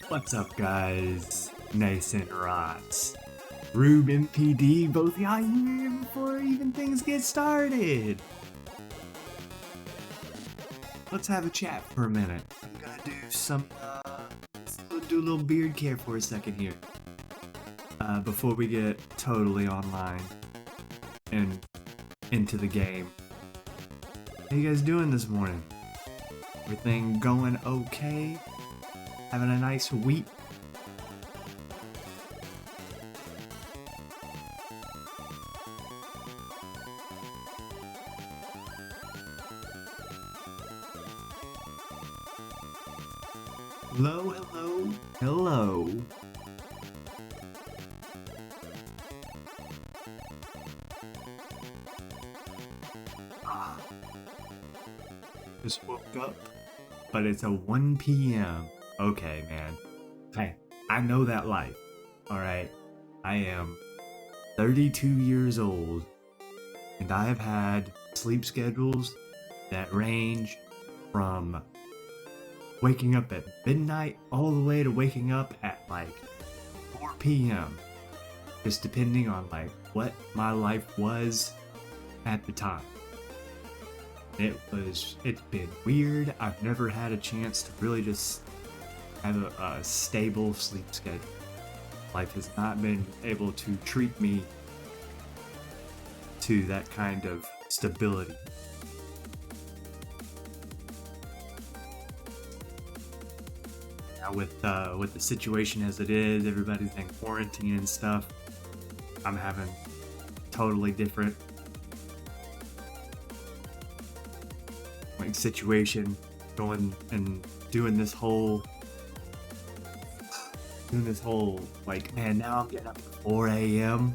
What's up, guys? Nice and Rots. Rube and PD both got here before even things get started. Let's have a chat for a minute. I'm gonna do some, do a little beard care for a second here. Before we get totally online and into the game. How you guys doing this morning? Everything going okay? Having a nice week? Hello, hello, hello. Just woke up, but it's a 1 p.m. Okay, man. Hey, I know that life. Alright, I am 32 years old, and I have had sleep schedules that range from waking up at midnight all the way to waking up at like 4 p.m. Just depending on like what my life was at the time. It's been weird. I've never had a chance to really just have a stable sleep schedule. Life has not been able to treat me to that kind of stability. Now with the situation as it is, everybody's in quarantine and stuff, I'm having totally different situation, going and doing this whole like, man, now I'm getting up at 4 a.m.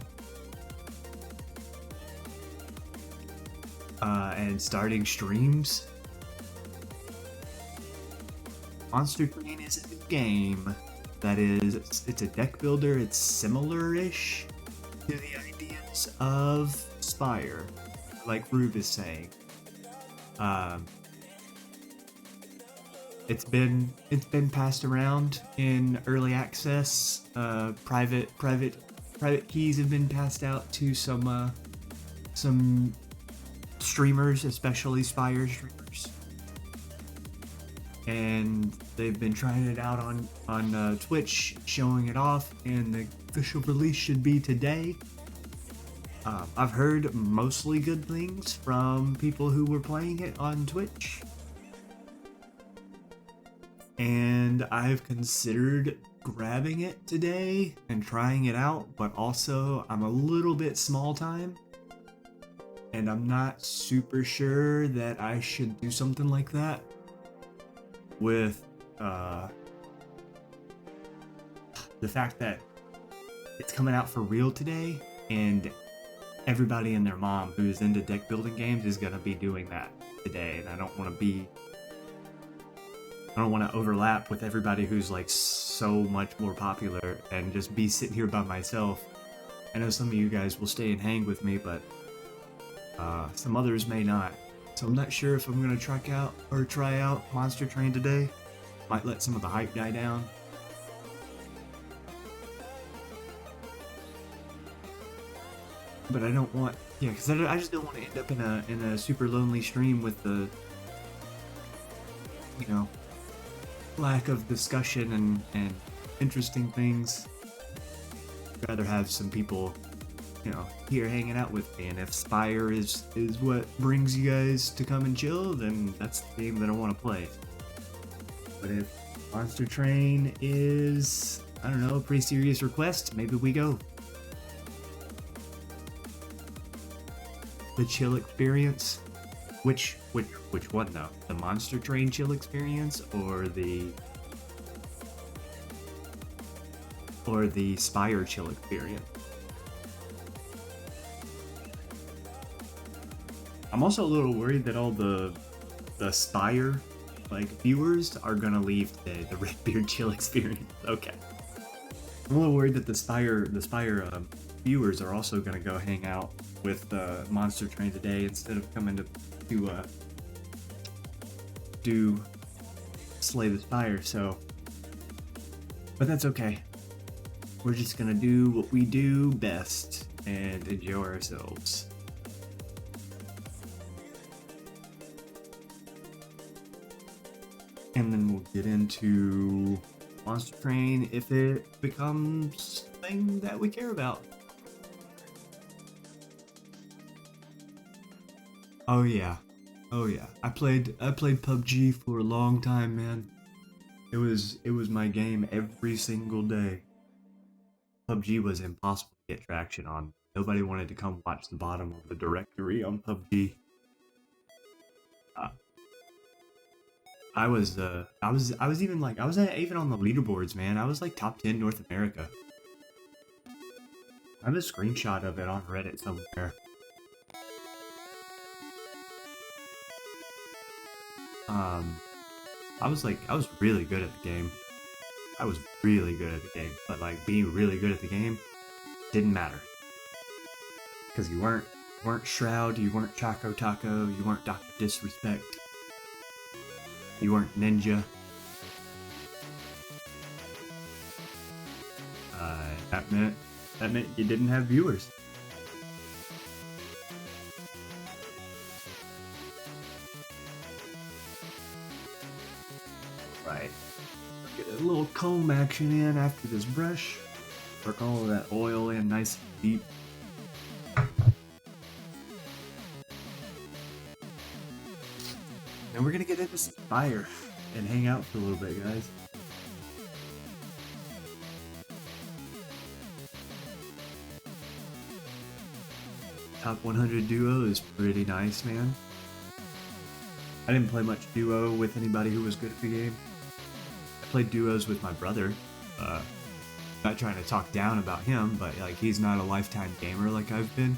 And starting streams. Monster Train is a new game that it's a deck builder. It's similar-ish to the ideas of Spire, like Rube is saying. It's been passed around in early access. Private keys have been passed out to some streamers, especially Spire streamers, and they've been trying it out on Twitch, showing it off, and the official release should be today. I've heard mostly good things from people who were playing it on Twitch. And I've considered grabbing it today and trying it out, but also I'm a little bit small time, and I'm not super sure that I should do something like that with the fact that it's coming out for real today, and everybody and their mom who's into deck building games is gonna be doing that today, and I don't want to overlap with everybody who's like so much more popular and just be sitting here by myself. I know some of you guys will stay and hang with me, but some others may not. So I'm not sure if I'm gonna try out Monster Train today. Might let some of the hype die down. But I don't want, because I just don't want to end up in a super lonely stream with the, lack of discussion and interesting things. I'd rather have some people, here hanging out with me, and if Spire is what brings you guys to come and chill, then that's the game that I want to play. But if Monster Train is, I don't know, a pretty serious request, maybe we go. The chill experience? Which one though? The Monster Train chill experience or the Spire chill experience? I'm also a little worried that all the Spire viewers are gonna leave today. The Redbeard chill experience. Okay. I'm a little worried that the Spire viewers are also gonna go hang out with Monster Train today instead of coming to do Slay the Spire. So But that's okay. We're just gonna do what we do best and enjoy ourselves. And then we'll get into Monster Train if it becomes something that we care about. Oh yeah. Oh yeah. I played PUBG for a long time, man. It was my game every single day. PUBG was impossible to get traction on. Nobody wanted to come watch the bottom of the directory on PUBG. I was even like, I was even on the leaderboards, man. I was like top 10 North America. I have a screenshot of it on Reddit somewhere. I was really good at the game. I was really good at the game, but like being really good at the game didn't matter. Because you weren't Shroud, you weren't Choco Taco, you weren't Dr. Disrespect, you weren't Ninja. That meant you didn't have viewers. Right. Get a little comb action in after this brush. Work all of that oil in nice and deep. And we're gonna get into Spire and hang out for a little bit, guys. Top 100 duo is pretty nice, man. I didn't play much duo with anybody who was good at the game. I played duos with my brother. Not trying to talk down about him, but like he's not a lifetime gamer like I've been.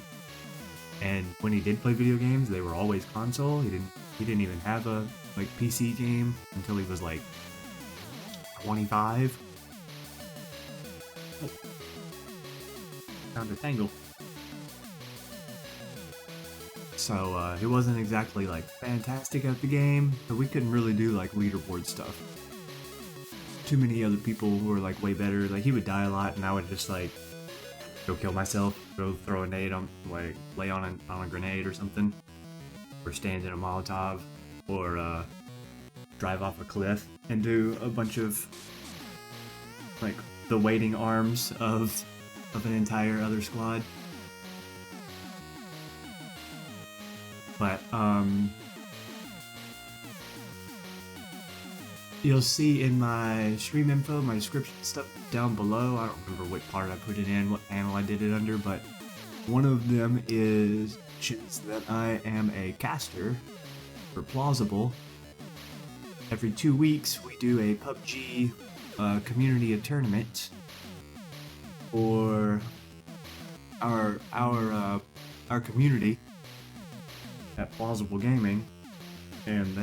And when he did play video games, they were always console. He didn't even have a like PC game until he was like 25. Oh. Found a tangle. So he wasn't exactly like fantastic at the game, so we couldn't really do like leaderboard stuff. Too many other people who were like way better. Like he would die a lot, and I would just like go kill myself, go throw a nade on, like lay on a grenade or something, or stand in a Molotov, or drive off a cliff and do a bunch of like the waiting arms of an entire other squad. But you'll see in my stream info, my description stuff down below. I don't remember what part I put it in, what panel I did it under, but one of them is that I am a caster for Plausible. Every 2 weeks, we do a PUBG community tournament for our community at Plausible Gaming, and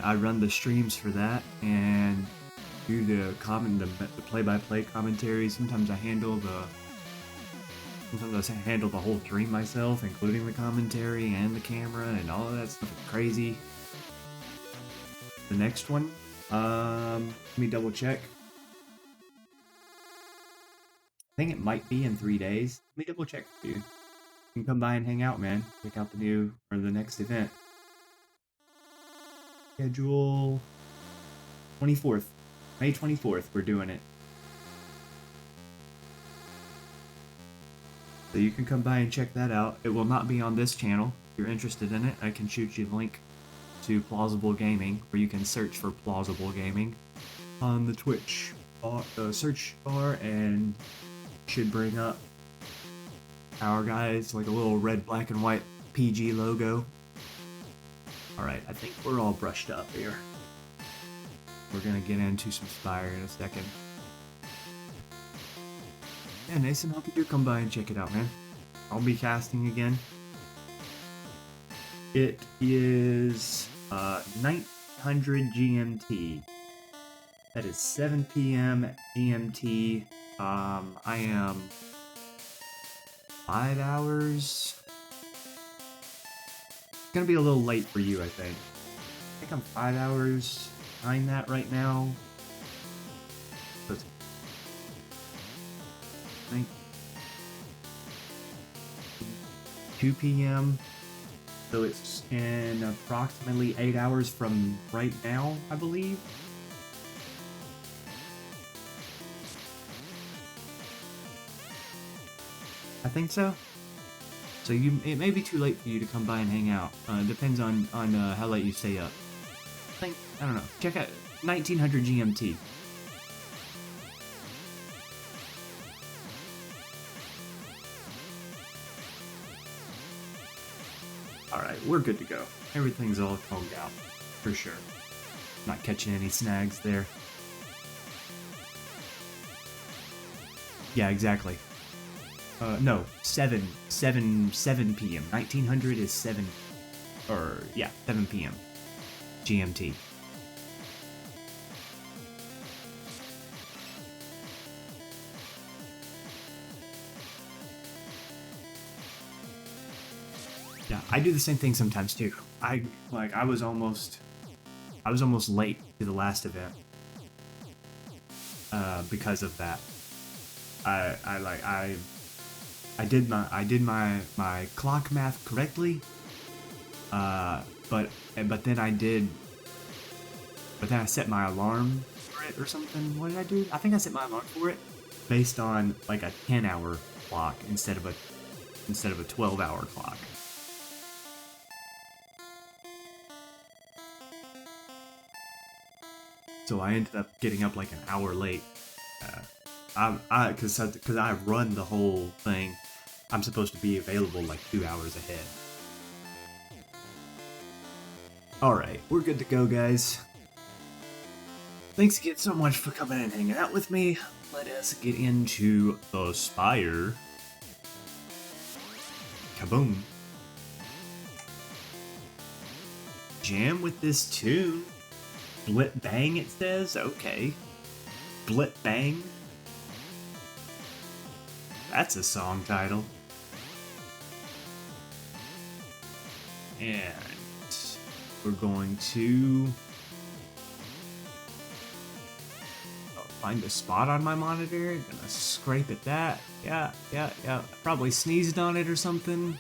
I run the streams for that and do the play-by-play commentary. Sometimes I handle the whole stream myself, including the commentary and the camera and all of that stuff. Crazy. The next one, let me double check. I think it might be in 3 days. Let me double check for you. You can come by and hang out, man. Check out the next event. Schedule 24th. May 24th, we're doing it. So you can come by and check that out. It will not be on this channel. If you're interested in it, I can shoot you the link to Plausible Gaming, where you can search for Plausible Gaming on the Twitch search bar, and should bring up our guys, like a little red, black, and white PG logo. Alright, I think we're all brushed up here. We're gonna get into some Spire in a second. Yeah, Nathan, hope you do come by and check it out, man. I'll be casting again. It is 900 GMT. That is 7 p.m. GMT. I am 5 hours. It's gonna be a little late for you, I think. I'm 5 hours behind that right now. 2 p.m. So it's in approximately 8 hours from right now, I believe. I think so. So it may be too late for you to come by and hang out. Depends on how late you stay up. I don't know. Check out 1900 GMT. Alright, we're good to go. Everything's all combed out, for sure. Not catching any snags there. Yeah, exactly. No, 7 p.m. 1900 is 7, or, yeah, 7 p.m. GMT. Yeah, I do the same thing sometimes too. I was almost late to the last event because of that. I did my clock math correctly, but then I set my alarm for it or something. What did I do? I think I set my alarm for it based on like a 10-hour clock instead of a 12-hour clock. So I ended up getting up like an hour late. Because I run the whole thing, I'm supposed to be available like 2 hours ahead. Alright, we're good to go, guys. Thanks again so much for coming and hanging out with me. Let us get into the Spire. Kaboom. Jam with this tune. Blip Bang, it says? Okay. Blip Bang? That's a song title. And we're going to find a spot on my monitor. Gonna scrape at that. Yeah. Probably sneezed on it or something.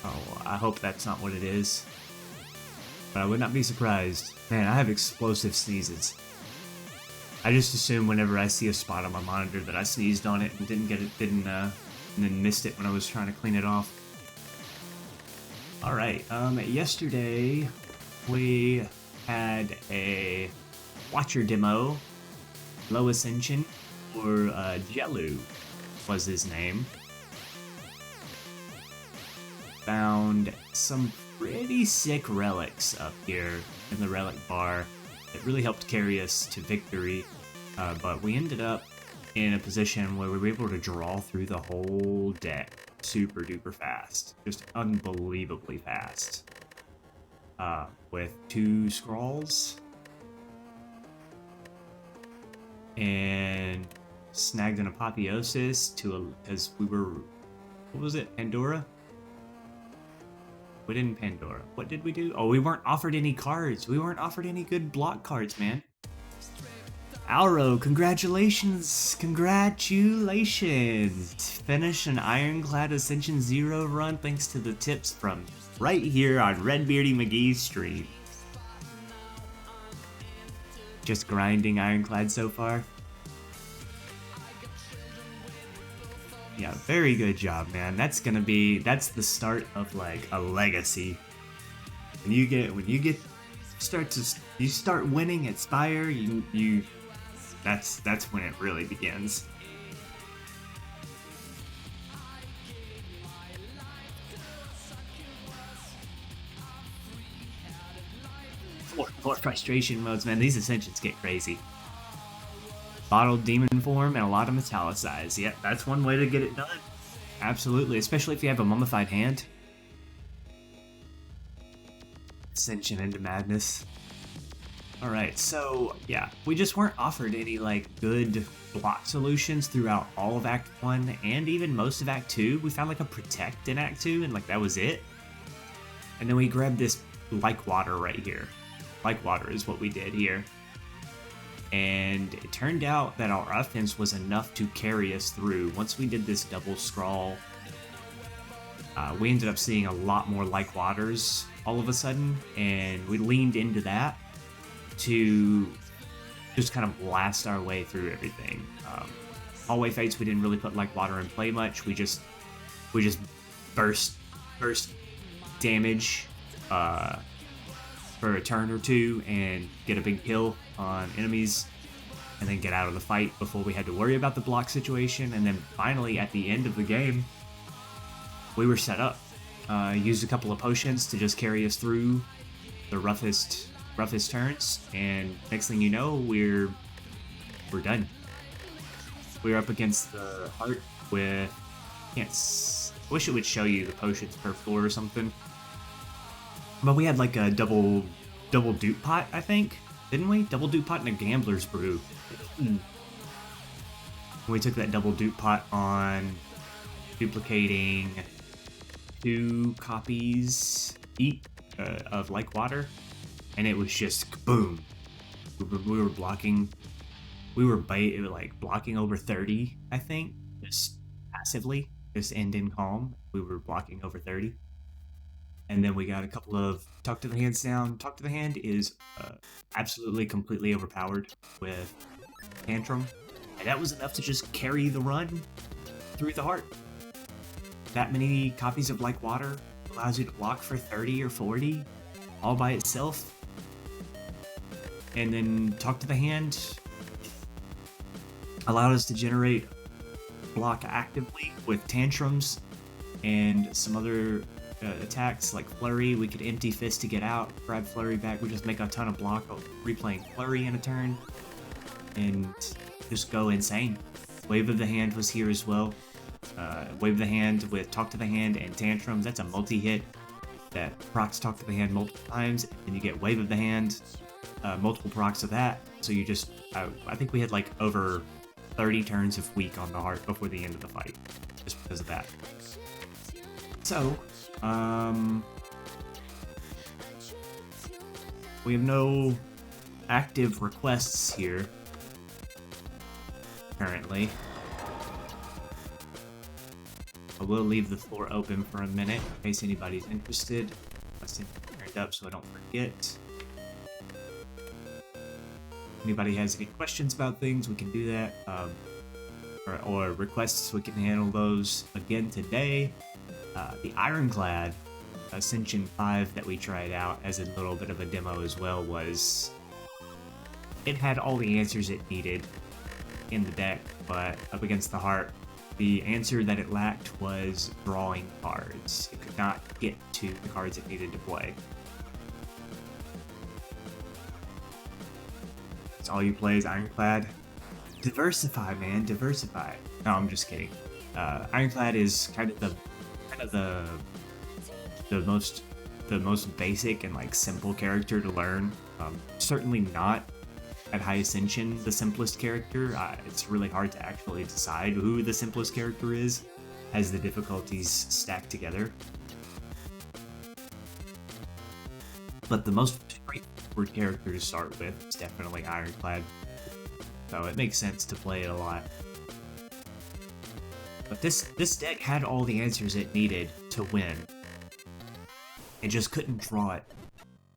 Oh, I hope that's not what it is. But I would not be surprised. Man, I have explosive sneezes. I just assume whenever I see a spot on my monitor that I sneezed on it and didn't get it, and then missed it when I was trying to clean it off. Alright, yesterday we had a watcher demo, low ascension, or Jellu was his name. Found some pretty sick relics up here in the relic bar that really helped carry us to victory, but we ended up in a position where we were able to draw through the whole deck super duper fast, just unbelievably fast, with 2 scrolls and snagged an apotheosis because we were, what was it, Pandora? We didn't Pandora. What did we do? Oh, we weren't offered any cards. We weren't offered any good block cards, man. Alro, congratulations! Congratulations! Finish an Ironclad Ascension 0 run thanks to the tips from right here on Redbeardy McGee's stream. Just grinding Ironclad so far? Yeah, very good job, man. That's the start of like a legacy. When you start winning at Spire, that's when it really begins. More frustration modes, man. These Ascensions get crazy. Bottled demon form and a lot of metallicize. Yeah, that's one way to get it done. Absolutely, especially if you have a mummified hand. Ascension into madness. Alright, so yeah, we just weren't offered any like good block solutions throughout all of Act 1 and even most of Act 2. We found like a protect in Act 2 and like that was it. And then we grabbed this like water right here. Like water is what we did here. and it turned out that our offense was enough to carry us through. Once we did this double scrawl, we ended up seeing a lot more like waters all of a sudden, and we leaned into that to just kind of blast our way through everything. Hallway fights, we didn't really put like water in play much. We just burst damage for a turn or two and get a big kill on enemies, and then get out of the fight before we had to worry about the block situation. And then finally, at the end of the game, we were set up. Used a couple of potions to just carry us through the roughest turns, and next thing you know, we're done. We're up against the heart with I wish it would show you the potions per floor or something. But we had like a double dupe pot, I think, didn't we? Double dupe pot and a gambler's brew. We took that double dupe pot on duplicating 2 copies each of like water, and it was just boom. We were blocking. We were blocking over 30, I think, just passively, just end in calm. We were blocking over 30. And then we got a couple of Talk to the Hands down. Talk to the Hand is absolutely completely overpowered with Tantrum. And that was enough to just carry the run through the heart. That many copies of Like Water allows you to block for 30 or 40 all by itself. And then Talk to the Hand allowed us to generate block actively with Tantrums and some other attacks like Flurry. We could empty fist to get out, grab Flurry back. We just make a ton of block replaying Flurry in a turn and just go insane. Wave of the Hand was here as well. Wave of the Hand with Talk to the Hand and Tantrums. That's a multi-hit that procs Talk to the Hand multiple times, and you get Wave of the Hand, multiple procs of that. So you just, I think we had like over 30 turns of weak on the heart before the end of the fight, just because of that. So, we have no active requests here currently. I will leave the floor open for a minute in case anybody's interested. Let's turn it up so I don't forget. Anybody has any questions about things, we can do that. Or requests, we can handle those. Again today, the Ironclad Ascension 5 that we tried out as a little bit of a demo as well it had all the answers it needed in the deck, but up against the heart, the answer that it lacked was drawing cards. It could not get to the cards it needed to play. That's all you play is Ironclad. Diversify, man, diversify. No, I'm just kidding. Ironclad is kind of the most basic and like simple character to learn. Certainly not at High Ascension the simplest character. It's really hard to actually decide who the simplest character is as the difficulties stack together. But the most straightforward character to start with is definitely Ironclad. So it makes sense to play it a lot. But this deck had all the answers it needed to win. It just couldn't draw it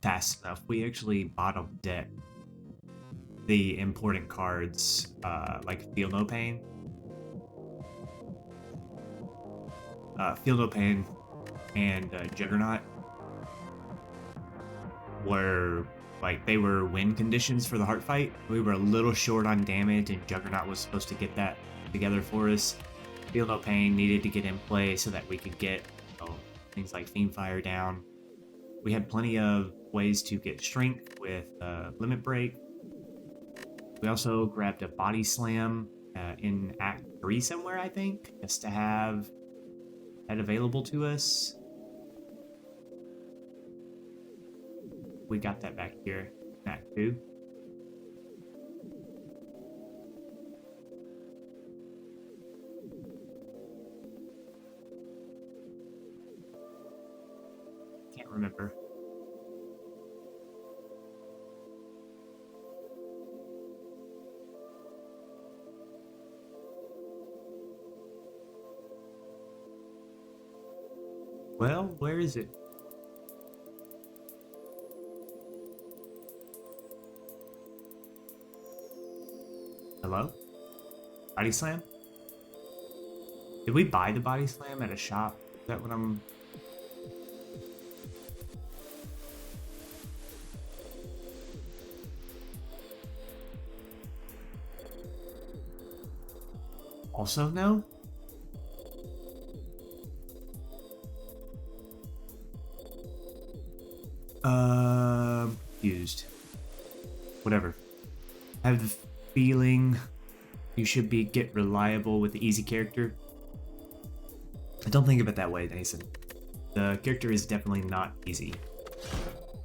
fast enough. We actually bottom decked the important cards, like Feel No Pain. Feel No Pain and Juggernaut were like, they were win conditions for the heart fight. We were a little short on damage, and Juggernaut was supposed to get that together for us. Feel No Pain needed to get in play so that we could get things like Fiendfire down. We had plenty of ways to get strength with Limit Break. We also grabbed a Body Slam in Act 3 somewhere, I think, just to have that available to us. We got that back here in Act 2. Can't remember. Well, where is it? Hello? Body slam? Did we buy the body slam at a shop? Is that what I'm... Also no? Confused. Whatever. I have the feeling you should get reliable with the easy character. I don't think of it that way, Nathan. The character is definitely not easy.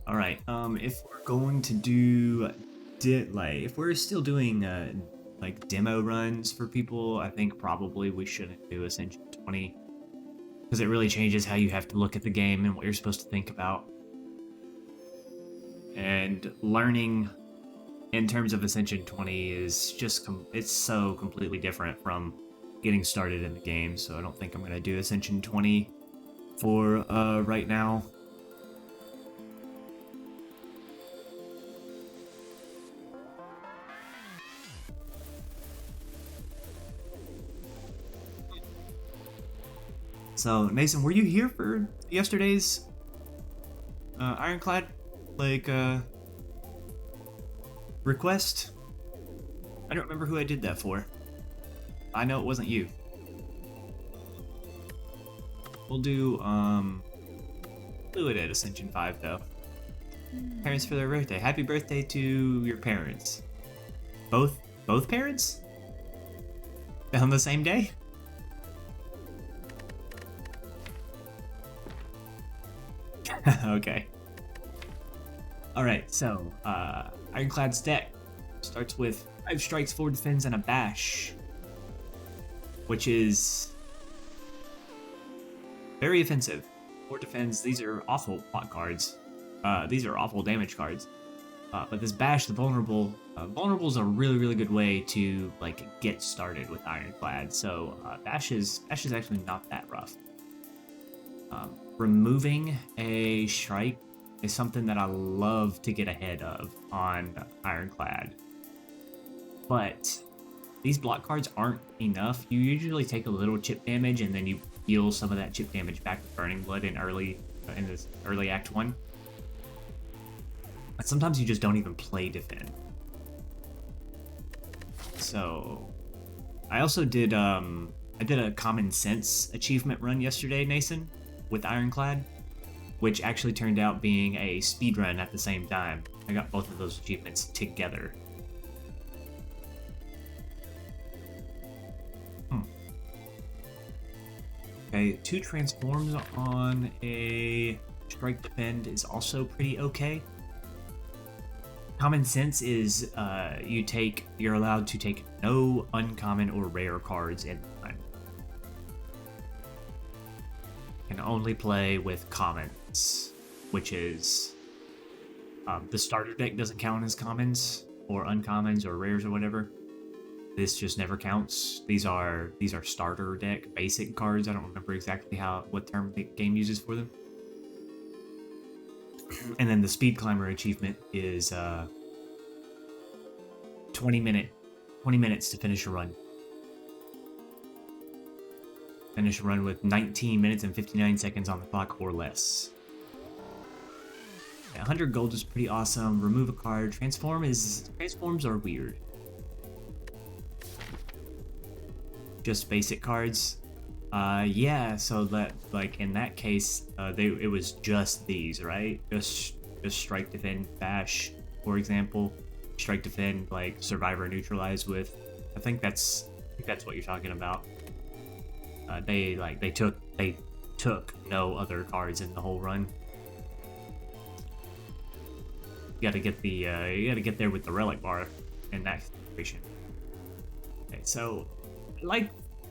Alright, if we're going to do... if we're still doing, like, demo runs for people, I think probably we shouldn't do Ascension 20. Because it really changes how you have to look at the game and what you're supposed to think about. And learning in terms of Ascension 20 is just, it's so completely different from getting started in the game, so I don't think I'm going to do Ascension 20 for right now. So, Mason, were you here for yesterday's Ironclad, like, request? I don't remember who I did that for. I know it wasn't you. We'll do it at Ascension 5, though. Parents for their birthday. Happy birthday to your parents. Both parents? On the same day? Okay. Alright, so, Ironclad's deck starts with 5 strikes, 4 defends, and a bash. Which is very offensive. 4 defends, these are awful plot cards. These are awful damage cards. But this bash, the vulnerable, vulnerable is a really, really good way to, like, get started with Ironclad. So, bash is actually not that rough. Removing a strike is something that I love to get ahead of on Ironclad. But these block cards aren't enough. You usually take a little chip damage and then you heal some of that chip damage back with Burning Blood in this early Act 1. But sometimes you just don't even play defend. So I also did I did a common sense achievement run yesterday, Nathan, with Ironclad, which actually turned out being a speed run at the same time. I got both of those achievements together. Okay, 2 transforms on a strike defend is also pretty okay. Common sense is you're allowed to take no uncommon or rare cards in the line. Can only play with commons, which is the starter deck doesn't count as commons or uncommons or rares or whatever. This just never counts. These are starter deck basic cards. I don't remember exactly what term the game uses for them. And then the Speed Climber achievement is 20 minutes to finish a run. Finish a run with 19 minutes and 59 seconds on the clock or less. Yeah, 100 gold is pretty awesome. Remove a card. Transforms are weird. Just basic cards. Yeah, so that, like, in that case, it was just these, right? Just strike, defend, bash, for example. Strike, defend, like survivor, neutralize with. I think that's what you're talking about. They took no other cards in the whole run. You gotta get there with the relic bar in that situation. Okay, so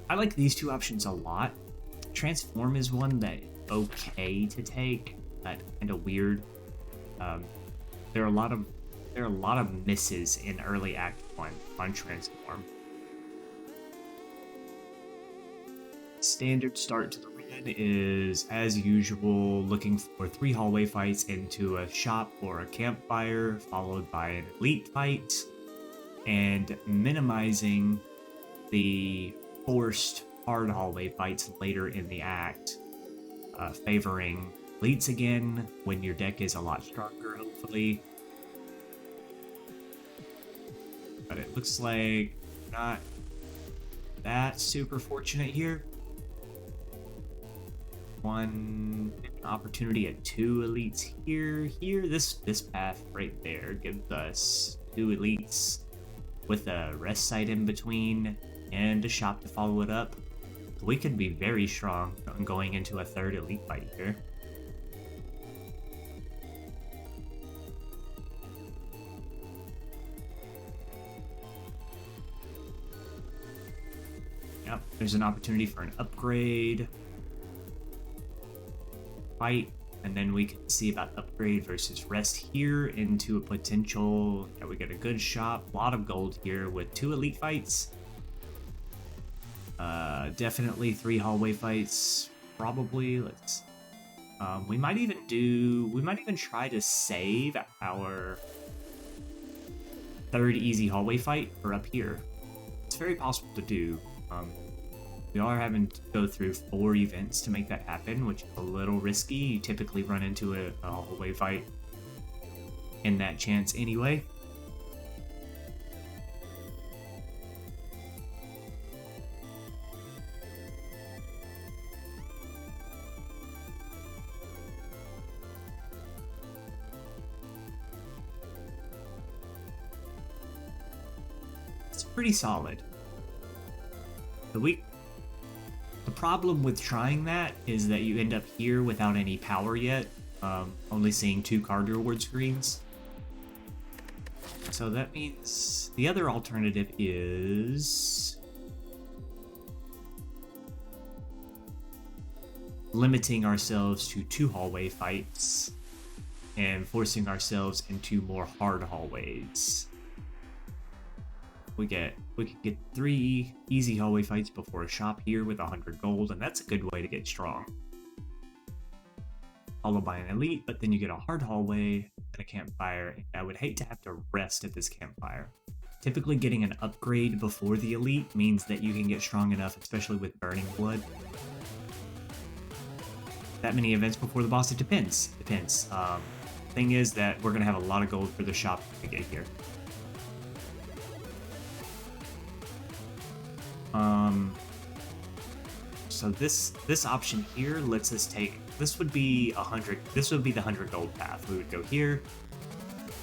I like these 2 options a lot. Transform is one that okay to take, but kind of weird. There are a lot of misses in early Act 1 on Transform. Standard start to the plan is, as usual, looking for 3 hallway fights into a shop or a campfire, followed by an elite fight, and minimizing the forced hard hallway fights later in the act, favoring elites again when your deck is a lot stronger, hopefully. But it looks like not that super fortunate here. One opportunity at 2 elites here. This path right there gives us 2 elites with a rest site in between and a shop to follow it up. We could be very strong going into a 3rd elite fight here. Yep, there's an opportunity for an upgrade fight, and then we can see about upgrade versus rest here into a potential. Yeah, we get a good shop, a lot of gold here with 2 elite fights. Definitely 3 hallway fights, probably. Let's. We might even try to save our 3rd easy hallway fight for up here. It's very possible to do. We are having to go through 4 events to make that happen, which is a little risky. You typically run into a hallway fight in that chance anyway. It's pretty solid. The problem with trying that is that you end up here without any power yet, only seeing 2 card reward screens. So that means the other alternative is limiting ourselves to 2 hallway fights and forcing ourselves into more hard hallways. We could get 3 easy hallway fights before a shop here with 100 gold, and that's a good way to get strong. Followed by an elite, but then you get a hard hallway and a campfire. I would hate to have to rest at this campfire. Typically getting an upgrade before the elite means that you can get strong enough, especially with Burning Blood. That many events before the boss, it depends. Thing is that we're gonna have a lot of gold for the shop to get here. So this option here lets us take, this would be the 100 gold path. We would go here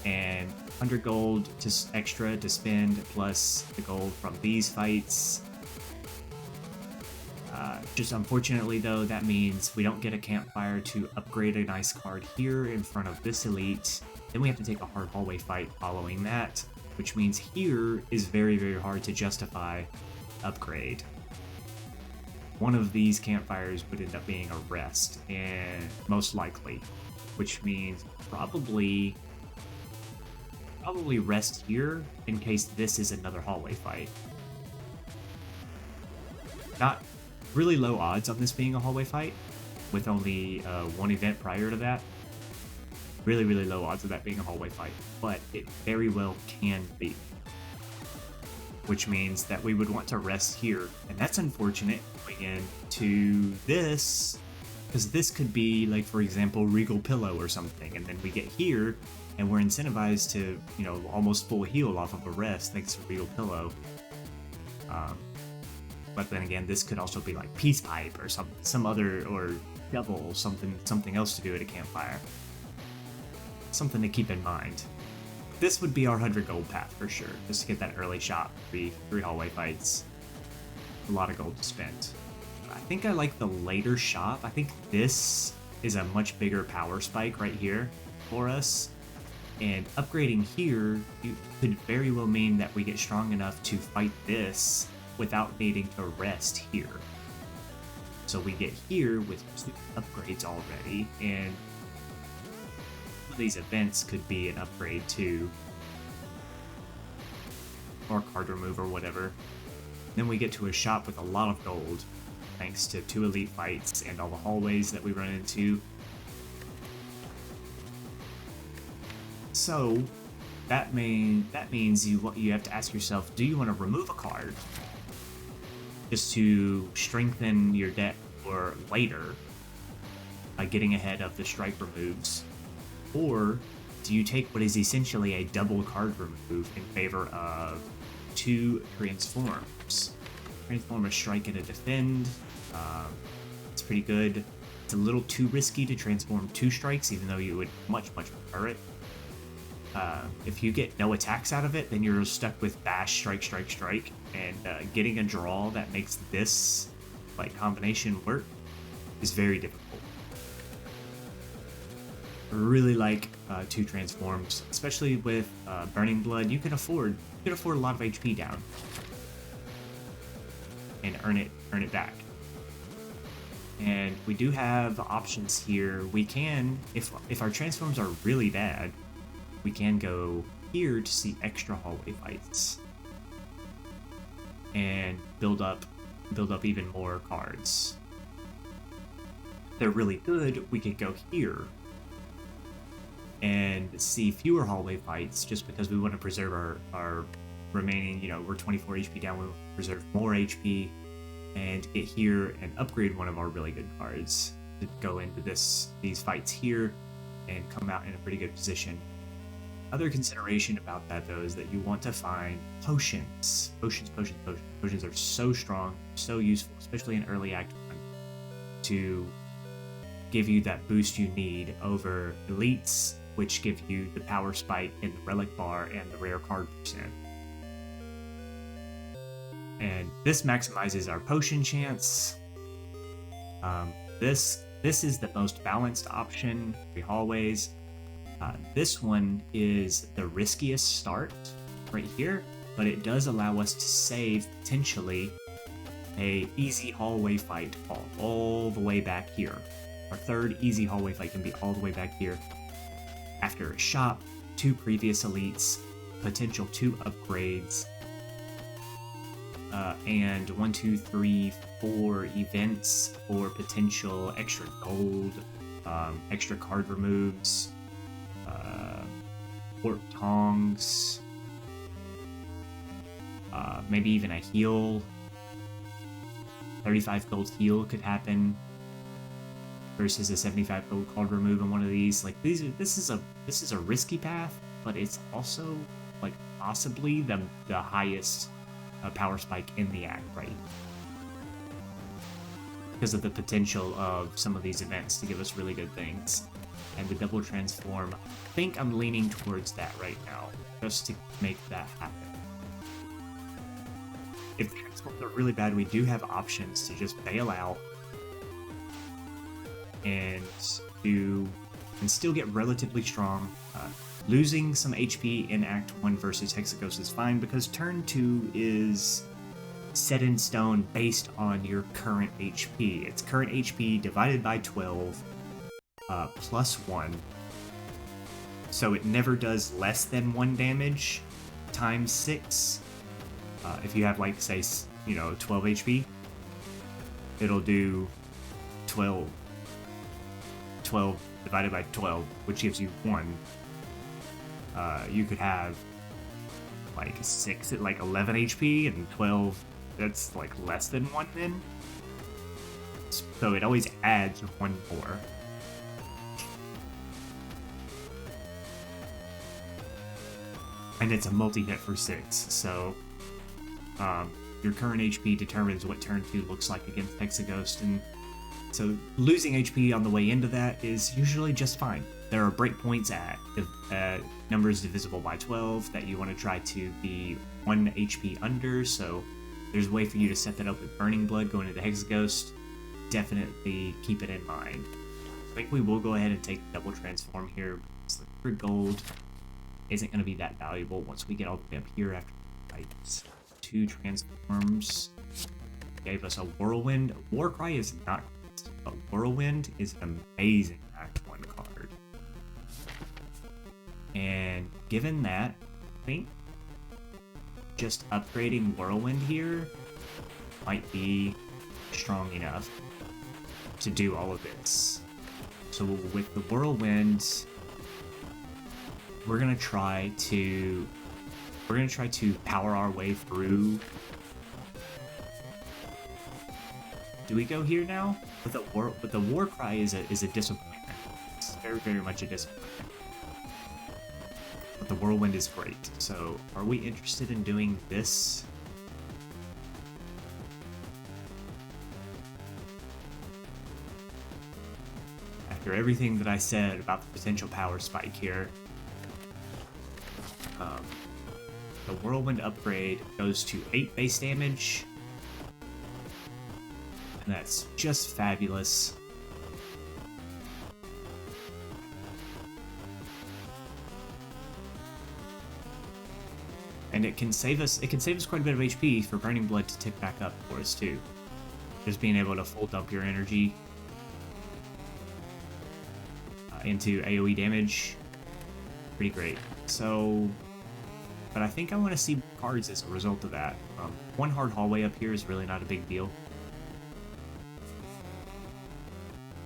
and 100 gold extra to spend plus the gold from these fights. Just unfortunately though, that means we don't get a campfire to upgrade a nice card here in front of this elite. Then we have to take a hard hallway fight following that, which means here is very, very hard to justify upgrade. One of these campfires would end up being a rest, and most likely, which means probably rest here in case this is another hallway fight. Not really low odds on this being a hallway fight, with only 1 event prior to that. Really, really low odds of that being a hallway fight, but it very well can be. Which means that we would want to rest here, and that's unfortunate going into this, because this could be like, for example, Regal Pillow or something, and then we get here and we're incentivized to, you know, almost full heal off of a rest thanks to Regal Pillow. But then again, this could also be like Peace Pipe or some other, or Devil, something else to do at a campfire. Something to keep in mind. This would be our 100 gold path for sure, just to get that early shot. 3 hallway fights. A lot of gold to spend. I think I like the later shop. I think this is a much bigger power spike right here for us. And upgrading here could very well mean that we get strong enough to fight this without needing to rest here. So we get here with 2 upgrades already, and these events could be an upgrade too, or card remove or whatever. Then we get to a shop with a lot of gold, thanks to 2 elite fights and all the hallways that we run into. So that means you have to ask yourself, do you want to remove a card just to strengthen your deck for later by getting ahead of the strike removes, or do you take what is essentially a double card remove in favor of 2 transforms? Transform a strike and a defend. It's pretty good. It's a little too risky to transform 2 strikes, even though you would much prefer it. If you get no attacks out of it, then you're stuck with bash, strike, and getting a draw that makes this combination work is very difficult. I really like 2 transforms, especially with Burning Blood. You can afford a lot of HP down and earn it back. And we do have options here. We can, if our transforms are really bad, we can go here to see extra hallway fights and build up even more cards. If they're really good, we could go here and see fewer hallway fights just because we want to preserve our remaining, we're 24 HP down, we want to preserve more HP and get here and upgrade one of our really good cards to go into these fights here and come out in a pretty good position. Other consideration about that, though, is that you want to find potions. Potions are so strong, so useful, especially in early Act 1, to give you that boost you need over elites, which give you the power spike in the relic bar and the rare card percent. And this maximizes our potion chance. This is the most balanced option, 3 hallways. This one is the riskiest start right here, but it does allow us to save potentially a easy hallway fight all the way back here. Our 3rd easy hallway fight can be all the way back here. After a shop, 2 previous elites, potential 2 upgrades, and 1, 2, 3, 4 events for potential extra gold, extra card removes, port tongs, maybe even a heal. 35 gold heal could happen versus a 75 gold card remove on one of these. This is a risky path, but it's also possibly the highest power spike in the act, right? Because of the potential of some of these events to give us really good things. And the double transform, I think I'm leaning towards that right now, just to make that happen. If the transforms are really bad, we do have options to just bail out and still get relatively strong. Losing some HP in Act 1 versus Hexaghost is fine because turn 2 is set in stone based on your current HP. It's current HP divided by 12 plus 1. So it never does less than 1 damage times 6. If you have, say, 12 HP, it'll do 12 divided by 12, which gives you 1. You could have 6 at 11 HP and 12 that's less than 1 then. So it always adds 1 more. And it's a multi-hit for 6, so your current HP determines what turn 2 looks like against Hexaghost, and so losing HP on the way into that is usually just fine. There are breakpoints at numbers divisible by 12 that you want to try to be 1 HP under, so there's a way for you to set that up with Burning Blood going into Hexaghost. Definitely keep it in mind. I think we will go ahead and take double transform here. It's for gold isn't going to be that valuable once we get all the way up here after fights. 2 transforms gave us a Whirlwind. Warcry is not, but Whirlwind is an amazing Act 1 card. And given that, I think just upgrading Whirlwind here might be strong enough to do all of this. So with the whirlwind, we're gonna try to power our way through. Do we go here now? But the war cry is a disappointment. It's very, very much a disappointment. But the whirlwind is great. So are we interested in doing this? After everything that I said about the potential power spike here, the whirlwind upgrade goes to 8 base damage, and that's just fabulous. And it can save us quite a bit of HP for Burning Blood to tick back up for us too. Just being able to full dump your energy into AoE damage, pretty great. So, but I think I want to see cards as a result of that. One hard hallway up here is really not a big deal.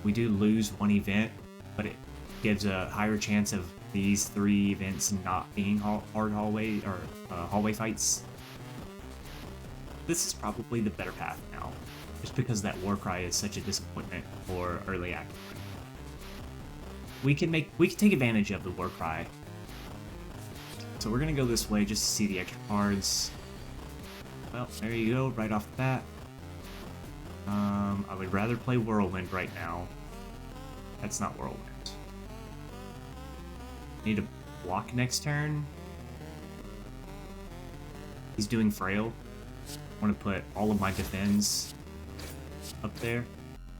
We do lose one event, but it gives a higher chance of these 3 events not being hard hallway or hallway fights. This is probably the better path now, just because that Warcry is such a disappointment for early active. We can take advantage of the Warcry. So we're gonna go this way just to see the extra cards. Well, there you go, right off the bat. I would rather play Whirlwind right now. That's not Whirlwind. Need to block next turn. He's doing Frail. I want to put all of my defense up there.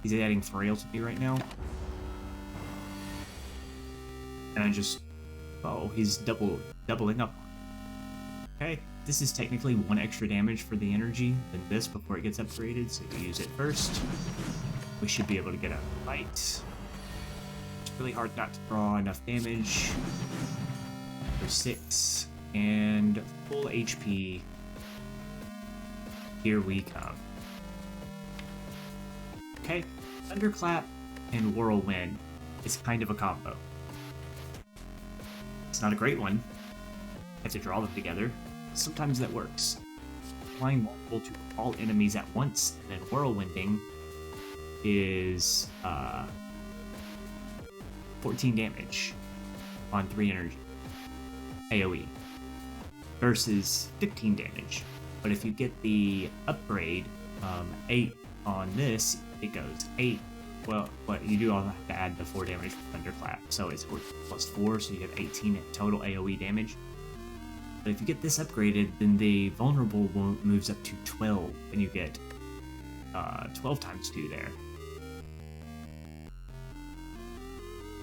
He's adding Frail to me right now. And I just... oh, he's doubling up. Okay, this is technically 1 extra damage for the energy than this before it gets upgraded, so you use it first. We should be able to get a fight. It's really hard not to draw enough damage. For 6, and full HP. Here we come. Okay, Thunderclap and Whirlwind is kind of a combo. It's not a great one. I have to draw them together. Sometimes that works. Applying multiple to all enemies at once and then whirlwinding is 14 damage on 3 energy AoE versus 15 damage. But if you get the upgrade 8 on this, it goes 8. Well, but you do also have to add the 4 damage for Thunderclap, so it's 14 plus 4, so you have 18 total AoE damage. But if you get this upgraded, then the vulnerable moves up to 12, and you get 12 times 2 there.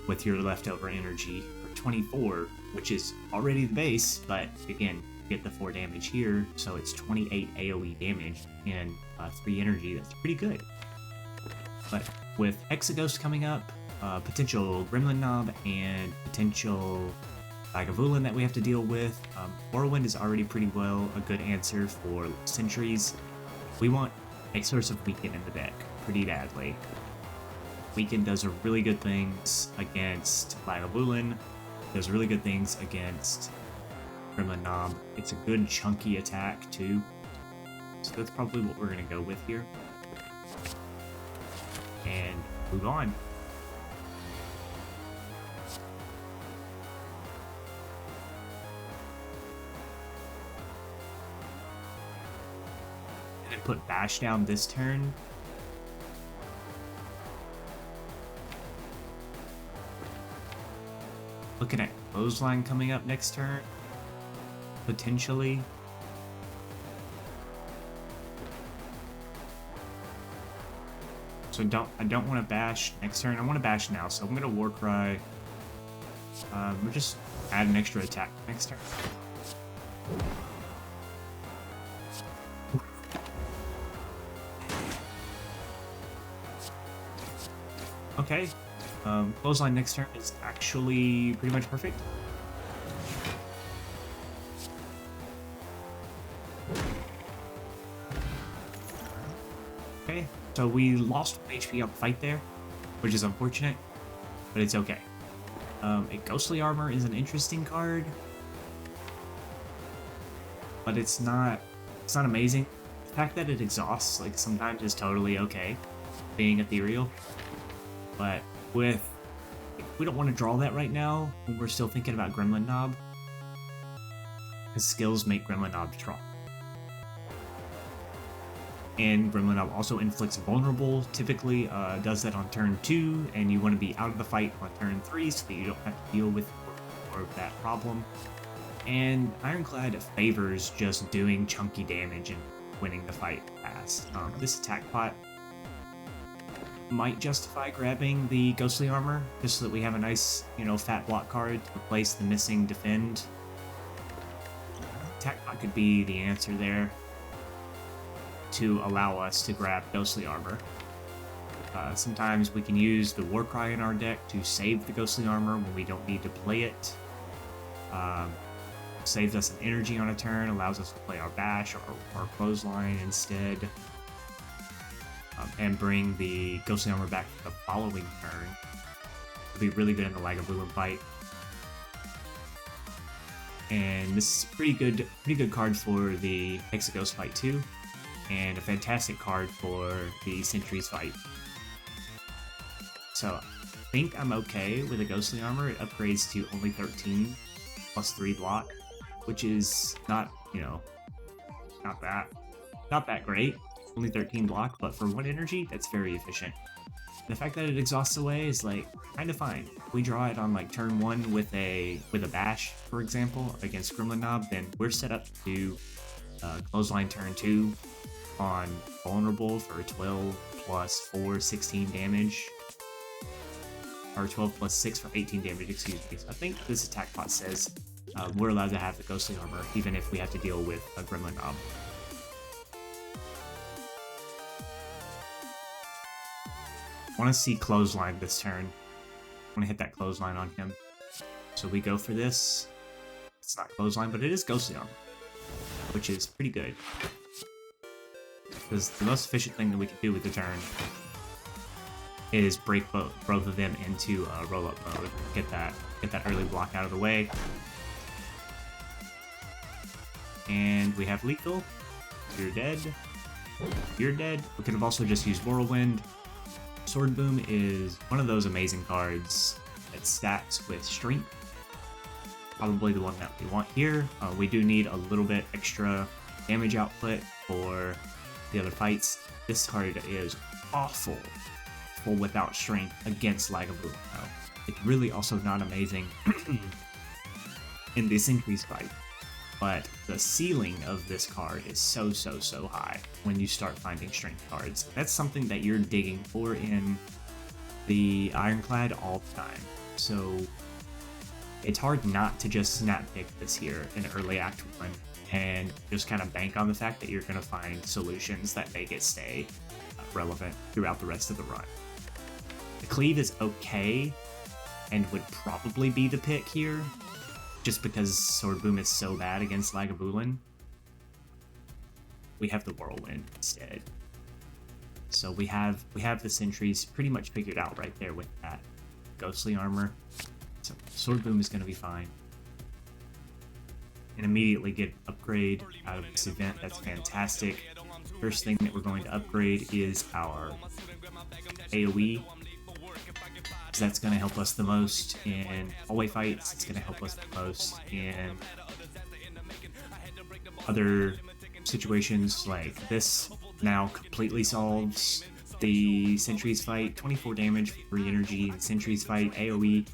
With your leftover energy for 24, which is already the base, but again, you get the 4 damage here, so it's 28 AoE damage and 3 energy. That's pretty good. But with Exaghost coming up, potential Gremlin Knob, and potential Lagavulin that we have to deal with, Whirlwind is already pretty well a good answer for Sentries. We want a source of Weaken in the deck pretty badly. Weaken does really good things against Lagavulin, does really good things against Gremlin Knob. It's a good chunky attack too, so that's probably what we're going to go with here. And move on. And then put Bash down this turn. Looking at Clothesline coming up next turn, potentially. So I don't want to bash next turn. I want to bash now, so I'm going to Warcry. We'll just add an extra attack next turn. Okay. Clothesline next turn is actually pretty much perfect. Okay, So we lost HP on the fight there, which is unfortunate, but it's okay. A Ghostly Armor is an interesting card, but it's not amazing. The fact that it exhausts like sometimes is totally okay, being ethereal, but we don't want to draw that right now when we're still thinking about Gremlin Knob, because skills make Gremlin Knob strong. And Gremlin Knob also inflicts vulnerable, typically does that on turn 2, and you want to be out of the fight on turn 3 so that you don't have to deal with more of that problem. And Ironclad favors just doing chunky damage and winning the fight fast. This attack pot might justify grabbing the Ghostly Armor, just so that we have a nice, fat block card to replace the missing defend. Attack pot could be the answer there to allow us to grab Ghostly Armor. Sometimes we can use the Warcry in our deck to save the Ghostly Armor when we don't need to play it. Saves us an energy on a turn, allows us to play our Bash or our Clothesline instead, and bring the Ghostly Armor back the following turn. It'll be really good in the Lagavulin fight. And this is a pretty good card for the Hexaghost fight too, and a fantastic card for the Sentries fight. So I think I'm okay with a Ghostly Armor. It upgrades to only 13 plus 3 block, which is not that great. Only 13 block, but for 1 energy, that's very efficient. The fact that it exhausts away is like kind of fine. If we draw it on like turn 1 with a Bash, for example, against Gremlin Knob, then we're set up to Clothesline turn 2 on Vulnerable for 12 plus 4, 16 damage. Or 12 plus 6 for 18 damage, excuse me. So I think this attack pot says we're allowed to have the Ghostly Armor, even if we have to deal with a Gremlin Knob. I want to see Clothesline this turn. I want to hit that Clothesline on him. So we go for this. It's not Clothesline, but it is Ghostly Armor, which is pretty good. Because the most efficient thing that we can do with the turn is break both of them into roll-up mode. Get that early block out of the way. And we have lethal. You're dead. You're dead. We could have also just used Whirlwind. Sword Boom is one of those amazing cards that stacks with Strength. Probably the one that we want here. We do need a little bit extra damage output for the other fights. This card is awful without Strength against Lagavulin. It's really also not amazing in the Sentries fight, but the ceiling of this card is so high when you start finding Strength cards. That's something that you're digging for in the Ironclad all the time. So it's hard not to just snap pick this here in early Act 1 and just kind of bank on the fact that you're going to find solutions that make it stay relevant throughout the rest of the run. The Cleave is okay and would probably be the pick here, just because Sword Boom is so bad against Lagavulin. We have the Whirlwind instead. So we have the Sentries pretty much figured out right there with that Ghostly Armor. So Sword Boom is going to be fine. And immediately get upgrade out of this event. That's fantastic. First thing that we're going to upgrade is our AoE. So that's going to help us the most in hallway fights. It's going to help us the most in other situations like this. Now completely solves the Sentries fight. 24 damage for 3 energy in Sentries fight. AoE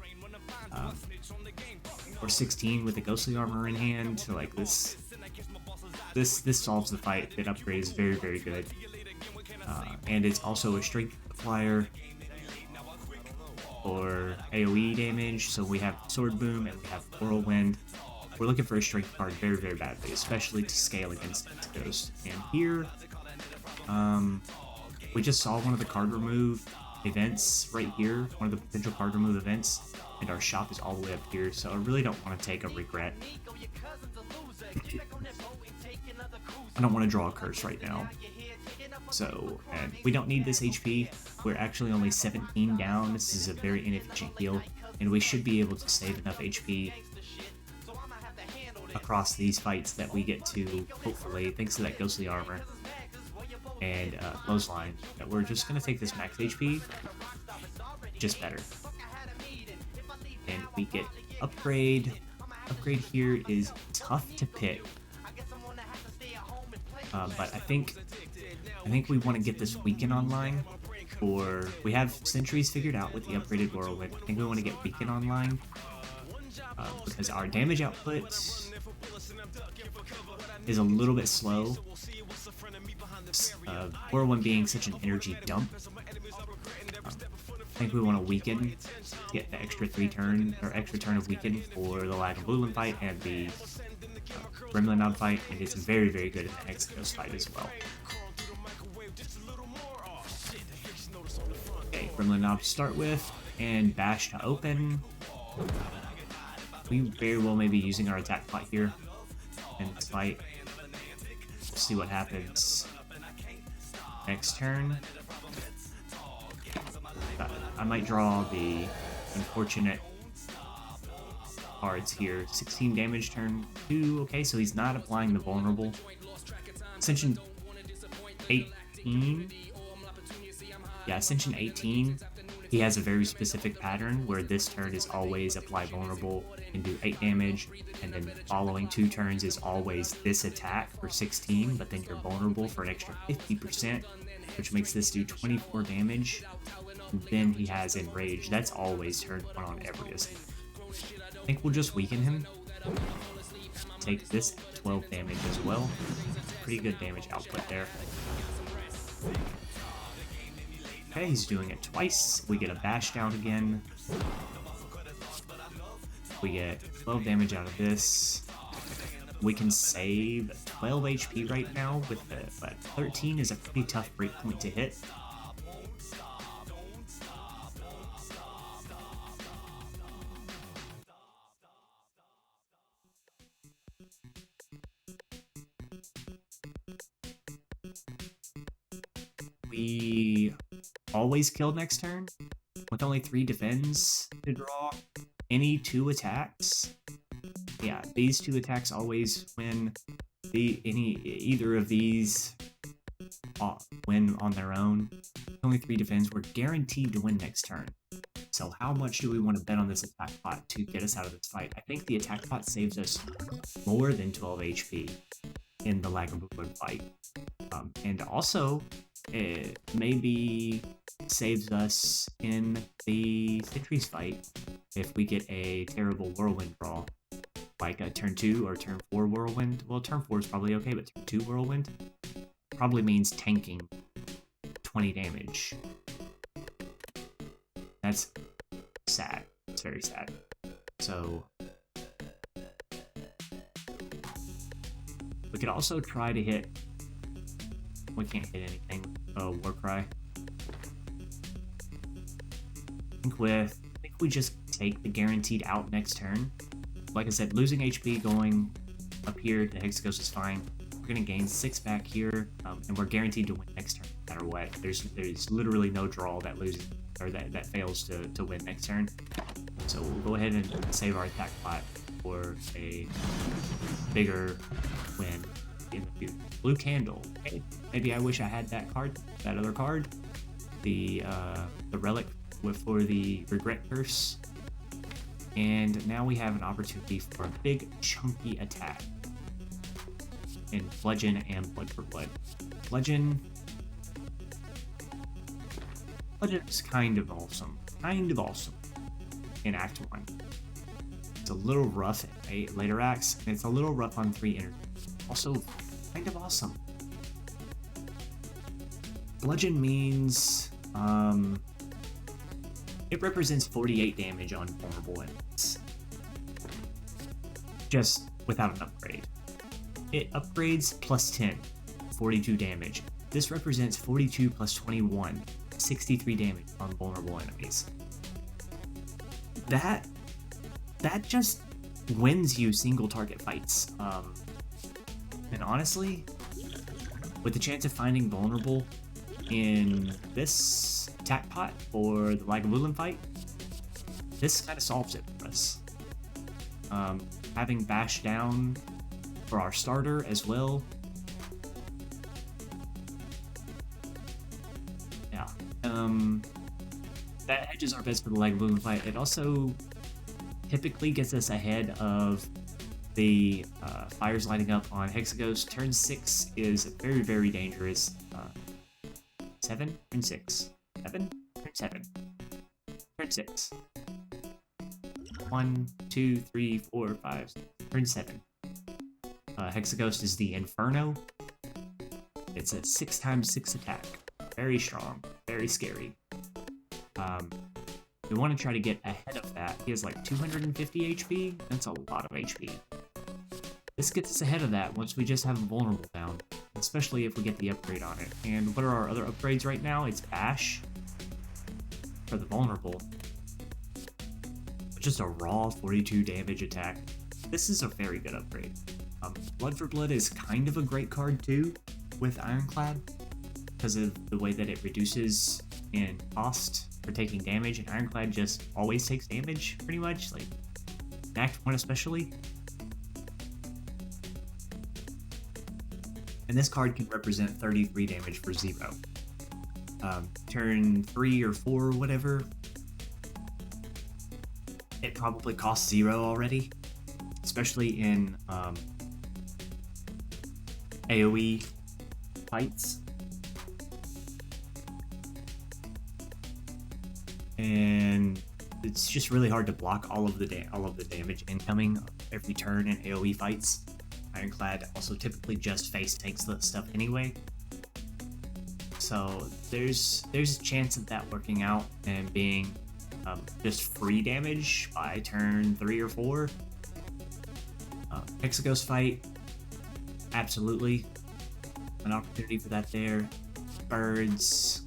or 16 with the Ghostly Armor in hand. So like this solves the fight. That upgrade is very good. And it's also a Strength Flyer or AoE damage. So we have Sword Boom and we have Whirlwind. We're looking for a Strength card very badly, especially to scale against Ghost. And here, we just saw one of the card remove events right here, one of the potential card remove events, and our shop is all the way up here, so I really don't want to take a regret. I don't want to draw a curse right now. So, and we don't need this HP. We're actually only 17 down. This is a very inefficient heal, and we should be able to save enough HP across these fights that we get to, hopefully, thanks to that ghostly armor and clothesline, that we're just going to take this max HP, just better. And we get upgrade. Upgrade here is tough to pick, but I think we want to get this Weaken online, or we have Sentries figured out with the upgraded Whirlwind. I think we want to get Weaken online, because our damage output is a little bit slow. Whirlwind being such an energy dump. I think we want to Weaken, get the extra turn of Weaken for the Lag and Blueland fight and the Gremlin fight, and it's very, very good in the Hexaghost fight as well. Okay, Gremlin Knob to start with, and Bash to open. We very well may be using our attack pot here in this fight. Let's see what happens next turn. I might draw the unfortunate cards here. 16 damage turn 2. Okay, so he's not applying the vulnerable. Ascension 18. Yeah, Ascension 18. He has a very specific pattern where this turn is always apply vulnerable and do 8 damage, and then the following 2 turns is always this attack for 16, but then you're vulnerable for an extra 50%, which makes this do 24 damage. And then he has Enrage. That's always turn 1 on every ascent. I think we'll just weaken him. Take this 12 damage as well. Pretty good damage output there. Okay, he's doing it twice. We get a bash down again. We get 12 damage out of this. We can save 12 HP right now with it, but 13 is a pretty tough breakpoint to hit. We always kill next turn with only 3 defends to draw any 2 attacks. Yeah, these 2 attacks always win. Either of these win on their own. Only 3 defends. We're guaranteed to win next turn. So how much do we want to bet on this attack pot to get us out of this fight? I think the attack pot saves us more than 12 HP in the Lagavulin fight. And also, it maybe saves us in the Sentries fight if we get a terrible Whirlwind draw, like a turn 2 or turn 4 Whirlwind. Well, turn 4 is probably okay, but turn 2 Whirlwind probably means tanking 20 damage. That's sad. It's very sad. So we could also try to hit. We can't hit anything. Oh, Warcry. I think we just take the guaranteed out next turn. Like I said, losing HP going up here to Hexaghost is fine. We're gonna gain 6 back here, and we're guaranteed to win next turn no matter what. There's literally no draw that loses or that fails to win next turn. So we'll go ahead and save our attack pot for a bigger win in the future. Blue Candle. Okay. Maybe I wish I had that other card. The relic for the Regret Curse. And now we have an opportunity for a big chunky attack in Bludgeon and Blood for Blood. Bludgeon is kind of awesome. In Act 1. It's a little rough at later acts, and it's a little rough on 3 energy. Also, kind of awesome. Bludgeon means, it represents 48 damage on vulnerable enemies. Just without an upgrade. It upgrades plus 10, 42 damage. This represents 42 plus 21, 63 damage on vulnerable enemies. That just wins you single target fights. And honestly, with the chance of finding vulnerable in this attack pot or the Lagavulin fight, this kind of solves it for us. Having Bash down for our starter as well. Yeah. That hedges our bets for the Lagavulin fight. It also typically gets us ahead of the fires lighting up on Hexaghost. Turn 6 is very, very dangerous. 7? Turn 6. 7? Turn 7. Turn 6. 1, 2, 3, 4, 5, turn 7. Hexaghost is the Inferno. It's a 6x6 attack. Very strong. Very scary. We want to try to get ahead of that. He has like 250 HP. That's a lot of HP. This gets us ahead of that once we just have a vulnerable down, especially if we get the upgrade on it. And what are our other upgrades right now? It's Bash for the vulnerable. Just a raw 42 damage attack. This is a very good upgrade. Blood for Blood is kind of a great card too with Ironclad because of the way that it reduces in cost for taking damage, and Ironclad just always takes damage pretty much, like in Act 1 especially. And this card can represent 33 damage for 0. Turn 3 or 4 or whatever, it probably costs 0 already, especially in AoE fights. And it's just really hard to block all of the damage incoming every turn in AoE fights. Ironclad also typically just face tanks that stuff anyway. So there's a chance of that working out and being just free damage by turn 3 or 4. Hexaghost fight, absolutely an opportunity for that there. Birds,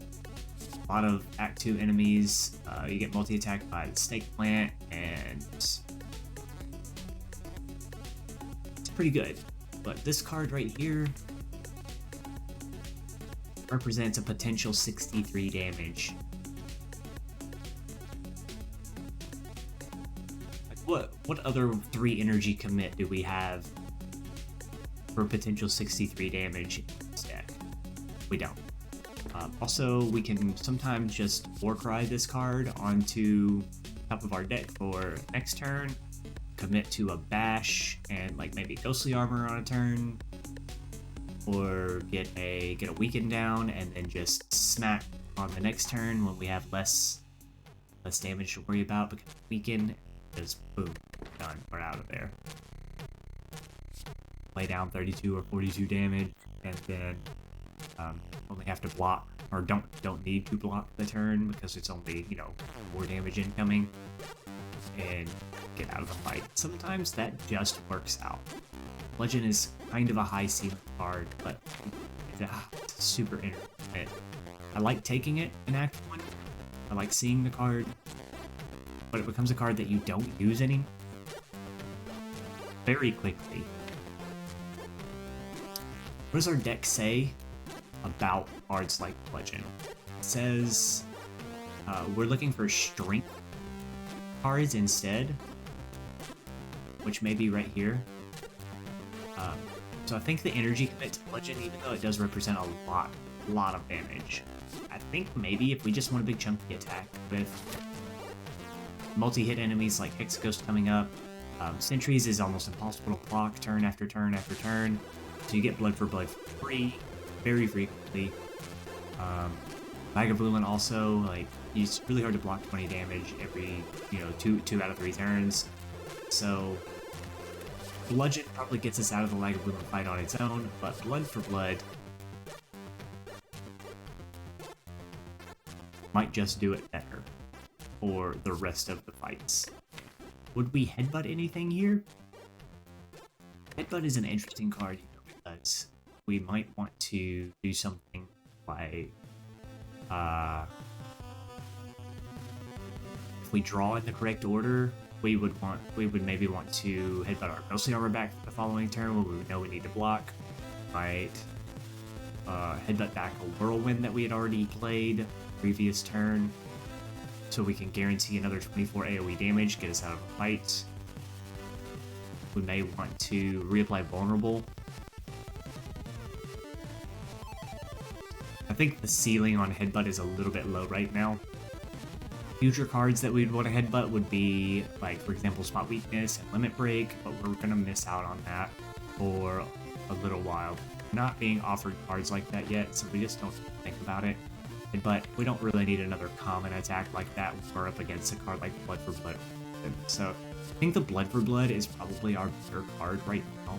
a lot of Act 2 enemies. You get multi-attacked by the Snake Plant, and it's pretty good. But this card right here represents a potential 63 damage. What other 3 energy commit do we have for potential 63 damage in this deck? We don't. Also, we can sometimes just Warcry this card onto top of our deck for next turn, commit to a Bash and like maybe Ghostly Armor on a turn, or get a Weaken down and then just smack on the next turn when we have less damage to worry about, because Weaken, just boom, done, we're out of there. Lay down 32 or 42 damage, and then only have to block, or don't need to block the turn because it's only 4 damage incoming, and get out of the fight. Sometimes that just works out. Legend is kind of a high ceiling card, but it's super intermittent. I like taking it in Act 1. I like seeing the card, but it becomes a card that you don't use any very quickly. What does our deck say about cards like Legend? It says we're looking for strength cards instead, which may be right here. So I think the energy commit to Legend, even though it does represent a lot of damage, I think maybe if we just want a big chunky attack with multi-hit enemies like Hexaghost coming up, Sentries is almost impossible to block turn after turn after turn, so you get Blood for Blood free very frequently. Lagavulin also, like, it's really hard to block 20 damage every, 2 out of 3 turns. So Bludgeon probably gets us out of the Lagavulin fight on its own, but Blood for Blood might just do it better for the rest of the fights. Would we Headbutt anything here? Headbutt is an interesting card, because we might want to do something like if we draw in the correct order, we would maybe want to Headbutt our Ghostly Armor back the following turn when we know we need to block. Might headbutt back a Whirlwind that we had already played previous turn, so we can guarantee another 24 AoE damage, get us out of a fight. We may want to reapply Vulnerable. I think the ceiling on Headbutt is a little bit low right now. Future cards that we'd want to Headbutt would be, like, for example, Spot Weakness and Limit Break, but we're going to miss out on that for a little while. We're not being offered cards like that yet, so we just don't think about it. But we don't really need another common attack like that when we're up against a card like Blood for Blood. So I think the Blood for Blood is probably our better card right now,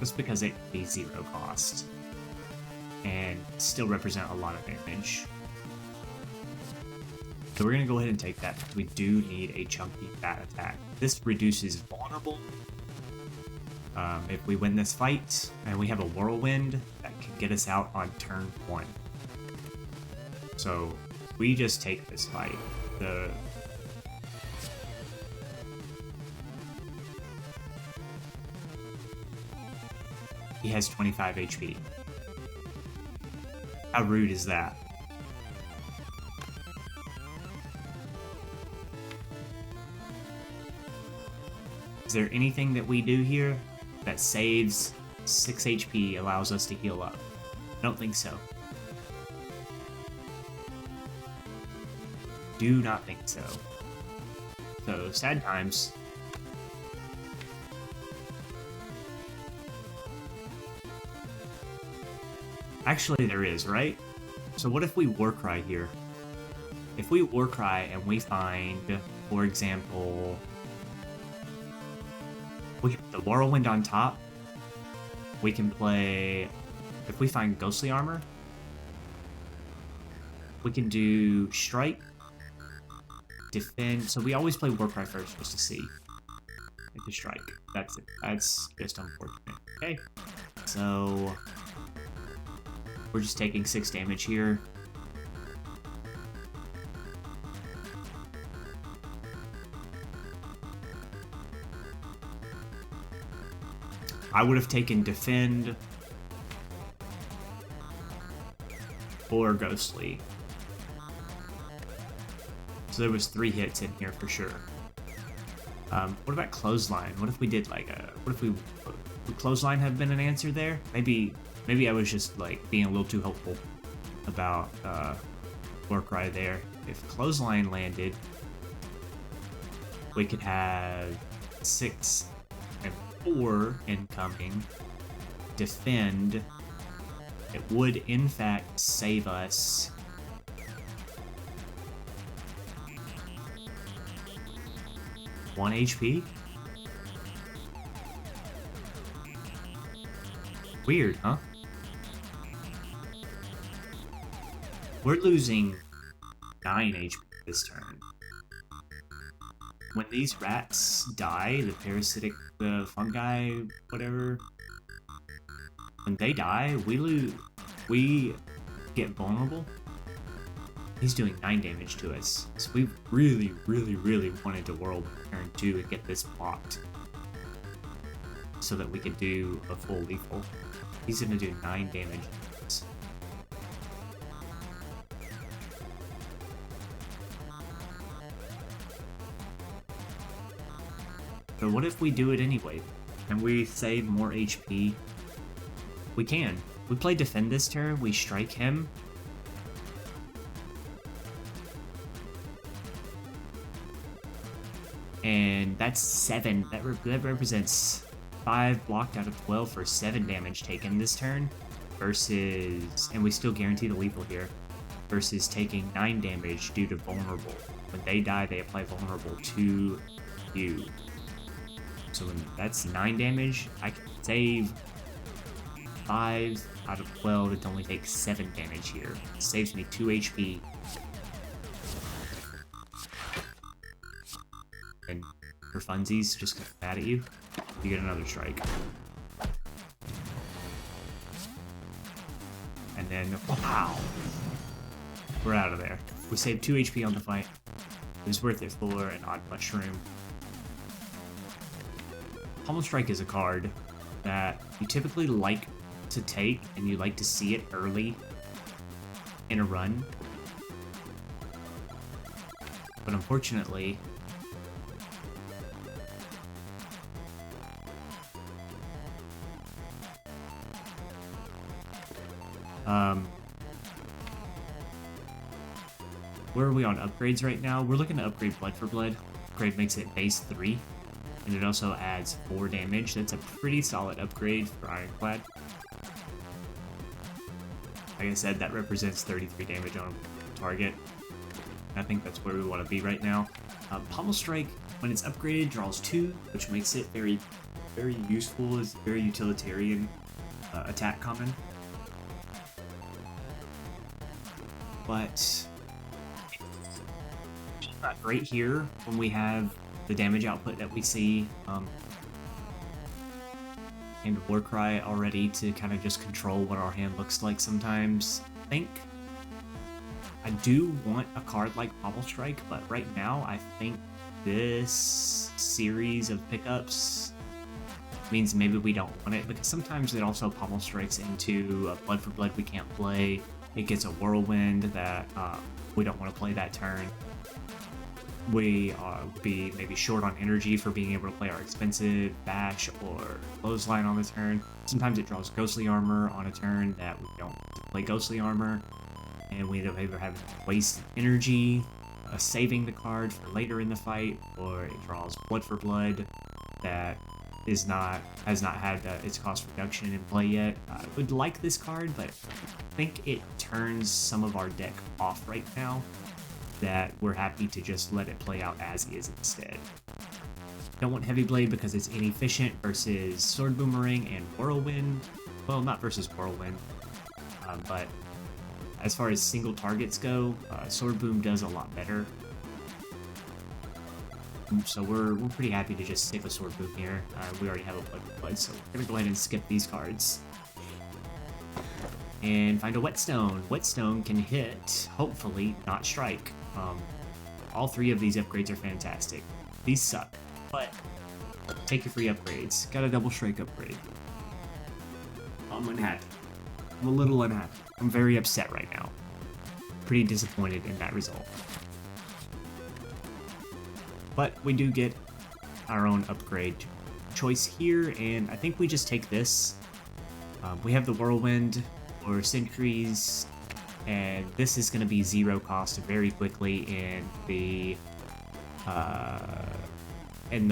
just because it can be 0 cost and still represent a lot of damage. So we're going to go ahead and take that because we do need a chunky fat attack. This reduces vulnerable. If we win this fight and we have a Whirlwind, that can get us out on turn 1. So we just take this fight. He has 25 HP. How rude is that? Is there anything that we do here that saves 6 HP, allows us to heal up? I don't think so. Do not think so. So, sad times. Actually, there is, right? So what if we Warcry here? If we Warcry and we find, for example, we can put the Whirlwind on top. We can play, if we find Ghostly Armor, we can do Strike, Defend. So we always play Warcry first just to see. Make a Strike. That's it. That's just unfortunate. Okay. So we're just taking 6 damage here. I would have taken Defend or Ghostly. So there was 3 hits in here for sure. What about Clothesline? What if we did like a... What if we... Would Clothesline have been an answer there? Maybe I was just like being a little too hopeful about Warcry there. If Clothesline landed, we could have 6 and 4 incoming. Defend. It would in fact save us 1 HP. Weird, huh? We're losing 9 HP this turn. When these rats die, the parasitic, the fungi, whatever, when they die, we get vulnerable. He's doing 9 damage to us. So we really, really, really wanted to Whirl turn 2 and get this blocked, so that we could do a full lethal. He's gonna do 9 damage. So what if we do it anyway? And we save more HP? We can. We play Defend this turn, we strike him. And that's 7. That represents 5 blocked out of 12 for 7 damage taken this turn. Versus, and we still guarantee the lethal here, versus taking 9 damage due to vulnerable. When they die, they apply vulnerable to you. So when that's 9 damage, I can save 5 out of 12 and only take 7 damage here. It saves me 2 HP. And for funsies, just mad at you, you get another strike. And then, wow! We're out of there. We saved 2 HP on the fight. It was worth it for an odd mushroom. Pummel Strike is a card that you typically like to take and you like to see it early in a run. But unfortunately, where are we on upgrades right now? We're looking to upgrade Blood for Blood. Upgrade makes it base 3, and it also adds 4 damage. That's a pretty solid upgrade for Ironclad. Like I said, that represents 33 damage on target. I think that's where we want to be right now. Pommel Strike, when it's upgraded, draws 2, which makes it very, very useful. It's very utilitarian attack common. But it's not great here when we have the damage output that we see and Warcry already to kind of just control what our hand looks like sometimes. I do want a card like Pommel Strike, but right now I think this series of pickups means maybe we don't want it, because sometimes it also Pommel Strikes into a Blood for Blood we can't play. It gets a Whirlwind that we don't want to play that turn. We be maybe short on energy for being able to play our expensive Bash or Clothesline on the turn. Sometimes it draws Ghostly Armor on a turn that we don't play Ghostly Armor, and we either have to waste energy saving the card for later in the fight, or it draws Blood for Blood that has not had its cost reduction in play yet. I would like this card, but I think it turns some of our deck off right now, that we're happy to just let it play out as is instead. Don't want Heavy Blade because it's inefficient versus Sword Boomerang and Whirlwind. Well, not versus Whirlwind, but as far as single targets go, Sword Boom does a lot better. So we're pretty happy to just stick with Sword Boom here. We already have a Blood for Blood, so we're gonna go ahead and skip these cards. And find a Whetstone. Whetstone can hit, hopefully, not strike. All 3 of these upgrades are fantastic. These suck, but take your free upgrades. Got a double strike upgrade. I'm unhappy. I'm a little unhappy. I'm very upset right now. Pretty disappointed in that result. But we do get our own upgrade choice here, and I think we just take this. We have the Whirlwind or Sentries, and this is going to be 0 cost very quickly in the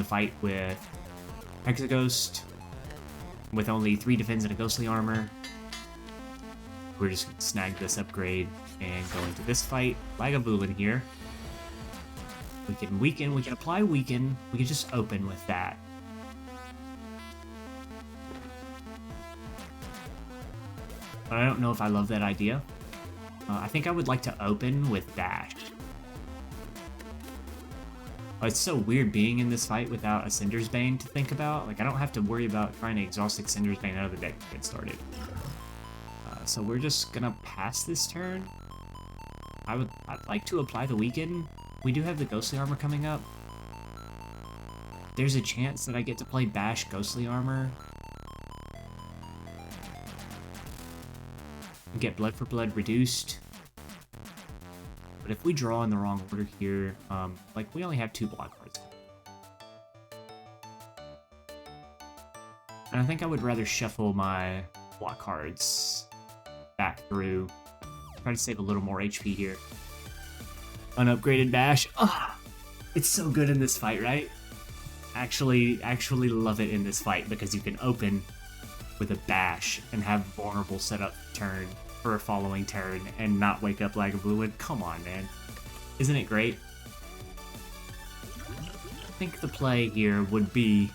fight with Hexaghost, with only 3 defense and a Ghostly Armor. We're just going to snag this upgrade and go into this fight. Lagavulin here. We can weaken, we can apply weaken, we can just open with that. But I don't know if I love that idea. I think I would like to open with Dash. It's so weird being in this fight without a Cinder's Bane to think about. Like, I don't have to worry about trying to exhaust Cinder's Bane out of the deck to get started. So we're just gonna pass this turn. I'd like to apply the weaken. We do have the Ghostly Armor coming up. There's a chance that I get to play Bash Ghostly Armor. Get Blood for Blood reduced. But if we draw in the wrong order here, like, we only have 2 block cards. And I think I would rather shuffle my block cards back through. Try to save a little more HP here. Unupgraded Bash. Ah, it's so good in this fight, right? Actually love it in this fight, because you can open with a Bash and have vulnerable setup turn for a following turn and not wake up Lagavulin. Come on, man. Isn't it great? I think the play here would be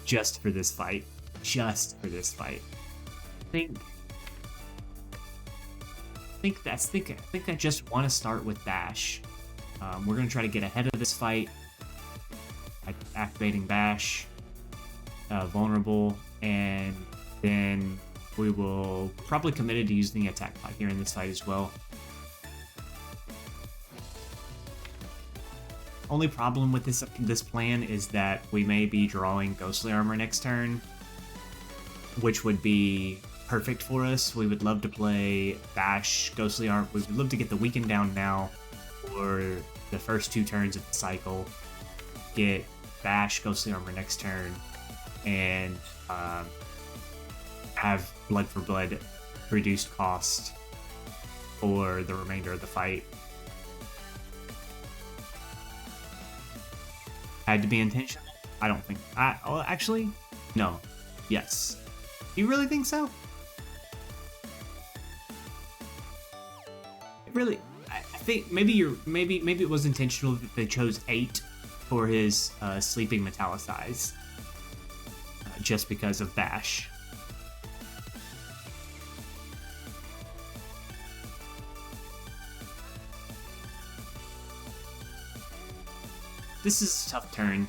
just for this fight. Just for this fight. I think I just want to start with Bash. We're going to try to get ahead of this fight by activating Bash, vulnerable, and then we will probably committed to using the attack pot here in this fight as well. Only problem with this plan is that we may be drawing Ghostly Armor next turn, which would be perfect for us. We would love to play Bash, Ghostly Arm. We would love to get the weekend down now for the first 2 turns of the cycle. Get Bash, Ghostly Armor next turn, and have Blood for Blood reduced cost for the remainder of the fight. Had to be intentional? I don't think. Oh, actually, no. Yes. You really think so? Really, I think maybe maybe it was intentional that they chose 8 for his sleeping metallicize, just because of Bash. This is a tough turn.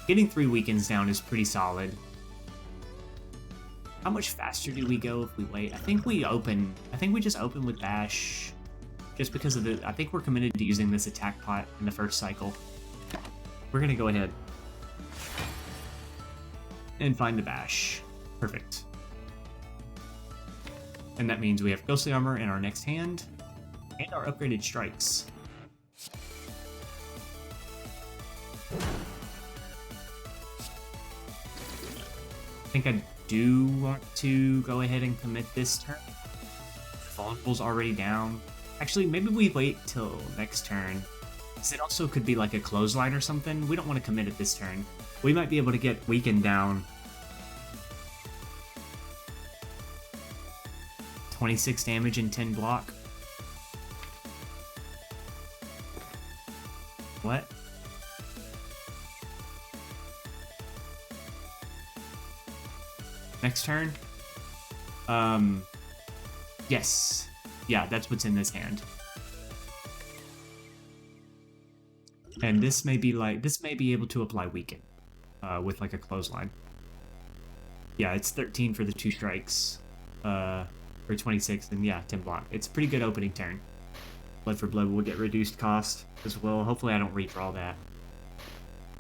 Getting 3 weekends down is pretty solid. How much faster do we go if we wait? I think we just open with Bash. Just because of I think we're committed to using this attack pot in the first cycle. We're gonna go ahead and find the Bash. Perfect. And that means we have Ghostly Armor in our next hand, and our upgraded strikes. I think I do want to go ahead and commit this turn. Vulnerable's already down. Actually, maybe we wait till next turn. Because it also could be like a clothesline or something. We don't want to commit at this turn. We might be able to get weakened down. 26 damage and 10 block. What? Next turn? Yes. Yeah, that's what's in this hand. And this may be able to apply weaken with like a clothesline. Yeah, it's 13 for the 2 strikes. Or 26, and yeah, 10 block. It's a pretty good opening turn. Blood for Blood will get reduced cost as well. Hopefully I don't redraw that.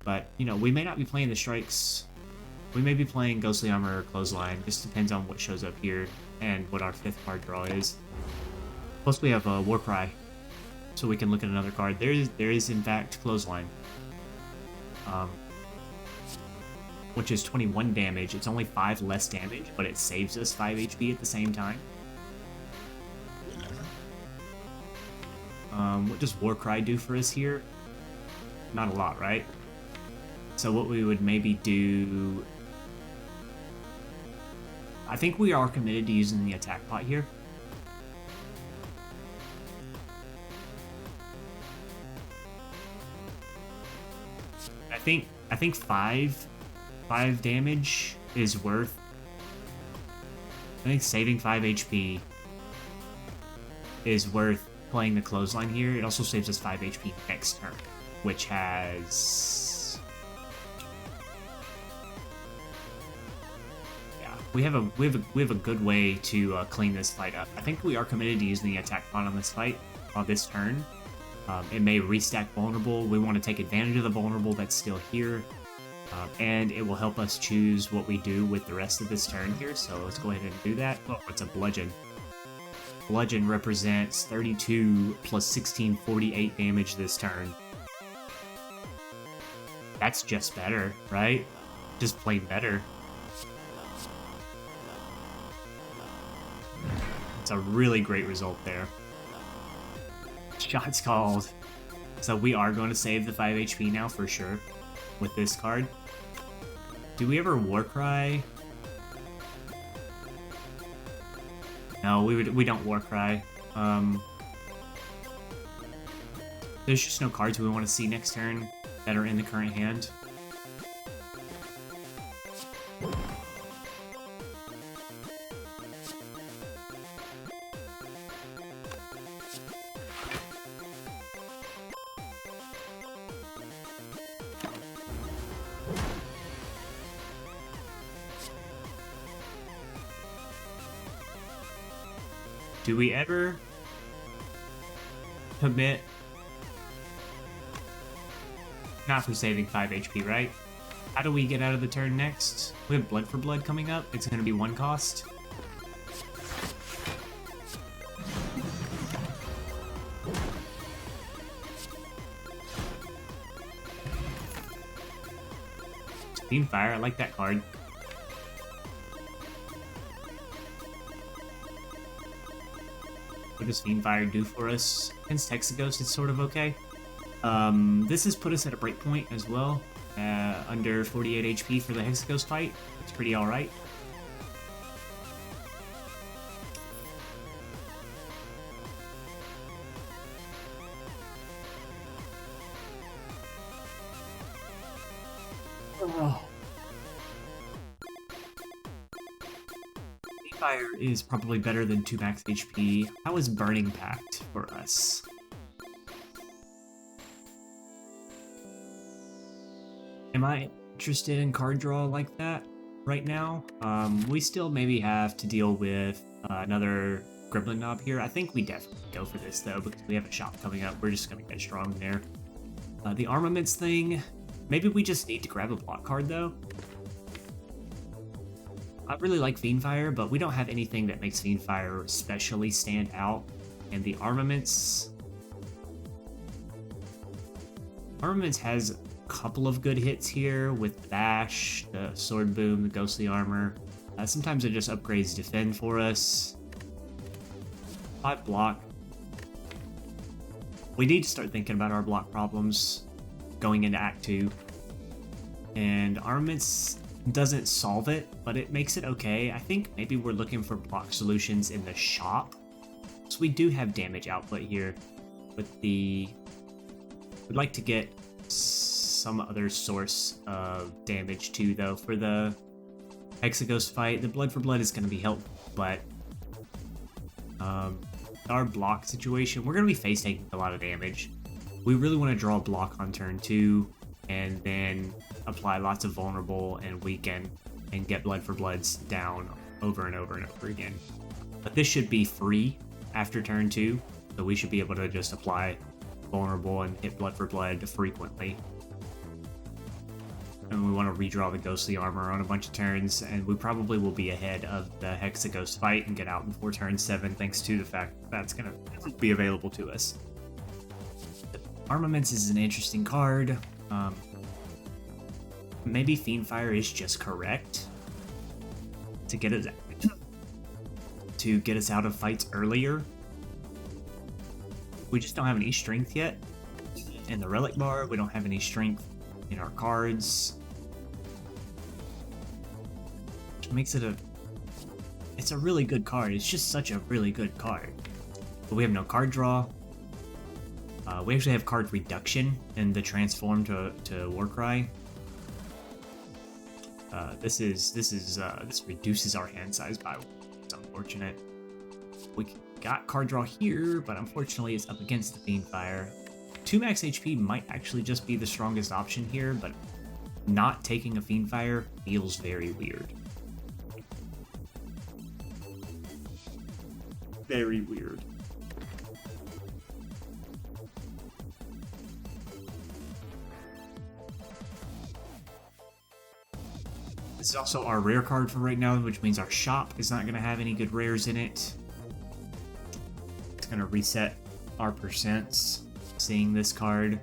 But, you know, we may not be playing the strikes. We may be playing Ghostly Armor or Clothesline. Just depends on what shows up here and what our 5th card draw is. Plus we have a Warcry, so we can look at another card. There is in fact Clothesline, which is 21 damage. It's only 5 less damage, but it saves us 5 HP at the same time. What does Warcry do for us here? Not a lot, right? So what we would maybe do... I think we are committed to using the attack pot here. I think 5 damage is worth... I think saving 5 HP is worth playing the Clothesline here. It also saves us 5 HP next turn, which has... Yeah, we have a good way to clean this fight up. I think we are committed to using the attack pot on this fight, on this turn. It may restack vulnerable. We want to take advantage of the vulnerable that's still here. And it will help us choose what we do with the rest of this turn here. So let's go ahead and do that. Oh, it's a Bludgeon. Bludgeon represents 32 plus 16, 48 damage this turn. That's just better, right? Just plain better. It's a really great result there. Shots called. So we are going to save the 5 HP now for sure with this card. Do we ever Warcry? No, we don't Warcry. There's just no cards we want to see next turn that are in the current hand. Do we ever commit? Not for saving 5 HP, right? How do we get out of the turn next? We have Blood for Blood coming up. It's going to be 1 cost. Fiendfire, I like that card. What does Fiendfire do for us? Against Hexaghost, it's sort of okay. This has put us at a breakpoint as well. Under 48 HP for the Hexaghost fight. It's pretty alright. Oh. Fire is probably better than 2 max HP. How is Burning Pact for us? Am I interested in card draw like that right now? We still maybe have to deal with another Gremlin Knob here. I think we definitely go for this though, because we have a shop coming up. We're just gonna get strong there. The armaments thing, maybe we just need to grab a block card though. I really like Fiendfire, but we don't have anything that makes Fiendfire especially stand out. And the armaments has a couple of good hits here with the Bash, the Sword Boom, the Ghostly Armor. Sometimes it just upgrades Defend for us. 5 block. We need to start thinking about our block problems going into Act 2. And armaments doesn't solve it, but it makes it okay. I think maybe we're looking for block solutions in the shop. So we do have damage output here, but we'd like to get some other source of damage too, though. For the Hexaghost fight, the Blood for Blood is going to be helpful, but our block situation, we're going to be face taking a lot of damage. We really want to draw a block on turn 2, and then apply lots of vulnerable and weaken and get Blood for Bloods down over and over and over again. But this should be free after turn 2, so we should be able to just apply vulnerable and hit Blood for Blood frequently. And we want to redraw the Ghostly Armor on a bunch of turns, and we probably will be ahead of the Hexaghost fight and get out before turn 7 thanks to the fact that that's going to be available to us. Armaments is an interesting card. Maybe Fiendfire is just correct to get us out of fights earlier. We just don't have any strength yet in the relic bar. We don't have any strength in our cards, which makes it it's a really good card. It's just such a really good card, but we have no card draw. We actually have card reduction in the transform to Warcry. This reduces our hand size by 1. It's unfortunate. We got card draw here, but unfortunately it's up against the Fiendfire. 2 max HP might actually just be the strongest option here, but not taking a Fiendfire feels very weird. Very weird. This is also our rare card for right now, which means our shop is not going to have any good rares in it. It's going to reset our percents seeing this card.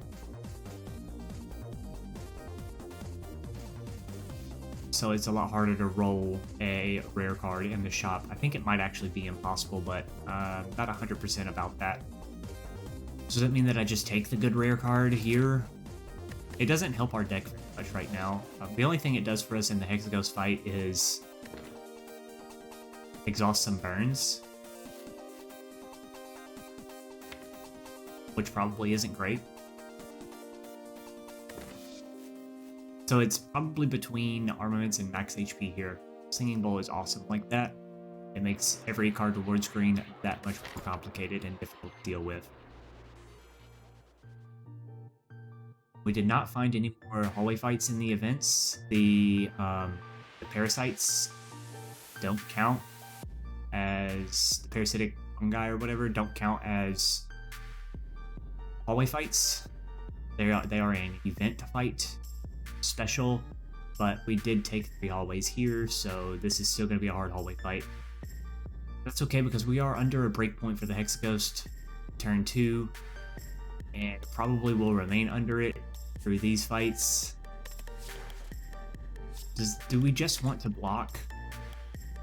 So it's a lot harder to roll a rare card in the shop. I think it might actually be impossible, but I'm not 100% about that. Does that mean that I just take the good rare card here? It doesn't help our deck very much right now. The only thing it does for us in the Hexaghost fight is exhaust some burns, which probably isn't great. So it's probably between armaments and max HP here. Singing Bowl is awesome like that. It makes every card reward screen that much more complicated and difficult to deal with. We did not find any more hallway fights in the events. The parasites don't count as the parasitic fungi or whatever don't count as hallway fights. They are an event fight special, but we did take 3 hallways here, so this is still going to be a hard hallway fight. That's okay because we are under a breakpoint for the Hexaghost turn 2, and probably will remain under it through these fights. Do we just want to block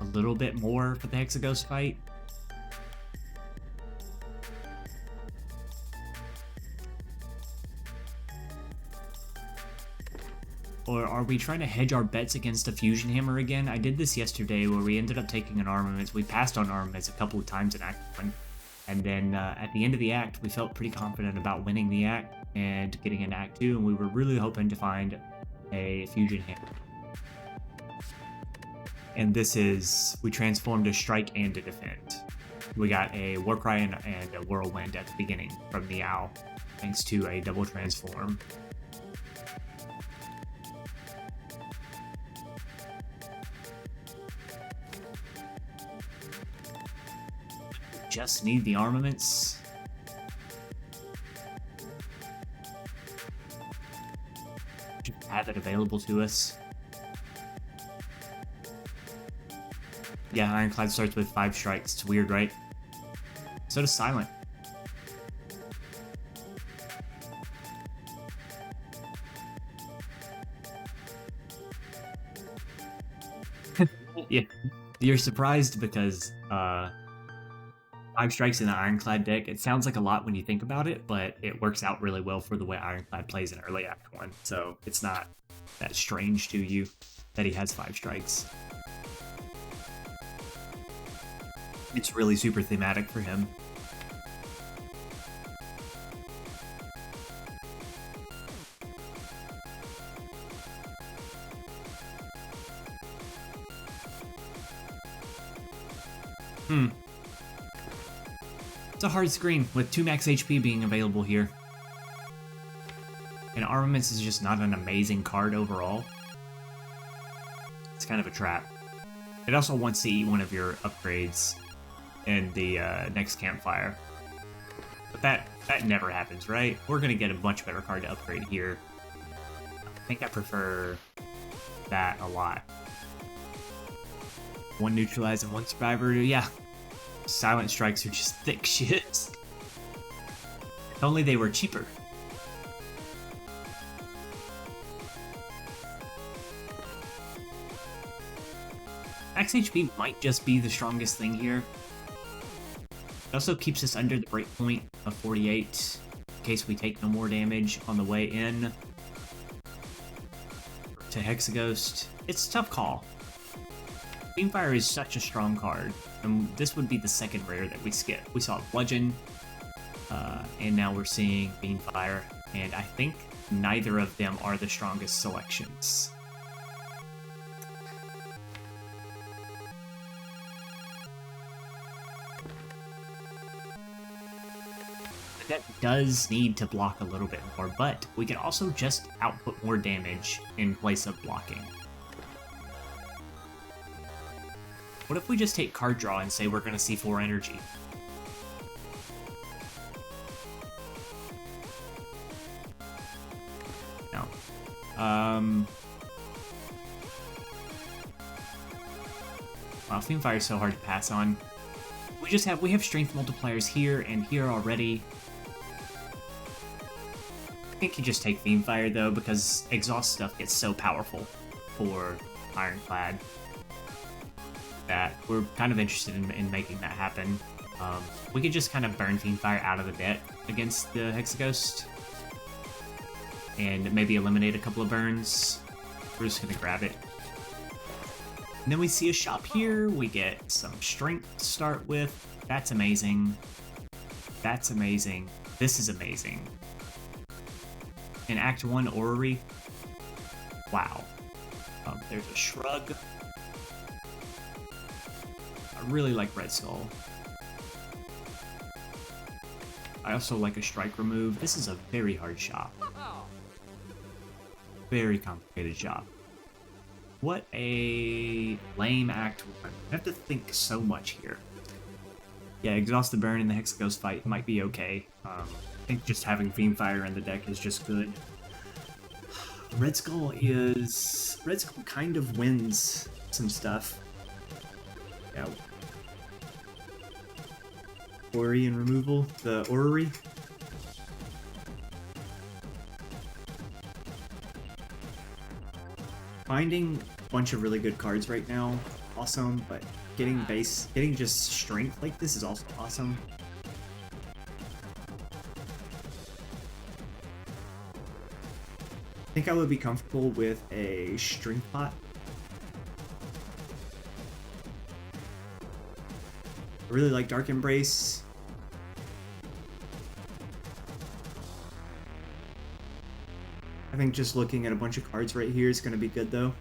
a little bit more for the Hexaghost fight? Or are we trying to hedge our bets against a Fusion Hammer again? I did this yesterday where we ended up taking an Armaments. We passed on Armaments a couple of times in Act 1. And then at the end of the act, we felt pretty confident about winning the act and getting into Act 2, and we were really hoping to find a Fusion Hammer. And this is, we transformed a Strike and a Defend. We got a Warcry and a Whirlwind at the beginning from the Owl, thanks to a double transform. Just need the armaments. Just have it available to us. Yeah, Ironclad starts with 5 strikes. It's weird, right? So does Silent. Yeah, you're surprised because 5 strikes in the Ironclad deck, it sounds like a lot when you think about it, but it works out really well for the way Ironclad plays in early Act 1, so it's not that strange to you that he has 5 strikes. It's really super thematic for him. It's a hard screen, with 2 max HP being available here. And Armaments is just not an amazing card overall. It's kind of a trap. It also wants to eat one of your upgrades in the next campfire. But that never happens, right? We're going to get a much better card to upgrade here. I think I prefer that a lot. 1 neutralize and 1 survivor, yeah. Silent strikes are just thick shit. If only they were cheaper. Max HP might just be the strongest thing here. It also keeps us under the breakpoint of 48 in case we take no more damage on the way in to Hexaghost. It's a tough call. Beamfire is such a strong card, and this would be the second rare that we skip. We saw Bludgeon, and now we're seeing Beamfire, and I think neither of them are the strongest selections. The deck does need to block a little bit more, but we can also just output more damage in place of blocking. What if we just take card draw and say we're going to C4 energy? No. Wow, Fiendfire is so hard to pass on. We have strength multipliers here and here already. I think you just take Fiendfire though, because exhaust stuff gets so powerful for Ironclad that we're kind of interested in making that happen. We could just kind of burn Fiendfire out of the deck against the Hexaghost and maybe eliminate a couple of burns. We're just gonna grab it. And then we see a shop here, we get some strength to start with. That's amazing. That's amazing. This is amazing. In Act 1 Orrery, wow. There's a shrug. I really like Red Skull. I also like a strike remove. This is a very hard shop. Very complicated shop. What a lame Act 1. I have to think so much here. Yeah, Exhaust the Burn in the Hexaghost fight might be okay. I think just having Fiendfire in the deck is just good. Red Skull kind of wins some stuff. Yeah. Orrery and removal, the Orrery. Finding bunch of really good cards right now. Awesome, but getting just strength like this is also awesome. I think I would be comfortable with a strength pot. I really like Dark Embrace. I think just looking at a bunch of cards right here is going to be good though.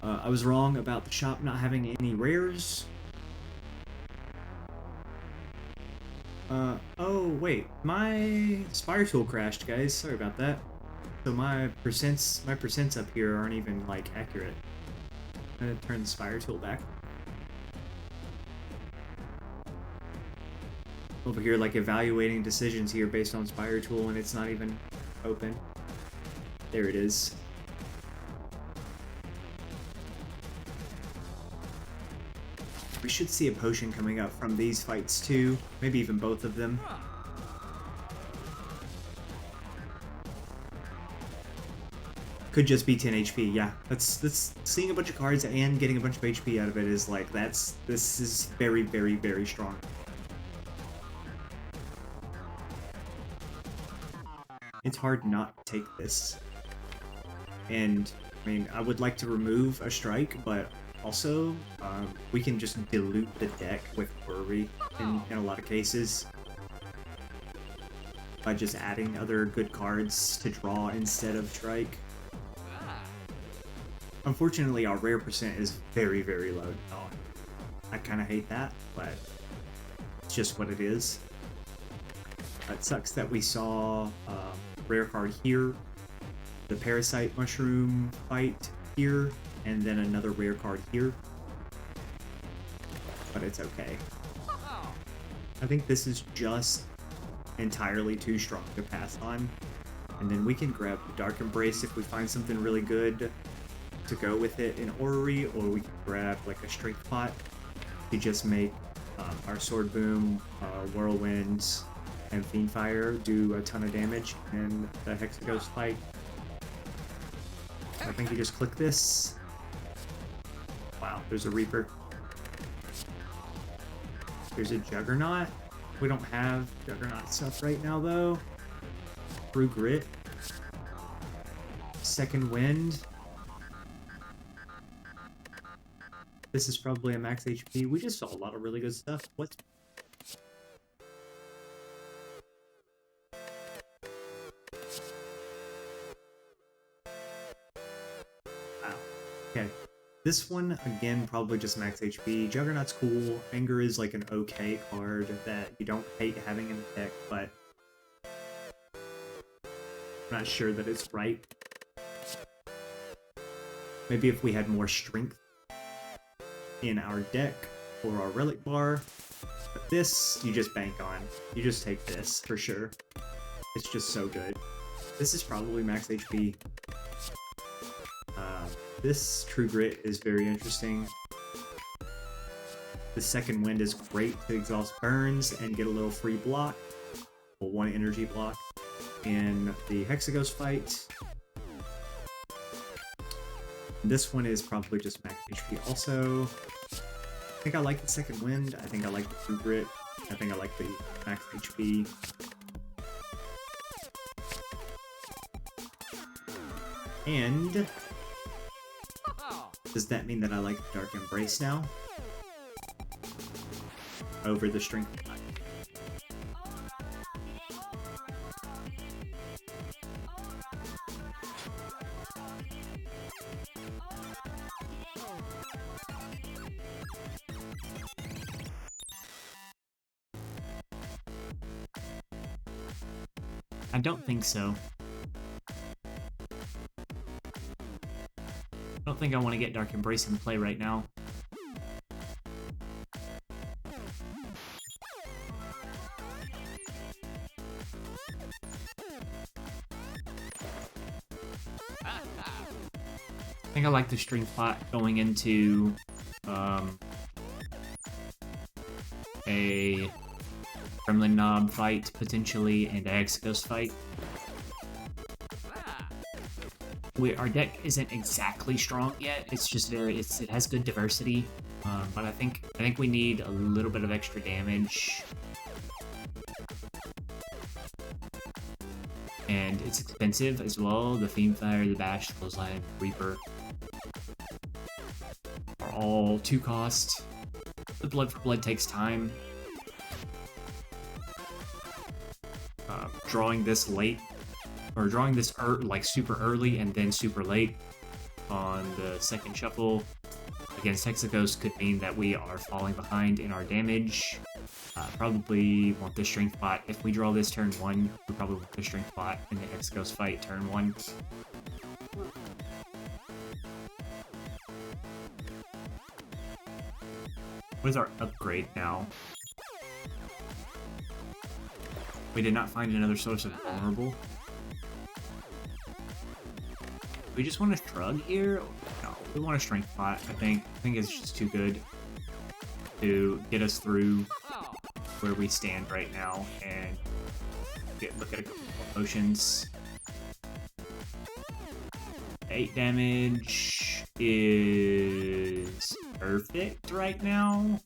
I was wrong about the shop not having any rares. Oh wait, my Spire tool crashed, guys. Sorry about that. So my percents up here aren't even like accurate. I'm gonna turn the Spire tool back. Over here, like evaluating decisions here based on Spire tool, and it's not even open. There it is. We should see a potion coming up from these fights too. Maybe even both of them. Could just be 10 HP, yeah. That's seeing a bunch of cards and getting a bunch of HP out of it is like, this is very, very, very strong. It's hard not to take this. And, I mean, I would like to remove a strike, but also, we can just dilute the deck with Worry in a lot of cases. By just adding other good cards to draw instead of strike. Unfortunately, our rare percent is very, very low. Oh, I kind of hate that, but it's just what it is. It sucks that we saw rare card here, the Parasite Mushroom fight here, and then another rare card here. But it's okay. I think this is just entirely too strong to pass on. And then we can grab the Dark Embrace if we find something really good to go with it in Orrery, or we can grab like a Strength Pot to just make our Sword Boom, Whirlwinds, and Fiendfire do a ton of damage in the Hexaghost fight. I think you just click this. Wow, there's a Reaper. There's a Juggernaut. We don't have Juggernaut stuff right now though. True Grit. Second Wind. This is probably a max HP. We just saw a lot of really good stuff. What? Wow. Okay. This one, again, probably just max HP. Juggernaut's cool. Anger is like an okay card that you don't hate having in the deck, but I'm not sure that it's right. Maybe if we had more strength in our deck or our relic bar. But this, you just bank on. You just take this, for sure. It's just so good. This is probably max HP. This True Grit is very interesting. The Second Wind is great to exhaust burns and get a little free block. Well, one energy block in the Hexaghost fight. This one is probably just max HP also. I think I like the Second Wind. I think I like the True Grit. I think I like the max HP. And does that mean that I like the Dark Embrace now? Over the Strength Pot. I don't think so. I don't think I want to get Dark Embrace in play right now. I think I like the Strength Pot going into a Gremlin Knob fight, potentially, and a Hexaghost fight. our deck isn't exactly strong yet. It's just it has good diversity, but I think we need a little bit of extra damage, and it's expensive as well. The Fiendfire, the Bash, the Clothesline, Reaper are all 2 cost. The Blood for Blood takes time. Drawing this late, or drawing this like super early and then super late on the second shuffle against Hexaghost could mean that we are falling behind in our damage. Probably want the Strength Bot. If we draw this turn 1, we probably want the Strength Bot in the Hexaghost fight turn 1. What is our upgrade now? We did not find another source of vulnerable. We just want to shrug here? No, we want a Strength Bot, I think. I think it's just too good to get us through where we stand right now and look at a couple more potions. 8 damage is perfect right now.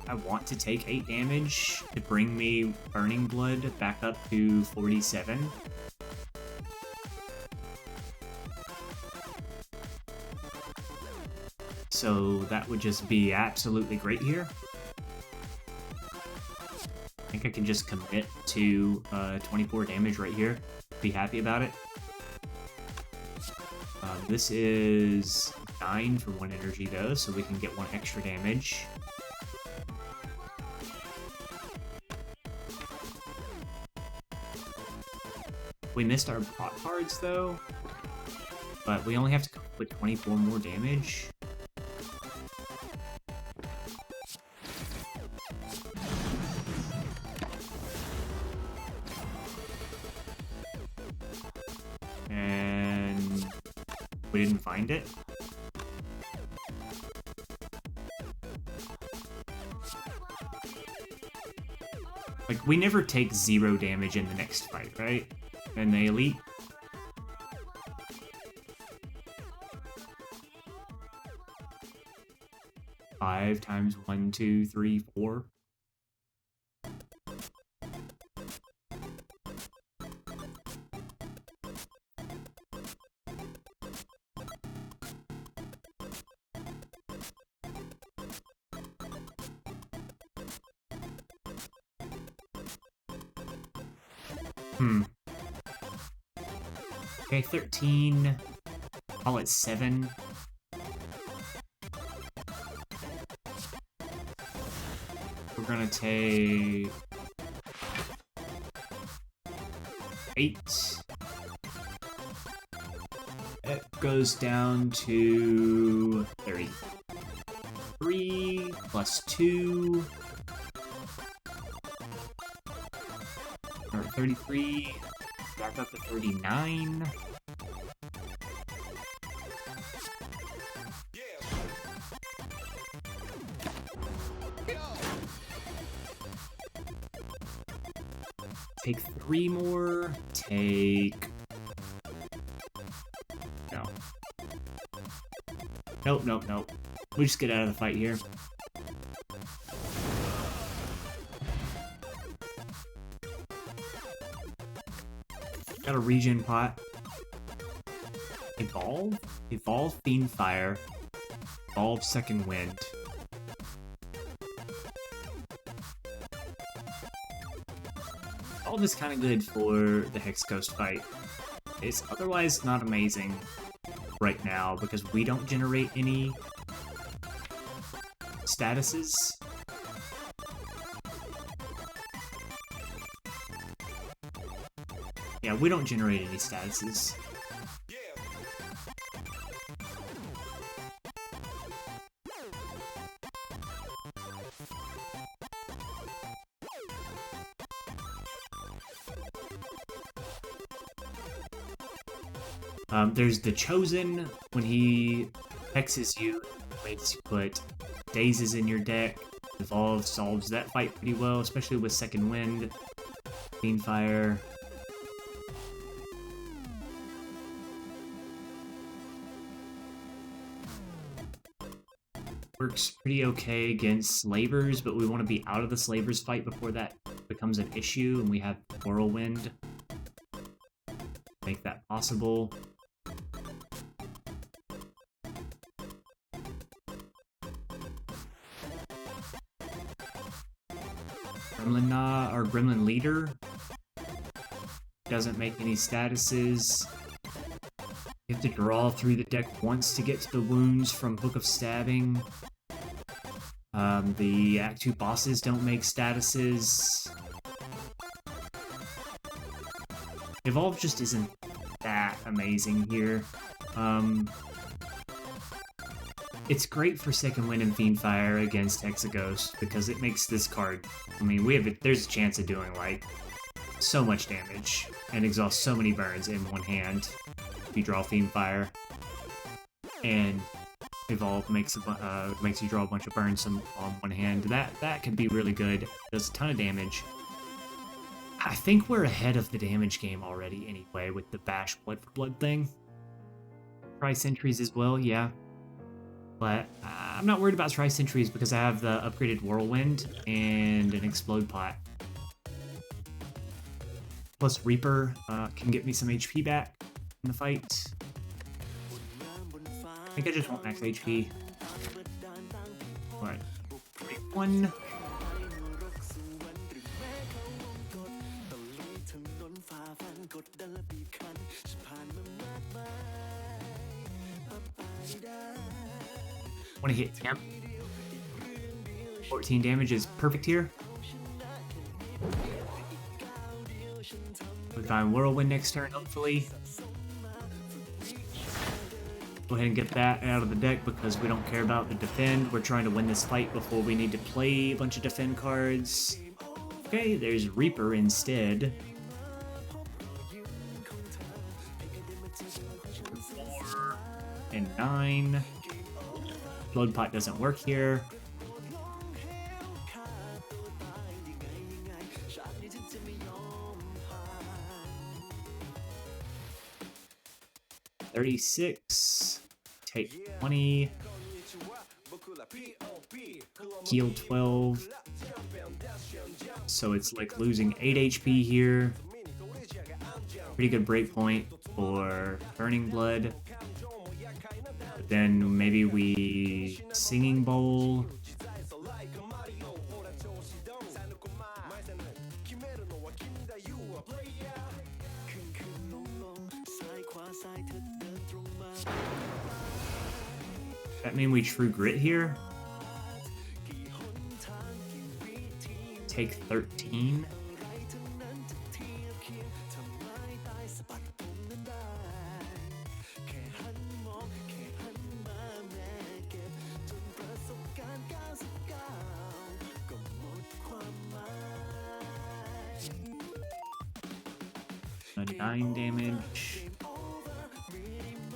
I want to take 8 damage to bring me Burning Blood back up to 47. So that would just be absolutely great here. I think I can just commit to 24 damage right here. Be happy about it. This is 9 for 1 energy though, so we can get 1 extra damage. We missed our pot cards though, but we only have to put 24 more damage. And we didn't find it. Like, we never take 0 damage in the next fight, right? And the elite. Five times 1, 2, 3, 4. Okay, 13. Call it 7. We're gonna take 8. It goes down to 33 plus 2. Or 33. Back up to 39. Take 3 more. Take... No. Nope, nope, nope. We just get out of the fight here. Got a regen pot. Evolve? Evolve Fiendfire. Evolve Second Wind. Evolve is kind of good for the Hexaghost fight. It's otherwise not amazing right now because we don't generate any statuses. Yeah, we don't generate any statuses. There's the Chosen. When he hexes you, makes you put Dazes in your deck. Evolve solves that fight pretty well, especially with Second Wind, Fiendfire. Works pretty okay against slavers, but we want to be out of the slavers fight before that becomes an issue, and we have Whirlwind. Make that possible. Gremlin Leader doesn't make any statuses. You have to draw through the deck once to get to the wounds from Book of Stabbing. The Act 2 bosses don't make statuses. Evolve just isn't that amazing here. It's great for Second Wind and Fiendfire against Hexaghost because it makes this card. I mean, there's a chance of doing like so much damage and exhaust so many burns in one hand if you draw Fiendfire. And Evolve makes you draw a bunch of burns on one hand. That can be really good. Does a ton of damage. I think we're ahead of the damage game already anyway with the Bash Blood for Blood thing. Tri-Sentries as well, yeah. But I'm not worried about Tri-Sentries because I have the upgraded Whirlwind and an Explode Pot. Plus Reaper can get me some HP back in the fight. I think I just want max HP. Alright. 1. Want to hit temp. 14 damage is perfect here. We find Whirlwind next turn, hopefully. Go ahead and get that out of the deck because we don't care about the defend. We're trying to win this fight before we need to play a bunch of defend cards. Okay, there's Reaper instead. 4 and 9. Explode Pot doesn't work here. $36. Take 20. Heal 12. So it's like losing 8 HP here. Pretty good breakpoint for Burning Blood. But then maybe we Singing Bowl. That mean we True Grit here? Take 13. A 9 damage.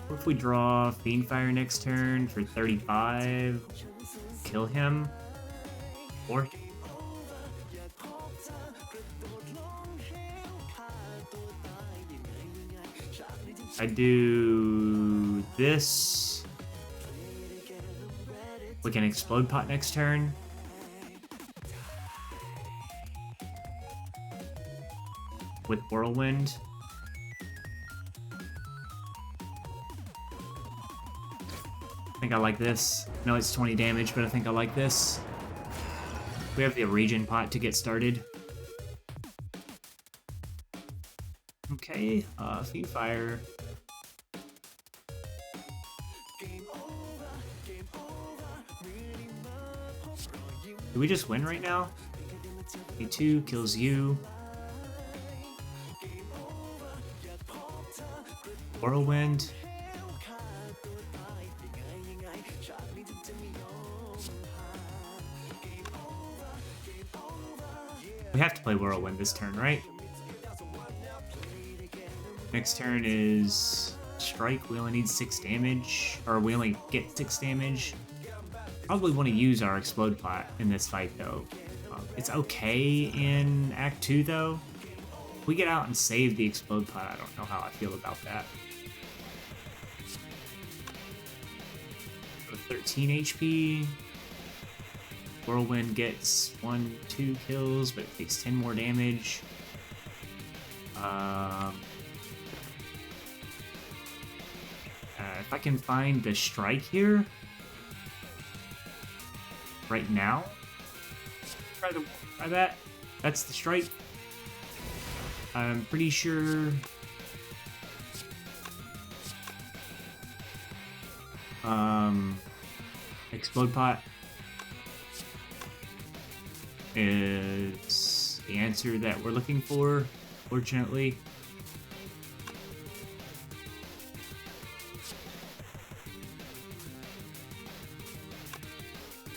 What if we draw Fiendfire next turn for 35? Kill him? Or I do this. We can Explode Pot next turn. With Whirlwind. I think I like this. No, it's 20 damage, but I think I like this. We have the Regen Pot to get started. Okay, Fiendfire. Do we just win right now? A2 kills you. Whirlwind. We have to play Whirlwind this turn, right? Next turn is Strike. We only need 6 damage. Or we only get 6 damage. Probably want to use our Explode Pot in this fight, though. It's okay in Act 2, though. If we get out and save the Explode Pot, I don't know how I feel about that. 13 HP. Whirlwind gets 1-2 kills, but it takes 10 more damage. If I can find the strike here right now, try that. That's the strike. I'm pretty sure. Explode Pot is the answer that we're looking for, fortunately.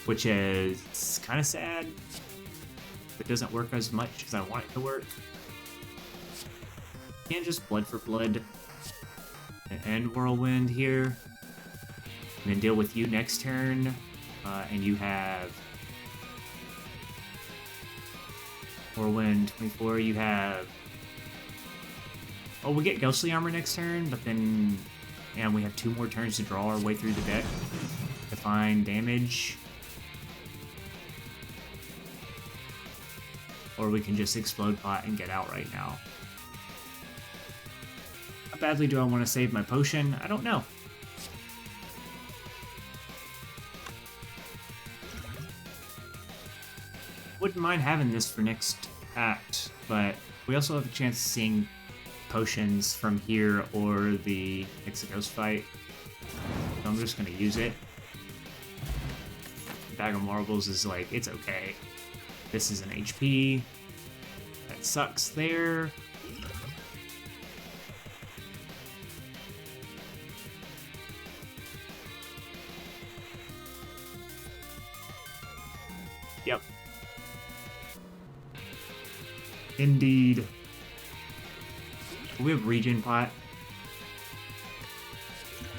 Which is kind of sad. It doesn't work as much as I want it to work. Can't just blood for blood and end Whirlwind here. And then deal with you next turn. And you have Whirlwind 24. You have. Oh, we get Ghostly Armor next turn, but then. And we have 2 more turns to draw our way through the deck to find damage. Or we can just Explode Pot and get out right now. How badly do I want to save my potion? I don't know. Wouldn't mind having this for next act, but we also have a chance of seeing potions from here or the Exegos fight. So I'm just going to use it. Bag of Marbles is like, it's okay. This is an HP. That sucks there. Yep. Indeed. We have Regen Pot.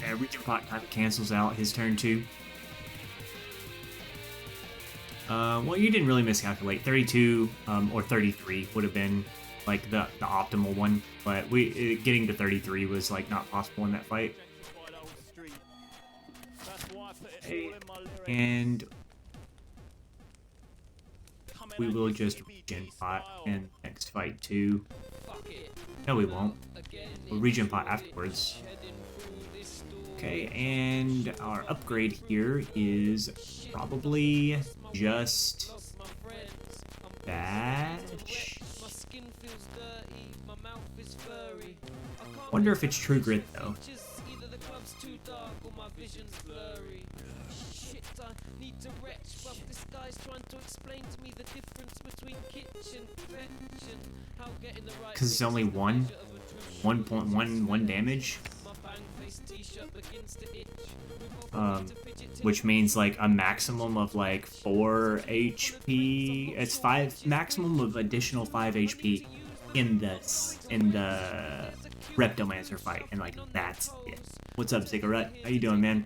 Yeah, Regen Pot kind of cancels out his turn too. Well, you didn't really miscalculate. 32 or 33 would have been like the optimal one, but getting to 33 was like not possible in that fight. And we will just Regen Pot in next fight too. No, we won't. We'll Regen Pot afterwards. Okay, and our upgrade here is probably just Badge. Wonder if it's True Grit though. Because it's only 1.11 damage. Which means like a maximum of like 4 HP. It's 5 maximum of additional 5 HP in the Reptomancer fight, and like that's it. What's up, Cigarette? How you doing, man?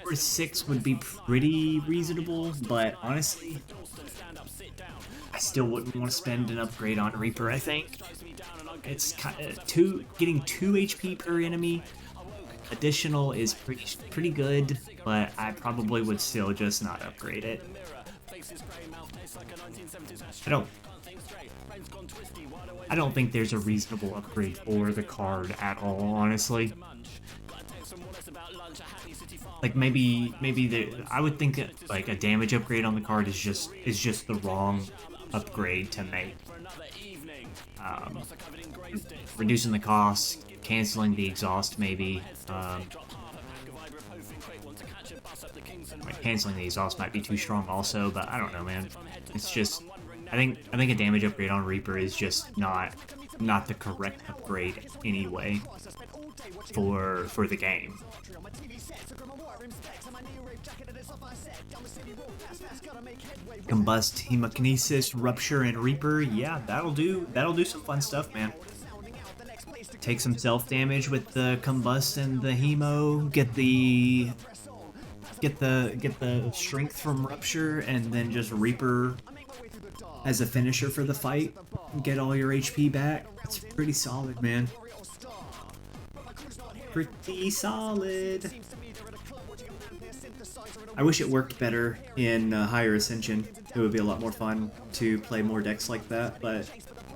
For 6 would be pretty reasonable, but honestly, I still wouldn't want to spend an upgrade on Reaper. I think it's kind of getting 2 HP per enemy. Additional is pretty good, but I probably would still just not upgrade it. I don't think there's a reasonable upgrade for the card at all, honestly. Like maybe I would think that like a damage upgrade on the card is just the wrong upgrade to make. Reducing the cost, canceling the exhaust maybe. Canceling the exhaust might be too strong also, but I don't know, man. It's just I think a damage upgrade on Reaper is just not the correct upgrade anyway for the game. Combust, Hemokinesis, Rupture, and Reaper. Yeah, that'll do some fun stuff, man. Take some self damage with the Combust and the Hemo. Get the strength from Rupture, and then just Reaper as a finisher for the fight. Get all your HP back. It's pretty solid, man. pretty solid. I wish it worked better in higher Ascension. It would be a lot more fun to play more decks like that, but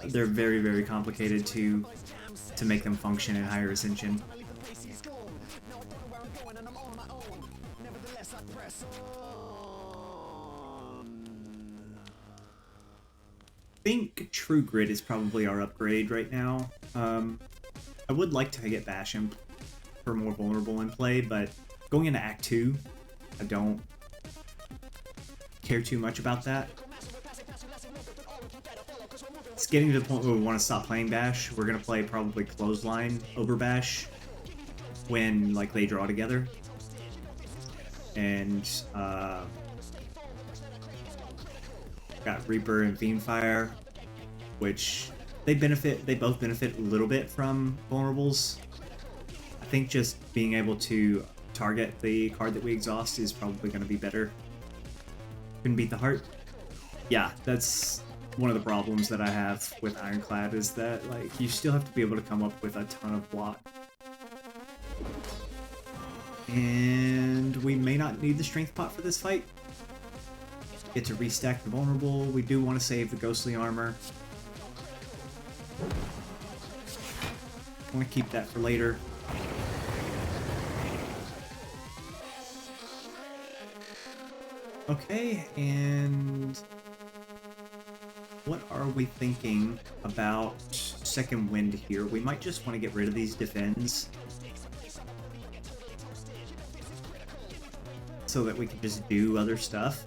they're very, very complicated to make them function in higher Ascension. I think True Grit is probably our upgrade right now. I would like to get Bash Imp for more vulnerable in play, but going into Act 2, I don't care too much about that. It's getting to the point where we want to stop playing Bash. We're going to play probably Clothesline over Bash when like they draw together. And got Reaper and Fiendfire, which they both benefit a little bit from vulnerables. I think just being able to target the card that we exhaust is probably going to be better. Couldn't beat the heart. Yeah, that's one of the problems that I have with Ironclad, is that like you still have to be able to come up with a ton of block. And we may not need the strength pot for this fight. Get to restack the vulnerable. We do want to save the ghostly armor. I want to keep that for later. Okay, and what are we thinking about second wind here? We might just want to get rid of these defends so that we can just do other stuff.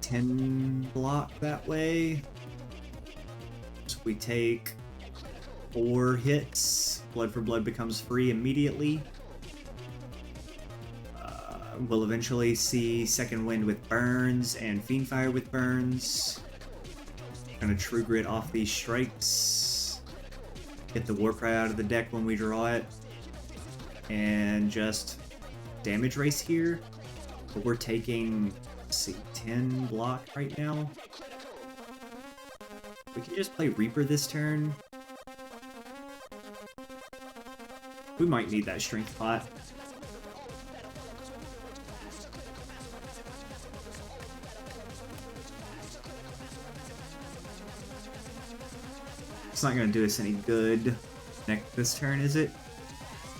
10 block that way. So we take 4 hits. Blood for Blood becomes free immediately. We'll eventually see Second Wind with burns and Fiendfire with burns. Gonna True Grit off these strikes. Get the Warcry out of the deck when we draw it. And just damage race here. But we're taking, let's see, 10 block right now. We can just play Reaper this turn. We might need that strength pot. It's not going to do us any good this turn, is it?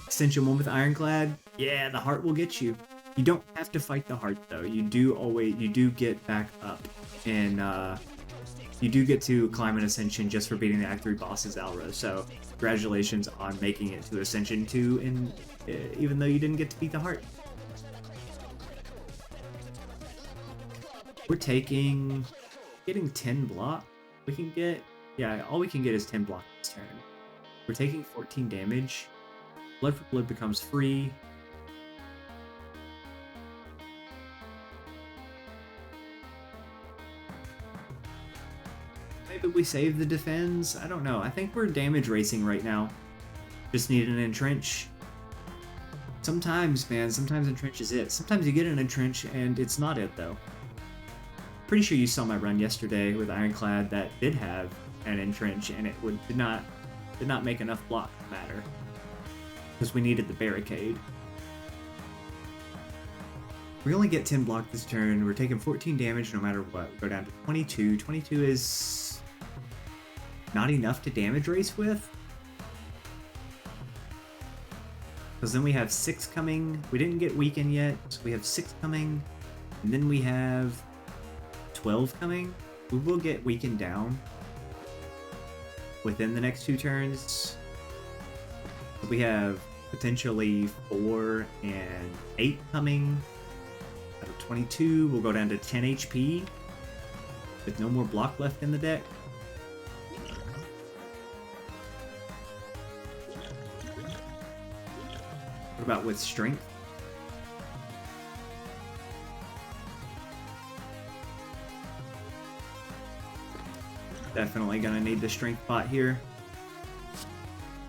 Extension 1 with Ironclad? Yeah, the heart will get you. You don't have to fight the heart, though. You do get back up. And you do get to climb an Ascension just for beating the Act 3 bosses, Alra. So, congratulations on making it to Ascension 2, even though you didn't get to beat the heart. We're getting 10 block. We can get... Yeah, all we can get is 10 block this turn. We're taking 14 damage. Blood for Blood becomes free. Maybe we save the defense? I don't know. I think we're damage racing right now. Just need an entrench. Sometimes, man, sometimes entrench is it. Sometimes you get an entrench and it's not it, though. Pretty sure you saw my run yesterday with Ironclad that did have an entrench, and it did not make enough block to matter because we needed the barricade. We only get 10 block this turn. We're taking 14 damage no matter what. We go down to 22. 22 is not enough to damage race with, because then we have 6 coming. We didn't get weaken yet, so we have 6 coming, and then we have 12 coming. We will get weakened down within the next 2 turns. We have potentially 4 and 8 coming. Out of 22, we'll go down to 10 HP with no more block left in the deck. What about with strength? Definitely gonna need the strength pot here.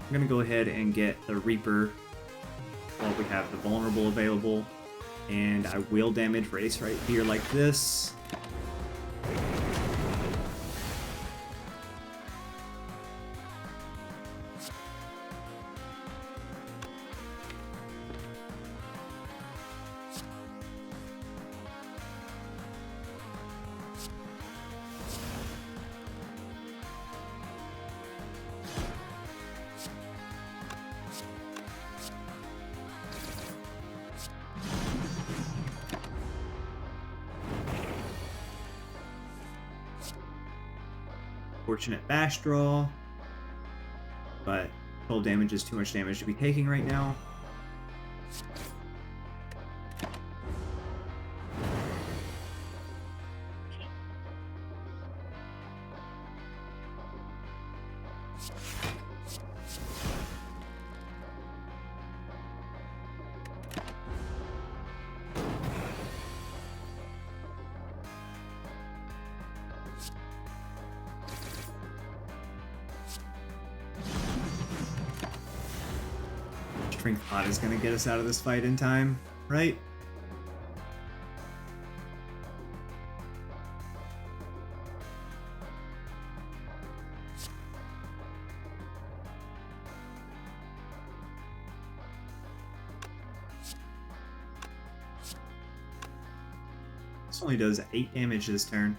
I'm gonna go ahead and get the Reaper while we have the vulnerable available, and I will damage race right here like this. unfortunate bash draw, but 12 damage is too much damage to be taking right now. Strength pot is going to get us out of this fight in time, right? This only does 8 damage this turn.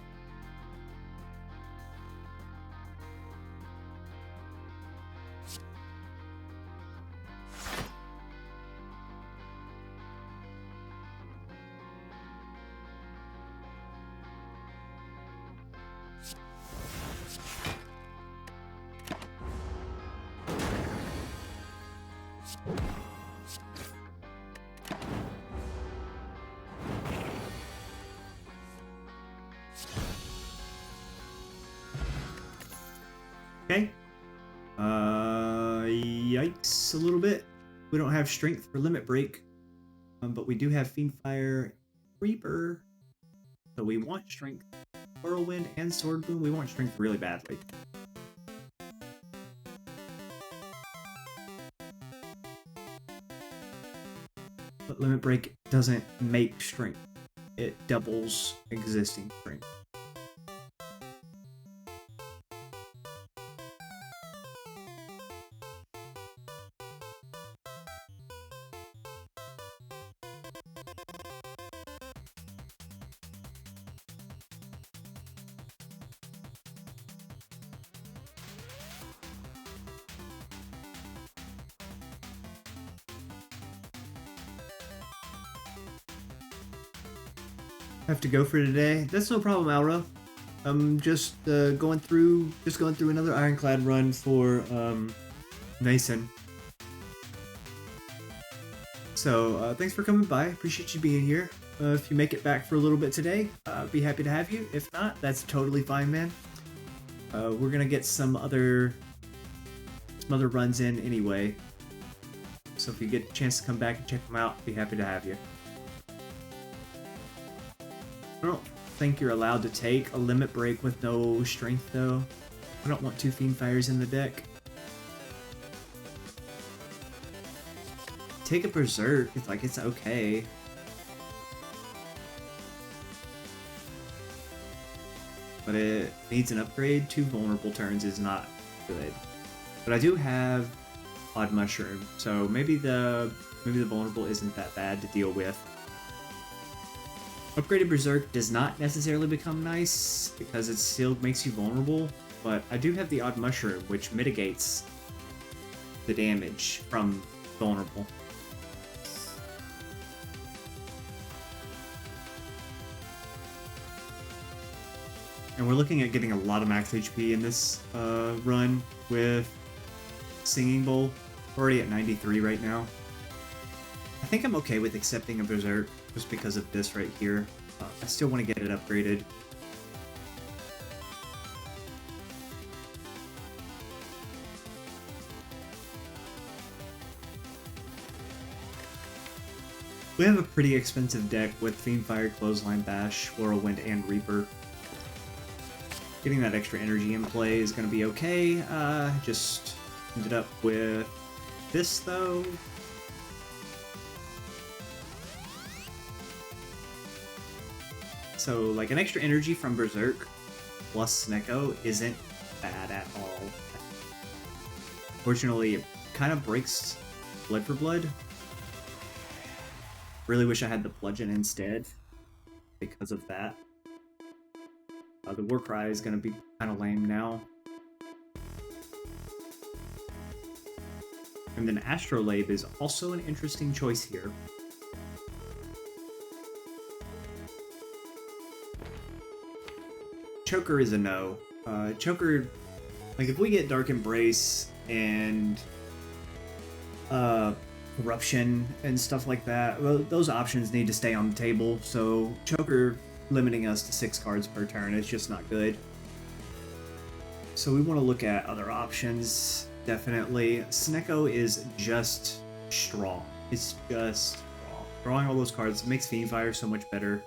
Okay. Yikes a little bit. We don't have strength for limit break, but we do have Fiendfire Reaper. So we want strength. Whirlwind and Sword Boom. We want strength really badly. But limit break doesn't make strength. It doubles existing strength. Have to go for today. That's no problem, Alra. I'm just going through another Ironclad run for Mason. So thanks for coming by. Appreciate you being here. If you make it back for a little bit today, I'd be happy to have you. If not, that's totally fine, man. We're gonna get some other runs in anyway. So if you get a chance to come back and check them out, I'd be happy to have you. I don't think you're allowed to take a limit break with no strength, though. I don't want 2 Fiendfires in the deck. Take a Berserk, it's okay. But it needs an upgrade. 2 vulnerable turns is not good. But I do have Odd Mushroom, so maybe the vulnerable isn't that bad to deal with. Upgraded Berserk does not necessarily become nice, because it still makes you vulnerable, but I do have the Odd Mushroom, which mitigates the damage from vulnerable. And we're looking at getting a lot of max HP in this run with Singing Bowl. We're already at 93 right now. I think I'm okay with accepting a Berserk just because of this right here. I still want to get it upgraded. We have a pretty expensive deck with Fiendfire, Clothesline, Bash, Whirlwind, and Reaper. Getting that extra energy in play is going to be okay. Just ended up with this, though. So, like, an extra energy from Berserk plus Snecko isn't bad at all. Fortunately, it kind of breaks Blood for Blood. Really wish I had the Bludgeon instead because of that. The Warcry is going to be kind of lame now. And then Astrolabe is also an interesting choice here. Choker is a no. Choker Like, if we get Dark Embrace and Corruption and stuff like that, well, those options need to stay on the table, so Choker limiting us to 6 cards per turn is just not good. So we want to look at other options, definitely. Snecko is just strong. It's just strong. Drawing all those cards makes Fiendfire so much better.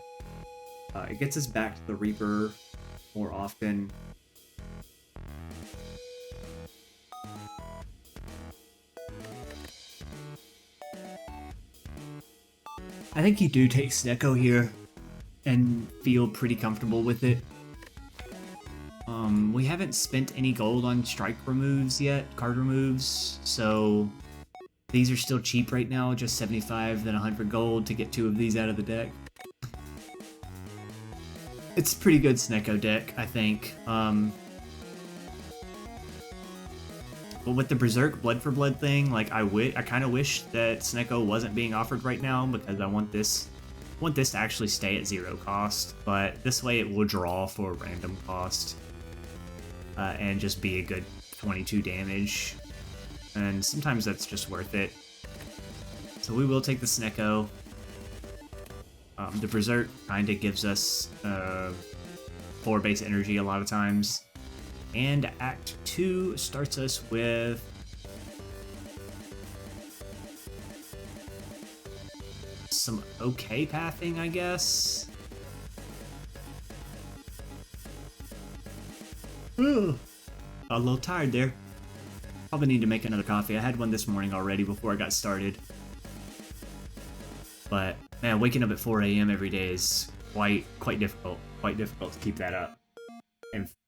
It gets us back to the Reaper more often. I think you do take Snecko here and feel pretty comfortable with it. We haven't spent any gold on strike removes yet, card removes, so these are still cheap right now, just 75, then 100 gold to get 2 of these out of the deck. It's a pretty good Snecko deck, I think. But with the Berserk Blood for Blood thing, like I kind of wish that Snecko wasn't being offered right now, because I want this to actually stay at 0 cost, but this way it will draw for random cost and just be a good 22 damage, and sometimes that's just worth it. So we will take the Snecko. The Berserk kind of gives us 4 base energy a lot of times. And Act 2 starts us with some okay pathing, I guess. Ugh. A little tired there. Probably need to make another coffee. I had one this morning already before I got started. But man, waking up at 4 a.m. every day is quite difficult. Quite difficult to keep that up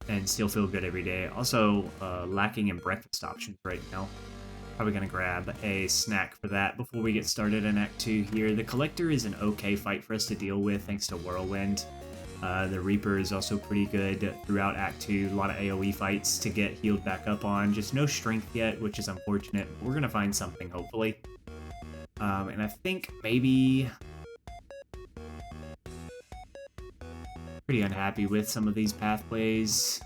and still feel good every day. Also, lacking in breakfast options right now. Probably gonna grab a snack for that before we get started in Act 2 here. The Collector is an okay fight for us to deal with thanks to Whirlwind. The Reaper is also pretty good throughout Act 2. A lot of AoE fights to get healed back up on. Just no strength yet, which is unfortunate. We're gonna find something, hopefully. And I think maybe... pretty unhappy with some of these pathways.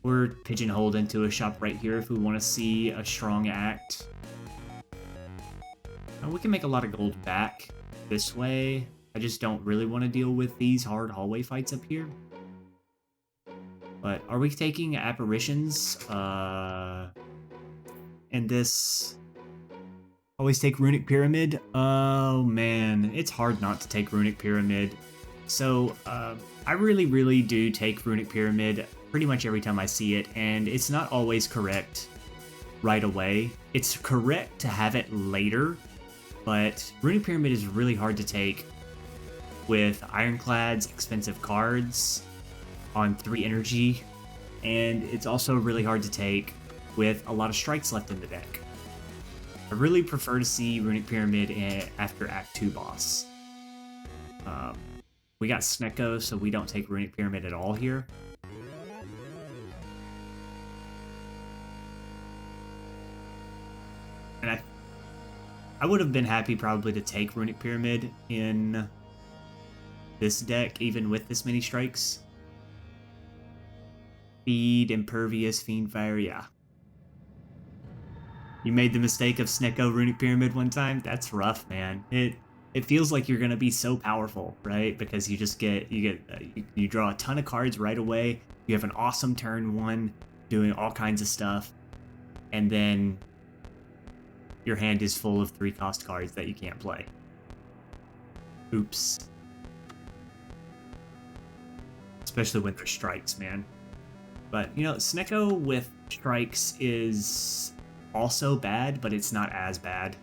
We're pigeonholed into a shop right here if we want to see a strong act. And we can make a lot of gold back this way. I just don't really want to deal with these hard hallway fights up here. But are we taking apparitions? And this... always take Runic Pyramid? Oh man, it's hard not to take Runic Pyramid. So, I really do take Runic Pyramid pretty much every time I see it, and it's not always correct right away. It's correct to have it later, but Runic Pyramid is really hard to take with Ironclad's expensive cards on 3 energy, and it's also really hard to take with a lot of strikes left in the deck. I really prefer to see Runic Pyramid after Act 2 boss. We got Snecko, so we don't take Runic Pyramid at all here. And I would have been happy probably to take Runic Pyramid in this deck, even with this many strikes. Feed, Impervious, Fiendfire, yeah. You made the mistake of Snecko Runic Pyramid one time? That's rough, man. It feels like you're gonna be so powerful, right? Because you draw a ton of cards right away. You have an awesome turn 1, doing all kinds of stuff, and then your hand is full of 3-cost cards that you can't play. Oops. Especially when there's strikes, man. But you know, Snecko with strikes is also bad, but it's not as bad.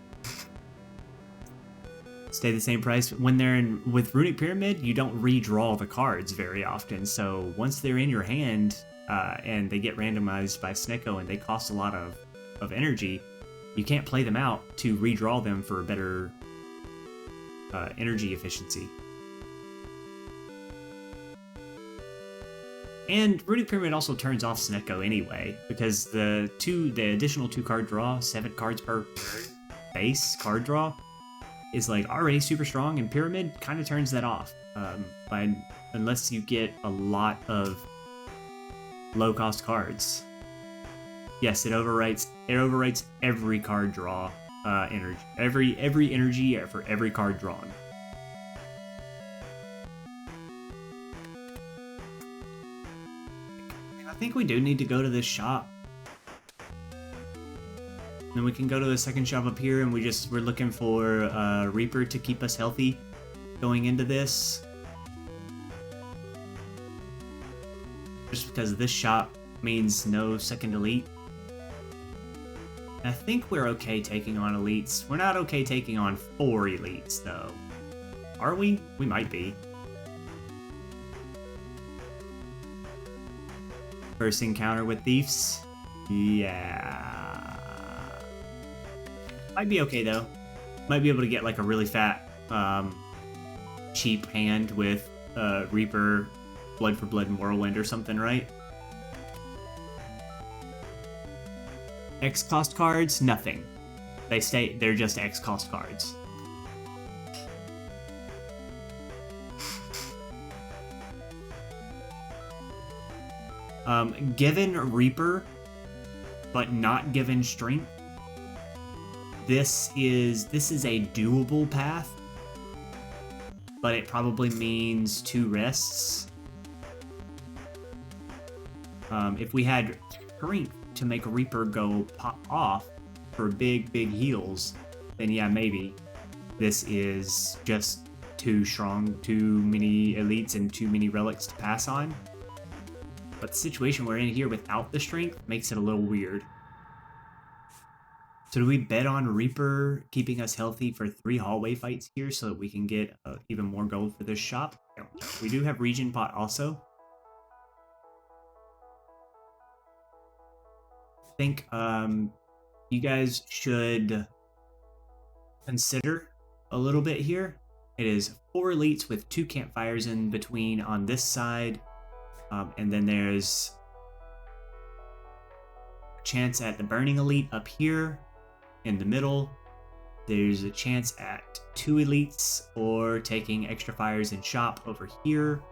Stay the same price. When they're in with Runic Pyramid, you don't redraw the cards very often. So once they're in your hand and they get randomized by Snecko and they cost a lot of energy, you can't play them out to redraw them for better energy efficiency. And Runic Pyramid also turns off Snecko anyway, because the additional 2-card draw, 7 cards per base card draw, is like already super strong, and Pyramid kind of turns that off. Unless you get a lot of low-cost cards. Yes, it overwrites every card draw energy. Every energy for every card drawn. I think we do need to go to this shop. Then we can go to the second shop up here, and we're looking for Reaper to keep us healthy going into this. Just because this shop means no second elite. And I think we're okay taking on elites. We're not okay taking on 4 elites, though. Are we? We might be. First encounter with thieves? Yeah. Might be okay, though. Might be able to get like a really fat, cheap hand with Reaper, Blood for Blood, and Whirlwind or something, right? X cost cards? Nothing. They're just X cost cards. Given Reaper, but not given Strength, this is a doable path, but it probably means 2 rests. If we had Strength to make Reaper go pop off for big heals, then yeah, maybe. This is just too strong, too many elites and too many relics to pass on. But the situation we're in here without the Strength makes it a little weird. So do we bet on Reaper keeping us healthy for 3 hallway fights here so that we can get even more gold for this shop? We do have Region Pot also. I think you guys should consider a little bit here. It is 4 elites with 2 campfires in between on this side. And then there's a chance at the Burning Elite up here in the middle. There's a chance at 2 elites or taking extra fires in shop over here.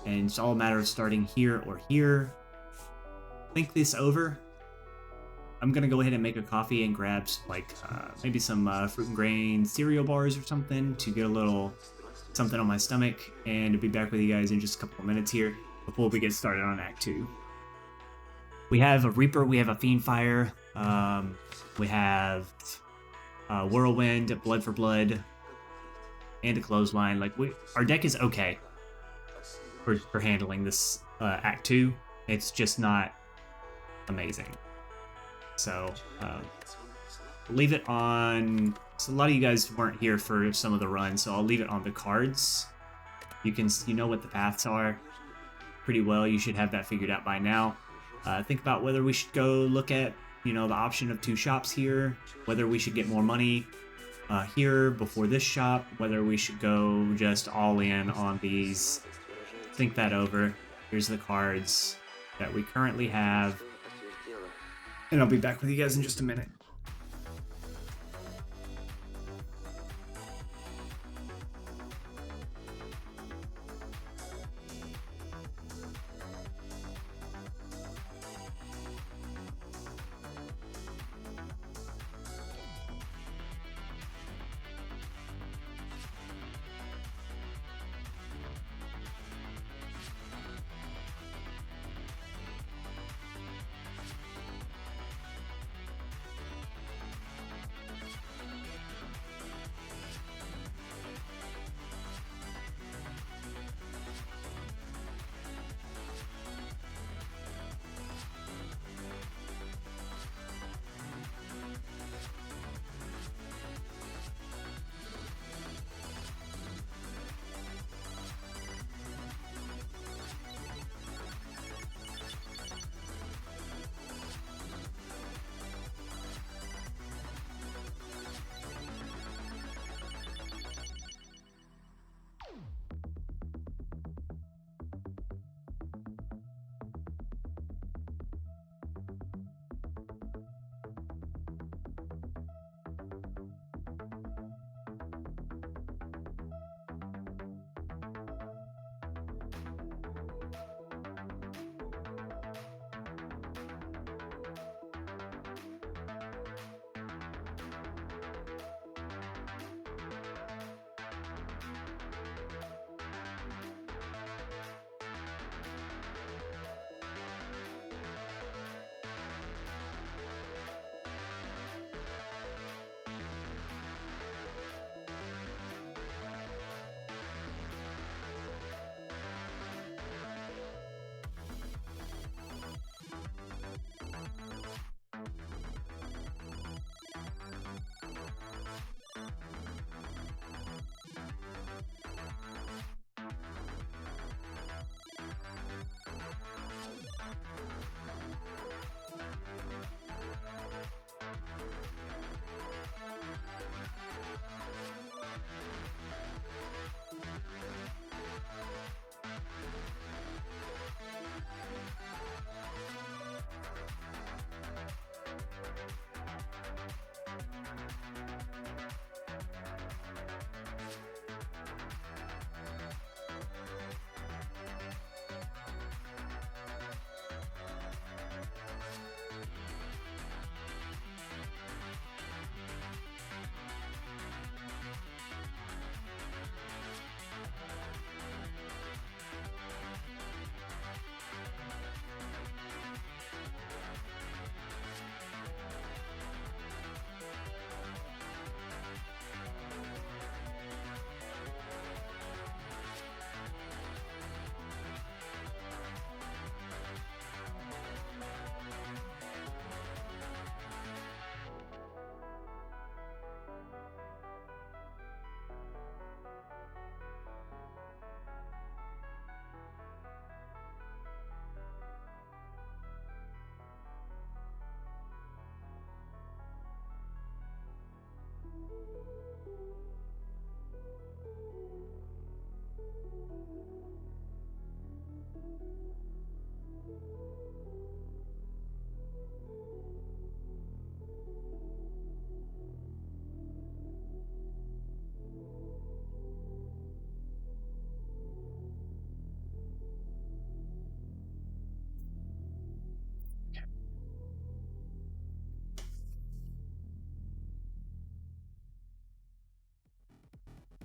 And it's all a matter of starting here or here. Think this over. I'm going to go ahead and make a coffee and grab maybe some fruit and grain cereal bars or something to get a little something on my stomach. And I'll be back with you guys in just a couple of minutes here before we get started on Act 2. We have a Reaper, we have a Fiendfire, we have Whirlwind, Blood for Blood, and a Clothesline. Like, our deck is okay for handling this Act 2. It's just not amazing. So, leave it on... So a lot of you guys weren't here for some of the runs, so I'll leave it on the cards. You know what the paths are pretty well. You should have that figured out by now. Think about whether we should go look at, the option of 2 shops here, whether we should get more money here before this shop, whether we should go just all in on these. Think that over. Here's the cards that we currently have, and I'll be back with you guys in just a minute.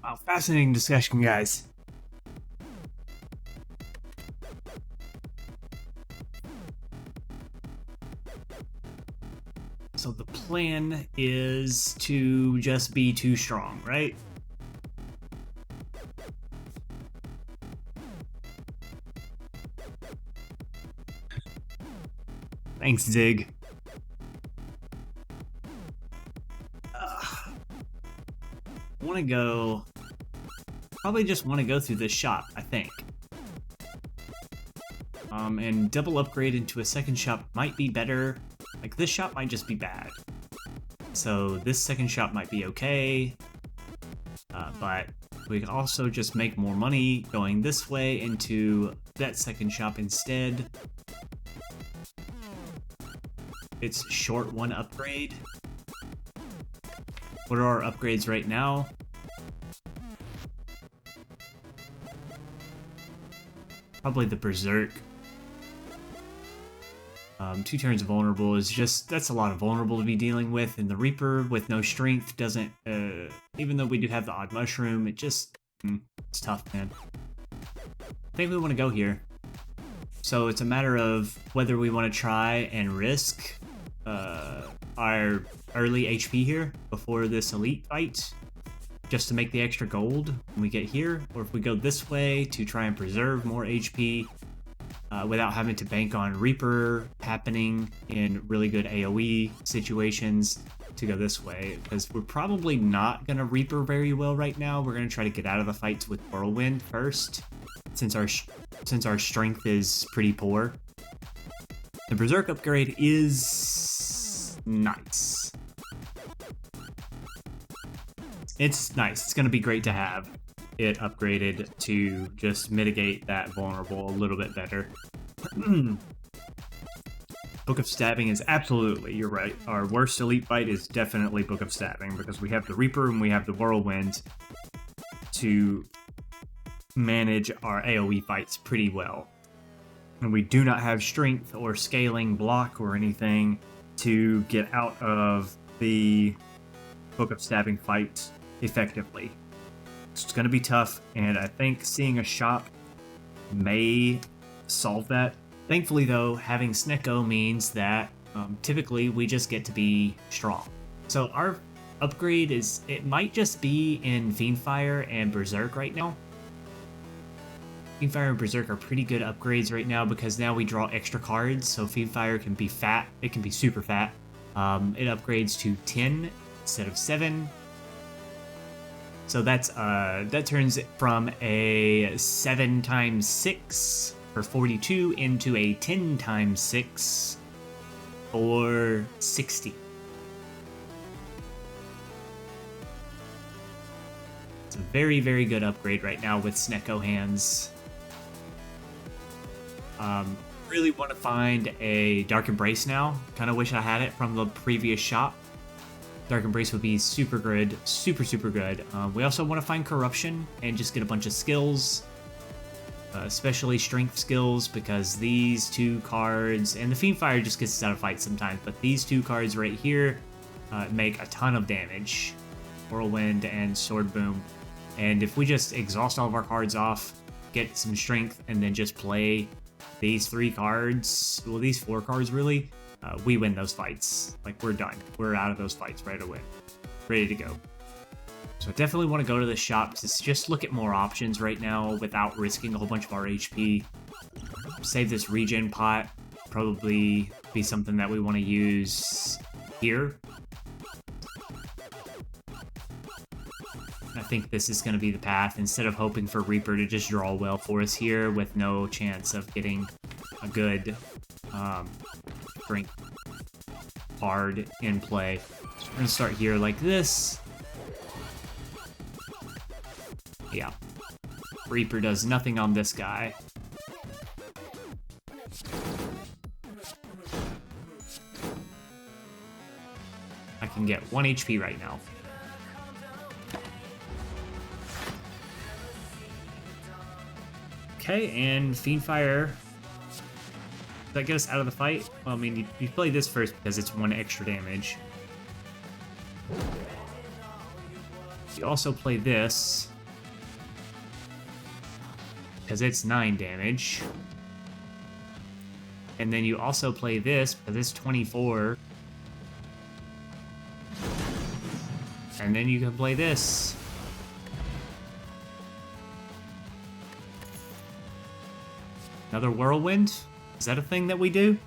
Wow, fascinating discussion, guys. So the plan is to just be too strong, right? Thanks, Zig. Want to go... Probably just want to go through this shop, I think. And double upgrade into a second shop might be better. Like, this shop might just be bad. So this second shop might be okay. But we can also just make more money going this way into that second shop instead. It's short one upgrade. What are our upgrades right now? Probably the Berserk. 2 turns vulnerable is just, that's a lot of vulnerable to be dealing with, and the Reaper with no strength doesn't, even though we do have the odd mushroom, it just, it's tough, man. I think we want to go here. So it's a matter of whether we want to try and risk our early HP here before this elite fight, just to make the extra gold when we get here, or if we go this way to try and preserve more HP without having to bank on Reaper happening in really good AoE situations, to go this way, because we're probably not going to Reaper very well right now. We're going to try to get out of the fights with Whirlwind first, since our strength is pretty poor. The Berserk upgrade is nice. It's nice. It's going to be great to have it upgraded to just mitigate that vulnerable a little bit better. Book of Stabbing is absolutely, you're right. Our worst elite fight is definitely Book of Stabbing, because we have the Reaper and we have the Whirlwind to manage our AoE fights pretty well. And we do not have strength or scaling block or anything to get out of the Book of Stabbing fight effectively. It's going to be tough, and I think seeing a shop may solve that. Thankfully, though, having Snecko means that typically we just get to be strong. So our upgrade is, it might just be in Fiendfire and Berserk right now. Fiendfire and Berserk are pretty good upgrades right now, because now we draw extra cards, so Fiendfire can be fat. It can be super fat. It upgrades to 10 instead of 7. So that's that turns it from a 7x6 for 42 into a 10x6 for 60. It's a very, very good upgrade right now with Snecko hands. Really want to find a Dark Embrace now. Kind of wish I had it from the previous shop. Dark Embrace would be super good, super good. We also want to find Corruption and just get a bunch of skills, especially strength skills, because these 2 cards, and the Fiendfire just gets us out of fights sometimes, but these 2 cards right here make a ton of damage. Whirlwind and Sword Boom. And if we just exhaust all of our cards off, get some strength, and then just play these 3 cards, well, these 4 cards really, we win those fights. Like, we're done. We're out of those fights right away. Ready to go. So I definitely want to go to the shop to just look at more options right now without risking a whole bunch of our HP. Save this regen pot. Probably be something that we want to use here. I think this is going to be the path, instead of hoping for Reaper to just draw well for us here with no chance of getting a good strength card in play. So we're going to start here like this. Yeah. Reaper does nothing on this guy. I can get 1 HP right now. Okay, and Fiendfire. Does that get us out of the fight? Well, I mean, you play this first because it's 1 extra damage. You also play this. because it's 9 damage. And then you also play this because it's 24. And then you can play this. Another whirlwind? Is that a thing that we do?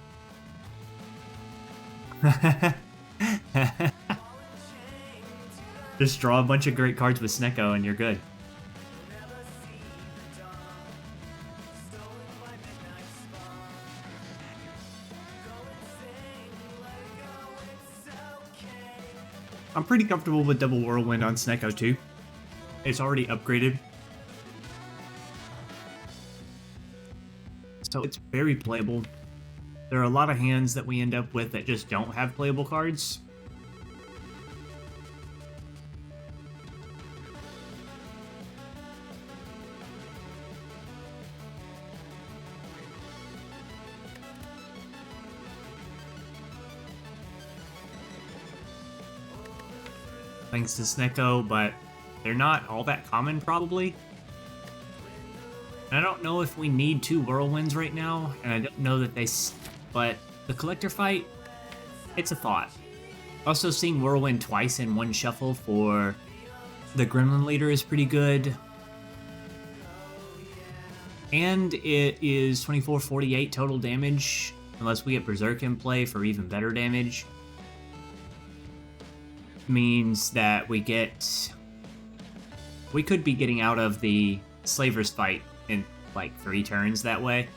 Just draw a bunch of great cards with Snecko and you're good. I'm pretty comfortable with double whirlwind on Snecko too. It's already upgraded. So it's very playable. There are a lot of hands that we end up with that just don't have playable cards. Thanks to Snecko, but they're not all that common probably. And I don't know if we need 2 whirlwinds right now, and I don't know that but the collector fight, it's a thought. Also, seeing whirlwind twice in one shuffle for the Gremlin Leader is pretty good. And it is 24-48 total damage, unless we get Berserk in play for even better damage. Means that we could be getting out of the Slavers fight in like 3 turns that way.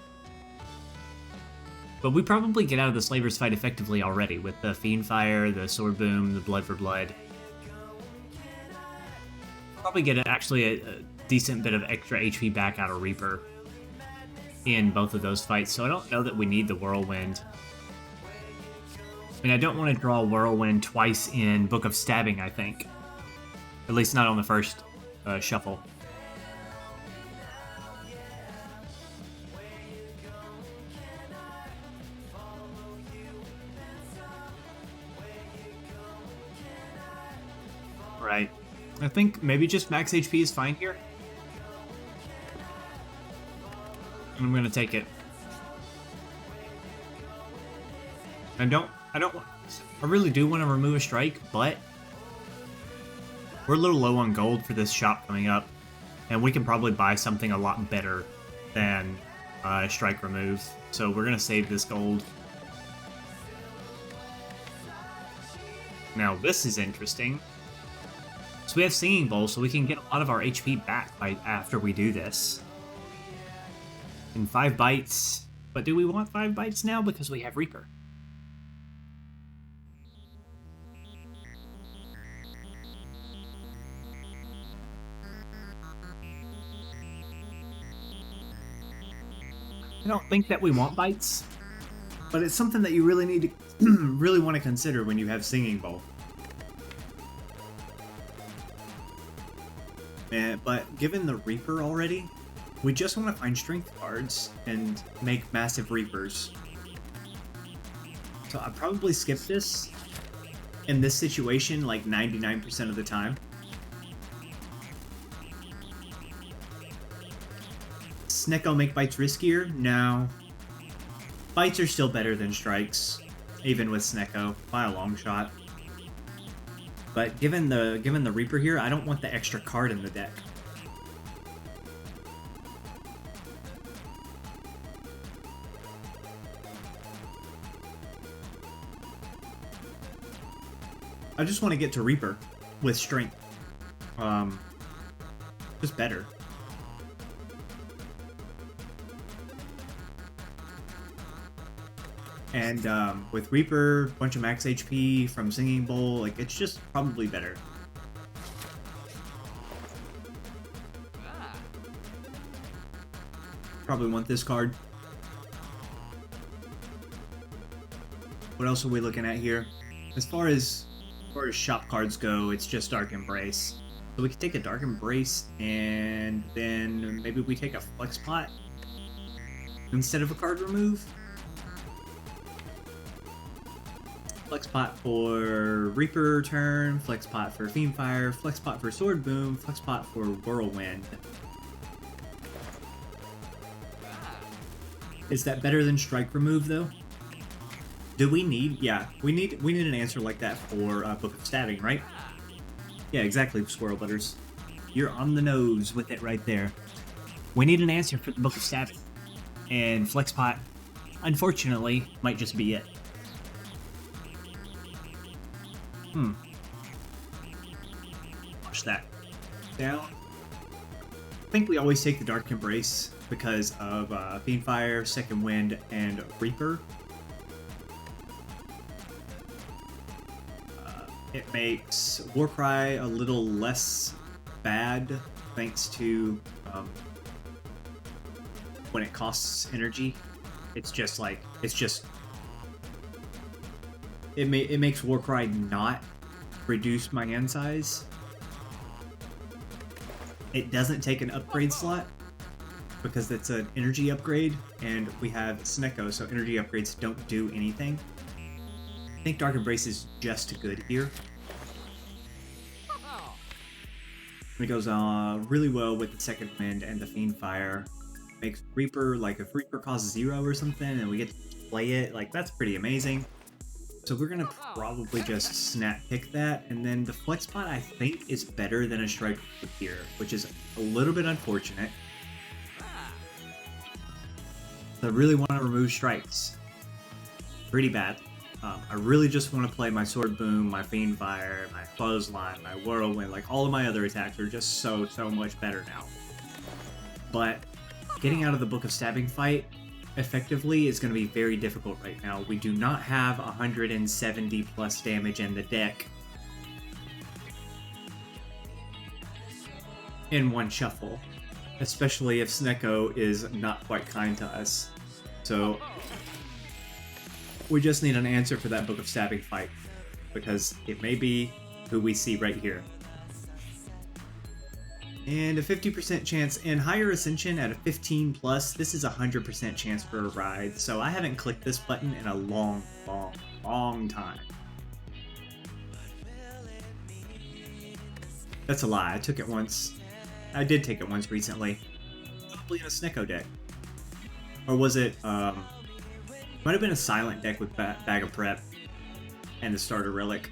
But we probably get out of the Slavers fight effectively already with the Fiendfire, the Sword Boom, the Blood for Blood. Probably get actually a decent bit of extra HP back out of Reaper in both of those fights, so I don't know that we need the Whirlwind. I mean, I don't want to draw Whirlwind twice in Book of Stabbing, I think. At least not on the first shuffle. Right. I think maybe just max HP is fine here. I'm gonna take it. I really do want to remove a strike, but we're a little low on gold for this shop coming up, and we can probably buy something a lot better than strike remove. So we're gonna save this gold. Now this is interesting. So we have Singing Bowl, so we can get a lot of our HP back after we do this. In 5 bites, but do we want 5 bites now because we have Reaper? I don't think that we want bites, but it's something that you really need to really want to consider when you have Singing Bowl. But given the Reaper already, we just want to find strength cards and make massive Reapers. So I'd probably skip this in this situation like 99% of the time. Snecko make bites riskier? No. Bites are still better than strikes, even with Snecko, by a long shot. But given the Reaper here, I don't want the extra card in the deck. I just want to get to Reaper with strength. Just better. And with Reaper, bunch of max HP from Singing Bowl, like it's just probably better. Probably want this card. What else are we looking at here? As far as shop cards go, it's just Dark Embrace. So we could take a Dark Embrace and then maybe we take a Flex Pot instead of a card remove. Flex Pot for Reaper turn, Flex Pot for Fiendfire, Flex Pot for Sword Boom, Flex Pot for Whirlwind. Is that better than strike remove though? Do we need? Yeah, we need an answer like that for Book of Stabbing, right? Yeah, exactly, Squirrel Butters. You're on the nose with it right there. We need an answer for the Book of Stabbing, and Flexpot, unfortunately, might just be it. Watch that. Down. I think we always take the Dark Embrace because of Fiendfire, Second Wind, and Reaper. It makes Warcry a little less bad thanks to when it costs energy. It makes Warcry not reduce my hand size. It doesn't take an upgrade slot because it's an energy upgrade, and we have Snecko, so energy upgrades don't do anything. I think Dark Embrace is just good here. It goes really well with the Second Wind and the Fiendfire. Makes Reaper, like if Reaper costs 0 or something and we get to play it, like that's pretty amazing. So we're gonna probably just snap pick that, and then the Flexpot I think is better than a strike here, which is a little bit unfortunate. I really want to remove strikes pretty bad. I really just want to play my Sword Boom, my Fiendfire, my Clothesline, my Whirlwind, like all of my other attacks are just so much better now. But getting out of the Book of Stabbing fight effectively is going to be very difficult right now. We do not have 170 plus damage in the deck in one shuffle, especially if Snecko is not quite kind to us. So we just need an answer for that Book of Stabbing fight, because it may be who we see right here. And a 50% chance, and higher ascension at a 15 plus, this is a 100% chance for a ride, so I haven't clicked this button in a long time. That's a lie, I took it once. I did take it once recently. Probably in a Snecko deck. Or was it, might have been a silent deck with Bag of Prep and the starter relic.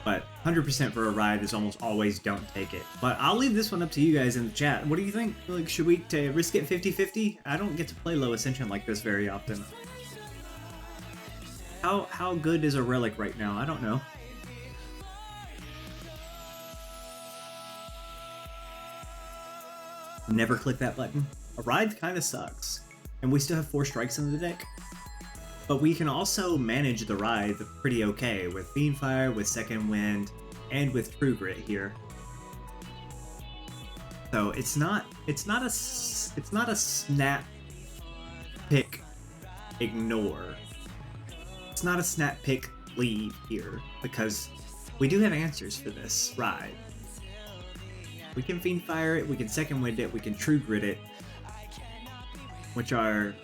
But 100% for a ride is almost always don't take it. But I'll leave this one up to you guys in the chat. What do you think? Like, should we risk it 50-50? I don't get to play low ascension like this very often. How good is a relic right now? I don't know. Never click that button. A ride kind of sucks. And we still have 4 strikes in the deck. But we can also manage the ride pretty okay with Fiendfire, with Second Wind, and with True Grit here. So it's not a snap pick ignore. It's not a snap pick leave here, because we do have answers for this ride. We can Fiendfire it, we can Second Wind it, we can True Grit it, which are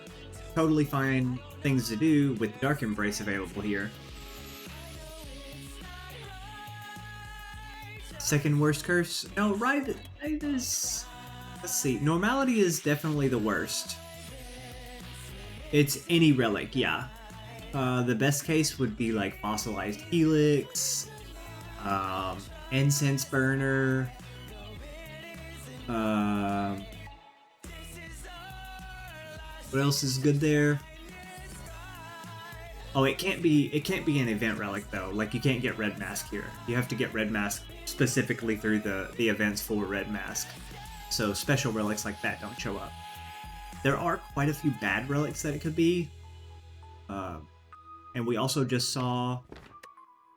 totally fine things to do with Dark Embrace available here. Second worst curse? No, Ride is... Let's see, Normality is definitely the worst. It's any relic, yeah. The best case would be like Fossilized Helix, Incense Burner, what else is good there? Oh, it can't be an event relic though. Like you can't get Red Mask here. You have to get Red Mask specifically through the events for Red Mask. So special relics like that don't show up. There are quite a few bad relics that it could be. And we also just saw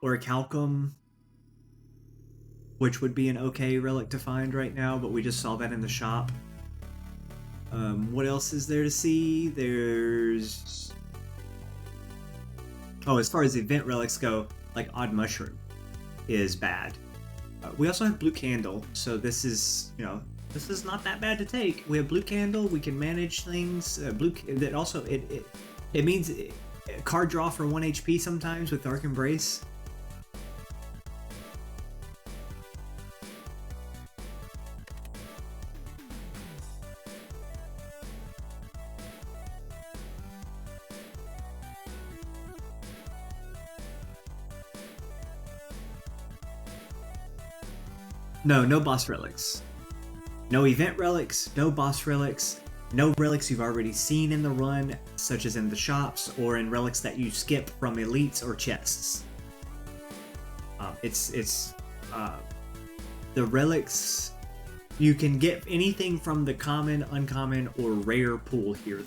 Orichalcum, which would be an okay relic to find right now, but we just saw that in the shop. What else is there to see? There's... Oh, as far as event relics go, like Odd Mushroom is bad. We also have Blue Candle, so this is, you know, this is not that bad to take. We have Blue Candle, we can manage things. That also, it means card draw for 1 HP sometimes with Dark Embrace. No boss relics. No event relics, no boss relics, no relics you've already seen in the run, such as in the shops, or in relics that you skip from elites or chests. The relics, you can get anything from the common, uncommon, or rare pool here,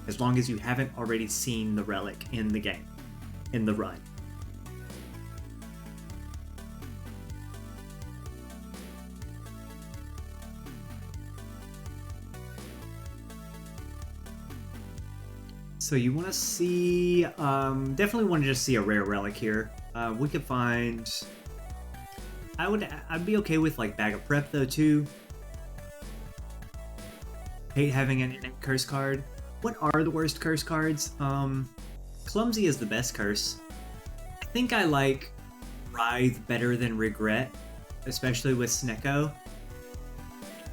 as long as you haven't already seen the relic in the game, in the run. So you want to see, definitely want to just see a rare relic here. We could find, I'd be okay with like Bag of Prep though too. Hate having an innate curse card. What are the worst curse cards? Clumsy is the best curse. I think I like Writhe better than Regret, especially with Snecko.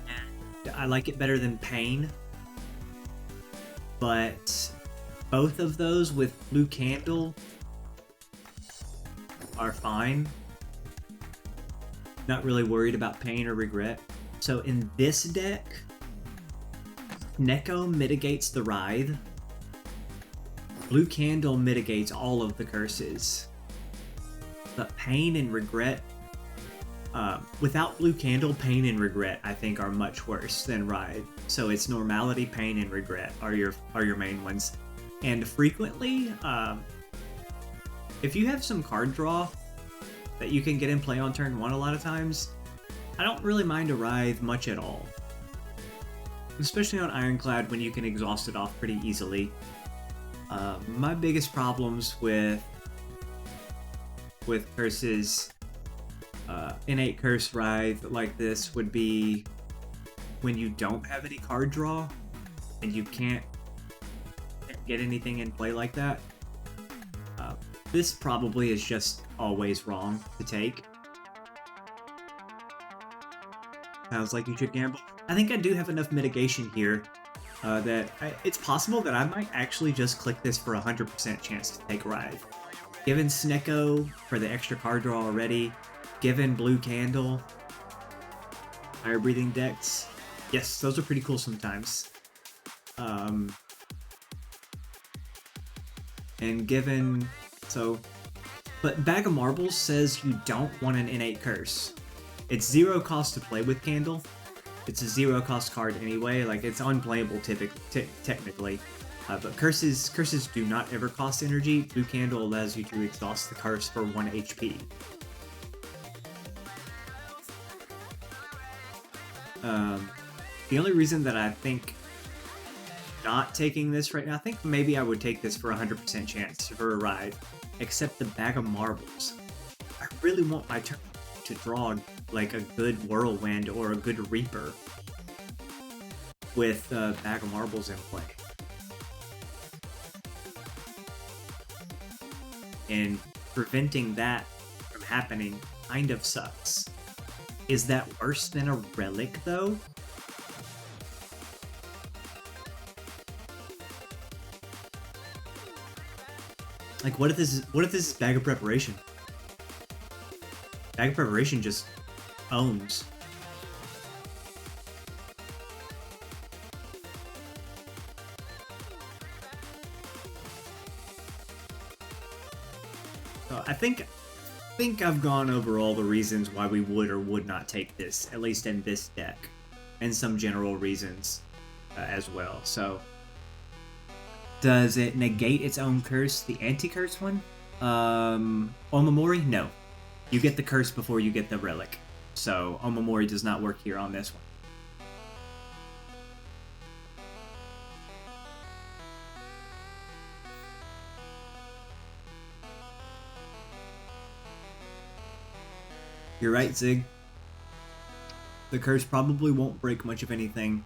And I like it better than Pain. But both of those with Blue Candle are fine. Not really worried about Pain or Regret. So in this deck, Neko mitigates the Writhe. Blue Candle mitigates all of the curses. But Pain and Regret, without Blue Candle, Pain and Regret I think are much worse than Writhe. So it's Normality, Pain, and Regret are your main ones. And frequently, if you have some card draw that you can get in play on turn 1 a lot of times, I don't really mind a Writhe much at all. Especially on Ironclad when you can exhaust it off pretty easily. My biggest problems with curses, innate curse Writhe like this would be when you don't have any card draw and you can't get anything in play like that. This probably is just always wrong to take. Sounds like you should gamble. I think I do have enough mitigation here that it's possible that I might actually just click this for 100% chance to take Writhe. Given Snecko for the extra card draw already, given Blue Candle, Fire Breathing decks, yes, those are pretty cool sometimes. And given, but Bag of Marbles says you don't want an innate curse. It's 0 cost to play with Candle. It's a 0 cost card anyway, like it's unplayable technically. But curses do not ever cost energy. Blue Candle allows you to exhaust the curse for 1 HP. The only reason that I think not taking this right now, I think maybe I would take this for 100% chance for a ride, except the Bag of Marbles. I really want my turn to draw like a good Whirlwind or a good Reaper with Bag of Marbles in play. And preventing that from happening kind of sucks. Is that worse than a Relic though? Like, what if this is Bag of Preparation? Bag of Preparation just owns. So I think I've gone over all the reasons why we would or would not take this, at least in this deck, and some general reasons as well. So, does it negate its own curse, the anti-curse one? Omamori? No. You get the curse before you get the relic. So, Omamori does not work here on this one. You're right, Zig. The curse probably won't break much of anything.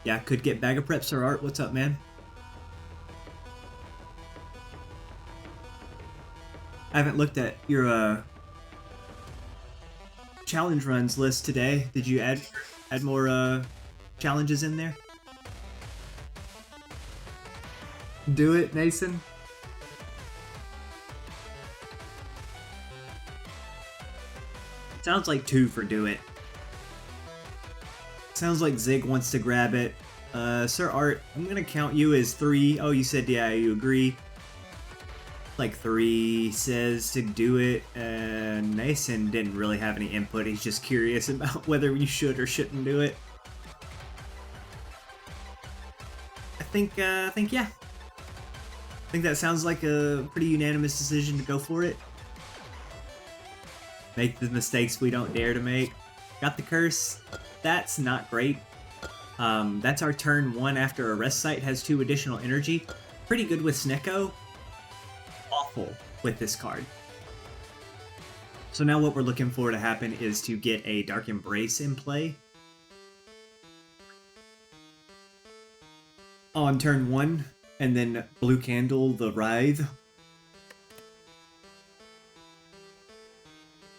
Yeah, could get Bag of Preps or Art. What's up, man? I haven't looked at your challenge runs list today. Did you add more challenges in there? Do it, Nason. Sounds like 2 for Do It. Sounds like Zig wants to grab it. Sir Art, I'm gonna count you as 3. Oh, you said yeah, you agree. Like 3 says to do it. Nason didn't really have any input. He's just curious about whether you should or shouldn't do it. I think yeah. I think that sounds like a pretty unanimous decision to go for it. Make the mistakes we don't dare to make. Got the curse. That's not great. That's our turn 1 after a rest site has 2 additional energy. Pretty good with Snecko. Awful with this card. So now what we're looking for to happen is to get a Dark Embrace in play. On turn 1, and then Blue Candle the Writhe.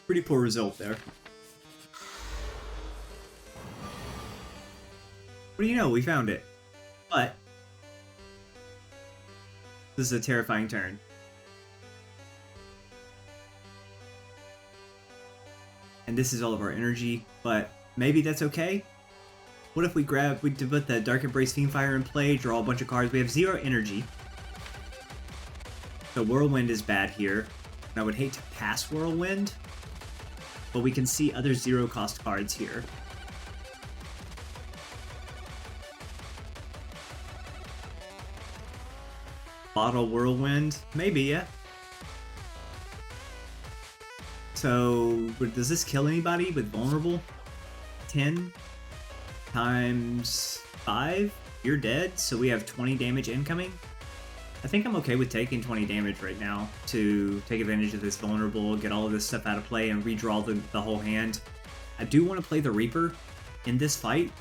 Pretty poor result there. What do you know? We found it. But this is a terrifying turn. And this is all of our energy, but maybe that's okay. What if we put the Dark Embrace Fiendfire in play, draw a bunch of cards. We have 0 energy. So Whirlwind is bad here. And I would hate to pass Whirlwind, but we can see other 0 cost cards here. Bottle Whirlwind? Maybe, yeah. So, does this kill anybody with Vulnerable? 10 times 5? You're dead, so we have 20 damage incoming. I think I'm okay with taking 20 damage right now to take advantage of this Vulnerable, get all of this stuff out of play, and redraw the whole hand. I do want to play the Reaper in this fight,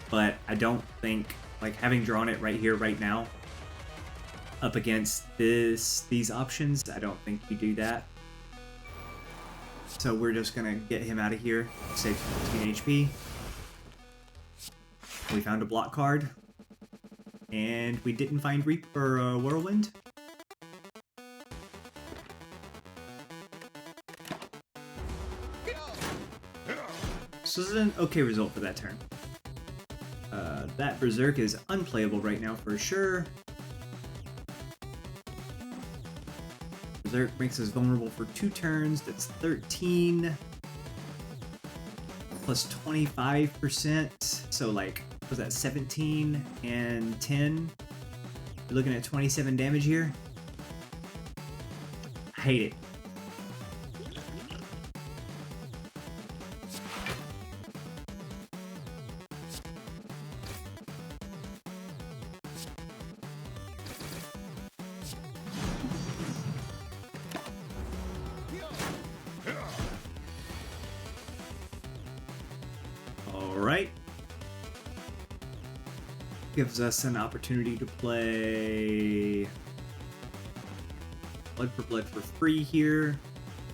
but I don't think, like, having drawn it right here, right now, up against these options, I don't think you do that. So we're just gonna get him out of here, save 15 HP. We found a block card, and we didn't find Reaper Whirlwind. So this is an okay result for that turn. That Berserk is unplayable right now for sure. Berserk makes us vulnerable for 2 turns. That's 13 plus 25%. So like, was that 17 and 10? You're looking at 27 damage here. I hate it. Alright. Gives us an opportunity to play Blood for Blood for free here.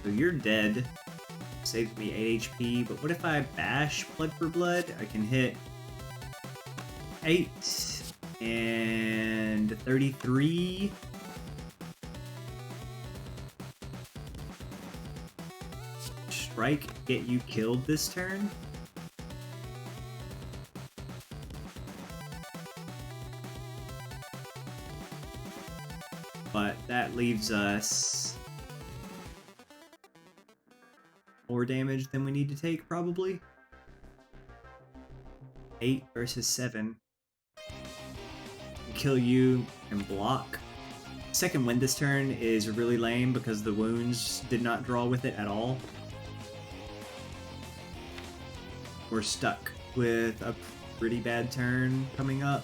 So you're dead. Saves me 8 HP, but what if I bash Blood for Blood? I can hit 8 and 33. Strike, get you killed this turn. But that leaves us more damage than we need to take, probably. 8 versus 7. Kill you and block. Second wind this turn is really lame because the wounds did not draw with it at all. We're stuck with a pretty bad turn coming up.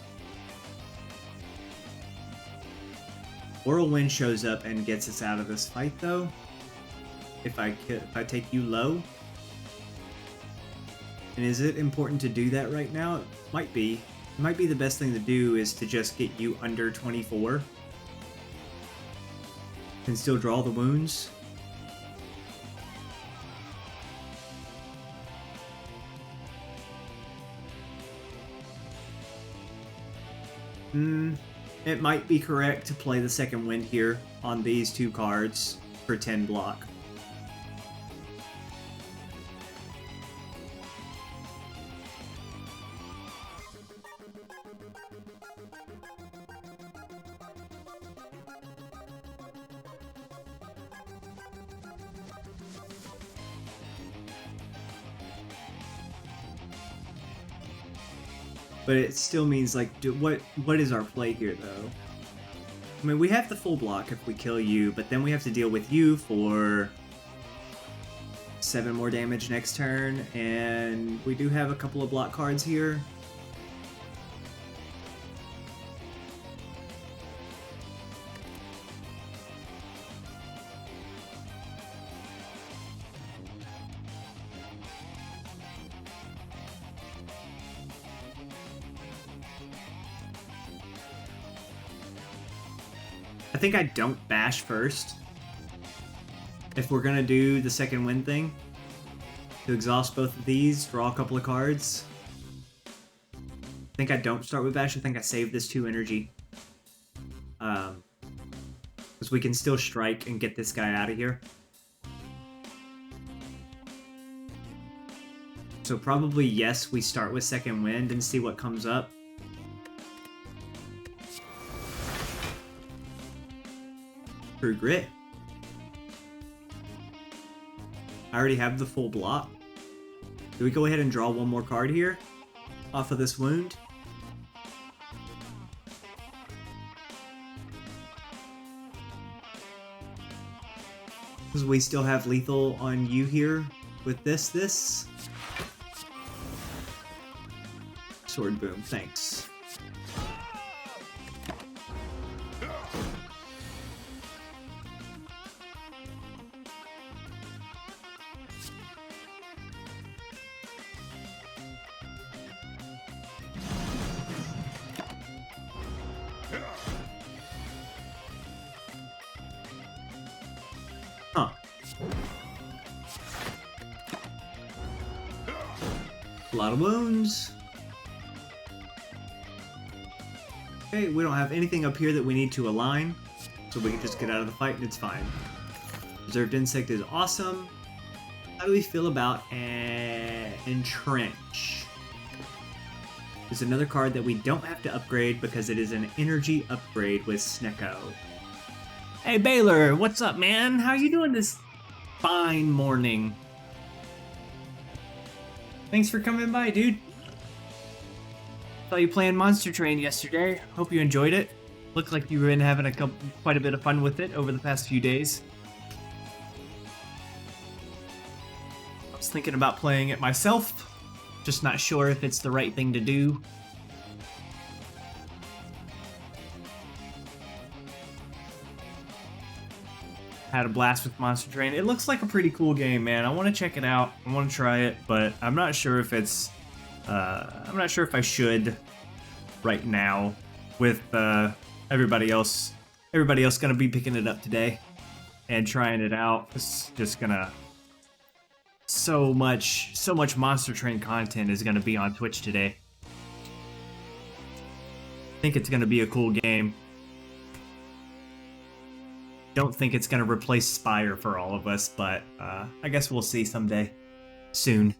Whirlwind shows up and gets us out of this fight, though. If I take you low. And is it important to do that right now? It might be. It might be the best thing to do is to just get you under 24. And still draw the wounds. It might be correct to play the second wind here on these 2 cards for 10 block. But it still means, like, what is our play here, though? I mean, we have the full block if we kill you, but then we have to deal with you for 7 more damage next turn, and we do have a couple of block cards here. I think I don't bash first. If we're gonna do the second win thing, to exhaust both of these, draw a couple of cards. I think I don't start with bash. I think I save this 2 energy. Because we can still strike and get this guy out of here. So probably yes, we start with second wind and see what comes up. True Grit. I already have the full block. Do we go ahead and draw one more card here off of this wound? Because we still have lethal on you here with this. Sword boom, thanks. Huh. A lot of wounds. Okay, we don't have anything up here that we need to align, so we can just get out of the fight and it's fine. Reserved Insect is awesome. How do we feel about Entrench? It's another card that we don't have to upgrade because it is an energy upgrade with Snecko. Hey Baylor, what's up, man? How you doing this fine morning? Thanks for coming by, dude. Saw you playing Monster Train yesterday. Hope you enjoyed it. Looked like you've been having quite a bit of fun with it over the past few days. I was thinking about playing it myself, just not sure if it's the right thing to do. Had a blast with Monster Train. It looks like a pretty cool game, man. I want to check it out. I want to try it, but I'm not sure if it's... I'm not sure if I should right now with everybody else gonna be picking it up today and trying it out. It's just gonna... So much Monster Train content is gonna be on Twitch today. I think it's gonna be a cool game. Don't think it's gonna replace Spire for all of us, but I guess we'll see someday. Soon.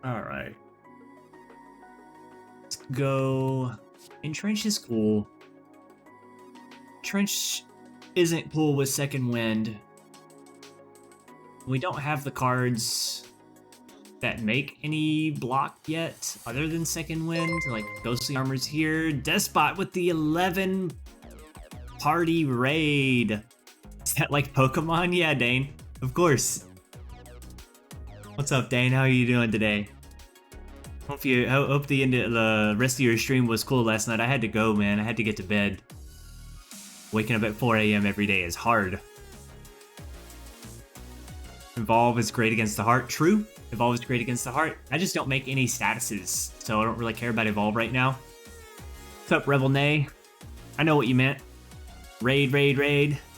Alright. Let's go... Entrench is cool. Trench isn't cool with Second Wind. We don't have the cards that make any block yet, other than Second Wind. Like, Ghostly Armor's here. Despot with the 11 party raid. Is that like Pokemon? Yeah, Dane. Of course. What's up, Dane? How are you doing today? Hope the rest of your stream was cool last night. I had to go, man. I had to get to bed. Waking up at 4 a.m. every day is hard. Evolve is great against the heart. True. Evolve is great against the heart. I just don't make any statuses, so I don't really care about Evolve right now. What's up, Rebel Nay? I know what you meant. Raid.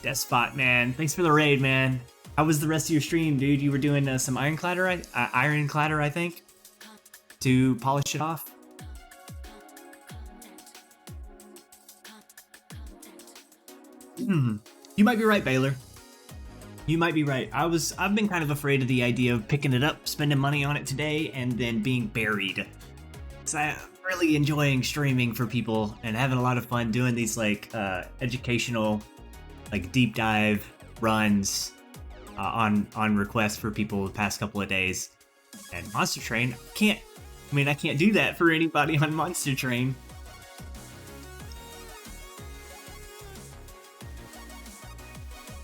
Despot, man. Thanks for the raid, man. How was the rest of your stream, dude? You were doing some Ironcladder, I think, to polish it off. You might be right, Baylor. You might be right. I've been kind of afraid of the idea of picking it up, spending money on it today, and then being buried. So I'm really enjoying streaming for people and having a lot of fun doing these like educational, like deep dive runs on request for people the past couple of days. And Monster Train, I can't do that for anybody on Monster Train.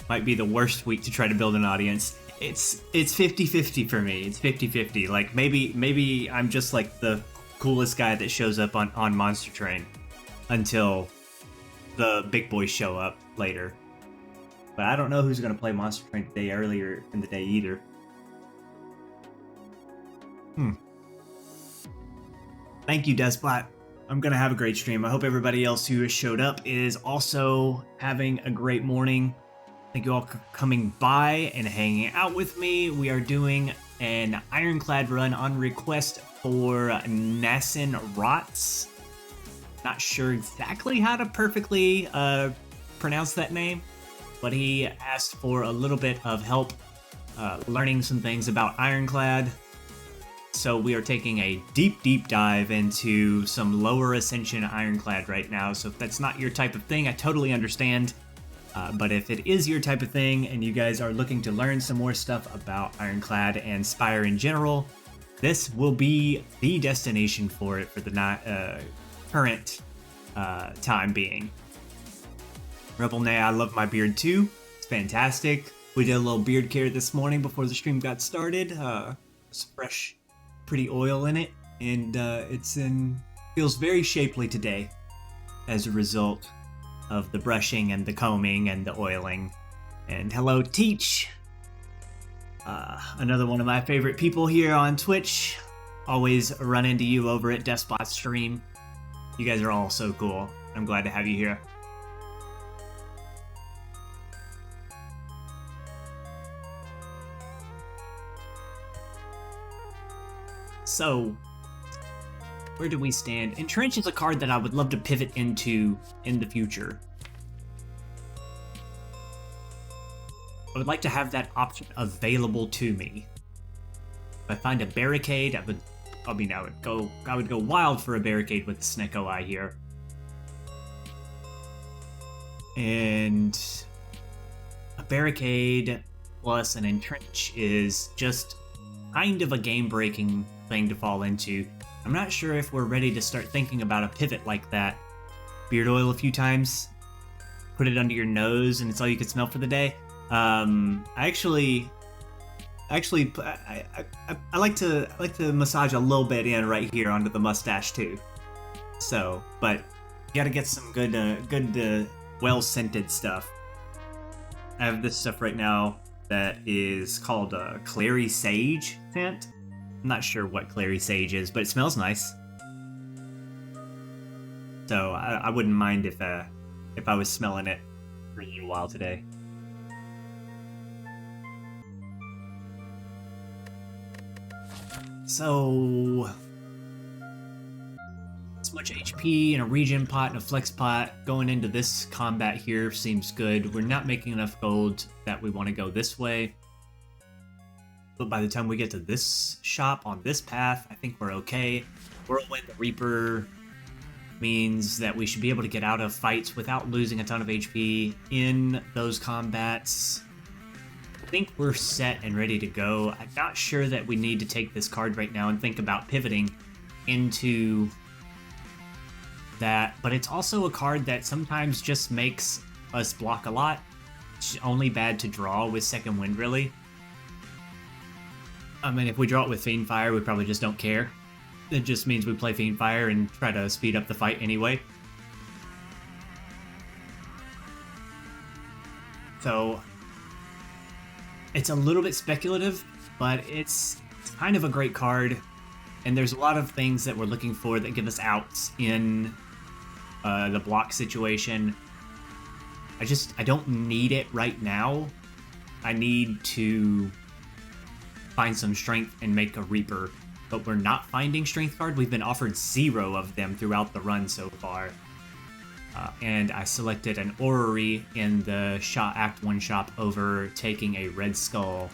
Might be the worst week to try to build an audience. It's 50-50 for me. It's 50-50. Like maybe I'm just like the coolest guy that shows up on Monster Train until the big boys show up later. But I don't know who's gonna play Monster Train today earlier in the day either. Thank you, Despot. I'm gonna have a great stream. I hope everybody else who has showed up is also having a great morning. Thank you all for coming by and hanging out with me. We are doing an Ironclad run on request for Nassin Rots. Not sure exactly how to perfectly pronounce that name, but he asked for a little bit of help learning some things about Ironclad. So we are taking a deep dive into some lower ascension Ironclad right now. So if that's not your type of thing, I totally understand. But if it is your type of thing and you guys are looking to learn some more stuff about Ironclad and Spire in general, this will be the destination for it for the current time being. Rebel Nay, I love my beard too. It's fantastic. We did a little beard care this morning before the stream got started. Some fresh, pretty oil in it, and feels very shapely today as a result of the brushing and the combing and the oiling. And hello, Teach! Another one of my favorite people here on Twitch. Always run into you over at Despot Stream. You guys are all so cool. I'm glad to have you here. So, where do we stand? Entrench is a card that I would love to pivot into in the future. I would like to have that option available to me. If I find a barricade, I would go wild for a barricade with the Snecko Eye here. And a barricade plus an entrench is just kind of a game-breaking thing to fall into. I'm not sure if we're ready to start thinking about a pivot like that. Beard oil a few times, put it under your nose, and it's all you can smell for the day. I like to massage a little bit in right here onto the mustache too. So, but you gotta get some good, well-scented stuff. I have this stuff right now that is called Clary Sage scent. I'm not sure what Clary Sage is, but it smells nice. So I wouldn't mind if I was smelling it for a little while today. So, this much HP and a regen pot and a flex pot going into this combat here seems good. We're not making enough gold that we want to go this way. But by the time we get to this shop on this path, I think we're okay. Whirlwind the Reaper means that we should be able to get out of fights without losing a ton of HP in those combats. I think we're set and ready to go. I'm not sure that we need to take this card right now and think about pivoting into that, but it's also a card that sometimes just makes us block a lot. It's only bad to draw with Second Wind, really. I mean, if we draw it with Fiendfire, we probably just don't care. It just means we play Fiendfire and try to speed up the fight anyway. So, it's a little bit speculative, but it's kind of a great card. And there's a lot of things that we're looking for that give us outs in the block situation. I don't need it right now. I need to find some strength and make a Reaper, but we're not finding strength card. We've been offered 0 of them throughout the run so far. And I selected an Orrery in the Act 1 shop over taking a Red Skull.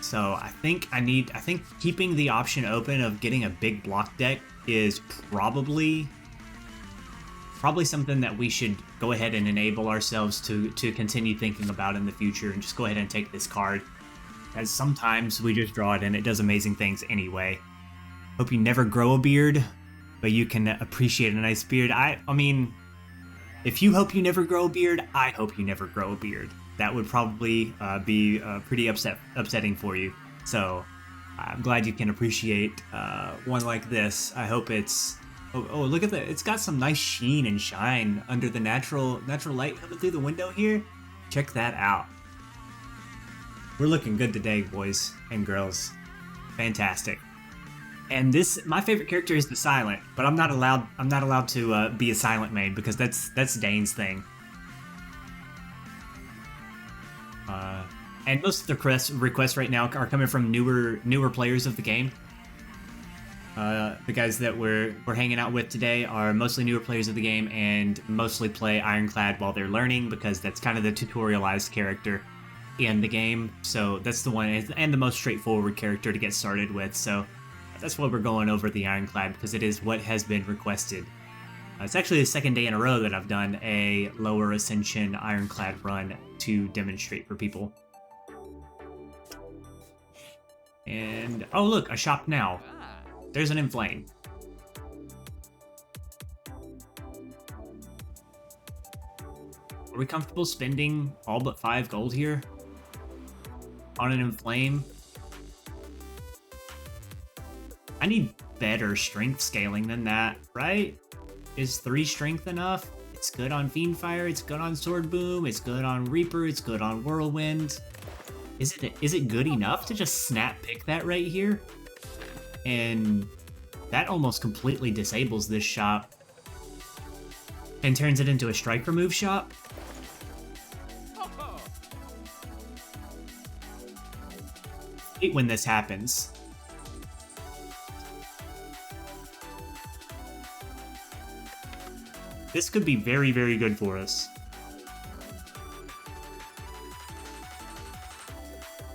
So I think keeping the option open of getting a big block deck is probably something that we should go ahead and enable ourselves to continue thinking about in the future, and just go ahead and take this card. as sometimes we just draw it and it does amazing things anyway. Hope you never grow a beard, but you can appreciate a nice beard. I mean, if you hope you never grow a beard, I hope you never grow a beard. That would probably be pretty upsetting for you. So I'm glad you can appreciate one like this. I hope it's... Oh, look at that. It's got some nice sheen and shine under the natural light coming through the window here. Check that out. We're looking good today, boys and girls. Fantastic. And my favorite character is the Silent, but I'm not allowed to be a Silent main because that's Dane's thing. And most of the requests right now are coming from newer players of the game. The guys that we're hanging out with today are mostly newer players of the game and mostly play Ironclad while they're learning because that's kind of the tutorialized character in the game. So that's the one and the most straightforward character to get started with. So that's why we're going over the Ironclad because it is what has been requested. It's actually the second day in a row that I've done a lower Ascension Ironclad run to demonstrate for people. And oh look, a shop now. There's an Inflame. Are we comfortable spending all but 5 gold here on an Inflame? I need better strength scaling than that, right? Is 3 strength enough? It's good on Fiendfire, it's good on Sword Boom, it's good on Reaper, it's good on Whirlwind. Is it good enough to just snap pick that right here? And that almost completely disables this shop and turns it into a strike remove shop. I hate when this happens. This could be very, very good for us.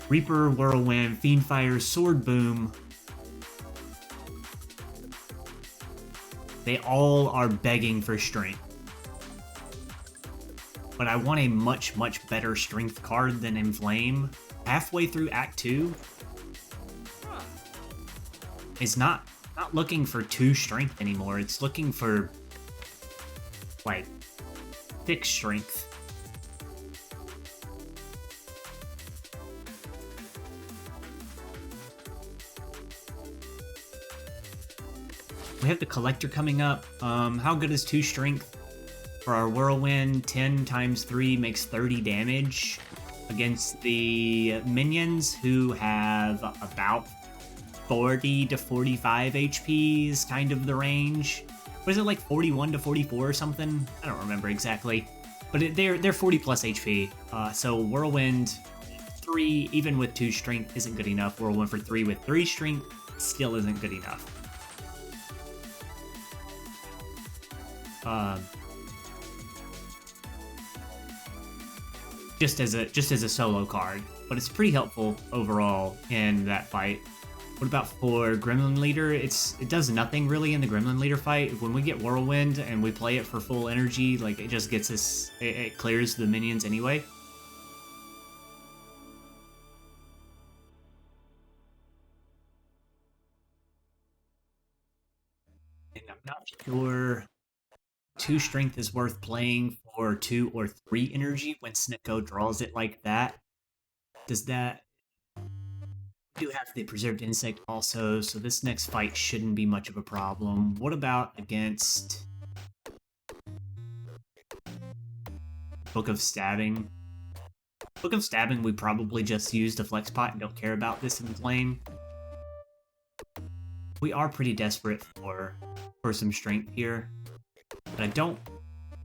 Reaper, Whirlwind, Fiendfire, Sword Boom. They all are begging for strength. But I want a much, much better strength card than Inflame. Halfway through Act 2 is not looking for 2 strength anymore. It's looking for, like, 6 strength. We have the Collector coming up. How good is 2 strength? For our Whirlwind, 10 times 3 makes 30 damage against the minions who have about 40 to 45 HP is kind of the range. Was it like 41 to 44 or something? I don't remember exactly. But they're 40 plus HP. So Whirlwind 3, even with 2 strength, isn't good enough. Whirlwind for 3 with 3 strength still isn't good enough. Just as a solo card, but it's pretty helpful overall in that fight. What about for Gremlin Leader? It does nothing really in the Gremlin Leader fight. When we get Whirlwind and we play it for full energy, like it just gets us, it clears the minions anyway. And I'm not sure 2 strength is worth playing for 2 or 3 energy when Snicko draws it like that. Does that... We do have the Preserved Insect also, so this next fight shouldn't be much of a problem. What about against Book of Stabbing? Book of Stabbing we probably just used a flex pot and don't care about this in Flame. We are pretty desperate for some strength here. But I don't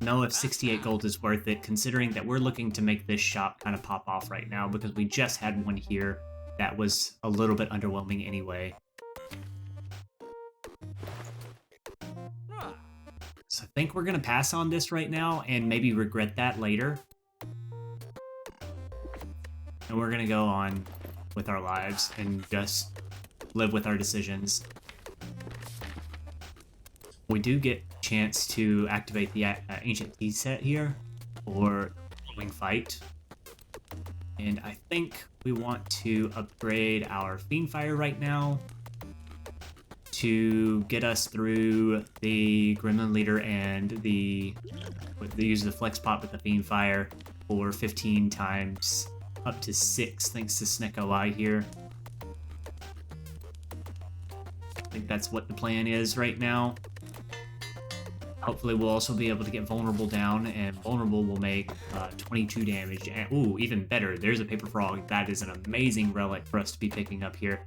know if 68 gold is worth it, considering that we're looking to make this shop kind of pop off right now, because we just had one here that was a little bit underwhelming anyway. So I think we're going to pass on this right now, and maybe regret that later. And we're going to go on with our lives, and just live with our decisions. We do get a chance to activate the Ancient Tea set here, or Wing Fight. And I think we want to upgrade our Fiendfire right now to get us through the Gremlin Leader and the use the Flex Pot with the Fiendfire for 15 times up to 6 thanks to Snecko Eye here. I think that's what the plan is right now. Hopefully we'll also be able to get Vulnerable down, and Vulnerable will make 22 damage. And, ooh, even better, there's a Paper Frog. That is an amazing relic for us to be picking up here.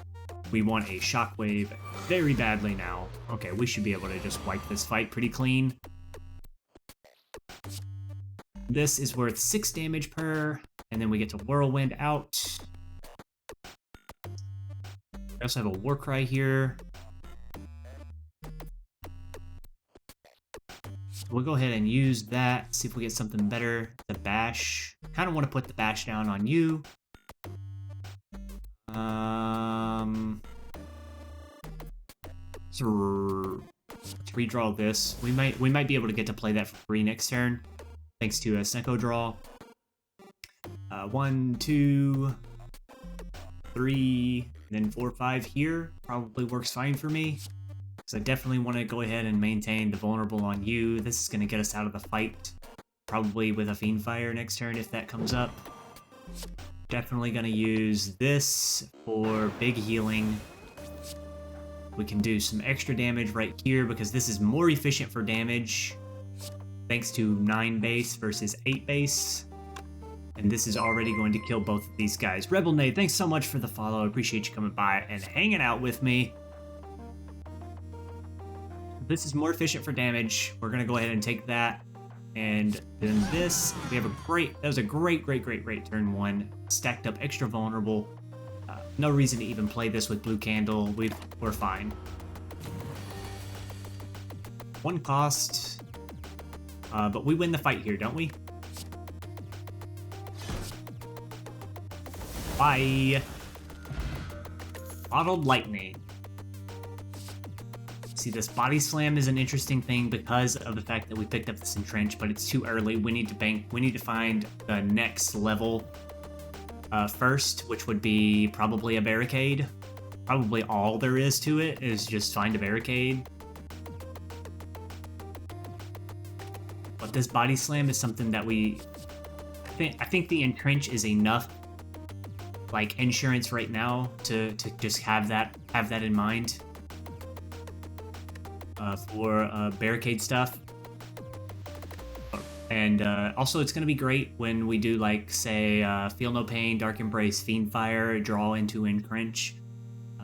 We want a Shockwave very badly now. Okay, we should be able to just wipe this fight pretty clean. This is worth 6 damage per, and then we get to Whirlwind out. We also have a Warcry here. We'll go ahead and use that, see if we get something better. The Bash. Kind of want to put the Bash down on you. So to redraw this, we might be able to get to play that for free next turn, thanks to a Snecko draw. 1, 2, 3, and then 4, 5 here probably works fine for me. So I definitely want to go ahead and maintain the Vulnerable on you. This is going to get us out of the fight, probably with a Fiendfire next turn if that comes up. Definitely going to use this for big healing. We can do some extra damage right here because this is more efficient for damage, thanks to 9 base versus 8 base. And this is already going to kill both of these guys. Rebel Nate, thanks so much for the follow. I appreciate you coming by and hanging out with me. This is more efficient for damage. We're going to go ahead and take that. And then this, we have that was a great turn 1. Stacked up extra Vulnerable. No reason to even play this with Blue Candle. We're fine. 1 cost. But we win the fight here, don't we? Bye. Bottled Lightning. See, this Body Slam is an interesting thing because of the fact that we picked up this Entrench, but it's too early. We need to find the next level first, which would be probably a Barricade. Probably all there is to it is just find a Barricade. But this Body Slam is something that I think the Entrench is enough, like, insurance right now to just have that in mind. For Barricade stuff. And also it's going to be great when we do, like, say, Feel No Pain, Dark Embrace, Fiendfire, draw into Entrench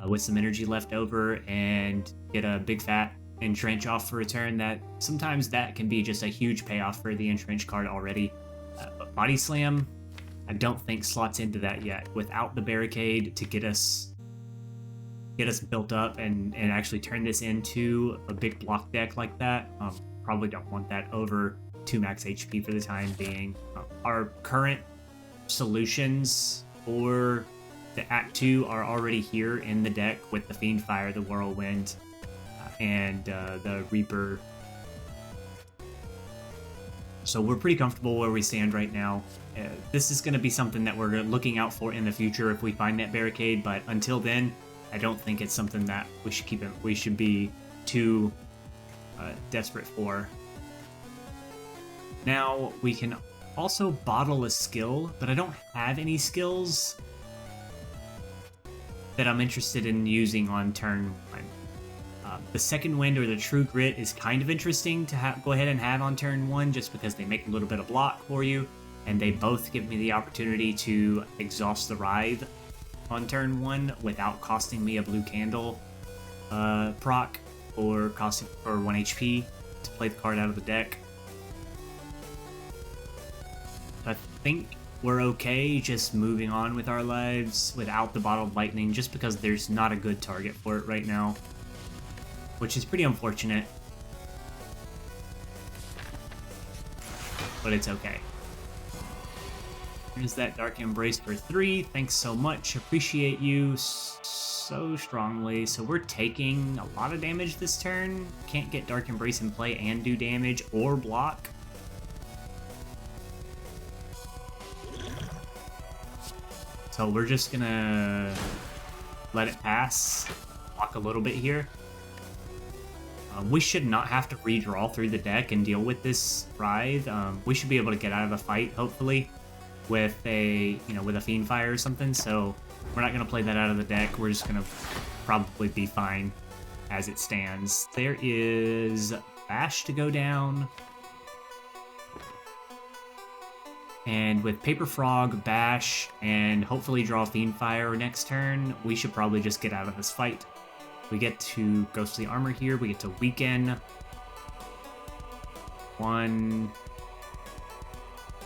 with some energy left over, and get a big fat Entrench off for a turn. That sometimes that can be just a huge payoff for the Entrench card already. But Body Slam, I don't think slots into that yet. Without the Barricade to get us built up and actually turn this into a big block deck like that. Probably don't want that over 2 max HP for the time being. Our current solutions for the Act 2 are already here in the deck with the Fiendfire, the Whirlwind, and the Reaper. So we're pretty comfortable where we stand right now. This is going to be something that we're looking out for in the future if we find that Barricade, but until then, I don't think it's something that we should be too desperate for. Now, we can also bottle a skill, but I don't have any skills that I'm interested in using on turn 1. The Second Wind or the True Grit is kind of interesting to go ahead and have on turn 1, just because they make a little bit of block for you, and they both give me the opportunity to exhaust the Writhe on turn 1 without costing me a Blue Candle proc, or costing for 1 HP to play the card out of the deck. So I think we're okay just moving on with our lives without the Bottled Lightning, just because there's not a good target for it right now, which is pretty unfortunate, but it's okay. Here's that Dark Embrace for 3. Thanks so much. Appreciate you so strongly. So we're taking a lot of damage this turn. Can't get Dark Embrace in play and do damage or block. So we're just gonna let it pass, block a little bit here. We should not have to redraw through the deck and deal with this Writhe. We should be able to get out of the fight, hopefully, with a Fiendfire or something. So we're not gonna play that out of the deck. We're just gonna probably be fine as it stands. There is Bash to go down. And with Paper Frog, Bash, and hopefully draw Fiendfire next turn, we should probably just get out of this fight. We get to Ghostly Armor here, we get to weaken. One...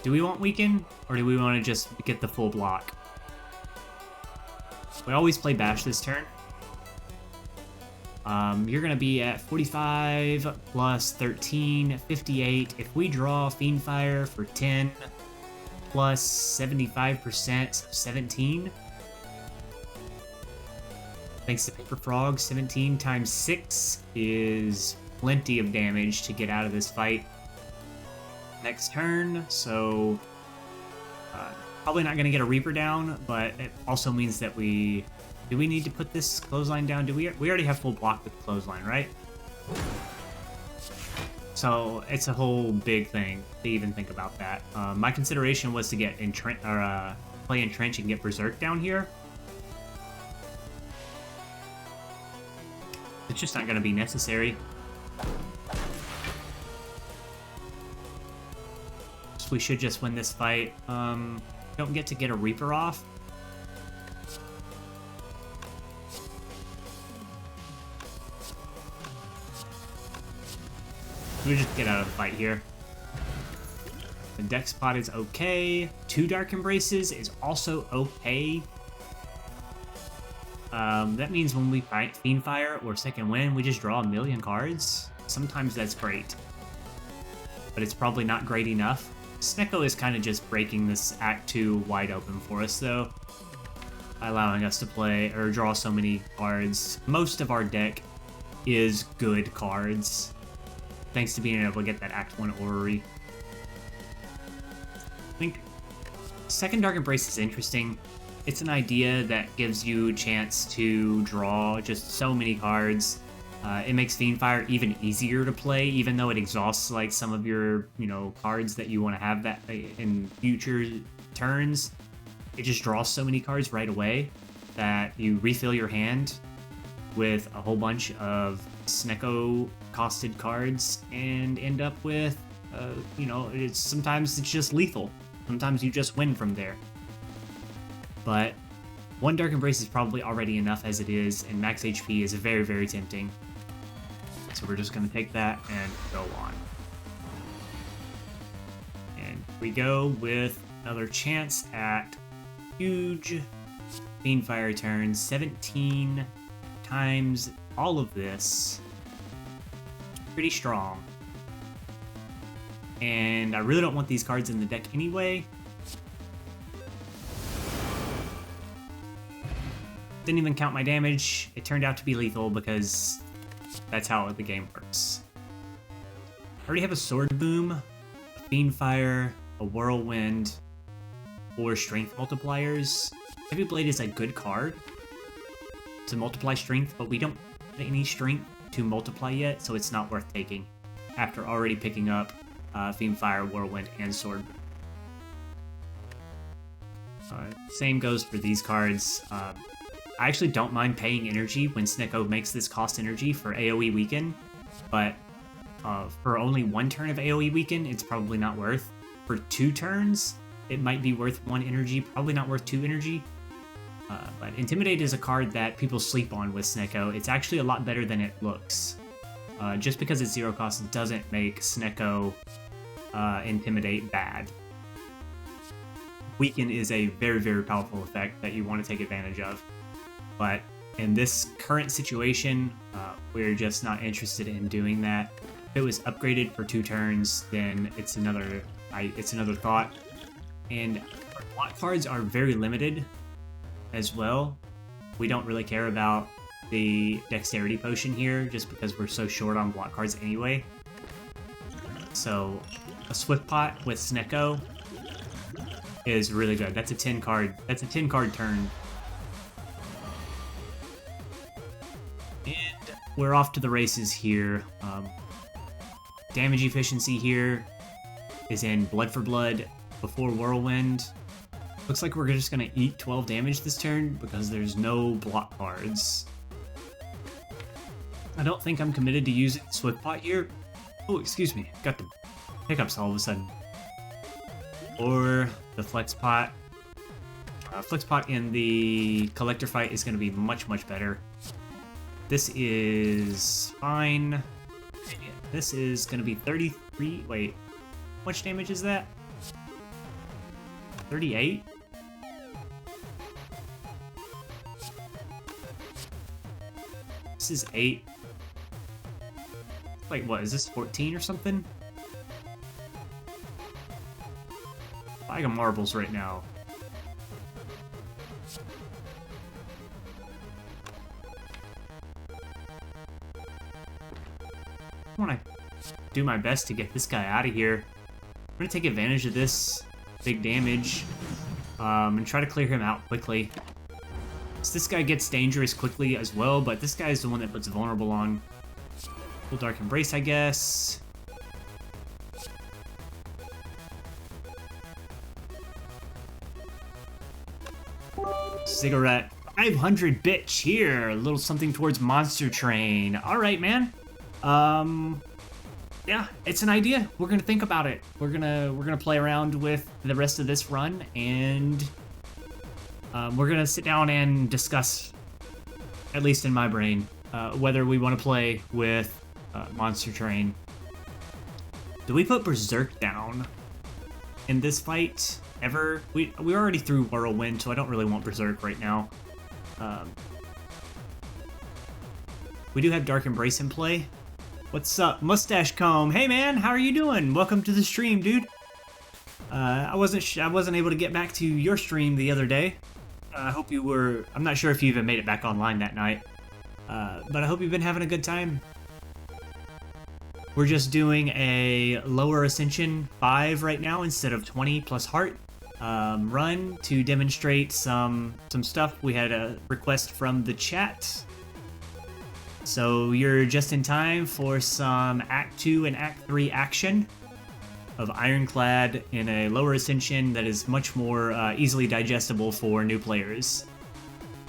Do we want weaken? Or do we want to just get the full block? We always play Bash this turn. You're going to be at 45 plus 13, 58. If we draw Fiendfire for 10 plus 75%, so 17. Thanks to Paper Frog, 17 times 6 is plenty of damage to get out of this fight next turn, so probably not going to get a Reaper down, but it also means that we... Do we need to put this Clothesline down? We already have full block with the Clothesline, right? So it's a whole big thing to even think about that. My consideration was to get play Entrench and get Berserk down here. It's just not going to be necessary. So we should just win this fight. Don't get to get a Reaper off. We just get out of the fight here. The deck spot is okay. 2 Dark Embraces is also okay. That means when we fight Fiendfire or Second Wind, we just draw 1,000,000 cards. Sometimes that's great. But it's probably not great enough. Snecko is kind of just breaking this Act 2 wide open for us, though. Allowing us to play or draw so many cards. Most of our deck is good cards. Thanks to being able to get that Act 1 Orrery. I think second Dark Embrace is interesting. It's an idea that gives you a chance to draw just so many cards. It makes Fiendfire even easier to play, even though it exhausts like some of your, cards that you want to have that in future turns. It just draws so many cards right away that you refill your hand with a whole bunch of Snecko costed cards and end up with, sometimes it's just lethal. Sometimes you just win from there. But 1 Dark Embrace is probably already enough as it is, and max HP is very, very tempting. So we're just going to take that and go on. And we go with another chance at huge Fiendfire turn. 17 times all of this. Pretty strong. And I really don't want these cards in the deck anyway. Didn't even count my damage. It turned out to be lethal because that's how the game works. I already have a Sword Boom, a Fiendfire, a Whirlwind, 4 Strength multipliers. Heavy Blade is a good card to multiply Strength, but we don't have any Strength to multiply yet, so it's not worth taking after already picking up Fiendfire, Whirlwind, and Sword Boom. Same goes for these cards. I actually don't mind paying energy when Snecko makes this cost energy for AoE Weaken, but for only 1 turn of AoE Weaken, it's probably not worth. For 2 turns, it might be worth 1 energy, probably not worth 2 energy. But Intimidate is a card that people sleep on with Snecko. It's actually a lot better than it looks. Just because it's 0 cost doesn't make Snecko Intimidate bad. Weaken is a very, very powerful effect that you want to take advantage of. But in this current situation, we're just not interested in doing that. If it was upgraded for 2 turns, then it's another thought. And our block cards are very limited as well. We don't really care about the Dexterity Potion here, just because we're so short on block cards anyway. So a Swift Pot with Snecko is really good. That's a 10 card. That's a 10 card turn. And we're off to the races here. Damage efficiency here is in Blood for Blood before Whirlwind. Looks like we're just gonna eat 12 damage this turn because there's no block cards. I don't think I'm committed to using Swift Pot here. Oh, excuse me. Got the hiccups all of a sudden. Or the Flex Pot. Flex Pot in the Collector fight is going to be much, much better. This is fine. This is going to be 33. Wait, how much damage is that? 38? This is 8. Wait, what? Is this 14 or something? Bag of marbles right now. I want to do my best to get this guy out of here. I'm going to take advantage of this big damage and try to clear him out quickly. So this guy gets dangerous quickly as well, but this guy is the one that puts vulnerable on. Full Dark Embrace, I guess. Cigarette. 500 bit cheer. A little something towards Monster Train. Alright, man. Yeah, it's an idea. We're gonna think about it. We're gonna play around with the rest of this run, and we're gonna sit down and discuss, at least in my brain, whether we want to play with Monster Train. Do we put Berserk down in this fight ever? We already threw Whirlwind, so I don't really want Berserk right now. We do have Dark Embrace in play. What's up, Mustache Comb? Hey man, how are you doing? Welcome to the stream, dude. I wasn't able to get back to your stream the other day. I hope you were. I'm not sure if you even made it back online that night, but I hope you've been having a good time. We're just doing a lower Ascension 5 right now instead of 20+Heart run to demonstrate some stuff. We had a request from the chat. So you're just in time for some Act 2 and Act 3 action of Ironclad in a lower Ascension that is much more easily digestible for new players.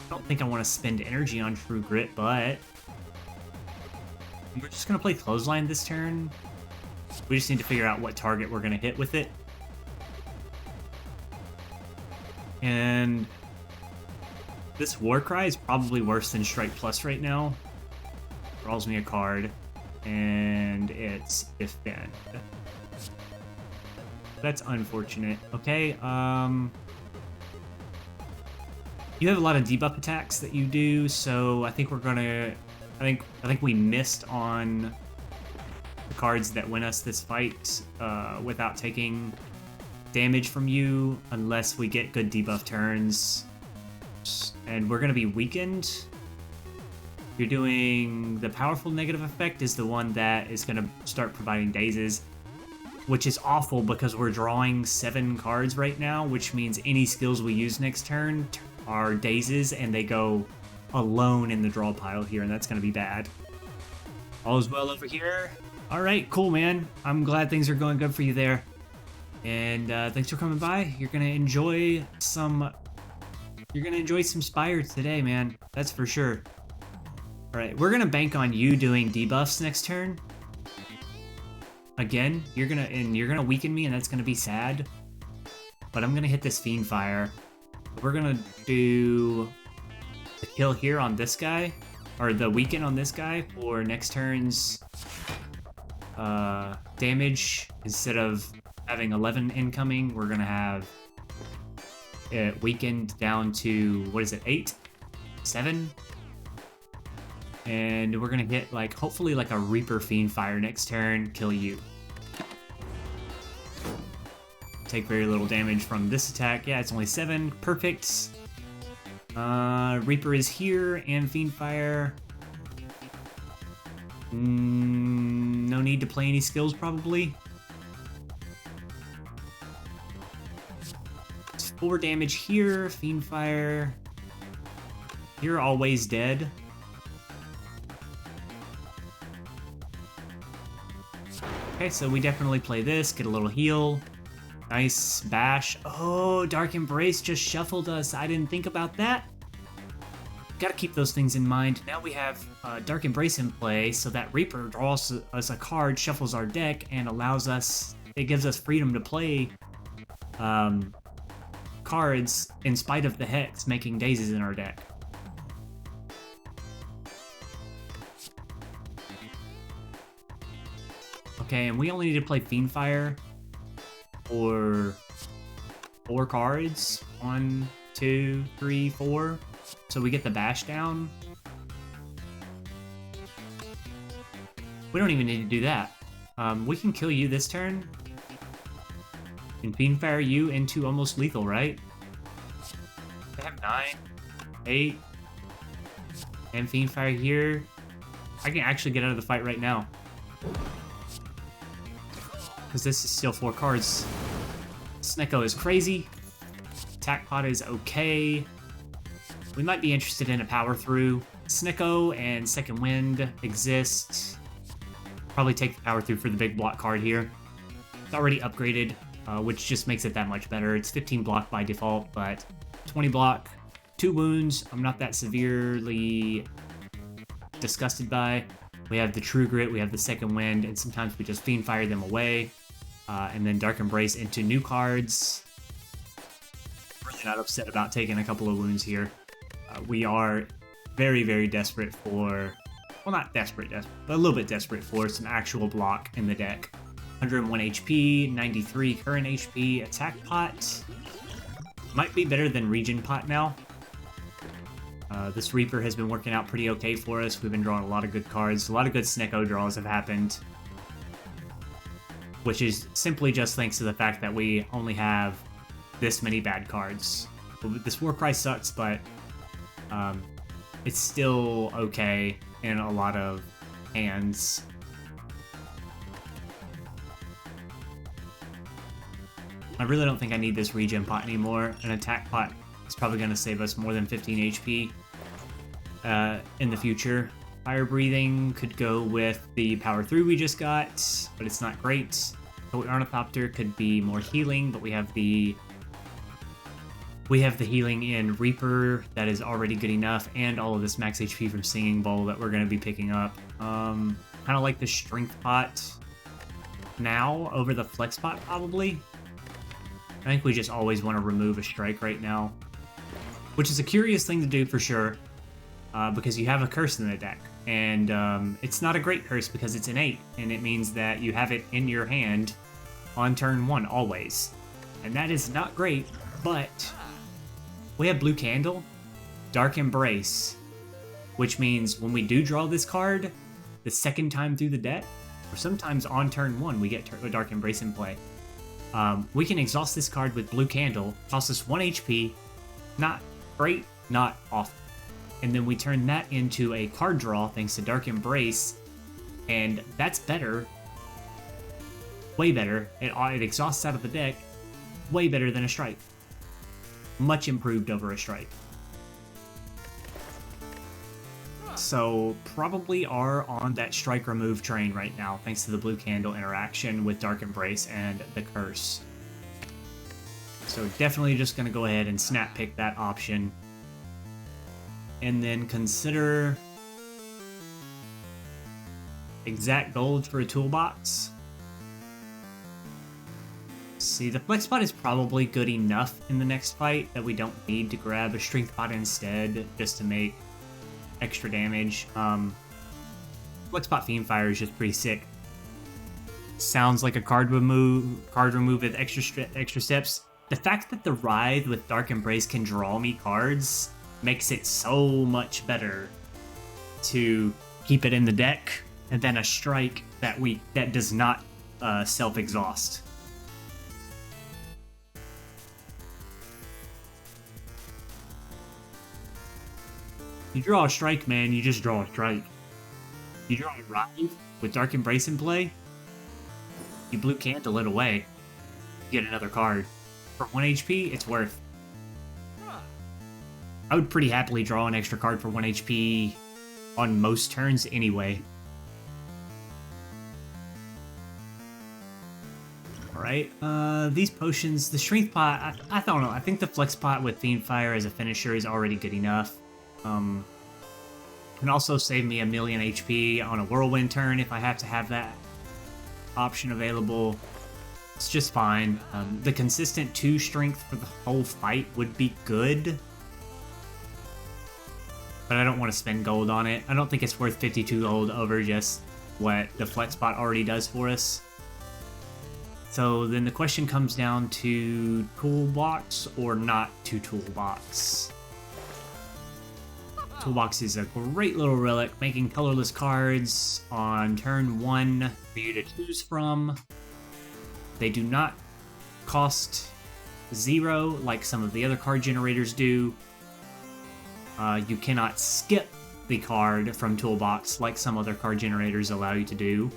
I don't think I want to spend energy on True Grit, but we're just going to play Clothesline this turn. We just need to figure out what target we're going to hit with it. And this Warcry is probably worse than Strike Plus right now. Draws me a card, and it's Defend. That's unfortunate. Okay, you have a lot of debuff attacks that you do, so I think we're gonna... I think we missed on the cards that win us this fight without taking damage from you, unless we get good debuff turns. And we're gonna be weakened. You're doing the powerful negative effect is the one that is gonna start providing dazes, which is awful because we're drawing 7 cards right now, which means any skills we use next turn are dazes, and they go alone in the draw pile here, and that's going to be bad. All is well over here. All right, cool, man. I'm glad things are going good for you there. And thanks for coming by. You're going to enjoy some Spire today, man. That's for sure. All right, we're going to bank on you doing debuffs next turn. Again, you're going to weaken me, and that's going to be sad. But I'm going to hit this Fiend Fire. We're going to do the kill here on this guy, or the weaken on this guy for next turn's damage. Instead of having 11 incoming, we're gonna have it weakened down to, what is it, 8? 7? And we're gonna hit, like, hopefully like a Reaper Fiend Fire next turn, kill you. Take very little damage from this attack. Yeah, it's only 7. Perfect. Reaper is here, and Fiend Fire. No need to play any skills, probably. 4 damage here, Fiendfire. You're always dead. Okay, so we definitely play this, get a little heal. Nice bash. Oh, Dark Embrace just shuffled us. I didn't think about that. Gotta keep those things in mind. Now we have Dark Embrace in play, so that Reaper draws us a card, shuffles our deck, and allows us, it gives us freedom to play cards in spite of the Hex making daisies in our deck. Okay, and we only need to play Fiendfire for 4 cards. 1, 2, 3, 4. So we get the bash down. We don't even need to do that. We can kill you this turn. And Fiendfire you into almost lethal, right? They have 9, 8. And Fiendfire here. I can actually get out of the fight right now. Because this is still 4 cards. Snecko is crazy. Attack Pot is okay. We might be interested in a power through. Snecko and Second Wind exist. Probably take the power through for the big block card here. It's already upgraded, which just makes it that much better. It's 15 block by default, but 20 block, 2 wounds. I'm not that severely disgusted by. We have the True Grit, we have the Second Wind, and sometimes we just Fiendfire them away. And then Dark Embrace into new cards. Really not upset about taking a couple of wounds here. We are very, very desperate for... Well, not desperate, but a little bit desperate for some actual block in the deck. 101 HP, 93 current HP, Attack Pot. Might be better than Regen Pot now. This Reaper has been working out pretty okay for us. We've been drawing a lot of good cards. A lot of good Snecko draws have happened. Which is simply just thanks to the fact that we only have this many bad cards. This Warcry sucks, but it's still okay in a lot of hands. I really don't think I need this Regen Pot anymore. An Attack Pot is probably going to save us more than 15 HP in the future. Fire Breathing could go with the Power Through we just got, but it's not great. Ornithopter could be more healing, but we have the healing in Reaper that is already good enough, and all of this max HP from Singing Bowl that we're going to be picking up. Kind of like the Strength Pot now over the Flex Pot, probably. I think we just always want to remove a strike right now, which is a curious thing to do for sure, because you have a curse in the deck, and it's not a great curse because it's innate, and it means that you have it in your hand on turn 1 always, and that is not great. But we have Blue Candle, Dark Embrace, which means when we do draw this card the second time through the deck, or sometimes on turn 1 we get a Dark Embrace in play, we can exhaust this card with Blue Candle, cost us 1 HP, not great, not awful. And then we turn that into a card draw thanks to Dark Embrace, and that's better, way better. It exhausts out of the deck, way better than a strike. Much improved over a strike. So probably are on that strike remove train right now, thanks to the Blue Candle interaction with Dark Embrace and the curse. So definitely just going to go ahead and snap pick that option. And then consider exact gold for a toolbox. See, the Flex Pot is probably good enough in the next fight that we don't need to grab a Strength Pot instead just to make extra damage. Flex Pot Fiendfire is just pretty sick. Sounds like a card remove with extra steps. The fact that the Writhe with Dark Embrace can draw me cards makes it so much better to keep it in the deck and then a strike that does not self-exhaust. You draw a strike, man, you just draw a strike. You draw a Writhe with Dark Embrace in play, you Blue Candle it away, you get another card. For 1 HP, it's worth. I would pretty happily draw an extra card for 1 HP on most turns anyway. Alright, these potions, the Strength Pot, I don't know, I think the Flex Pot with Fiendfire as a finisher is already good enough. Can also save me 1,000,000 HP on a Whirlwind turn if I have to have that option available. It's just fine. The consistent 2 strength for the whole fight would be good, but I don't want to spend gold on it. I don't think it's worth 52 gold over just what the Flex Pot already does for us. So then the question comes down to Toolbox or not to Toolbox. Toolbox is a great little relic, making colorless cards on turn 1 for you to choose from. They do not cost 0 like some of the other card generators do. You cannot skip the card from Toolbox like some other card generators allow you to do.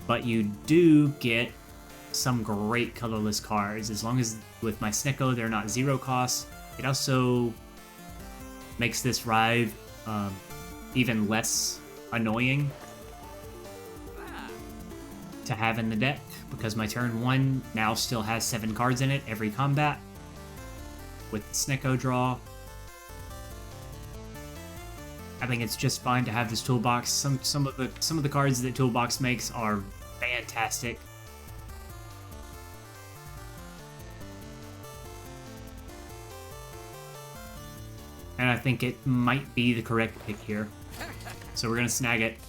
But you do get some great colorless cards. As long as with my Snecko they're not 0 cost. It also makes this ride even less annoying to have in the deck, because my turn 1 now still has 7 cards in it every combat with the Snecko draw. I think it's just fine to have this Toolbox. Some of the cards that Toolbox makes are fantastic. And I think it might be the correct pick here. So we're gonna snag it.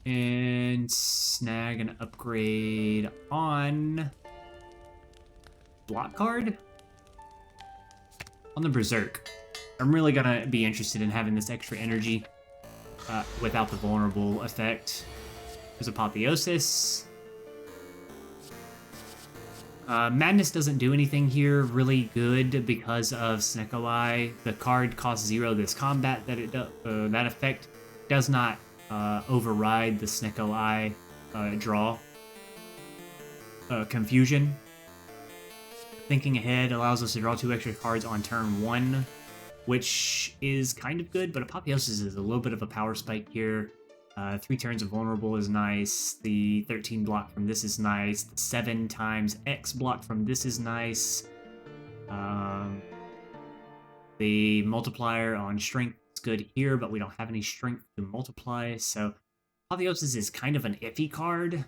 And snag an upgrade on block card? On the Berserk. I'm really gonna be interested in having this extra energy without the vulnerable effect. There's Apotheosis. Madness doesn't do anything here really good because of Snecko Eye. The card costs 0 this combat that it that effect does not override the Snecko Eye draw. Confusion. Thinking Ahead allows us to draw 2 extra cards on turn 1, which is kind of good, but Apotheosis is a little bit of a power spike here. 3 turns of Vulnerable is nice. The 13 block from this is nice. The 7 times X block from this is nice. The multiplier on Strength is good here, but we don't have any Strength to multiply, so Apotheosis is kind of an iffy card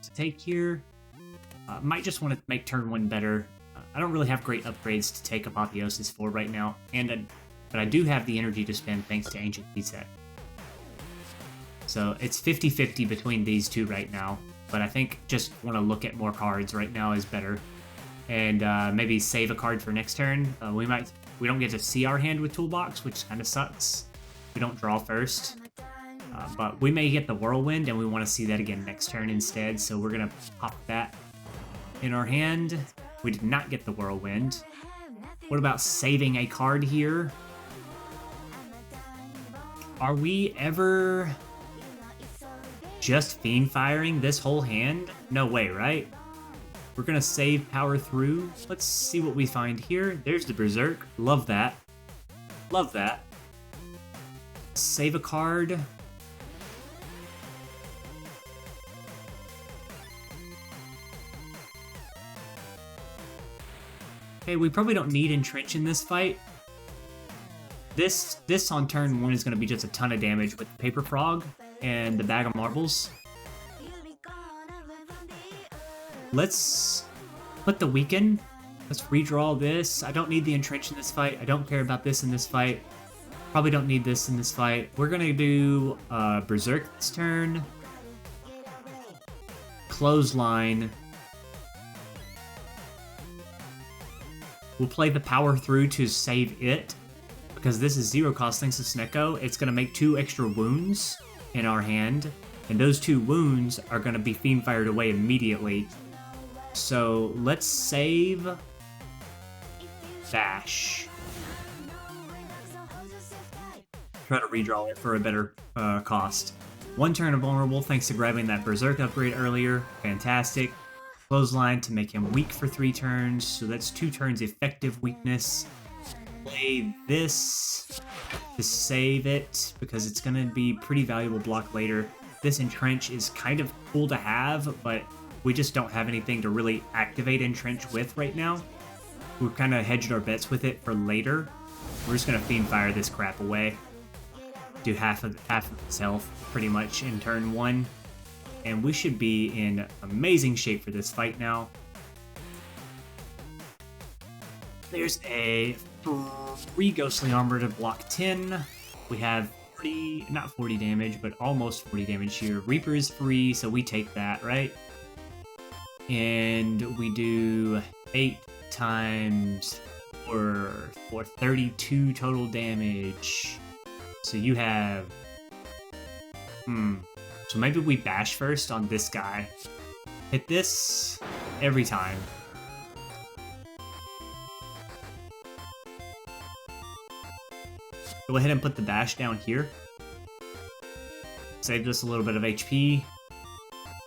to take here. Might just want to make turn 1 better. I don't really have great upgrades to take Apotheosis for right now, but I do have the energy to spend thanks to Ancient Reset. So it's 50-50 between these two right now, but I think just want to look at more cards right now is better. And maybe save a card for next turn. We don't get to see our hand with Toolbox, which kind of sucks. We don't draw first. But we may get the Whirlwind, and we want to see that again next turn instead, so we're going to pop that in our hand. We did not get the Whirlwind. What about saving a card here? Are we ever just Fiend Firing this whole hand? No way, right? We're gonna save power through. Let's see what we find here. There's the Berserk. Love that. Love that. Save a card. Okay, we probably don't need Entrench in this fight. This on turn 1 is going to be just a ton of damage with the Paper Frog and the Bag of Marbles. Let's put the Weaken. Let's redraw this. I don't need the Entrench in this fight. I don't care about this in this fight. Probably don't need this in this fight. We're going to do Berserk this turn. Clothesline. We'll play the power through to save it, because this is 0 cost thanks to Snecko. It's going to make 2 extra wounds in our hand, and those 2 wounds are going to be Fiend Fired away immediately. So let's save Bash. Try to redraw it for a better cost. 1 turn of Vulnerable thanks to grabbing that Berserk upgrade earlier. Fantastic. Clothesline to make him weak for 3 turns, so that's 2 turns effective weakness. Play this to save it, because it's going to be pretty valuable block later. This Entrench is kind of cool to have, but we just don't have anything to really activate Entrench with right now. We've kind of hedged our bets with it for later. We're just going to Fiend Fire this crap away. Do half of its health pretty much in turn 1. And we should be in amazing shape for this fight now. There's a 3 Ghostly Armor to block 10. We have 40, not 40 damage, but almost 40 damage here. Reaper is free, so we take that, right? And we do 8 times for 32 total damage. So you have... So maybe we bash first on this guy. Hit this every time. Go ahead and put the bash down here. Save us a little bit of HP.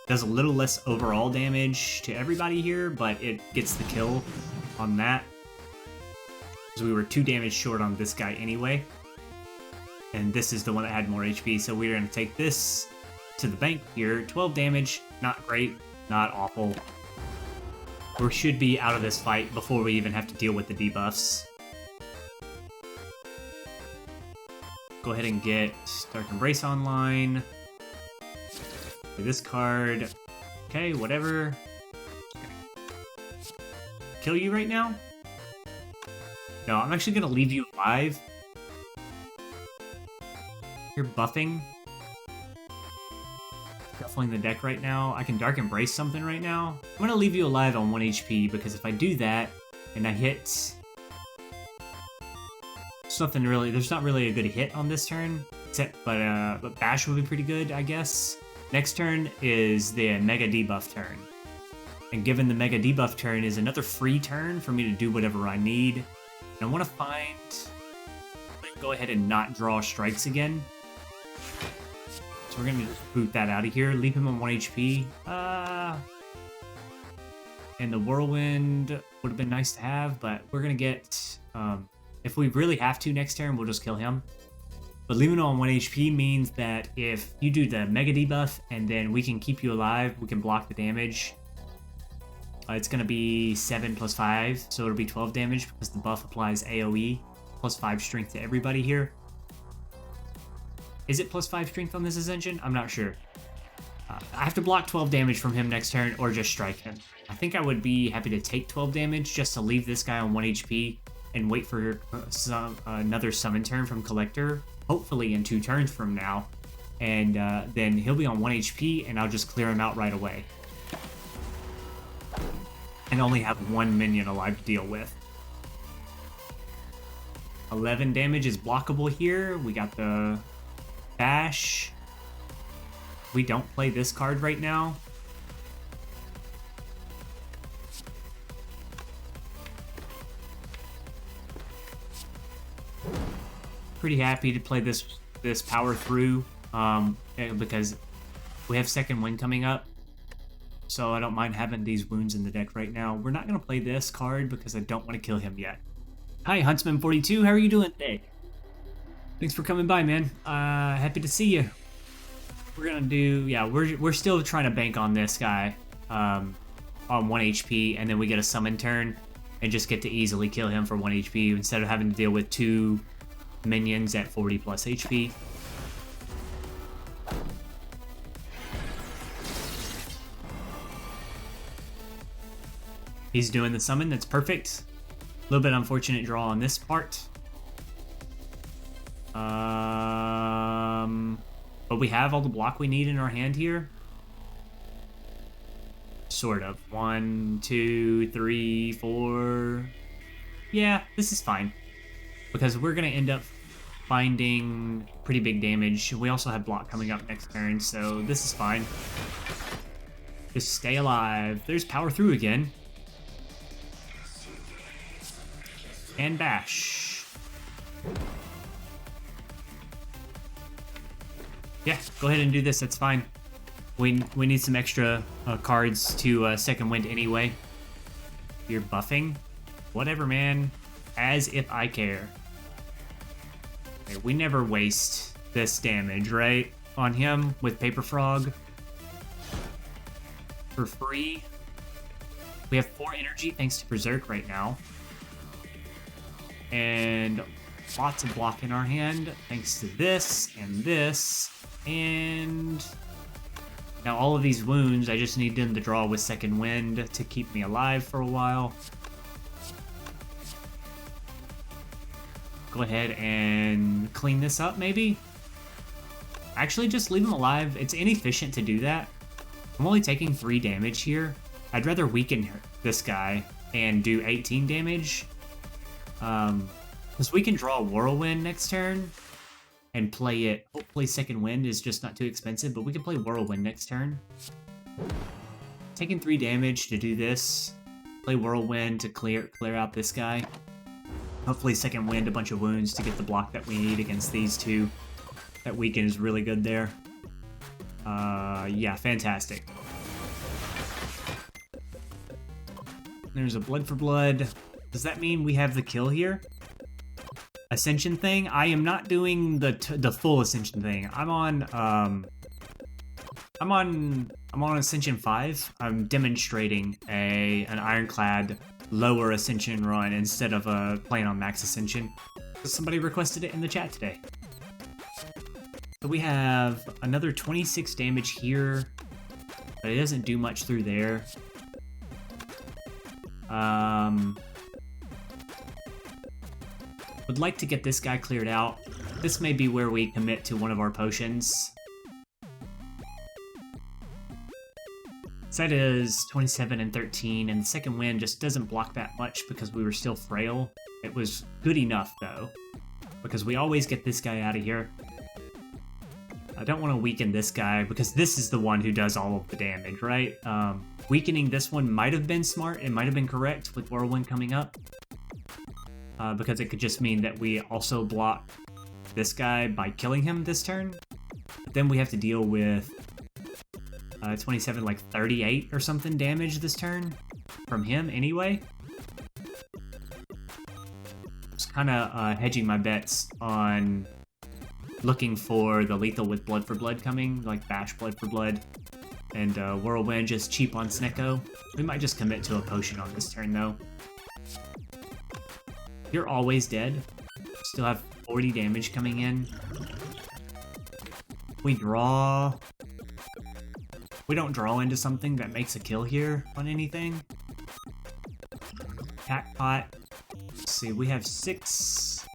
Does a little less overall damage to everybody here, but it gets the kill on that. Because we were 2 damage short on this guy anyway. And this is the one that had more HP, so we're going to take this to the bank here. 12 damage, not great, not awful. We should be out of this fight before we even have to deal with the debuffs. Go ahead and get Dark Embrace online. This card. Okay, whatever. Kill you right now? No, I'm actually going to leave you alive. You're buffing. Shuffling the deck right now. I can Dark Embrace something right now. I'm going to leave you alive on 1 HP, because if I do that, and I hit... there's not really a good hit on this turn, but Bash would be pretty good, I guess. Next turn is the Mega Debuff turn. And given the Mega Debuff turn is another free turn for me to do whatever I need. And I want to find... go ahead and not draw strikes again. So we're going to just boot that out of here. Leave him on 1 HP. And the Whirlwind would have been nice to have, but we're going to get... if we really have to next turn, we'll just kill him. But leaving it on 1 HP means that if you do the Mega Debuff and then we can keep you alive, we can block the damage. It's going to be 7 plus 5, so it'll be 12 damage because the buff applies AoE, plus 5 strength to everybody here. Is it plus 5 strength on this Ascension? I'm not sure. I have to block 12 damage from him next turn or just strike him. I think I would be happy to take 12 damage just to leave this guy on 1 HP and wait for another summon turn from Collector, hopefully in 2 turns from now. And then he'll be on 1 HP and I'll just clear him out right away. And only have 1 minion alive to deal with. 11 damage is blockable here. We got the Bash. We don't play this card right now. Pretty happy to play this power through because we have second wind coming up. So I don't mind having these wounds in the deck right now. We're not going to play this card because I don't want to kill him yet. Hi, Huntsman42. How are you doing today? Thanks for coming by, man. Happy to see you. We're going to do... Yeah, we're still trying to bank on this guy on 1 HP, and then we get a summon turn and just get to easily kill him for 1 HP instead of having to deal with 2 minions at 40 plus HP. He's doing the summon, that's perfect. A little bit unfortunate draw on this part. But we have all the block we need in our hand here. Sort of. 1, 2, 3, 4. Yeah, this is fine. Because we're going to end up finding pretty big damage. We also have block coming up next turn, so this is fine. Just stay alive. There's power through again. And bash. Yeah, go ahead and do this, that's fine. We need some extra cards to second wind anyway. You're buffing? Whatever, man. As if I care. Okay, we never waste this damage, right? On him with Paper Frog. For free. We have 4 energy thanks to Berserk right now. And lots of block in our hand thanks to this and this. And now all of these wounds, I just need them to draw with second wind to keep me alive for a while. Go ahead and clean this up, maybe? Actually, just leave him alive. It's inefficient to do that. I'm only taking 3 damage here. I'd rather weaken this guy and do 18 damage. Because we can draw a Whirlwind next turn and play it. Hopefully second wind is just not too expensive, but we can play Whirlwind next turn. Taking 3 damage to do this. Play Whirlwind to clear out this guy. Hopefully second wind a bunch of wounds to get the block that we need against these two. That weaken is really good there. Yeah, fantastic. There's a blood for blood. Does that mean we have the kill here? Ascension thing? I am not doing the full Ascension thing. I'm on Ascension 5. I'm demonstrating an Ironclad lower Ascension run instead of playing on max Ascension. Somebody requested it in the chat today. So we have another 26 damage here, but it doesn't do much through there. Would like to get this guy cleared out. This may be where we commit to one of our potions. Set is 27 and 13, and the second wind just doesn't block that much because we were still frail. It was good enough, though, because we always get this guy out of here. I don't want to weaken this guy, because this is the one who does all of the damage, right? Weakening this one might have been smart. It might have been correct with Whirlwind coming up. Because it could just mean that we also block this guy by killing him this turn. But then we have to deal with 27, like 38 or something damage this turn from him anyway. Just kind of hedging my bets on looking for the lethal with blood for blood coming, like Bash blood for blood, and Whirlwind just cheap on Snecko. We might just commit to a potion on this turn though. You're always dead. Still have 40 damage coming in. We draw. We don't draw into something that makes a kill here on anything. Jackpot. Let's see, we have 6.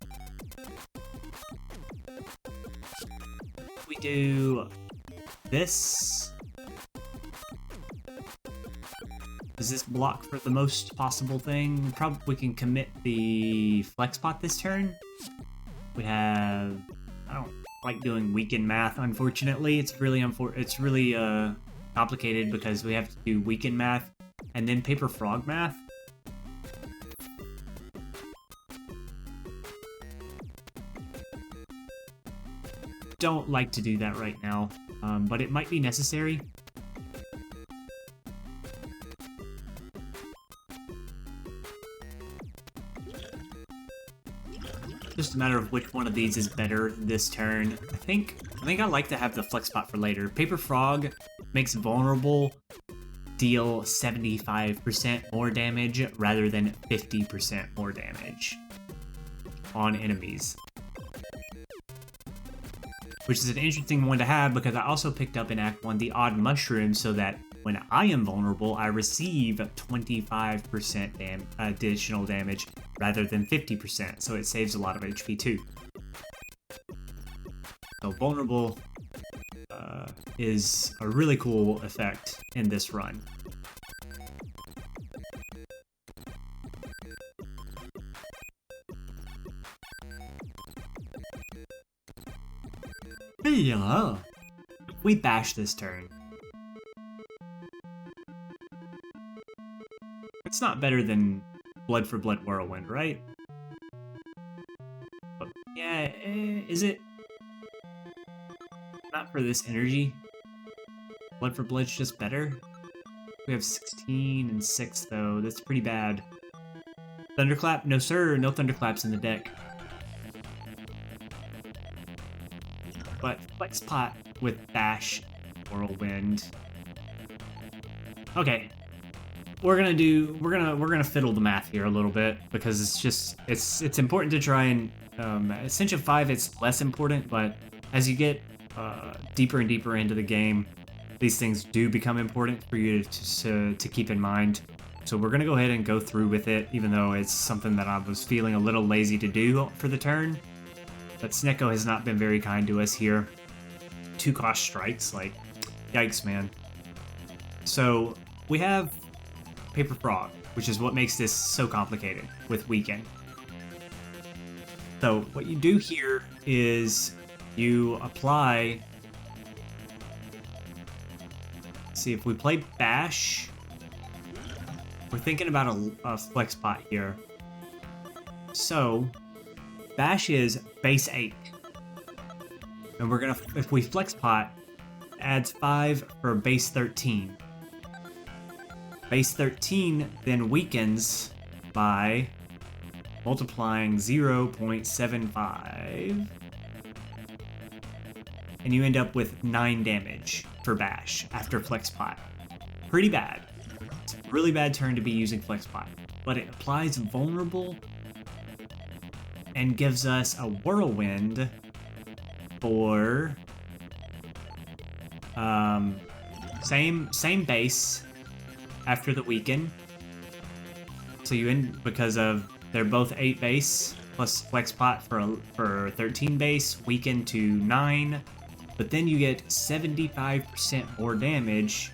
We do this. Does this block for the most possible thing? Probably we can commit the flex pot this turn. We have. I don't like doing weaken math, unfortunately. It's really complicated because we have to do weaken math and then Paper Frog math. Don't like to do that right now, but it might be necessary. Just a matter of which one of these is better this turn. I think I like to have the flex pot for later. Paper Frog makes vulnerable deal 75% more damage rather than 50% more damage on enemies. Which is an interesting one to have because I also picked up in Act 1 the Odd Mushroom so that when I am vulnerable, I receive 25% additional damage rather than 50%, so it saves a lot of HP too. So vulnerable is a really cool effect in this run. Yeah. We bash this turn. It's not better than Blood for Blood Whirlwind, right? But yeah, is it? Not for this energy. Blood for Blood's just better. We have 16 and 6 though. That's pretty bad. Thunderclap? No sir, no Thunderclaps in the deck. But Flex Pot with Bash, Whirlwind. Okay. We're gonna fiddle the math here a little bit because it's important to try and Ascension 5 it's less important, but as you get deeper and deeper into the game, these things do become important for you to keep in mind. So we're gonna go ahead and go through with it, even though it's something that I was feeling a little lazy to do for the turn. But Snecko has not been very kind to us here. 2 cost strikes, like, yikes, man. So we have Paper Frog, which is what makes this so complicated with Weaken. So what you do here is you apply. Let's see, if we play Bash, we're thinking about a Flex Pot here. So Bash is base 8. And we're gonna, if we Flex Pot, adds 5 for base 13. Base 13 then weakens by multiplying 0.75. And you end up with 9 damage for Bash after Flex Pot. Pretty bad. It's a really bad turn to be using Flex Pot. But it applies Vulnerable and gives us a Whirlwind for same base after the Weaken. So you end, because of they're both 8 base plus Flex Pot for 13 base, Weaken to 9, but then you get 75% more damage.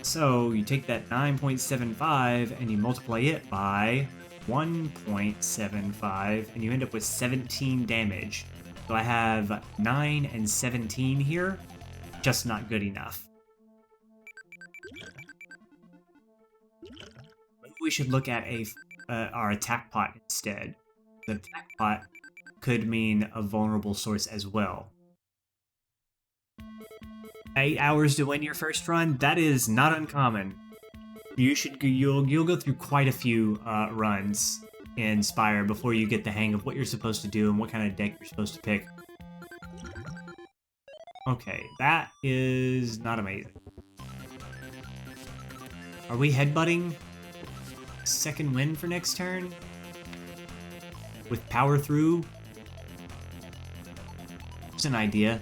So you take that 9.75 and you multiply it by 1.75 and you end up with 17 damage. So I have 9 and 17 here, just not good enough. Maybe we should look at our attack pot instead. The attack pot could mean a vulnerable source as well. 8 hours to win your first run? That is not uncommon. You'll go through quite a few runs in Spire before you get the hang of what you're supposed to do and what kind of deck you're supposed to pick. Okay, that is not amazing. Are we headbutting second win for next turn? With power through? Just an idea.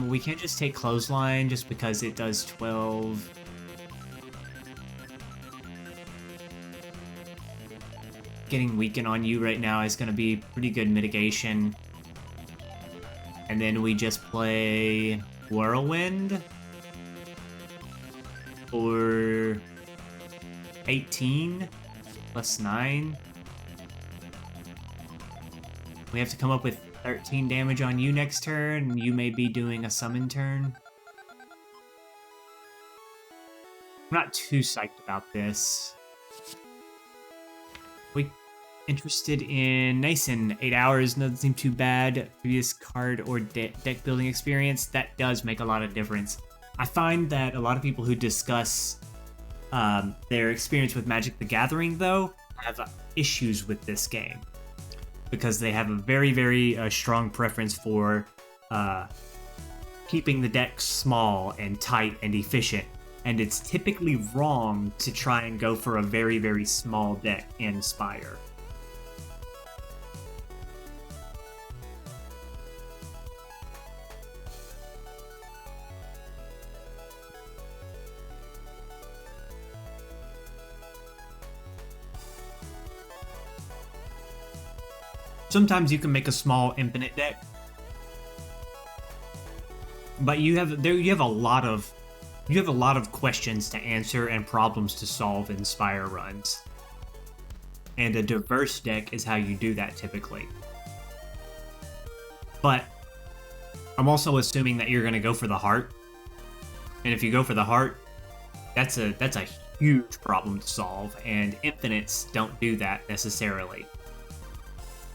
We can't just take clothesline just because it does 12. Getting Weaken on you right now is going to be pretty good mitigation. And then we just play Whirlwind for 18 plus 9. We have to come up with 13 damage on you next turn, and you may be doing a summon turn. I'm not too psyched about this. We interested in Nason. 8 hours doesn't seem too bad. Previous card or deck building experience, that does make a lot of difference. I find that a lot of people who discuss their experience with Magic the Gathering, though, have issues with this game. Because they have a very, very strong preference for keeping the deck small and tight and efficient. And it's typically wrong to try and go for a very, very small deck in Spire. Sometimes you can make a small infinite deck, but you have a lot of questions to answer and problems to solve in Spire runs. And a diverse deck is how you do that typically. But I'm also assuming that you're going to go for the heart. And if you go for the heart, that's a huge problem to solve, and infinites don't do that necessarily.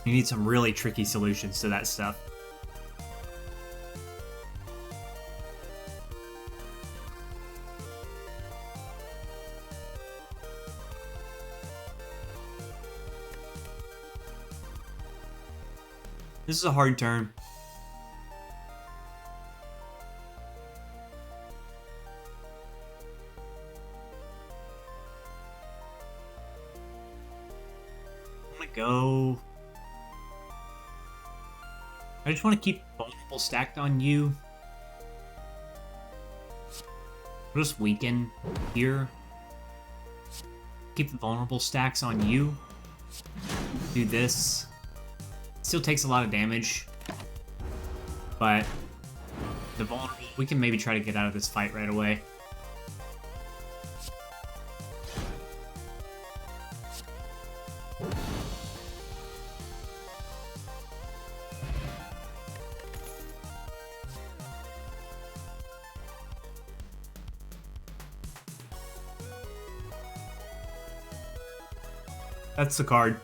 You need some really tricky solutions to that stuff. This is a hard turn. I'm gonna go... I just want to keep vulnerable stacked on you. I'll just weaken here. Keep the vulnerable stacks on you. Do this. Still takes a lot of damage. But the vulnerable, we can maybe try to get out of this fight right away. That's the card.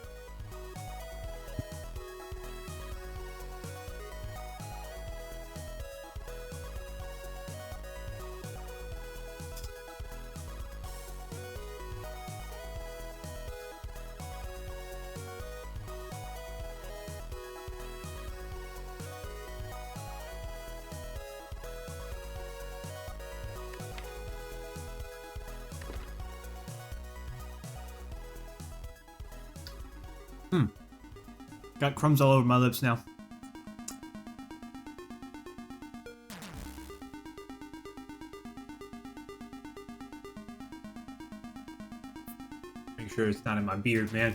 Got crumbs all over my lips now. Make sure it's not in my beard, man.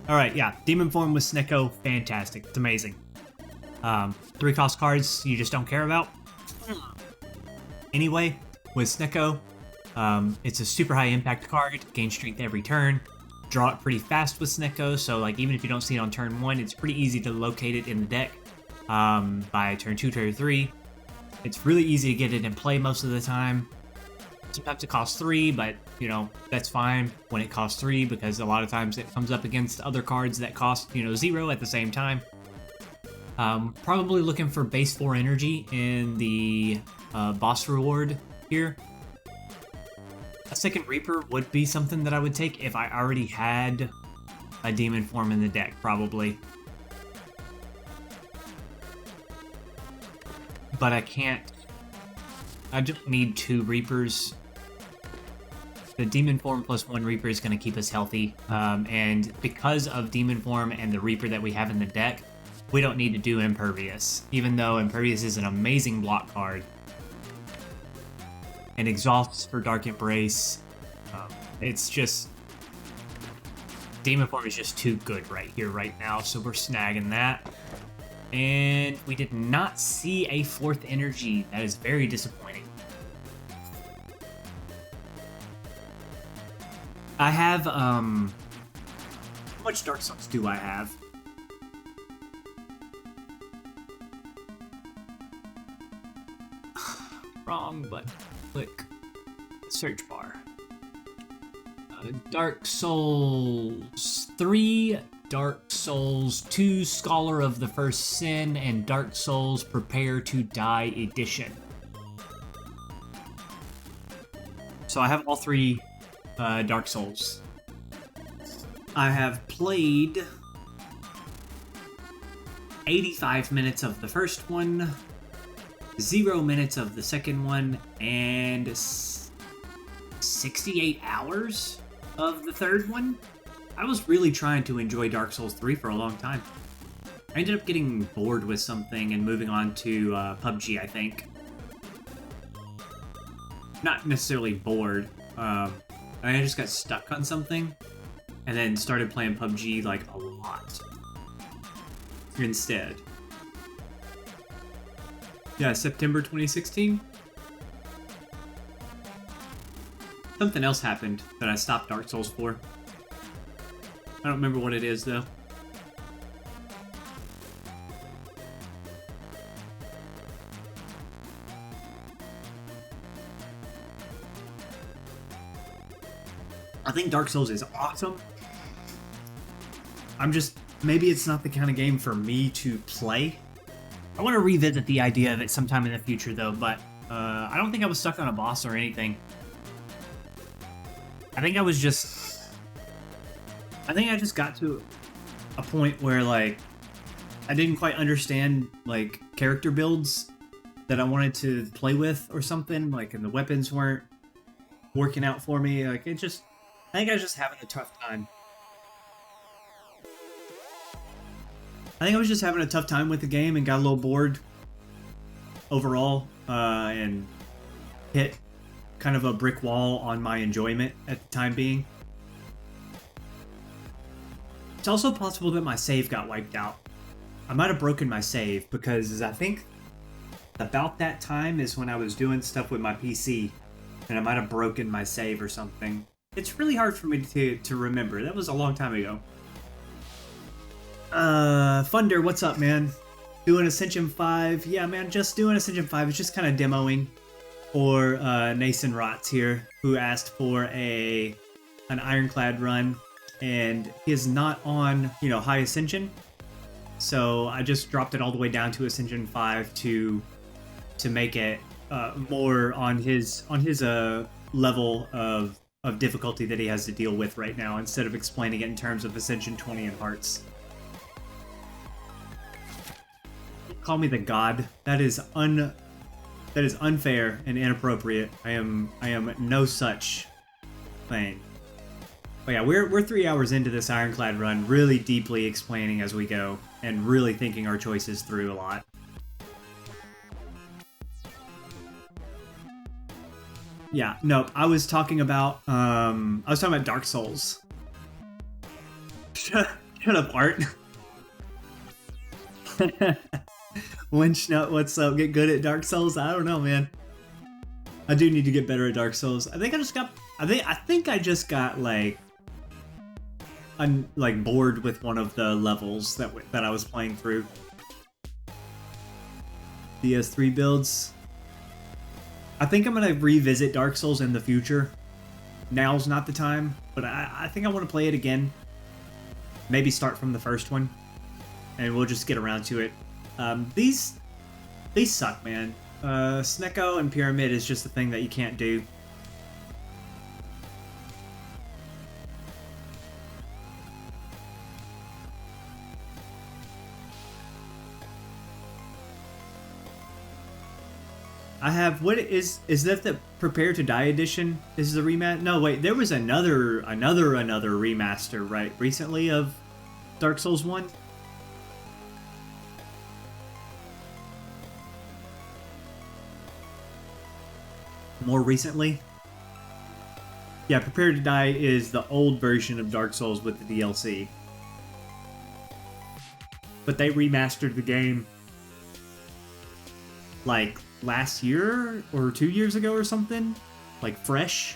Alright, yeah. Demon form with Snecko, fantastic. It's amazing. 3-cost cards you just don't care about. Anyway, with Snecko, it's a super high impact card, gain strength every turn. Draw it pretty fast with Snecko, so like even if you don't see it on turn 1, it's pretty easy to locate it in the deck by turn 2, turn 3. It's really easy to get it in play most of the time. Sometimes it costs 3, but you know, that's fine when it costs 3 because a lot of times it comes up against other cards that cost, you know, 0 at the same time. Probably looking for base 4 energy in the boss reward here. A second Reaper would be something that I would take if I already had a demon form in the deck, probably. But I can't... I don't need 2 Reapers. The demon form plus 1 Reaper is going to keep us healthy. And because of demon form and the Reaper that we have in the deck, we don't need to do Impervious. Even though Impervious is an amazing block card. And exhausts for Dark Embrace. It's just... Demon Form is just too good right here, right now, so we're snagging that. And we did not see a 4th energy. That is very disappointing. I have, how much Dark Souls do I have? Wrong button. Click search bar. Dark Souls 3, Dark Souls 2, Scholar of the First Sin, and Dark Souls Prepare to Die Edition. So I have all 3 Dark Souls. I have played 85 minutes of the first one, 0 minutes of the second one, and 68 hours of the third one. I was really trying to enjoy Dark Souls 3 for a long time. I ended up getting bored with something and moving on to PUBG, I think. Not necessarily bored. I just got stuck on something and then started playing PUBG like a lot instead. Yeah, September 2016. Something else happened that I stopped Dark Souls for. I don't remember what it is, though. I think Dark Souls is awesome. Maybe it's not the kind of game for me to play. I want to revisit the idea of it sometime in the future, though, but I don't think I was stuck on a boss or anything. I think I just got to a point where, like, I didn't quite understand like character builds that I wanted to play with or something, like, and the weapons weren't working out for me. Like, I think I was just having a tough time. I think I was just having a tough time with the game and got a little bored overall, and hit kind of a brick wall on my enjoyment at the time being. It's also possible that my save got wiped out. I might have broken my save because I think about that time is when I was doing stuff with my PC and I might have broken my save or something. It's really hard for me to remember. That was a long time ago. Funder, what's up, man? Doing Ascension 5. Yeah, man, just doing Ascension 5. It's just kind of demoing for Nason Rots here, who asked for an Ironclad run, and he is not on, you know, high Ascension. So I just dropped it all the way down to Ascension 5 to make it more on his level of difficulty that he has to deal with right now, instead of explaining it in terms of Ascension 20 and Hearts. Call me the god. That is unfair and inappropriate. I am no such thing. But yeah, we're 3 hours into this Ironclad run, really deeply explaining as we go, and really thinking our choices through a lot. Yeah, no, I was talking about Dark Souls. Shut up, Art. Winchnut, what's up? Get good at Dark Souls? I don't know, man. I do need to get better at Dark Souls. I think I just got like bored with one of the levels that I was playing through. DS3 builds. I think I'm gonna revisit Dark Souls in the future. Now's not the time, but I think I want to play it again. Maybe start from the first one, and we'll just get around to it. These suck, man. Snecko and Pyramid is just a thing that you can't do. I have, what is that the Prepare to Die edition? This is a remaster? No, wait, there was another remaster, right, recently of Dark Souls 1? More recently? Yeah, Prepare to Die is the old version of Dark Souls with the DLC. But they remastered the game like last year or 2 years ago or something, like fresh.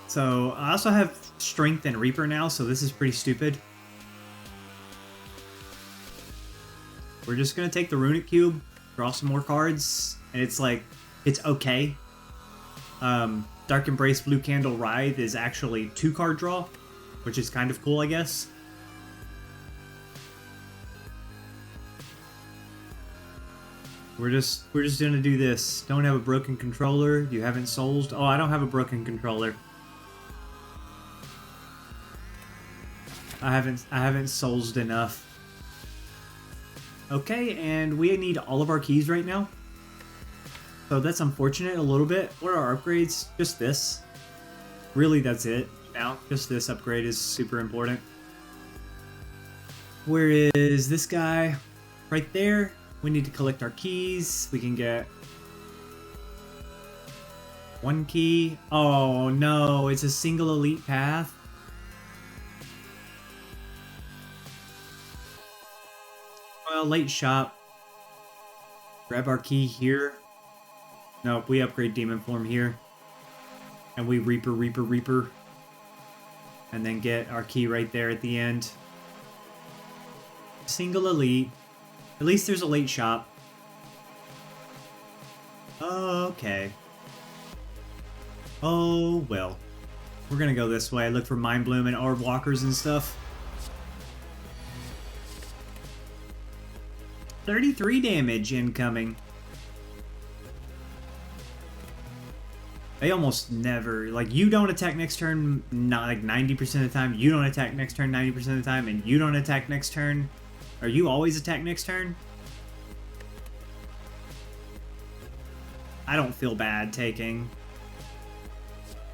So I also have Strength and Reaper now, so this is pretty stupid. We're just gonna take the Runic Cube, draw some more cards, and it's like, it's okay. Dark Embrace Blue Candle Writhe is actually 2-card draw, which is kind of cool, I guess. We're just gonna do this. Don't have a broken controller. You haven't souled. Oh, I don't have a broken controller. I haven't souled enough. Okay, and we need all of our keys right now. So that's unfortunate a little bit. What are our upgrades? Just this. Really, that's it. Now, just this upgrade is super important. Where is this guy? Right there. We need to collect our keys. We can get 1 key. Oh no, it's a single elite path. Well, late shop. Grab our key here. Nope, we upgrade Demon Form here. And we Reaper. And then get our key right there at the end. Single elite. At least there's a late shop. Okay. Oh, well. We're gonna go this way. Look for Mind Bloom and Orb Walkers and stuff. 33 damage incoming. They almost never, like, you don't attack next turn, not like 90% of the time, you don't attack next turn 90% of the time, and you don't attack next turn. Or you always attack next turn? I don't feel bad taking.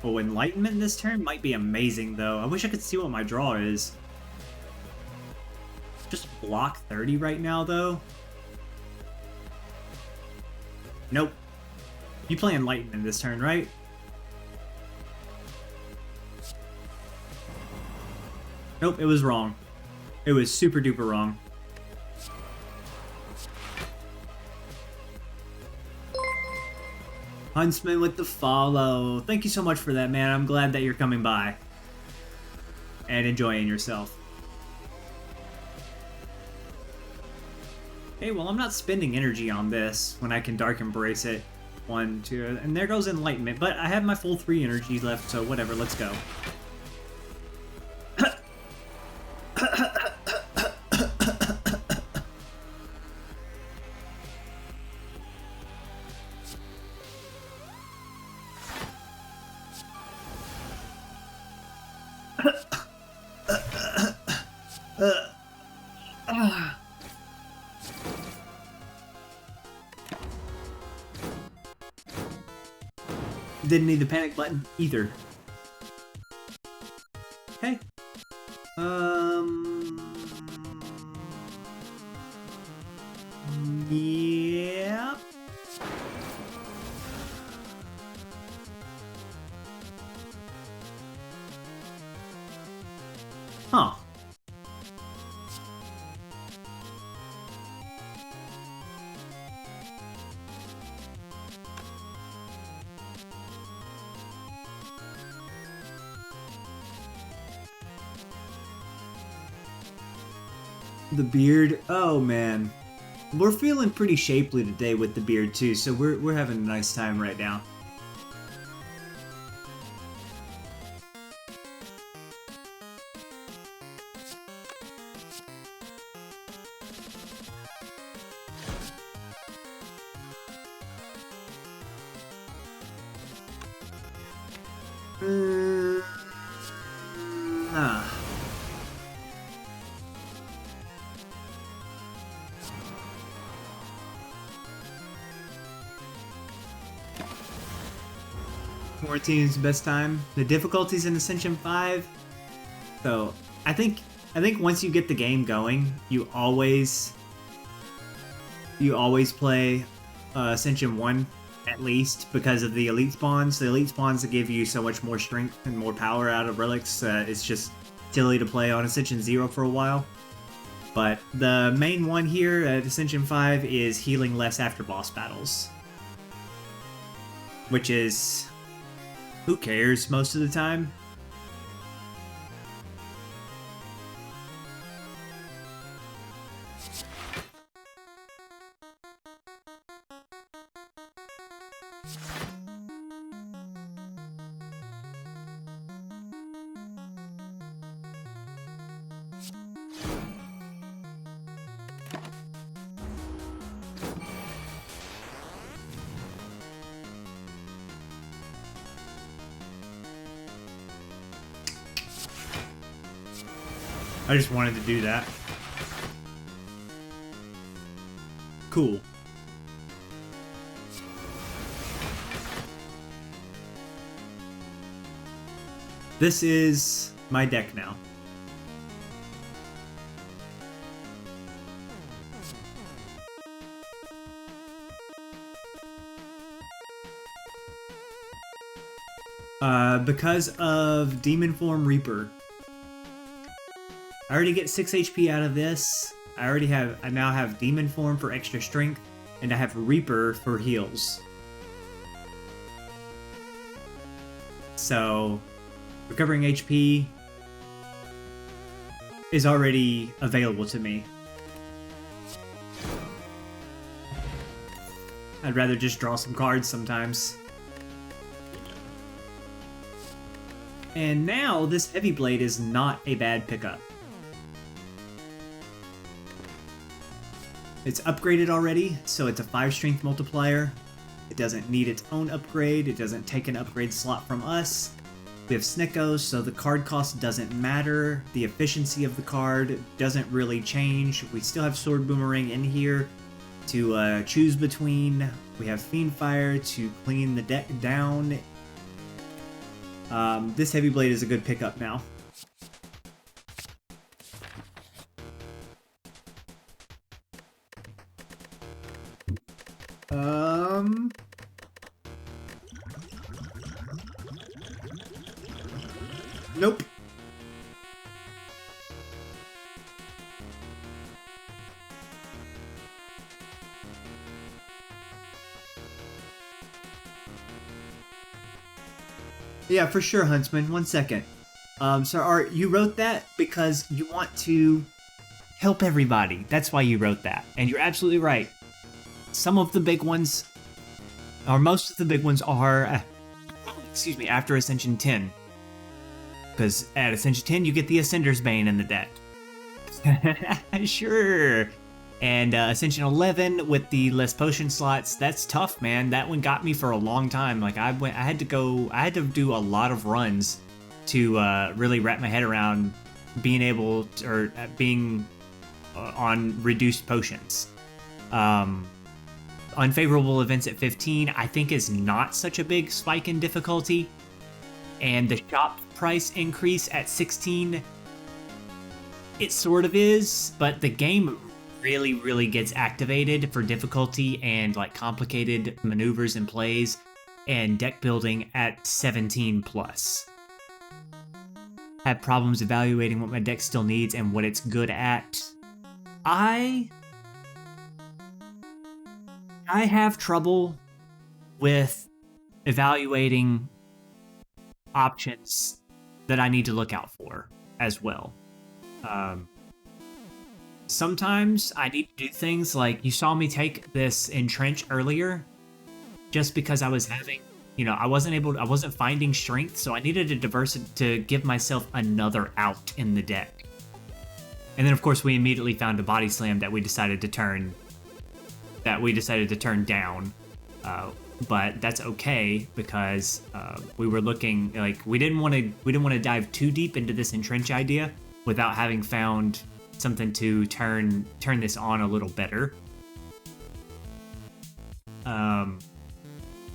Oh, Enlightenment this turn might be amazing, though. I wish I could see what my draw is. Just block 30 right now, though. Nope. You play Enlightenment this turn, right? Nope, it was wrong. It was super duper wrong. Huntsman with the follow. Thank you so much for that, man. I'm glad that you're coming by and enjoying yourself. Okay, well, I'm not spending energy on this when I can Dark Embrace it. 1, 2, and there goes Enlightenment. But I have my full 3 energies left, so whatever, let's go. Didn't need the panic button either. Okay. Yeah. Huh. The beard. Oh man, we're feeling pretty shapely today with the beard too, so we're having a nice time right now. Ah. Quarantine is the best time. The difficulties in Ascension 5. So I think once you get the game going, you always play Ascension 1 at least because of the elite spawns. The elite spawns that give you so much more strength and more power out of relics. It's just silly to play on Ascension 0 for a while. But the main one here at Ascension 5 is healing less after boss battles. Which is... who cares most of the time? I just wanted to do that. Cool. This is my deck now. Because of Demon Form Reaper. I already get 6 HP out of this. I now have Demon Form for extra strength, and I have Reaper for heals. So, recovering HP is already available to me. I'd rather just draw some cards sometimes. And now, this Heavy Blade is not a bad pickup. It's upgraded already, so it's a 5 strength multiplier. It doesn't need its own upgrade. It doesn't take an upgrade slot from us. We have Snickos, so the card cost doesn't matter. The efficiency of the card doesn't really change. We still have Sword Boomerang in here to choose between. We have Fiendfire to clean the deck down. This Heavy Blade is a good pickup now. Nope. Yeah, for sure, Huntsman. 1 second. So Art, you wrote that because you want to help everybody. That's why you wrote that. And you're absolutely right. Some of the big ones, or most of the big ones are, excuse me, after Ascension 10. Because at Ascension 10, you get the Ascender's Bane in the deck. Sure. And Ascension 11 with the less potion slots, that's tough, man. That one got me for a long time. Like I had to do a lot of runs to really wrap my head around being able to, or being on reduced potions. Unfavorable events at 15, I think is not such a big spike in difficulty. And the shop price increase at 16, it sort of is, but the game really gets activated for difficulty and like complicated maneuvers and plays and deck building at 17 plus. Had problems evaluating what my deck still needs and what it's good at. I have trouble with evaluating options that I need to look out for as well. Sometimes I need to do things like, you saw me take this Entrench earlier, just because I was having, I wasn't finding strength, so I needed a diversity to give myself another out in the deck. And then of course we immediately found a Body Slam that we decided to turn down. But that's okay because we were looking like we didn't want to dive too deep into this Entrench idea without having found something to turn this on a little better.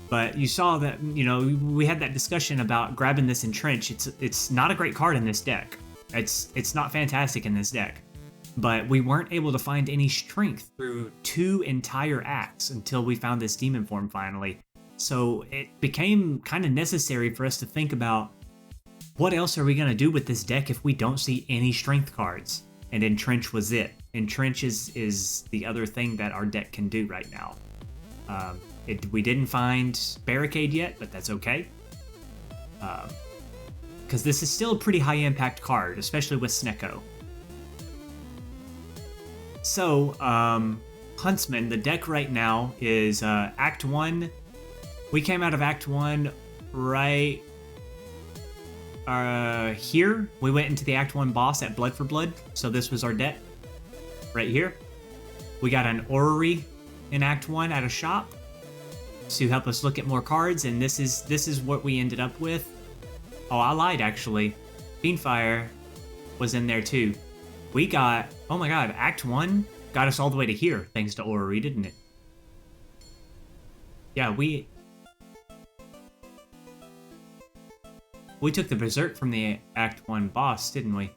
But you saw that we had that discussion about grabbing this Entrench. It's not a great card in this deck. It's not fantastic in this deck. But we weren't able to find any strength through 2 entire acts until we found this demon form finally. So it became kind of necessary for us to think about what else are we going to do with this deck if we don't see any strength cards. And Entrench was it. Entrench is the other thing that our deck can do right now. We didn't find Barricade yet, but that's okay. Because this is still a pretty high impact card, especially with Snecko. So, Huntsman, the deck right now is Act 1. We came out of Act 1 right here. We went into the Act 1 boss at Blood for Blood, so this was our deck right here. We got an Orrery in Act 1 at a shop to help us look at more cards, and this is what we ended up with. Oh, I lied, actually. Fiendfire was in there too. We got, oh my god, Act 1 got us all the way to here, thanks to Orrery, didn't it? Yeah, we took the Berserk from the Act 1 boss, didn't we?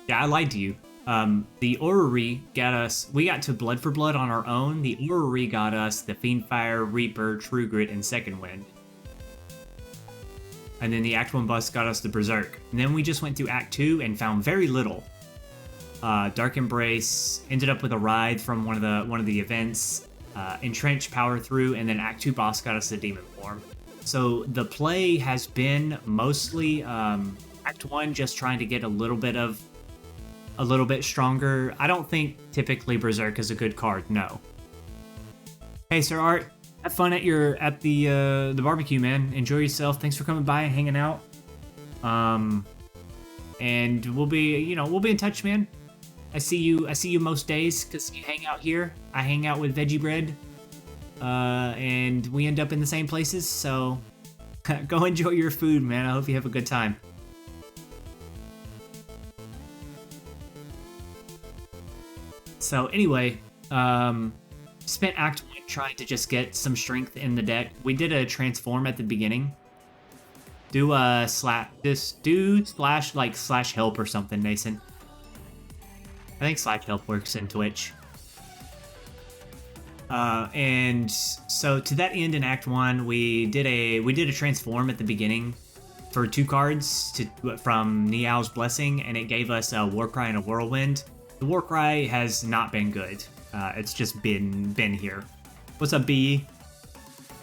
Yeah, I lied to you. The Orrery got us, we got to Blood for Blood on our own. The Orrery got us the Fiendfire, Reaper, True Grit, and Second Wind. And then the Act 1 boss got us the Berserk. And then we just went through Act 2 and found very little. Dark Embrace, ended up with a Ride from one of the events. Entrench, Power Through, and then Act 2 boss got us the Demon Form. So the play has been mostly Act 1 just trying to get a little bit stronger. I don't think typically Berserk is a good card, no. Hey Sir Art, have fun at the barbecue, man. Enjoy yourself. Thanks for coming by and hanging out. And we'll be in touch, man. I see you most days because you hang out here. I hang out with Veggie Bread, and we end up in the same places. So go enjoy your food, man. I hope you have a good time. So anyway, spent Act 1 trying to just get some strength in the deck. We did a transform at the beginning. Do slash help or something, Mason. I think slash help works in Twitch. And so to that end in Act 1, we did a transform at the beginning for 2 cards from Niao's Blessing, and it gave us a Warcry and a Whirlwind. The Warcry has not been good. It's just been here. What's up, B?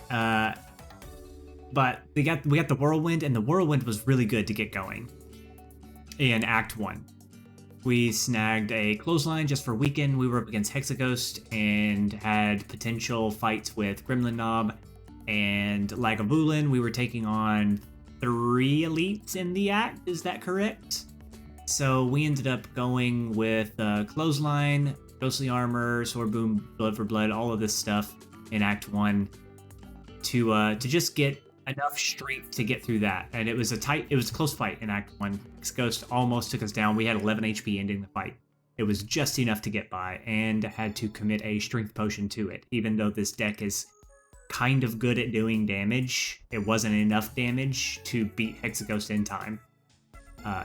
But we got the Whirlwind, and the Whirlwind was really good to get going in Act 1. We snagged a Clothesline just for weekend. We were up against Hexaghost and had potential fights with Gremlin Knob and Lagavulin. We were taking on 3 elites in the act, is that correct? So we ended up going with Clothesline, Ghostly Armor, Sword Boom, Blood for Blood, all of this stuff in Act 1 to just get enough strength to get through that. And it was a close fight in Act 1. Ghost almost took us down. We had 11 HP ending the fight. It was just enough to get by, and had to commit a strength potion to it. Even though this deck is kind of good at doing damage, it wasn't enough damage to beat Hexaghost in time.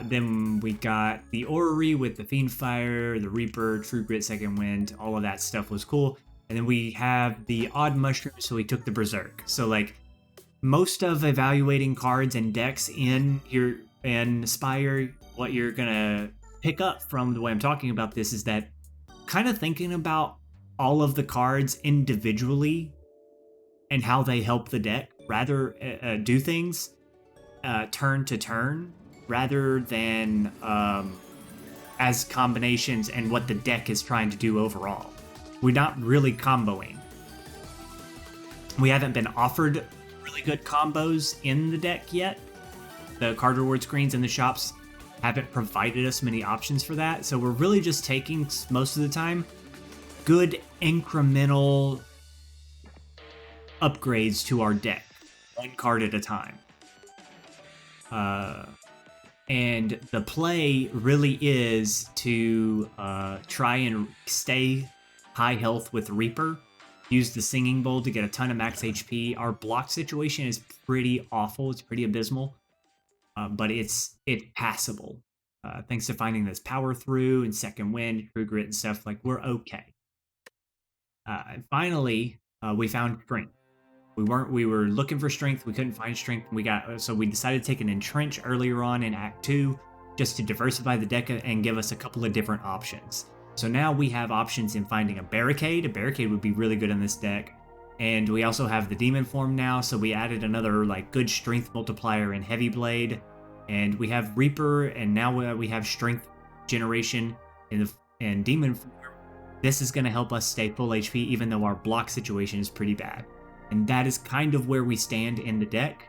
Then we got the Orrery with the Fiendfire, the Reaper, True Grit, Second Wind, all of that stuff was cool. And then we have the Odd Mushroom, so we took the Berserk. So like, most of evaluating cards and decks in Spire, what you're gonna pick up from the way I'm talking about this is that kind of thinking about all of the cards individually and how they help the deck, rather do things turn to turn, rather than as combinations and what the deck is trying to do overall. We're not really comboing. We haven't been offered really good combos in the deck yet. The card reward screens in the shops haven't provided us many options for that, so we're really just taking, most of the time, good incremental upgrades to our deck, 1 card at a time. And the play really is to try and stay high health with Reaper, use the Singing Bowl to get a ton of max HP. Our block situation is pretty awful. It's pretty abysmal, but it's passable. Thanks to finding this Power Through and Second Wind, True Grit and stuff, like, we're okay. And finally, we found Strength. We were looking for strength. We couldn't find strength. So we decided to take an Entrench earlier on in Act 2 just to diversify the deck and give us a couple of different options. So now we have options in finding a Barricade. A Barricade would be really good in this deck. And we also have the Demon Form now, so we added another like good strength multiplier in Heavy Blade. And we have Reaper, and now we have Strength Generation in Demon Form. This is going to help us stay full HP even though our block situation is pretty bad. And that is kind of where we stand in the deck.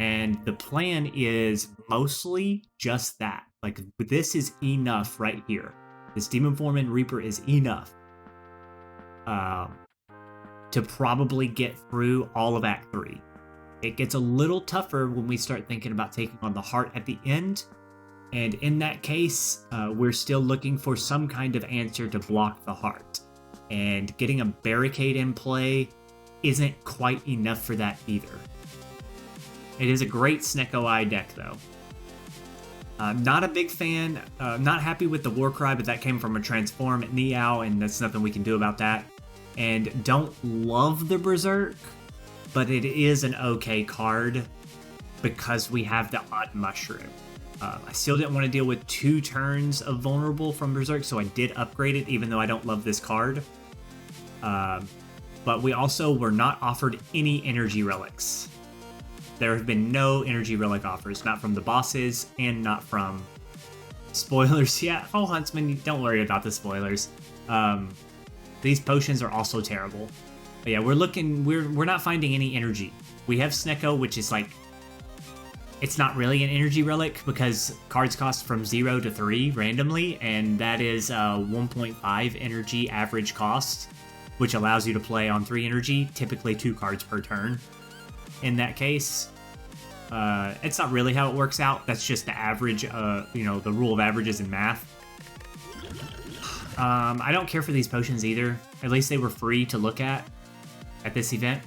And the plan is mostly just that. Like, this is enough right here. This Demon Form and Reaper is enough to probably get through all of Act 3. It gets a little tougher when we start thinking about taking on the Heart at the end. And in that case, we're still looking for some kind of answer to block the Heart. And getting a Barricade in play isn't quite enough for that either. It is a great Snecko Eye deck, though. Not a big fan, not happy with the Warcry, but that came from a Transform at Niao, and that's nothing we can do about that. And don't love the Berserk, but it is an okay card because we have the Odd Mushroom. I still didn't want to deal with 2 turns of Vulnerable from Berserk, so I did upgrade it, even though I don't love this card. But we also were not offered any Energy Relics. There have been no Energy Relic offers, not from the bosses, and not from spoilers. Yeah, Fall Huntsman, don't worry about the spoilers. These potions are also terrible. But yeah, we're not finding any energy. We have Snecko, which is like it's not really an energy relic because cards cost from 0 to 3 randomly, and that is 1.5 energy average cost, which allows you to play on 3 energy, typically 2 cards per turn. In that case, it's not really how it works out. That's just the average, you know, the rule of averages in math. I don't care for these potions either. At least they were free to look at this event.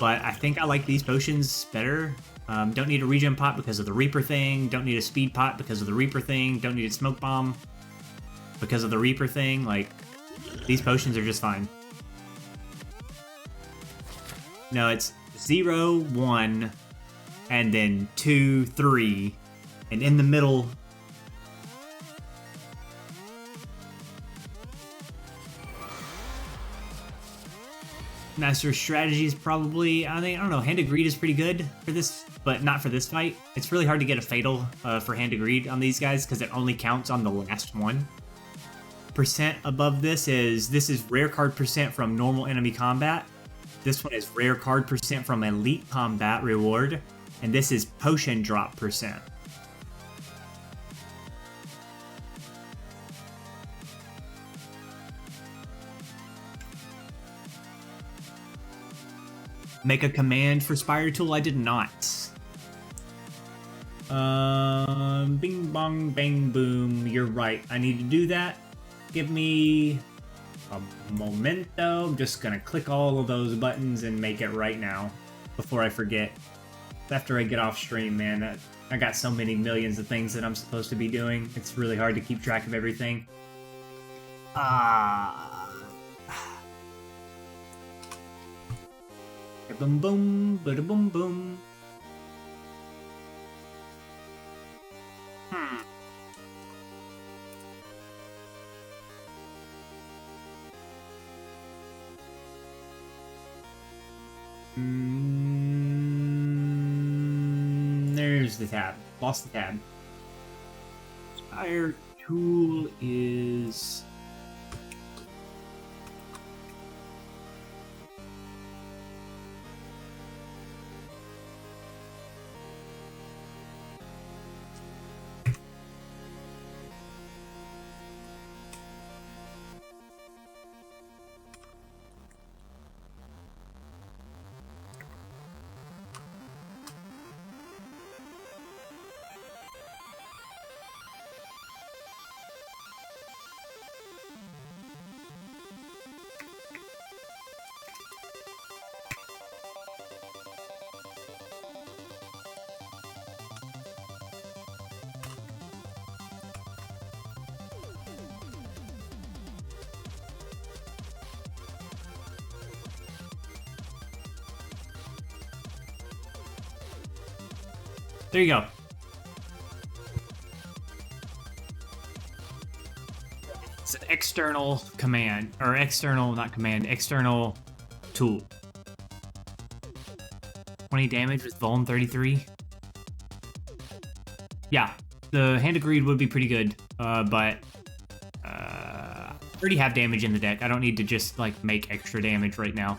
But I think I like these potions better. Don't need a regen pot because of the Reaper thing. Don't need a speed pot because of the Reaper thing. Don't need a smoke bomb because of the Reaper thing. Like, these potions are just fine. No, it's 0, 1, and then 2, 3, and in the middle... Master Strategy is probably, I don't know, Hand of Greed is pretty good for this, but not for this fight. It's really hard to get a Fatal for Hand of Greed on these guys because it only counts on the last one. Percent above this is rare card percent from normal enemy combat. This one is rare card percent from elite combat reward, and this is potion drop percent. Make a command for Spire Tool? I did not. Bing bong bang boom. You're right. I need to do that. Give me a momento. I'm just gonna click all of those buttons and make it right now before I forget. After I get off stream, man, I got so many millions of things that I'm supposed to be doing. It's really hard to keep track of everything. Boom boom, bada boom boom. There's the tab. Lost the tab. Spire Tool is... There you go. It's an external command, or external, not command, external tool. 20 damage with Vuln 33. Yeah, the Hand of Greed would be pretty good, but I already have damage in the deck. I don't need to just, like, make extra damage right now.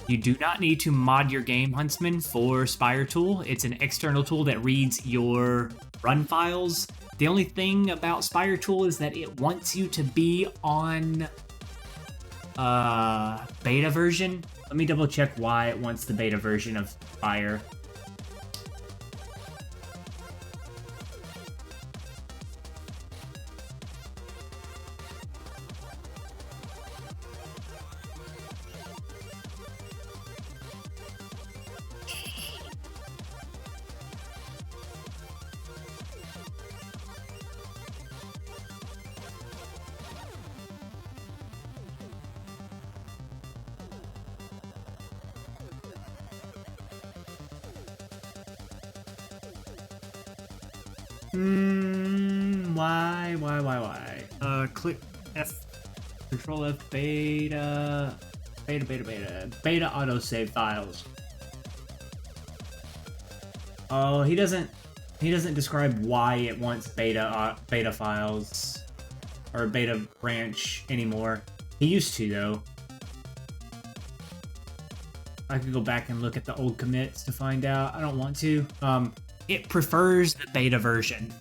You do not need to mod your game, Huntsman, for Spire Tool. It's an external tool that reads your run files. The only thing about Spire Tool is that it wants you to be on beta version. Let me double check why it wants the beta version of Spire. Why? Click F, Control F, beta autosave files. Oh, he doesn't describe why it wants beta files or beta branch anymore. He used to though. I could go back and look at the old commits to find out. I don't want to. It prefers the beta version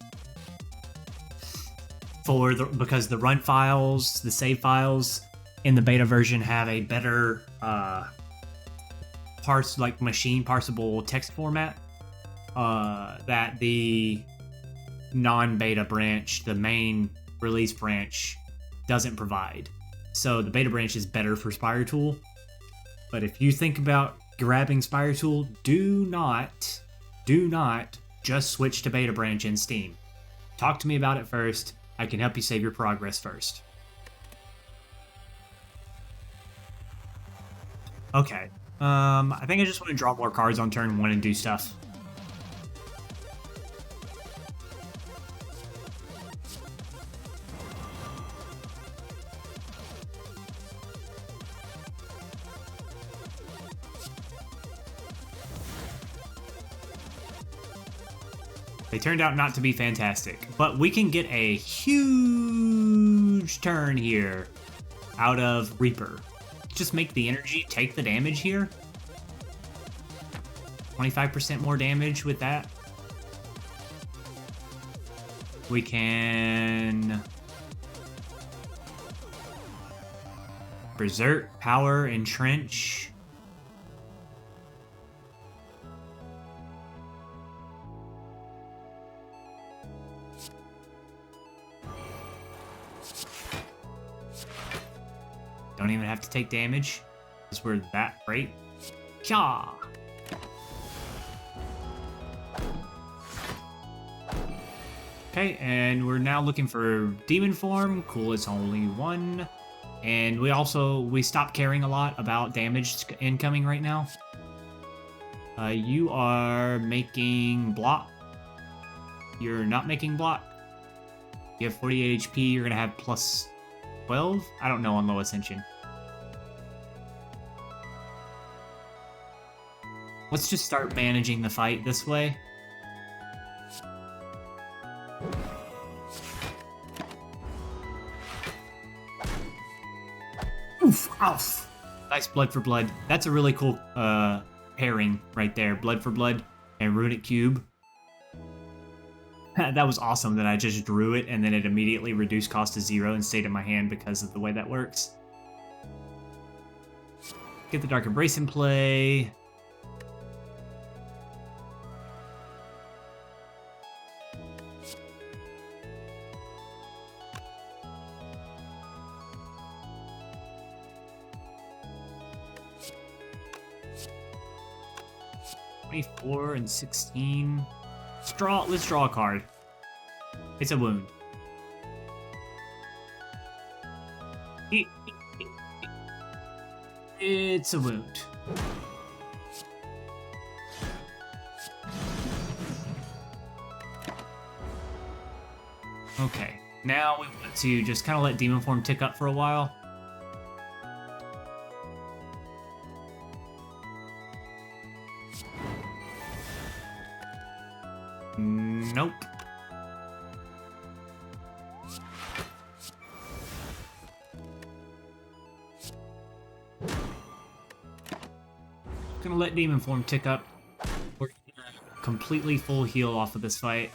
because the run files, the save files in the beta version have a better machine parsable text format that the non-beta branch, the main release branch, doesn't provide. So the beta branch is better for Spire Tool. But if you think about grabbing Spire Tool, do not just switch to beta branch in Steam. Talk to me about it first. I can help you save your progress first. Okay. I think I just want to draw more cards on turn 1 and do stuff. They turned out not to be fantastic, but we can get a huge turn here out of Reaper. Just make the energy take the damage here. 25% more damage with that. We can Berserk, Power, Entrench. Don't even have to take damage, because we're that great. Cha! Okay, and we're now looking for Demon Form. Cool, it's only 1. And we stopped caring a lot about damage incoming right now. You are making block. You're not making block. You have 48 HP, you're gonna have plus 12? I don't know on low ascension. Let's just start managing the fight this way. Oof, off. Nice blood for blood. That's a really cool pairing right there. Blood for blood and Runic Cube. That was awesome that I just drew it and then it immediately reduced cost to 0 and stayed in my hand because of the way that works. Get the Dark Embrace in play. $24 and $16. Let's draw a card. It's a wound. It's a wound. Okay, now we want to just kind of let Demon Form tick up for a while. Nope. Gonna let Demon Form tick up. We're gonna completely full heal off of this fight.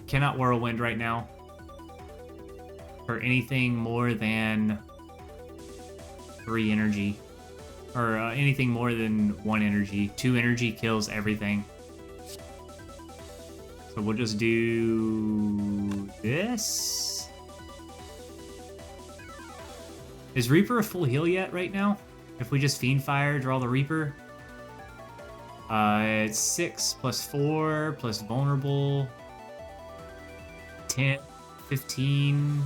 Cannot Whirlwind right now. For anything more than 3 energy. Or anything more than 1 energy. 2 energy kills everything. So we'll just do this. Is Reaper a full heal yet right now? If we just Fiend Fire, draw the Reaper. It's 6 plus 4 plus vulnerable. 10, 15,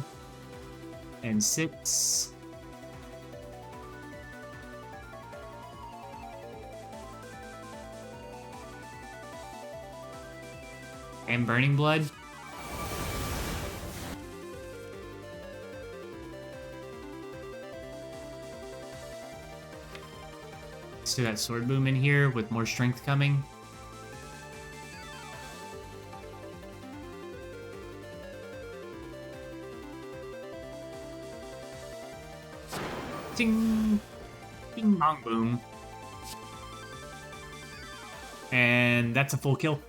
and 6. And Burning Blood. Let's do that Sword Boom in here with more strength coming. Ding! Bing bong boom. And that's a full kill.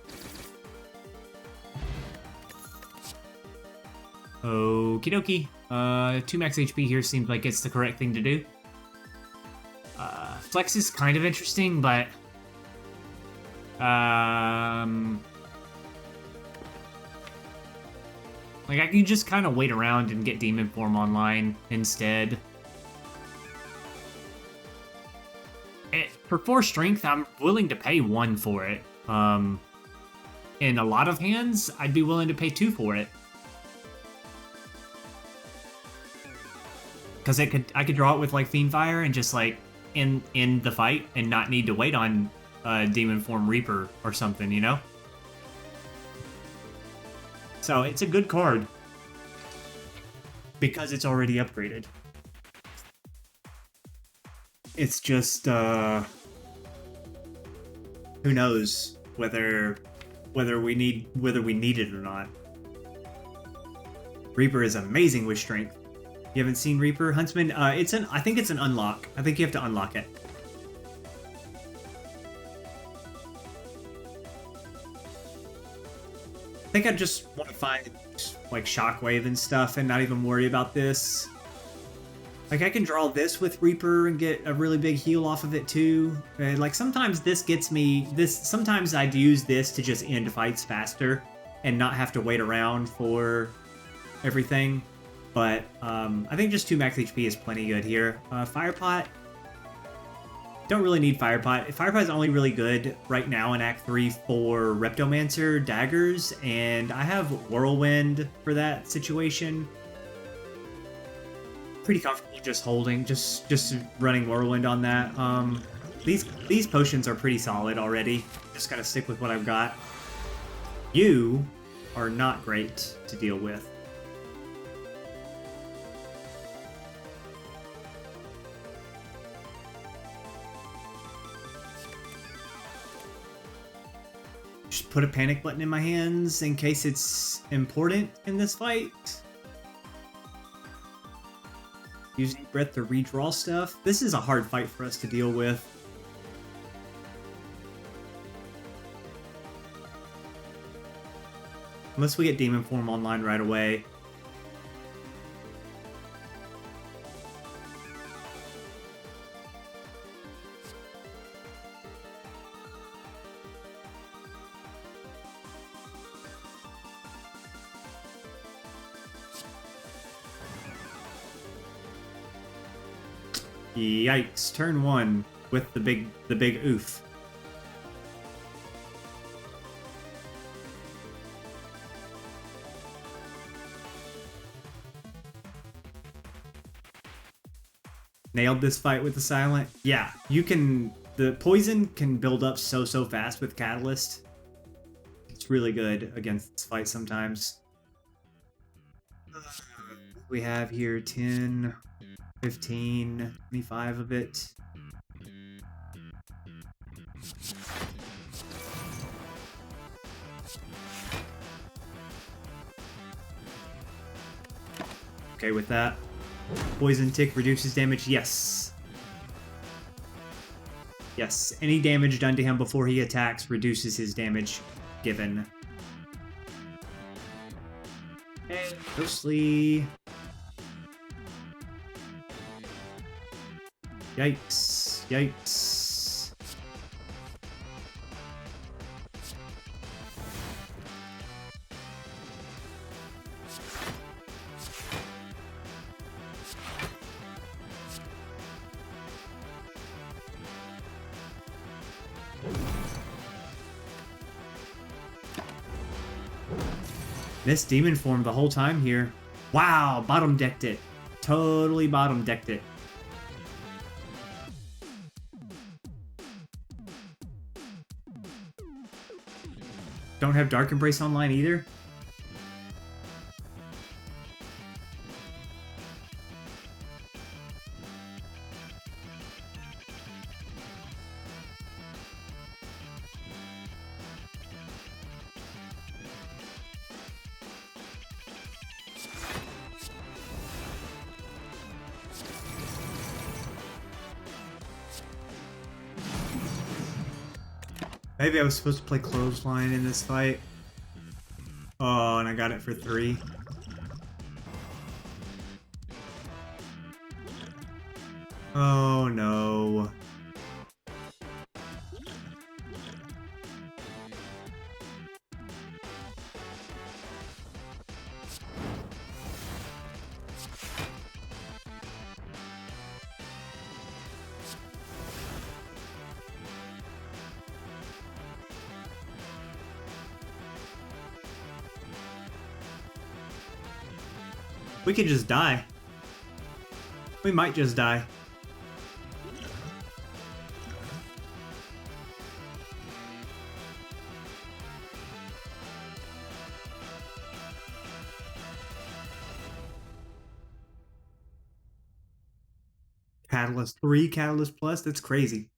Okie dokie. 2 max HP here seems like it's the correct thing to do. Flex is kind of interesting, but... like, I can just kind of wait around and get Demon Form online instead. For 4 strength, I'm willing to pay 1 for it. In a lot of hands, I'd be willing to pay 2 for it. Because I could draw it with like Fiendfire and just like in the fight and not need to wait on Demon Form Reaper or something, you know? So it's a good card because it's already upgraded. It's just who knows whether we need it or not. Reaper is amazing with strength. You haven't seen Reaper Huntsman? I think it's an unlock. I think you have to unlock it. I think I just want to find like Shockwave and stuff and not even worry about this. Like I can draw this with Reaper and get a really big heal off of it too. And like sometimes this gets me sometimes I'd use this to just end fights faster and not have to wait around for everything. But I think just 2 max HP is plenty good here. Firepot. Don't really need Firepot. Firepot is only really good right now in Act 3 for Reptomancer daggers, and I have Whirlwind for that situation. Pretty comfortable just holding, just running Whirlwind on that. These potions are pretty solid already. Just gotta stick with what I've got. You are not great to deal with. Just put a panic button in my hands in case it's important in this fight. Using breath to redraw stuff. This is a hard fight for us to deal with. Unless we get Demon Form online right away. Yikes, turn 1 with the big oof. Nailed this fight with the silent. Yeah, the poison can build up so fast with Catalyst. It's really good against this fight sometimes. We have here 10, 15, 25 of it. Okay with that. Poison Tick reduces damage. Yes. Yes. Any damage done to him before he attacks reduces his damage given. And Ghostly. Yikes. Yikes. Missed Demon Form the whole time here. Wow, bottom decked it. Totally bottom decked it. Don't have Dark Embrace online either? Maybe I was supposed to play clothesline in this fight. Oh, and I got it for 3. Oh no. We could just die. We might just die. Catalyst 3, Catalyst Plus? That's crazy.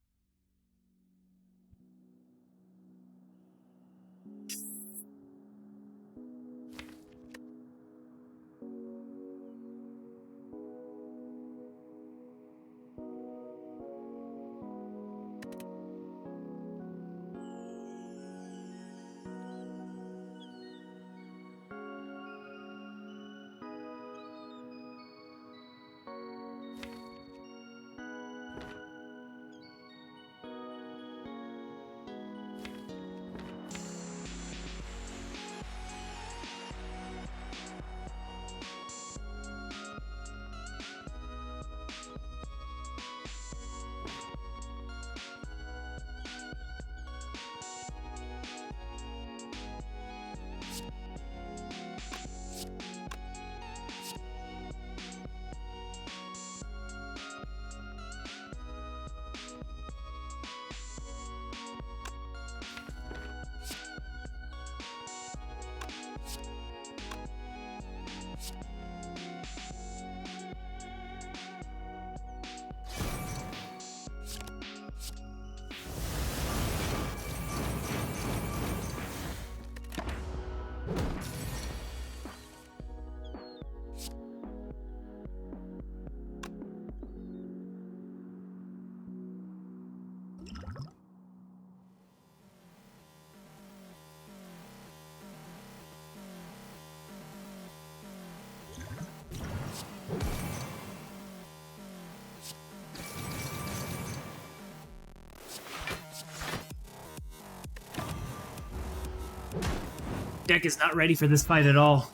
Deck is not ready for this fight at all.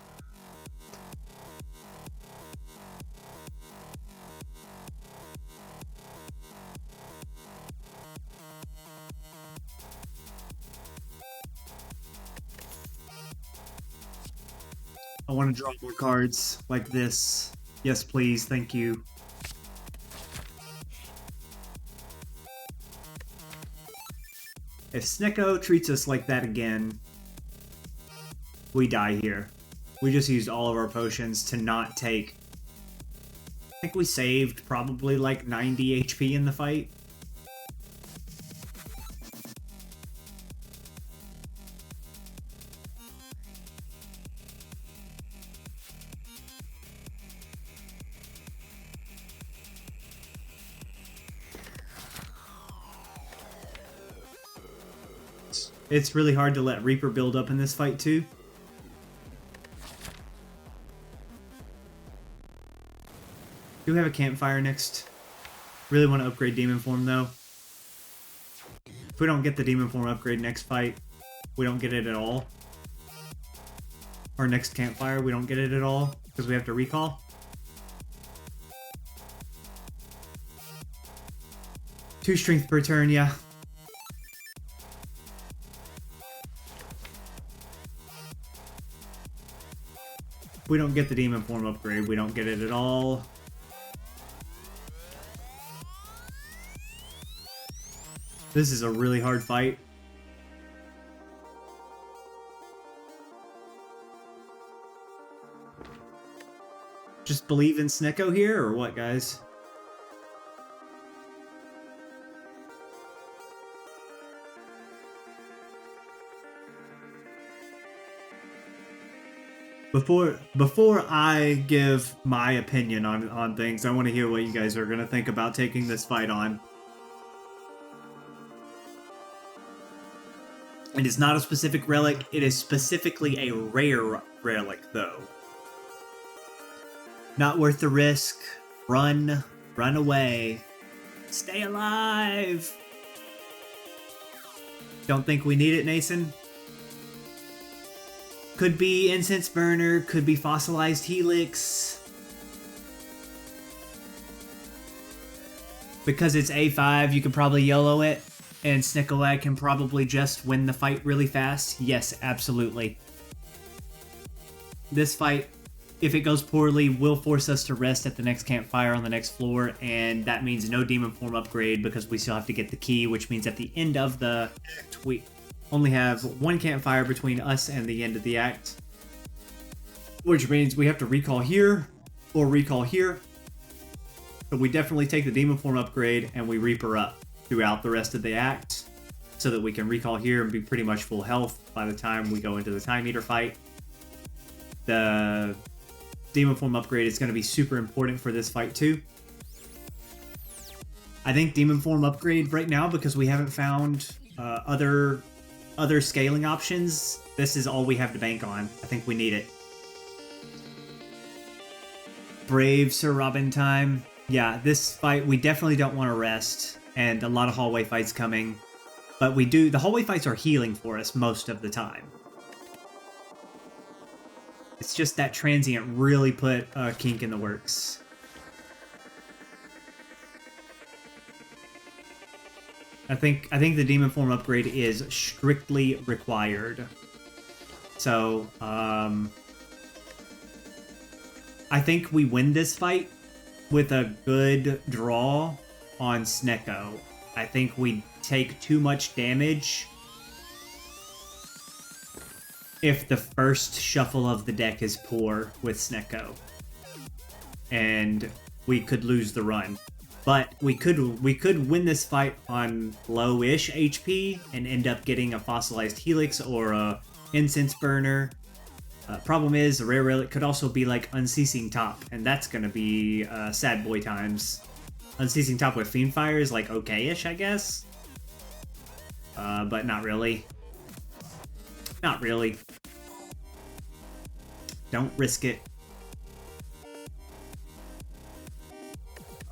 I want to draw more cards like this. Yes, please. Thank you. If Snicko treats us like that again, we die here. We just used all of our potions to not take... I think we saved probably like 90 HP in the fight. It's really hard to let Reaper build up in this fight too. Do we have a campfire next? Really want to upgrade Demon Form though. If we don't get the Demon Form upgrade next fight, we don't get it at all. Or next campfire, we don't get it at all because we have to recall. 2 strength per turn, yeah. We don't get the Demon Form upgrade, we don't get it at all. This is a really hard fight. Just believe in Snicko here, or what, guys? Before I give my opinion on things, I want to hear what you guys are going to think about taking this fight on. It is not a specific relic. It is specifically a rare relic, though. Not worth the risk. Run. Run away. Stay alive! Don't think we need it, Nason? Could be Incense Burner, could be Fossilized Helix. Because it's A5, you could probably YOLO it, and Snickelwag can probably just win the fight really fast. Yes, absolutely. This fight, if it goes poorly, will force us to rest at the next campfire on the next floor, and that means no demon form upgrade because we still have to get the key, which means at the end of the act, we only have one campfire between us and the end of the act, which means we have to recall here or recall here. So we definitely take the demon form upgrade and we Reaper up throughout the rest of the act so that we can recall here and be pretty much full health by the time we go into the Time Eater fight. The demon form upgrade is going to be super important for this fight too. I think demon form upgrade right now, because we haven't found other scaling options, this is all we have to bank on. I think we need it. Brave Sir Robin time. Yeah, this fight we definitely don't want to rest, and a lot of hallway fights coming. But we do, the hallway fights are healing for us most of the time. It's just that transient really put a kink in the works. I think the demon form upgrade is strictly required. So, I think we win this fight with a good draw on Snecko. I think we take too much damage if the first shuffle of the deck is poor with Snecko. And we could lose the run. But we could win this fight on low-ish HP and end up getting a Fossilized Helix or a Incense Burner. Problem is, a rare relic could also be like Unceasing Top, and that's gonna be sad boy times. Unceasing Top with Fiendfire is like okay-ish, I guess. But not really. Not really. Don't risk it.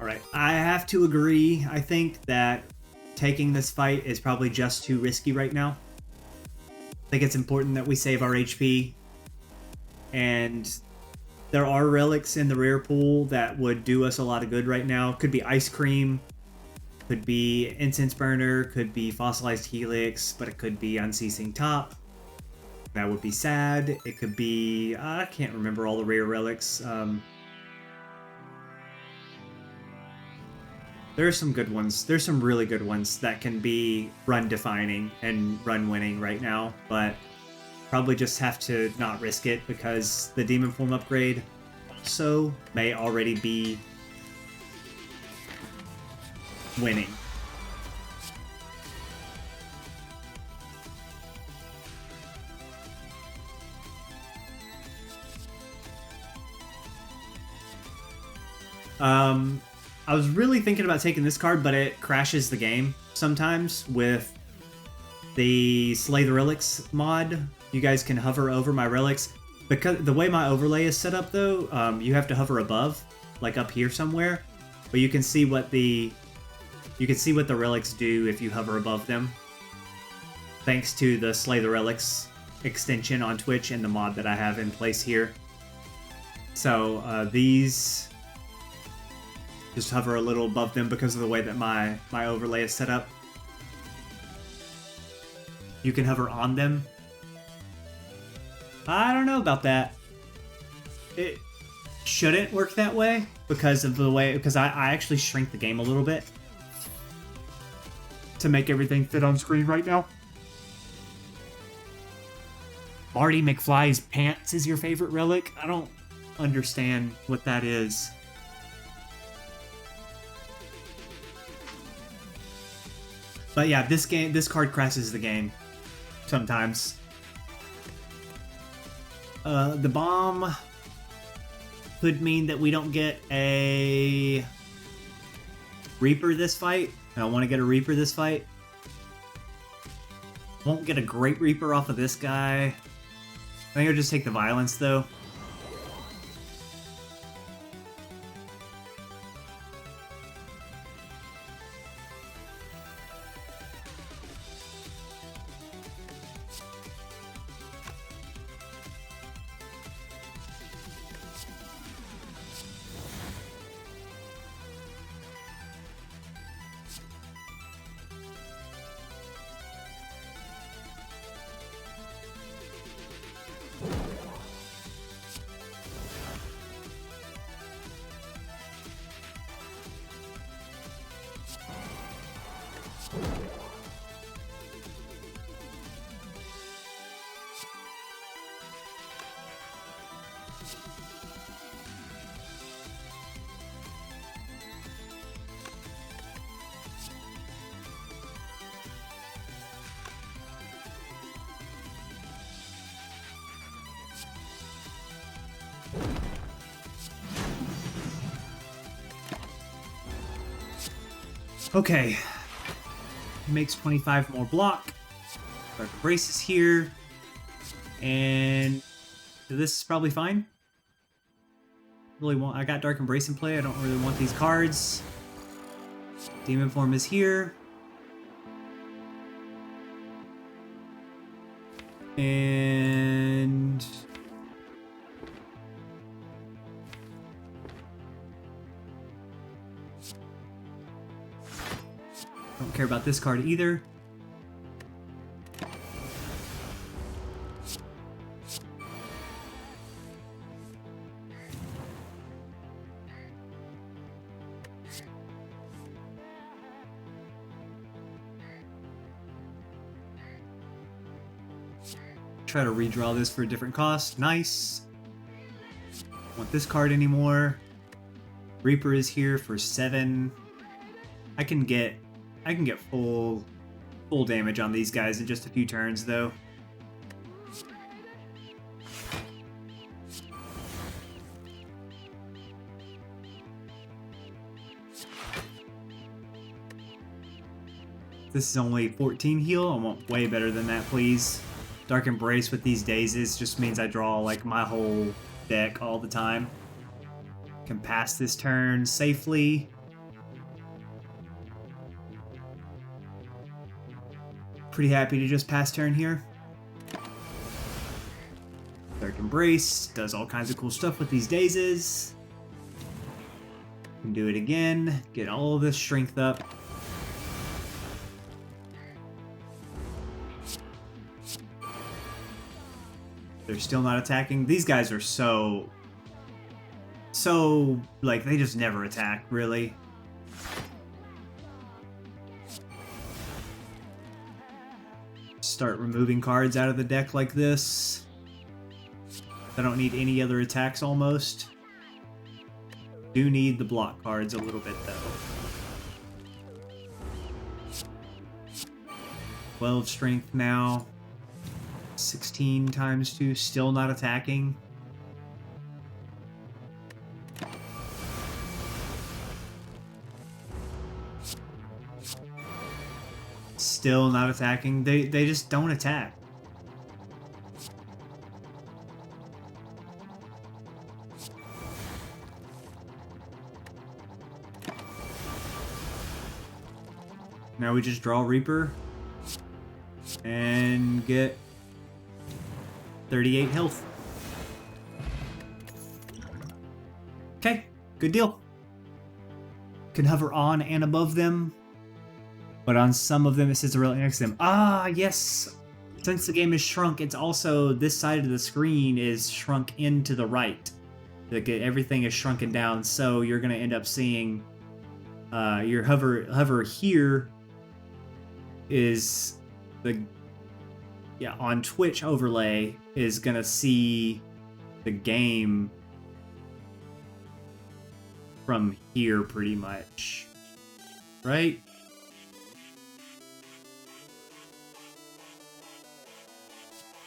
Alright, I have to agree. I think that taking this fight is probably just too risky right now. I think it's important that we save our HP. And there are relics in the rare pool that would do us a lot of good right now. Could be Ice Cream, could be Incense Burner, could be Fossilized Helix, but it could be Unceasing Top. That would be sad. It could be... I can't remember all the rare relics. There are some good ones. There's some really good ones that can be run-defining and run-winning right now, but probably just have to not risk it because the demon form upgrade also may already be winning. I was really thinking about taking this card, but it crashes the game sometimes with the Slay the Relics mod. You guys can hover over my relics. Because the way my overlay is set up though, you have to hover above, like up here somewhere. But you can see what the relics do if you hover above them. Thanks to the Slay the Relics extension on Twitch and the mod that I have in place here. So these just hover a little above them because of the way that my overlay is set up. You can hover on them. I don't know about that. It shouldn't work that way because of the way, because I actually shrink the game a little bit to make everything fit on screen right now. Marty McFly's pants is your favorite relic? I don't understand what that is. But yeah, this card crashes the game sometimes. The bomb could mean that we don't get a Reaper this fight. I want to get a Reaper this fight. Won't get a great Reaper off of this guy. I think I'll just take the Violence, though. Okay. Makes 25 more block. Dark Embrace is here. And this is probably fine. I got Dark Embrace in play. I don't really want these cards. Demon Form is here. And don't care about this card either. Try to redraw this for a different cost. Nice. Don't want this card anymore. Reaper is here for 7. I can get full damage on these guys in just a few turns, though. This is only 14 heal. I want way better than that, please. Dark Embrace with these dazes just means I draw like my whole deck all the time. Can pass this turn safely. Pretty happy to just pass turn here. Dark Embrace does all kinds of cool stuff with these dazes. Can do it again. Get all of this strength up. They're still not attacking. These guys are so like, they just never attack, really. Start removing cards out of the deck like this. I don't need any other attacks almost. Do need the block cards a little bit though. 12 strength now. 16 times 2, still not attacking. Still not attacking. They just don't attack. Now we just draw Reaper and get 38 health. Okay, good deal. Can hover on and above them, but on some of them it says directly next to them. Ah, yes. Since the game is shrunk, it's also this side of the screen is shrunk into the right. Like everything is shrunken down, so you're gonna end up seeing your hover here is the on Twitch overlay is gonna see the game from here pretty much, right?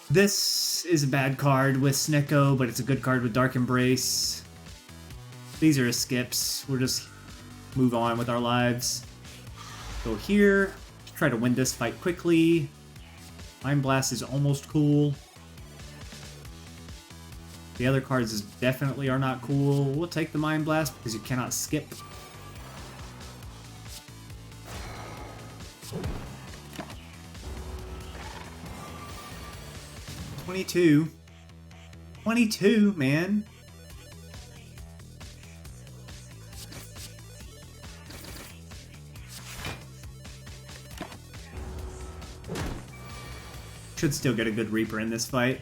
This is a bad card with Snecko, but it's a good card with Dark Embrace. These are skips. We'll just move on with our lives. Go here, try to win this fight quickly. Mind Blast is almost cool. The other cards definitely are not cool. We'll take the Mind Blast because you cannot skip. $22. $22, man. Should still get a good Reaper in this fight.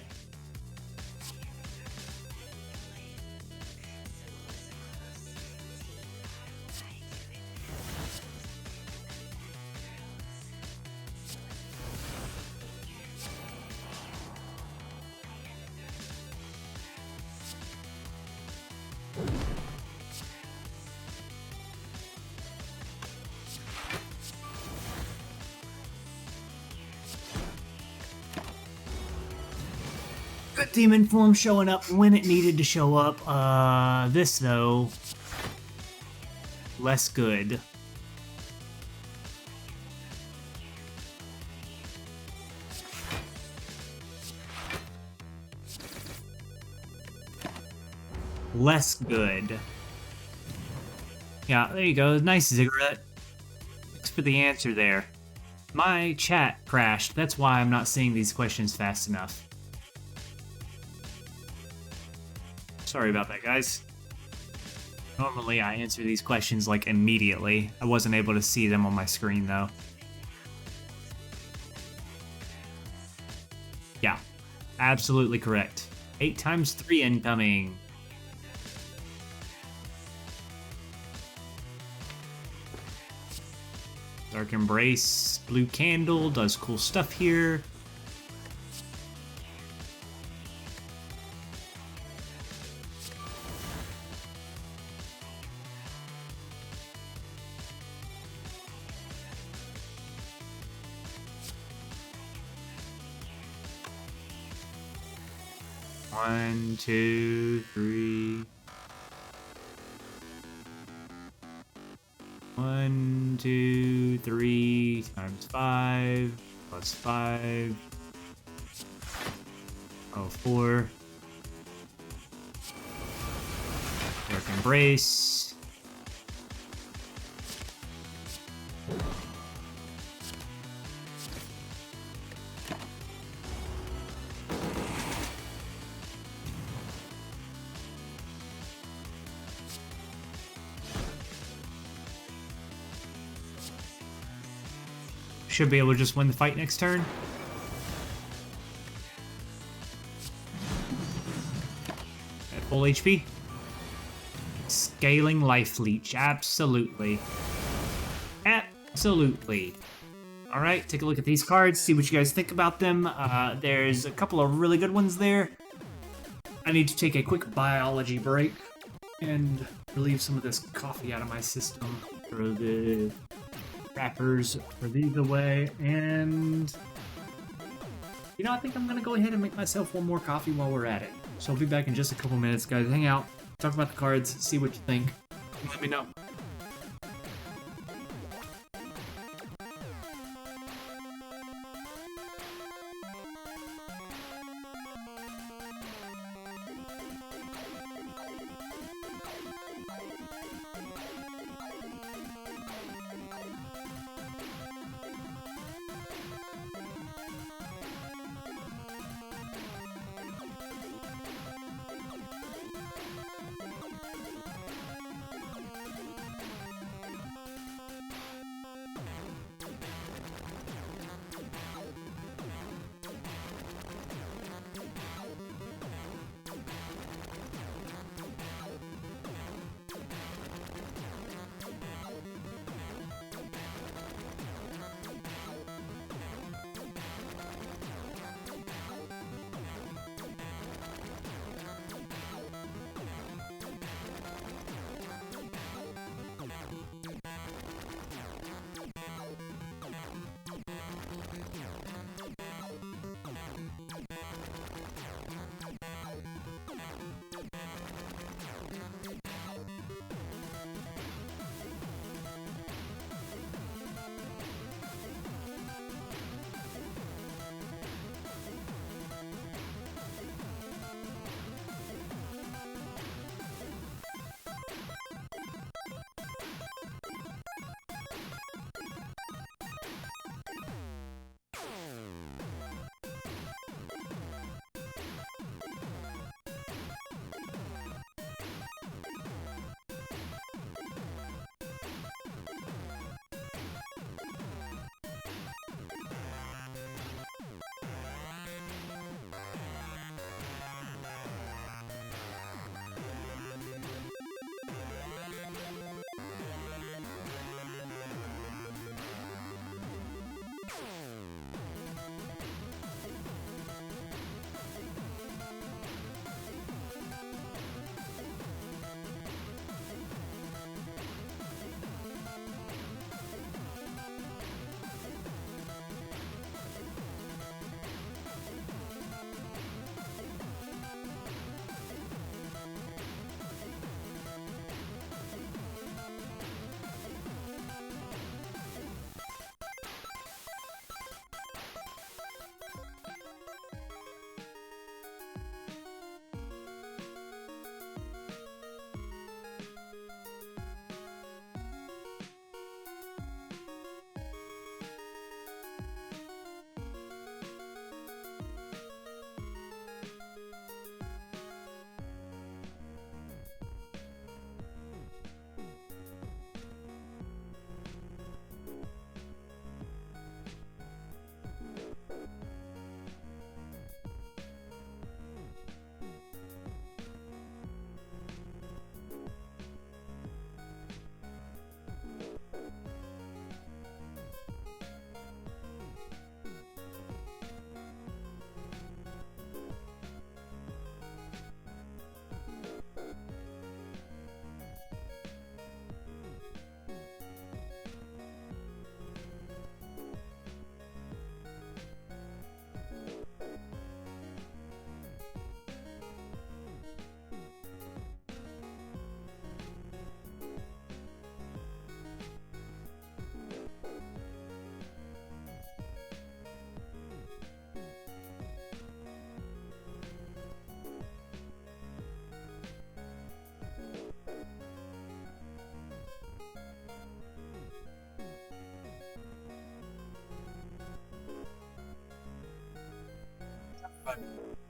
Good demon form showing up when it needed to show up. This though, less good. Less good. Yeah, there you go. Nice cigarette. Thanks for the answer there. My chat crashed. That's why I'm not seeing these questions fast enough. Sorry about that, guys. Normally I answer these questions like immediately. I wasn't able to see them on my screen though. Yeah, absolutely correct. 8 times 3 incoming. Dark Embrace, Blue Candle, does cool stuff here. One, two, three. 1, 2, 3 times 5 plus 5. Oh, 4. Dark Embrace. Should be able to just win the fight next turn. At full HP. Scaling Life Leech, absolutely. Absolutely. Alright, take a look at these cards, see what you guys think about them. There's a couple of really good ones there. I need to take a quick biology break and relieve some of this coffee out of my system. Throw the wrappers for these away, and you know, I think I'm gonna go ahead and make myself one more coffee while we're at it. So I'll be back in just a couple minutes, guys. Hang out, talk about the cards, see what you think. Let me know.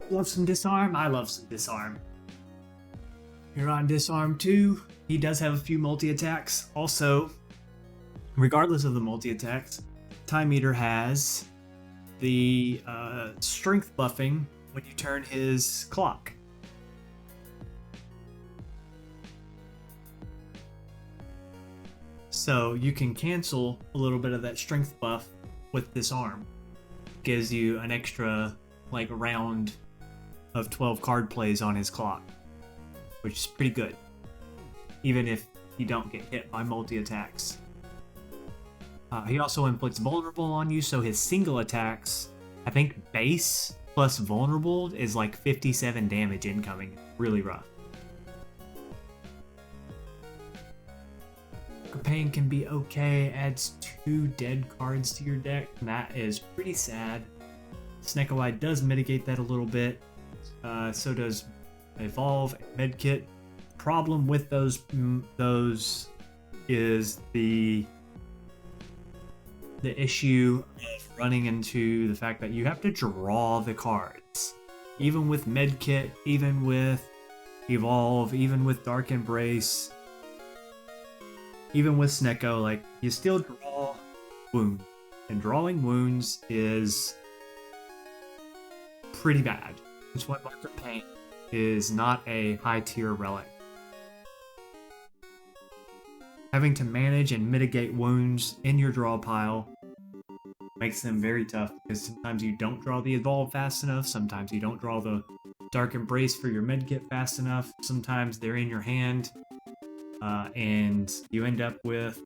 Love some disarm. I love some disarm. You're on disarm 2. He does have a few multi-attacks. Also, regardless of the multi-attacks, Time Eater has the strength buffing when you turn his clock. So you can cancel a little bit of that strength buff with disarm. Gives you an extra like round of 12 card plays on his clock, which is pretty good, even if you don't get hit by multi-attacks. He also inflicts vulnerable on you, so his single attacks, I think base plus vulnerable is like 57 damage incoming. Really rough. Pain can be okay, adds 2 dead cards to your deck, and that is pretty sad. Snecko Eye does mitigate that a little bit. So does Evolve and Medkit. Problem with those is the issue of running into the fact that you have to draw the cards. Even with Medkit, even with Evolve, even with Dark Embrace, even with Snecko, like, you still draw wounds. And drawing wounds is pretty bad. That's why Marker Pain is not a high tier relic. Having to manage and mitigate wounds in your draw pile makes them very tough, because sometimes you don't draw the Evolve fast enough, sometimes you don't draw the Dark Embrace for your Medkit fast enough, sometimes they're in your hand, and you end up with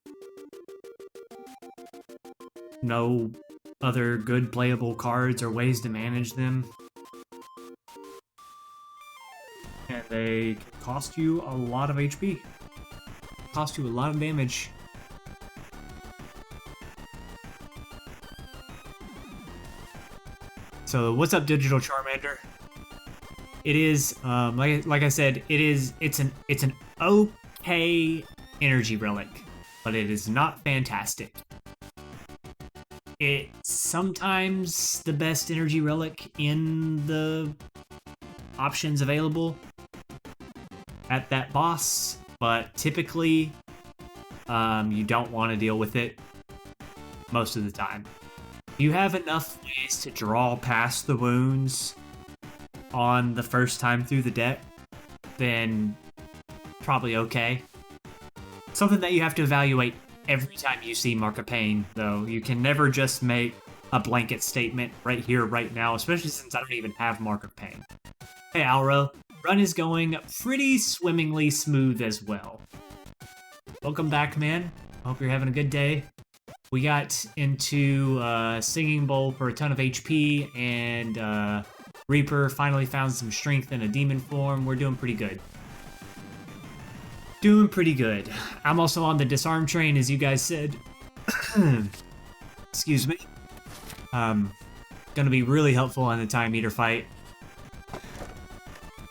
no other good playable cards or ways to manage them. And they can cost you a lot of HP. Cost you a lot of damage. So what's up, Digital Charmander? It is like I said, it's an okay energy relic, but it is not fantastic. It's sometimes the best energy relic in the options available at that boss, but typically you don't want to deal with it most of the time. If you have enough ways to draw past the wounds on the first time through the deck, then probably okay. Something that you have to evaluate every time you see Mark of Pain, though. You can never just make a blanket statement right here, right now, especially since I don't even have Mark of Pain. Hey, Alro. Run is going pretty swimmingly smooth as well. Welcome back, man. Hope you're having a good day. We got into Singing Bowl for a ton of HP, and Reaper finally found some strength in a demon form. We're doing pretty good. Doing pretty good. I'm also on the disarm train, as you guys said. Excuse me. Gonna be really helpful in the Time Eater fight.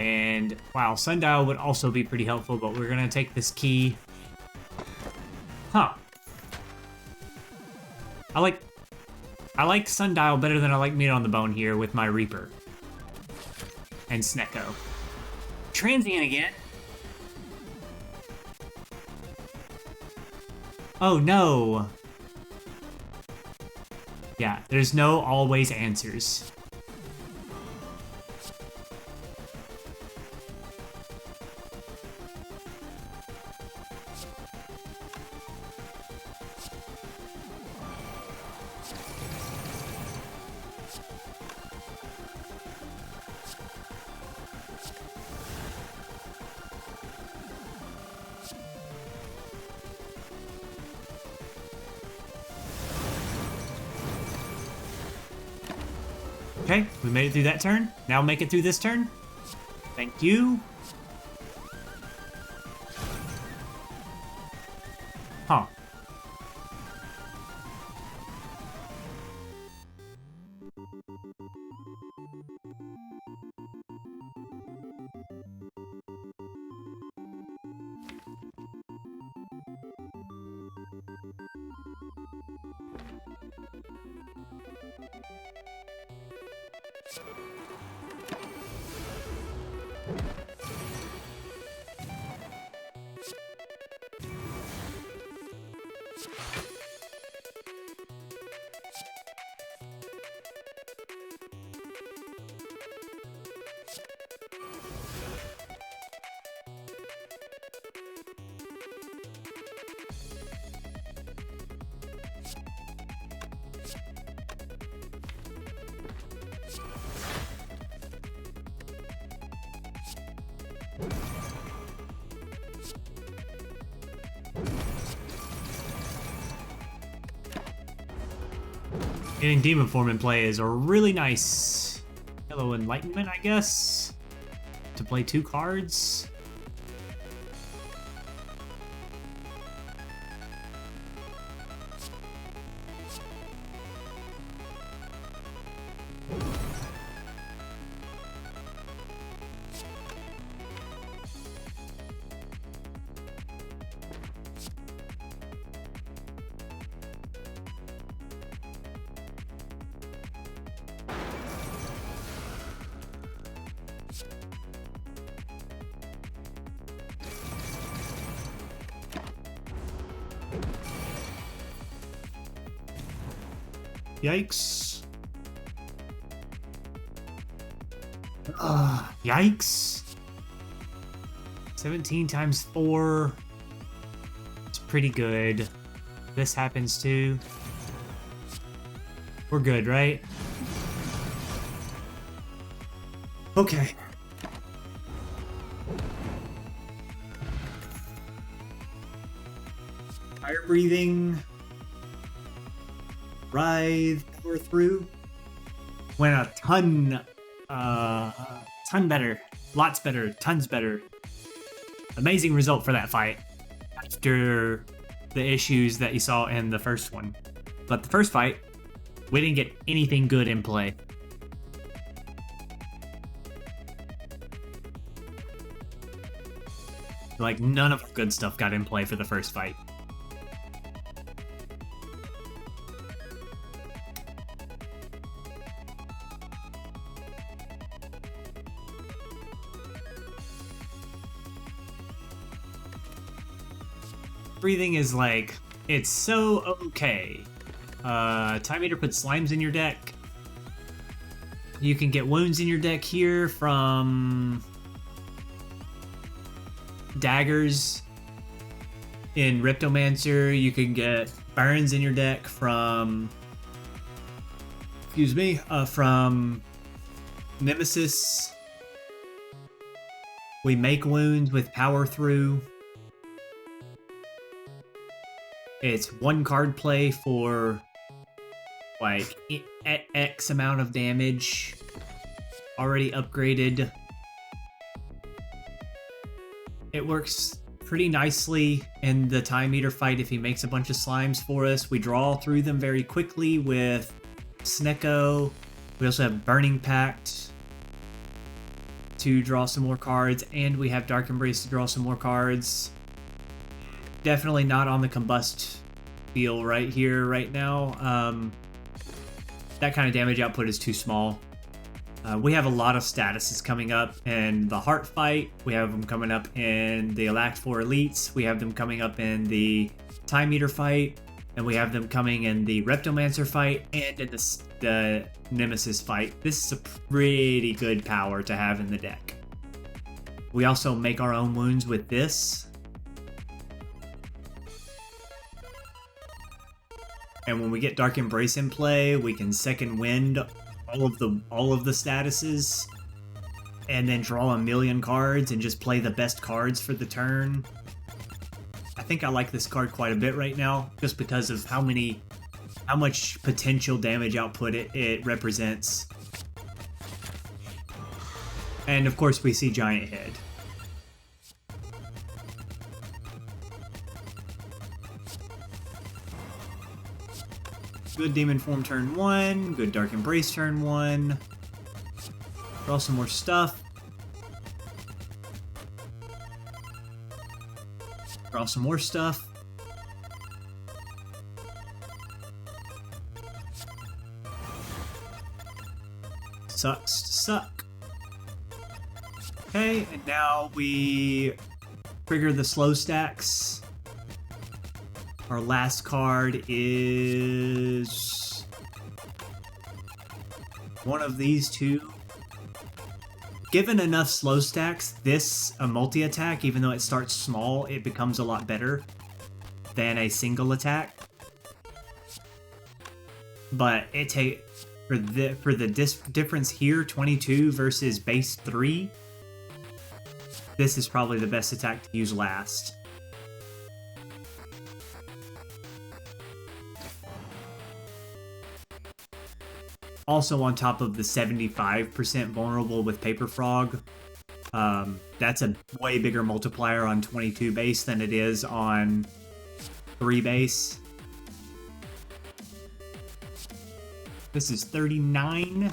And, wow, Sundial would also be pretty helpful, but we're gonna take this key. Huh. I like Sundial better than I like Meat on the Bone here with my Reaper. And Snecko. Transient again. Oh no. Yeah, there's no always answers. Okay, we made it through that turn. Now make it through this turn. Thank you. Huh. Getting Demon Form in play is a really nice Yellow Enlightenment, I guess, to play 2 cards. Yikes. Yikes. 17 times 4. It's pretty good. This happens too. We're good, right? Okay. Fire breathing. Writhe, power through. Went a ton better. Lots better. Tons better. Amazing result for that fight. After the issues that you saw in the first one. But the first fight, we didn't get anything good in play. Like, none of our good stuff got in play for the first fight. Breathing is like, it's so okay. Time Eater puts slimes in your deck. You can get wounds in your deck here from daggers in Riptomancer. You can get burns in your deck from, from Nemesis. We make wounds with power through. It's 1 card play for like X amount of damage. Already upgraded. It works pretty nicely in the Time Eater fight if he makes a bunch of slimes for us. We draw through them very quickly with Snecko. We also have Burning Pact to draw some more cards, and we have Dark Embrace to draw some more cards. Definitely not on the combust feel right here, right now. That kind of damage output is too small. We have a lot of statuses coming up in the Heart fight. We have them coming up in the Asc4 Elites. We have them coming up in the Time Eater fight. And we have them coming in the Riptomancer fight and in the Nemesis fight. This is a pretty good power to have in the deck. We also make our own wounds with this. And when we get Dark Embrace in play, we can second wind all of the statuses and then draw a million cards and just play the best cards for the turn. I think I like this card quite a bit right now, just because of how much potential damage output it represents. And of course we see Giant Head. Good Demon Form turn 1, good Dark Embrace turn 1. Draw some more stuff. Draw some more stuff. Sucks to suck. Okay, and now we trigger the slow stacks. Our last card is one of these two. Given enough slow stacks, a multi-attack, even though it starts small, it becomes a lot better than a single attack. But for the difference here, 22 versus base 3, this is probably the best attack to use last. Also on top of the 75% vulnerable with Paper Frog. That's a way bigger multiplier on 22 base than it is on 3 base. This is 39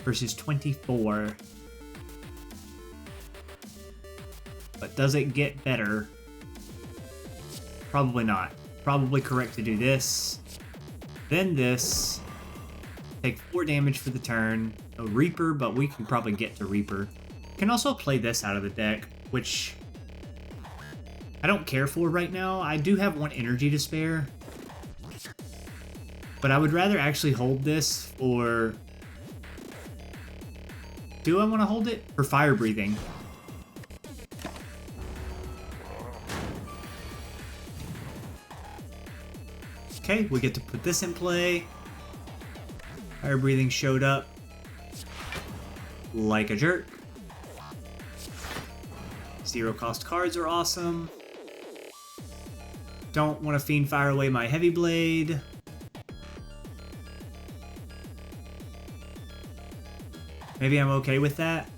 versus 24. But does it get better? Probably not. Probably correct to do this. Then this. Take 4 damage for the turn. A Reaper, but we can probably get to Reaper. Can also play this out of the deck, which I don't care for right now. I do have 1 energy to spare. But I would rather actually hold this for... Do I want to hold it? For Fire Breathing. Okay, we get to put this in play. Fire Breathing showed up like a jerk. 0 cost cards are awesome. Don't want to Fiend Fire away my Heavy Blade. Maybe I'm okay with that.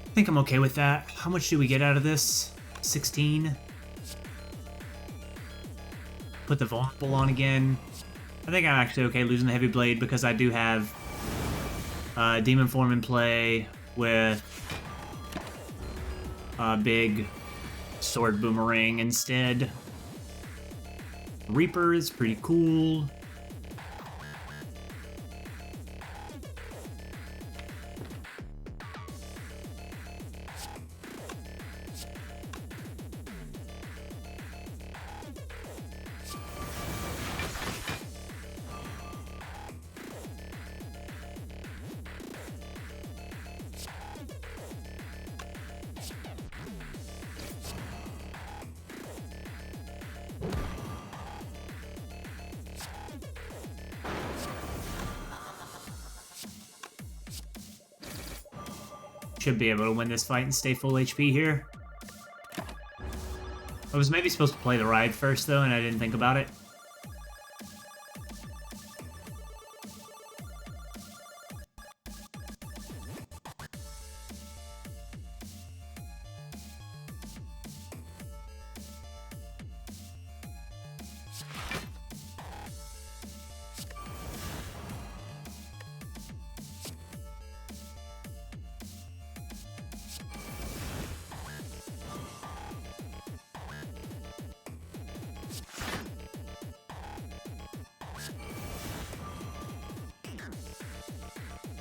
I think I'm okay with that. How much do we get out of this? 16. Put the vulnerable on again. I think I'm actually okay losing the Heavy Blade because I do have Demon Form in play with a big Sword Boomerang instead. Reaper is pretty cool. Should be able to win this fight and stay full HP here. I was maybe supposed to play the ride first though, and I didn't think about it.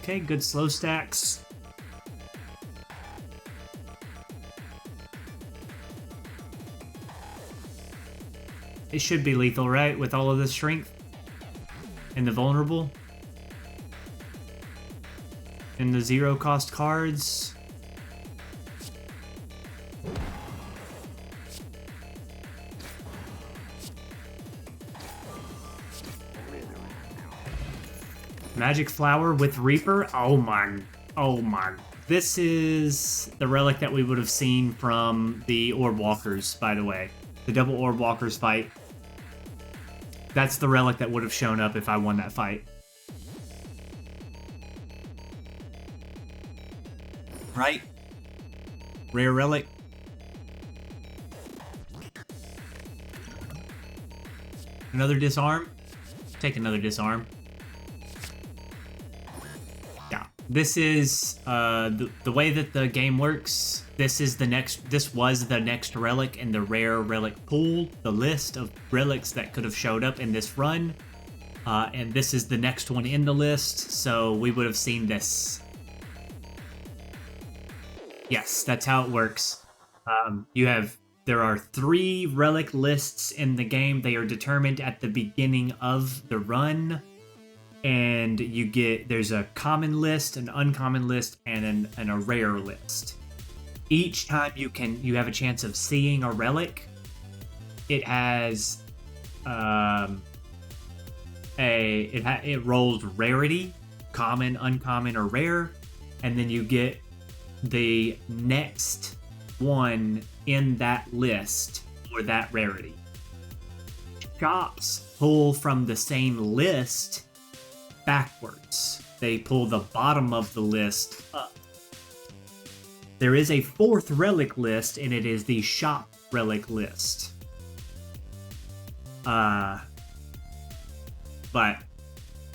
Okay, good slow stacks. It should be lethal, right? With all of the strength and the vulnerable and the 0 cost cards. Magic Flower with Reaper. Oh man. Oh man. This is the relic that we would have seen from the Orb Walkers, by the way. The double Orb Walkers fight. That's the relic that would have shown up if I won that fight. Right? Rare relic. Another disarm. Take another disarm. This is the way that the game works. This was the next relic in the rare relic pool, the list of relics that could have showed up in this run. And this is the next one in the list, so we would have seen this. Yes, that's how it works. There are 3 relic lists in the game. They are determined at the beginning of the run. And there's a common list, an uncommon list, and a rare list. Each time you have a chance of seeing a relic, it has it rolls rarity, common, uncommon, or rare, and then you get the next one in that list for that rarity. Shops pull from the same list backwards. They pull the bottom of the list up. There is a fourth relic list, and it is the shop relic list. But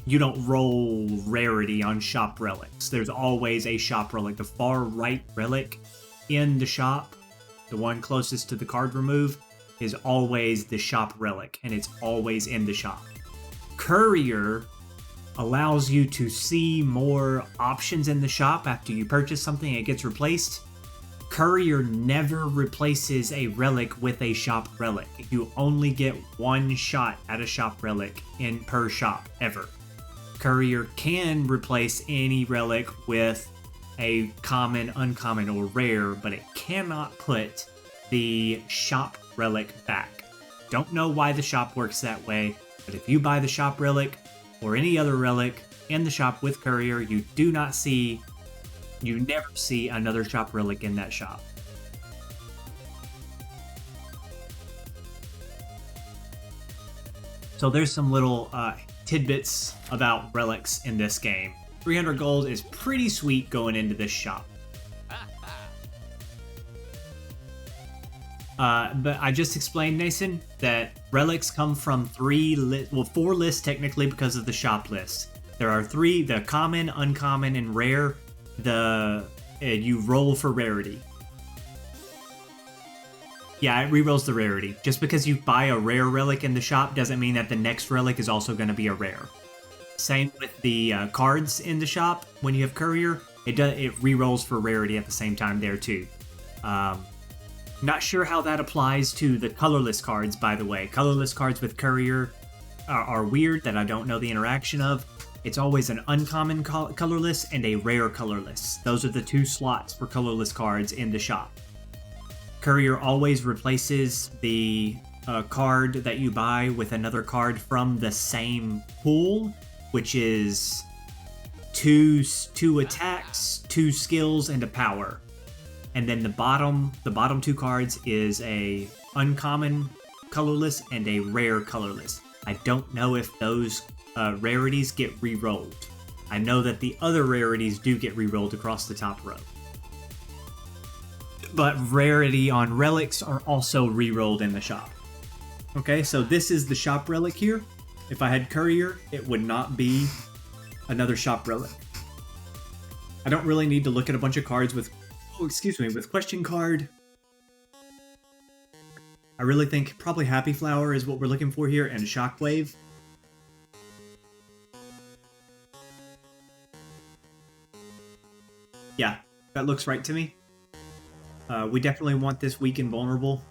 you don't roll rarity on shop relics. There's always a shop relic. The far right relic in the shop, the one closest to the card remove, is always the shop relic, and it's always in the shop. Courier allows you to see more options in the shop after you purchase something and it gets replaced. Courier never replaces a relic with a shop relic. You only get one shot at a shop relic in per shop, ever. Courier can replace any relic with a common, uncommon, or rare, but it cannot put the shop relic back. Don't know why the shop works that way, but if you buy the shop relic or any other relic in the shop with Courier, you never see another shop relic in that shop. So there's some little tidbits about relics in this game. 300 gold is pretty sweet going into this shop. But I just explained, Nathan, that relics come from 4 lists technically because of the shop list. There are 3, the common, uncommon, and rare. You roll for rarity. Yeah, it rerolls the rarity. Just because you buy a rare relic in the shop doesn't mean that the next relic is also going to be a rare. Same with the cards in the shop. When you have Courier, it rerolls for rarity at the same time there too. Not sure how that applies to the colorless cards, by the way. Colorless cards with Courier are weird that I don't know the interaction of. It's always an uncommon colorless and a rare colorless. Those are the 2 slots for colorless cards in the shop. Courier always replaces the card that you buy with another card from the same pool, which is 2 attacks, 2 skills, and a power. And then the bottom 2 cards is a uncommon colorless and a rare colorless. I don't know if those rarities get re-rolled. I know that the other rarities do get re-rolled across the top row. But rarity on relics are also re-rolled in the shop. Okay, so this is the shop relic here. If I had Courier, it would not be another shop relic. I don't really need to look at a bunch of cards with question card. I really think probably Happy Flower is what we're looking for here, and Shockwave. Yeah, that looks right to me. We definitely want this weak and vulnerable.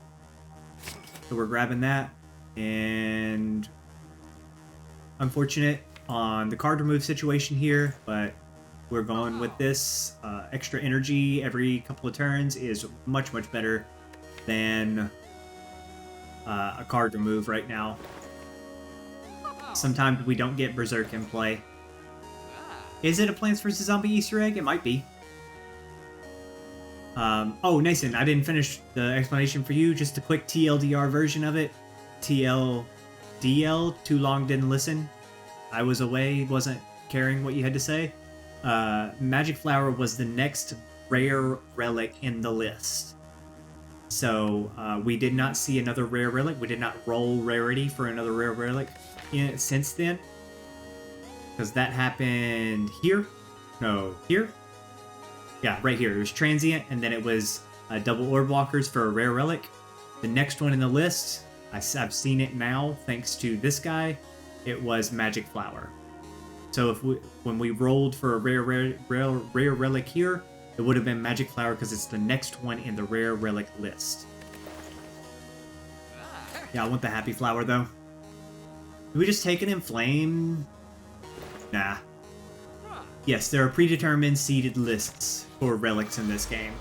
So we're grabbing that. And unfortunate on the card remove situation here, but we're going with this. Extra energy every couple of turns is much, much better than a card remove right now. Sometimes we don't get Berserk in play. Is it a Plants vs. Zombie Easter egg? It might be. Oh, Nathan, I didn't finish the explanation for you. Just a quick TLDR version of it. TLDL, too long didn't listen. I was away, wasn't caring what you had to say. Magic Flower was the next rare relic in the list. So we did not see another rare relic. We did not roll rarity for another rare relic since then. Because that happened here. No, here? Yeah, right here. It was transient, and then it was double orb walkers for a rare relic. The next one in the list, I've seen it now thanks to this guy. It was Magic Flower. So when we rolled for a rare relic here, it would have been Magic Flower because it's the next one in the rare relic list. Yeah, I want the Happy Flower though. Do we just take an Inflame? Nah. Yes, there are predetermined seeded lists for relics in this game.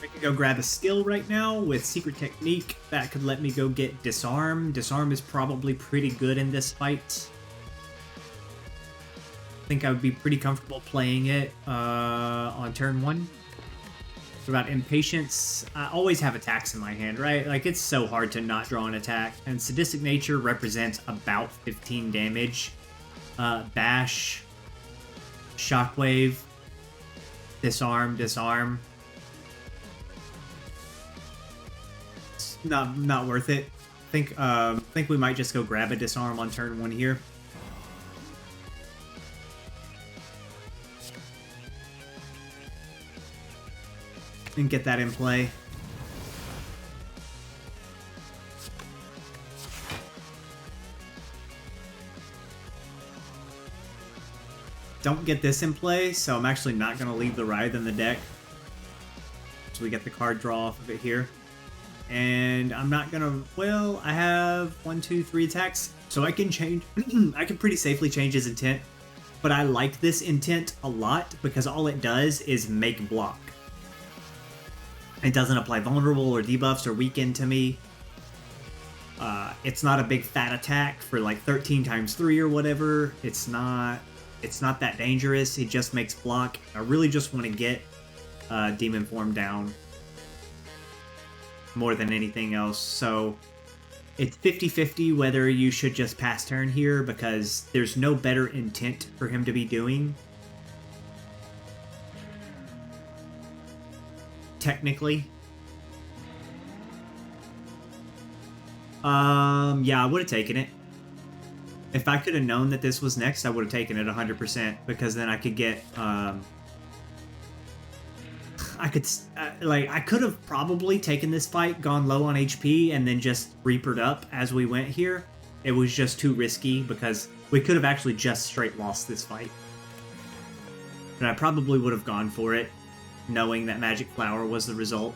I can go grab a skill right now with Secret Technique. That could let me go get Disarm. Disarm is probably pretty good in this fight. think I would be pretty comfortable playing it on turn 1. What about Impatience? I always have attacks in my hand, right? Like, it's so hard to not draw an attack. And Sadistic Nature represents about 15 damage. Bash, Shockwave, Disarm, Disarm. It's not worth it. Think we might just go grab a Disarm on turn 1 here. And get that in play. Don't get this in play, so I'm actually not going to leave the Writhe in the deck. So we get the card draw off of it here. And I'm not going to... Well, I have 1, 2, 3 attacks. So I can change... I can pretty safely change his intent. But I like this intent a lot because all it does is make block. It doesn't apply vulnerable or debuffs or weaken to me. It's not a big fat attack for like 13 times 3 or whatever. It's not that dangerous. It just makes block. I really just want to get Demon Form down more than anything else. So it's 50-50 whether you should just pass turn here because there's no better intent for him to be doing. Technically. Yeah, I would have taken it. If I could have known that this was next, I would have taken it 100% because then I could get, I could have probably taken this fight, gone low on HP, and then just reapered up as we went here. It was just too risky because we could have actually just straight lost this fight. And I probably would have gone for it, knowing that Magic Flower was the result.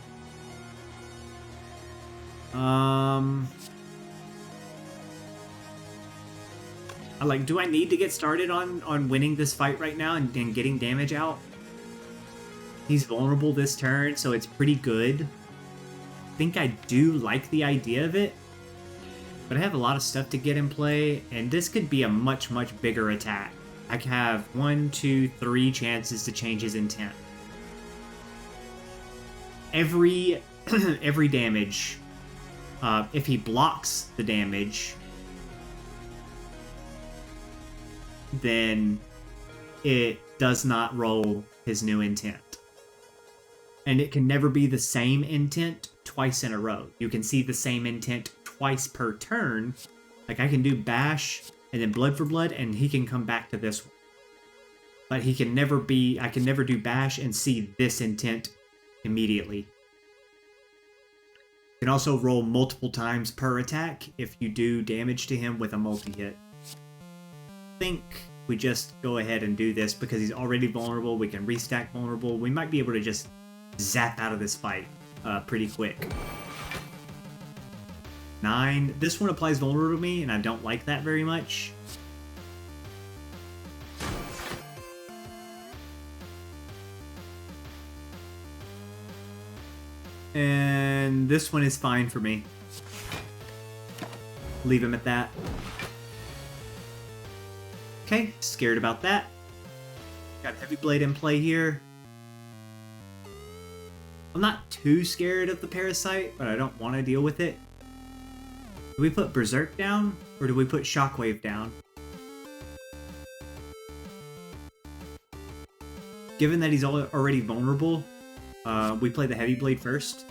Do I need to get started on winning this fight right now and getting damage out? He's vulnerable this turn, so it's pretty good. I think I do like the idea of it, but I have a lot of stuff to get in play, and this could be a much, much bigger attack. I could have 1, 2, 3 chances to change his intent. Every damage, if he blocks the damage, then it does not roll his new intent. And it can never be the same intent twice in a row. You can see the same intent twice per turn. Like, I can do Bash and then Blood for Blood, and he can come back to this one. But he can never be... I can never do Bash and see this intent immediately. You can also roll multiple times per attack if you do damage to him with a multi-hit. I think we just go ahead and do this because he's already vulnerable. We can restack vulnerable. We might be able to just zap out of this fight pretty quick. 9. This one applies vulnerable to me, and I don't like that very much. And this one is fine for me. Leave him at that. Okay, scared about that. Got Heavy Blade in play here. I'm not too scared of the Parasite, but I don't want to deal with it. Do we put Berserk down, or do we put Shockwave down? Given that he's already vulnerable, we play the Heavy Blade first.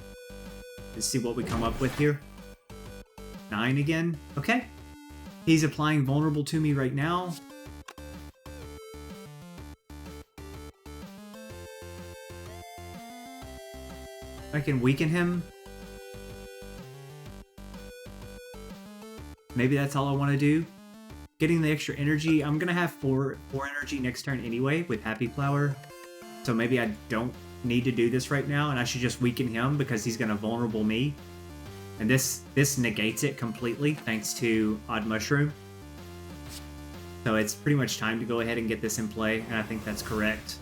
Let's see what we come up with here. 9 again. Okay. He's applying vulnerable to me right now. I can weaken him. Maybe that's all I want to do. Getting the extra energy. I'm going to have 4 energy next turn anyway with Happy Flower. So maybe I don't need to do this right now, and I should just weaken him because he's going to vulnerable me. And this negates it completely thanks to Odd Mushroom. So it's pretty much time to go ahead and get this in play, and I think that's correct.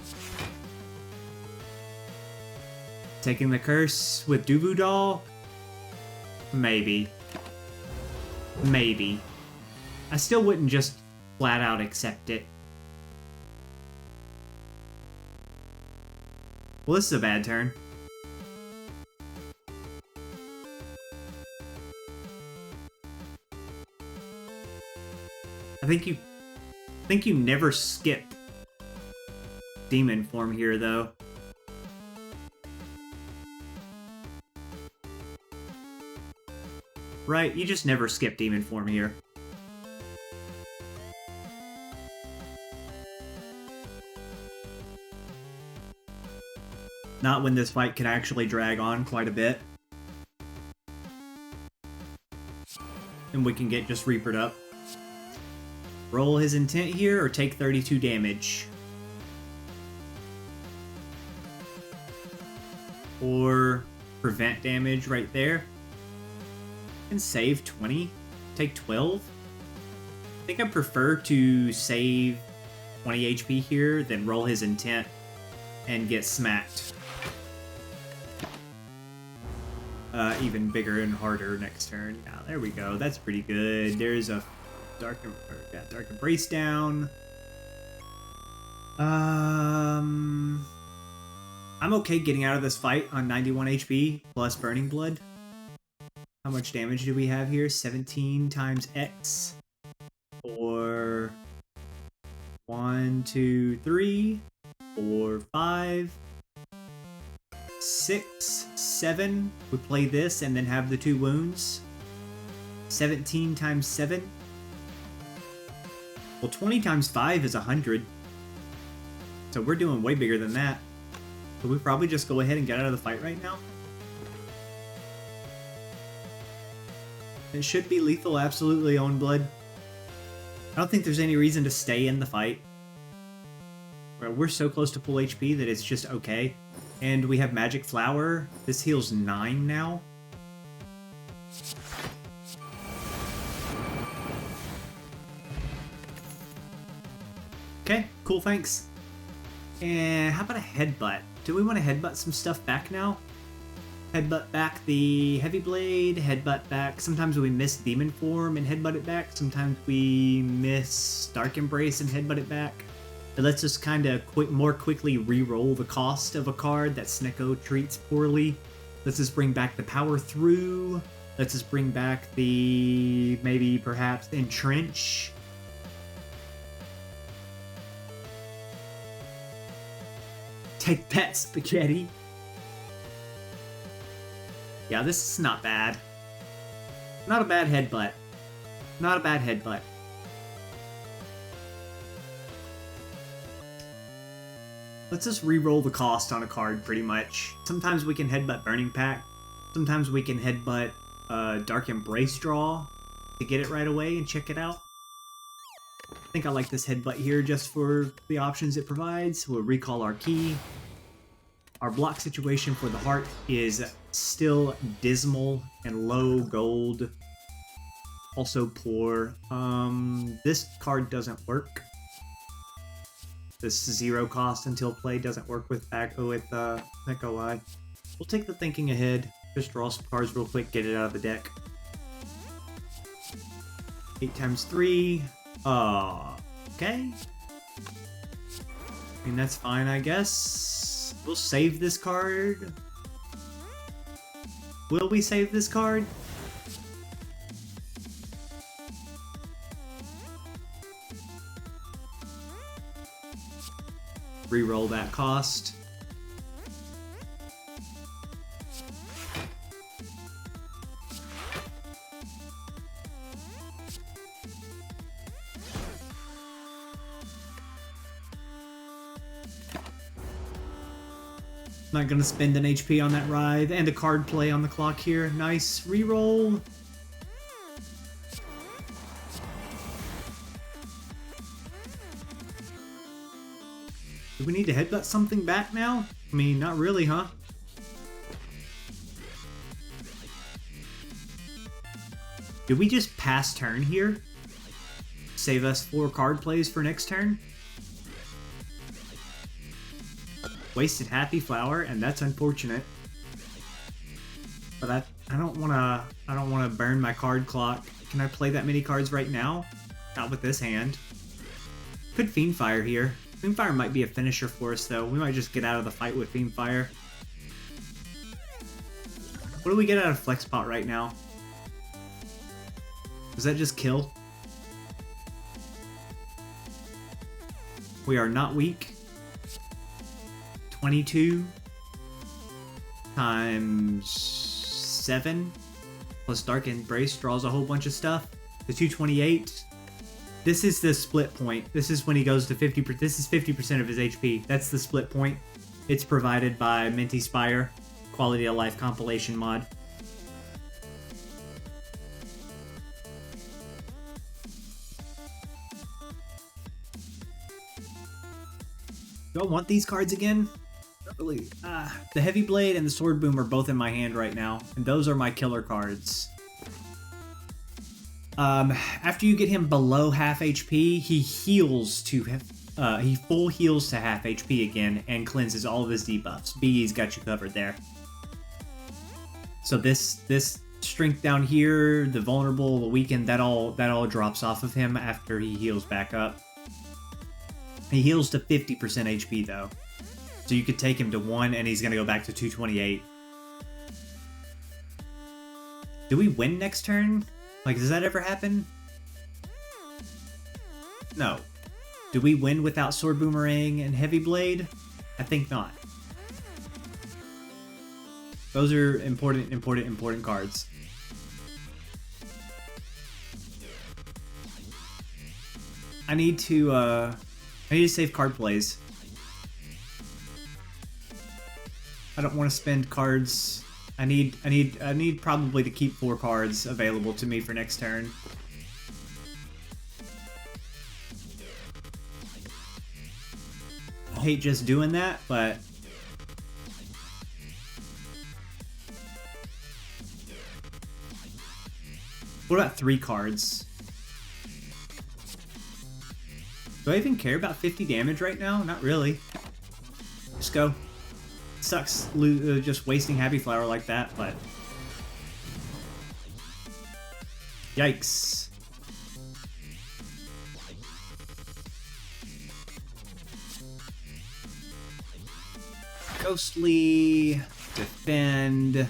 Taking the curse with Duvu Doll? Maybe. Maybe. I still wouldn't just flat out accept it. Well, this is a bad turn. I think you never skip demon form here, though. Right, you just never skip demon form here. Not when this fight can actually drag on quite a bit. And we can get just Reapered up. Roll his intent here or take 32 damage. Or prevent damage right there. And save 20. Take 12. I think I prefer to save 20 HP here than roll his intent and get smacked. Even bigger and harder next turn. Now, there we go. That's pretty good. There's a Dark Embrace down. I'm okay getting out of this fight on 91 HP plus Burning Blood. How much damage do we have here? 17 times X. Or 1, 2, 3, 4, 5, 6, 7. We play this and then have the 2 wounds. 17 times 7. Well, 20 times 5 is 100. So we're doing way bigger than that. So we probably just go ahead and get out of the fight right now. It should be lethal, absolutely, Own Blood. I don't think there's any reason to stay in the fight. We're so close to full HP that it's just okay. And we have Magic Flower. This heals 9 now. Okay, cool, thanks. And how about a Headbutt? Do we want to Headbutt some stuff back now? Headbutt back the Heavy Blade, Headbutt back. Sometimes we miss Demon Form and Headbutt it back. Sometimes we miss Dark Embrace and Headbutt it back. But let's just kind of more quickly re-roll the cost of a card that Snecko treats poorly. Let's just bring back the Power Through. Let's just bring back the, maybe perhaps Entrench. Take that, Spaghetti. Yeah, this is not bad. Not a bad Headbutt. Not a bad Headbutt. Let's just re-roll the cost on a card, pretty much. Sometimes we can Headbutt Burning Pact. Sometimes we can Headbutt Dark Embrace draw to get it right away and check it out. I think I like this Headbutt here just for the options it provides. We'll recall our key. Our block situation for the heart is still dismal and low gold. Also poor. This card doesn't work. This 0 cost until play doesn't work with Snecko Eye. We'll take the thinking ahead. Just draw some cards real quick, get it out of the deck. 8 times 3. Okay. I mean, that's fine, I guess. We'll save this card. Will we save this card? Reroll that cost. Not gonna spend an HP on that Writhe, and a card play on the clock here. Nice. Reroll. Do we need to Headbutt something back now? I mean, not really, huh? Did we just pass turn here? Save us 4 card plays for next turn? Wasted Happy Flower, and that's unfortunate. But I don't wanna burn my card clock. Can I play that many cards right now? Not with this hand. Could Fiend Fire here. Fiendfire might be a finisher for us, though. We might just get out of the fight with Fiendfire. What do we get out of Flexpot right now? Does that just kill? We are not weak. 22 times 7 plus Dark Embrace draws a whole bunch of stuff. The 228. This is the split point. This is when he goes to 50%. This is 50% of his HP. That's the split point. It's provided by Minty Spire, Quality of Life compilation mod. Do I want these cards again? Not really. The Heavy Blade and the Sword Boom are both in my hand right now, and those are my killer cards. After you get him below half HP, he heals to he full heals to half HP again and cleanses all of his debuffs. BE's got you covered there. So this strength down here, the vulnerable, the weakened, that all drops off of him after he heals back up. He heals to 50% HP though. So you could take him to 1 and he's gonna go back to 228. Do we win next turn? Like, does that ever happen? No. Do we win without Sword Boomerang and Heavy Blade? I think not. Those are important cards. I need to save card plays. I don't want to spend cards. I need probably to keep 4 cards available to me for next turn. I hate just doing that, but what about 3 cards? Do I even care about 50 damage right now? Not really. Just go. Sucks just wasting Happy Flower like that, but yikes. Ghostly, defend.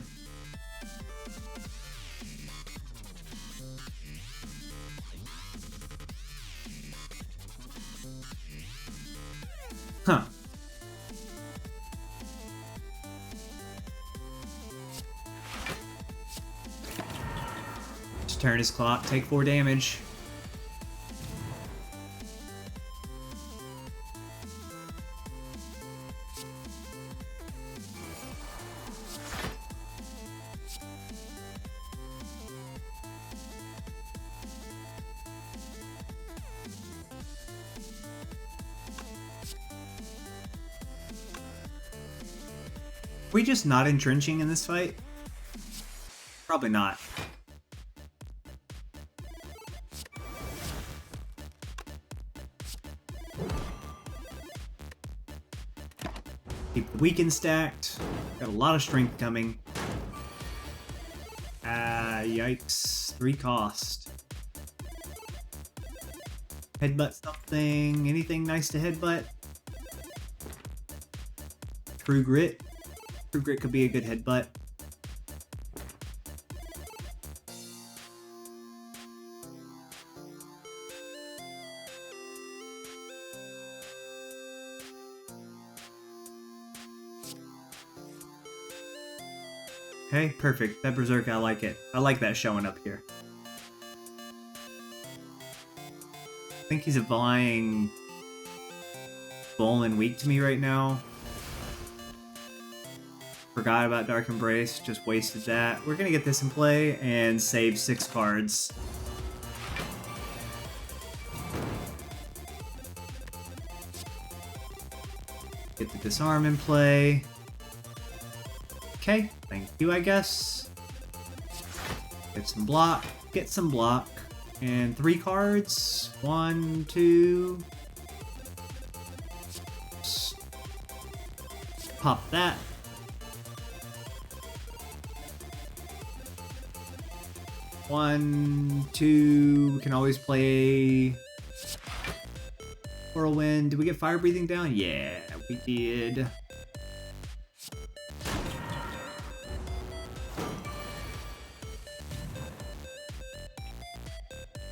Huh. Just turn his clock, take 4 damage. We just not entrenching in this fight? Probably not. Keep the weaken stacked. Got a lot of strength coming. Yikes. 3 cost. Headbutt something. Anything nice to headbutt? True Grit. True Grit could be a good headbutt. Okay, perfect. That Berserk, I like it. I like that showing up here. I think he's applying Bowling weak to me right now. Forgot about Dark Embrace, just wasted that. We're gonna get this in play and save 6 cards. Get the Disarm in play. Okay, thank you, I guess. Get some block, and 3 cards. 1, 2. Pop that. One, 2, we can always play Whirlwind. Did we get fire breathing down? Yeah, we did.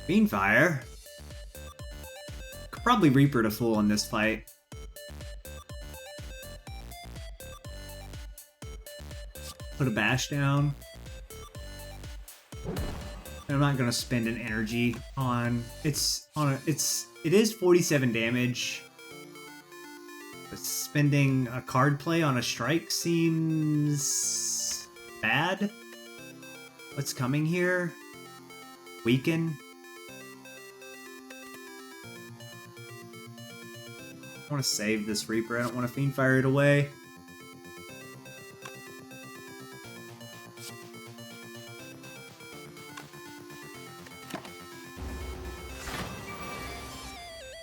Fiendfire. Could probably Reaper to full in this fight. Put a bash down. And I'm not gonna spend an energy on it is 47 damage. But spending a card play on a strike seems bad. What's coming here? Weaken. I want to save this Reaper. I don't want to Fiendfire it away.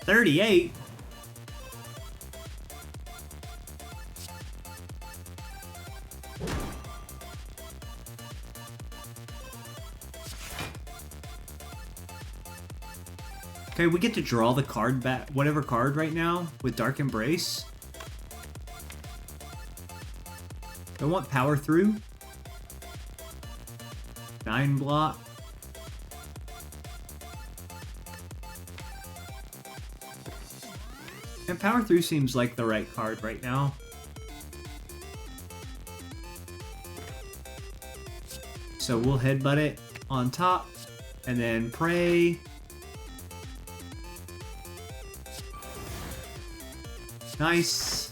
$38. Okay, we get to draw the card back, whatever card right now with Dark Embrace. I want Power Through. 9 block. And Power Through seems like the right card right now. So we'll headbutt it on top and then pray. Nice.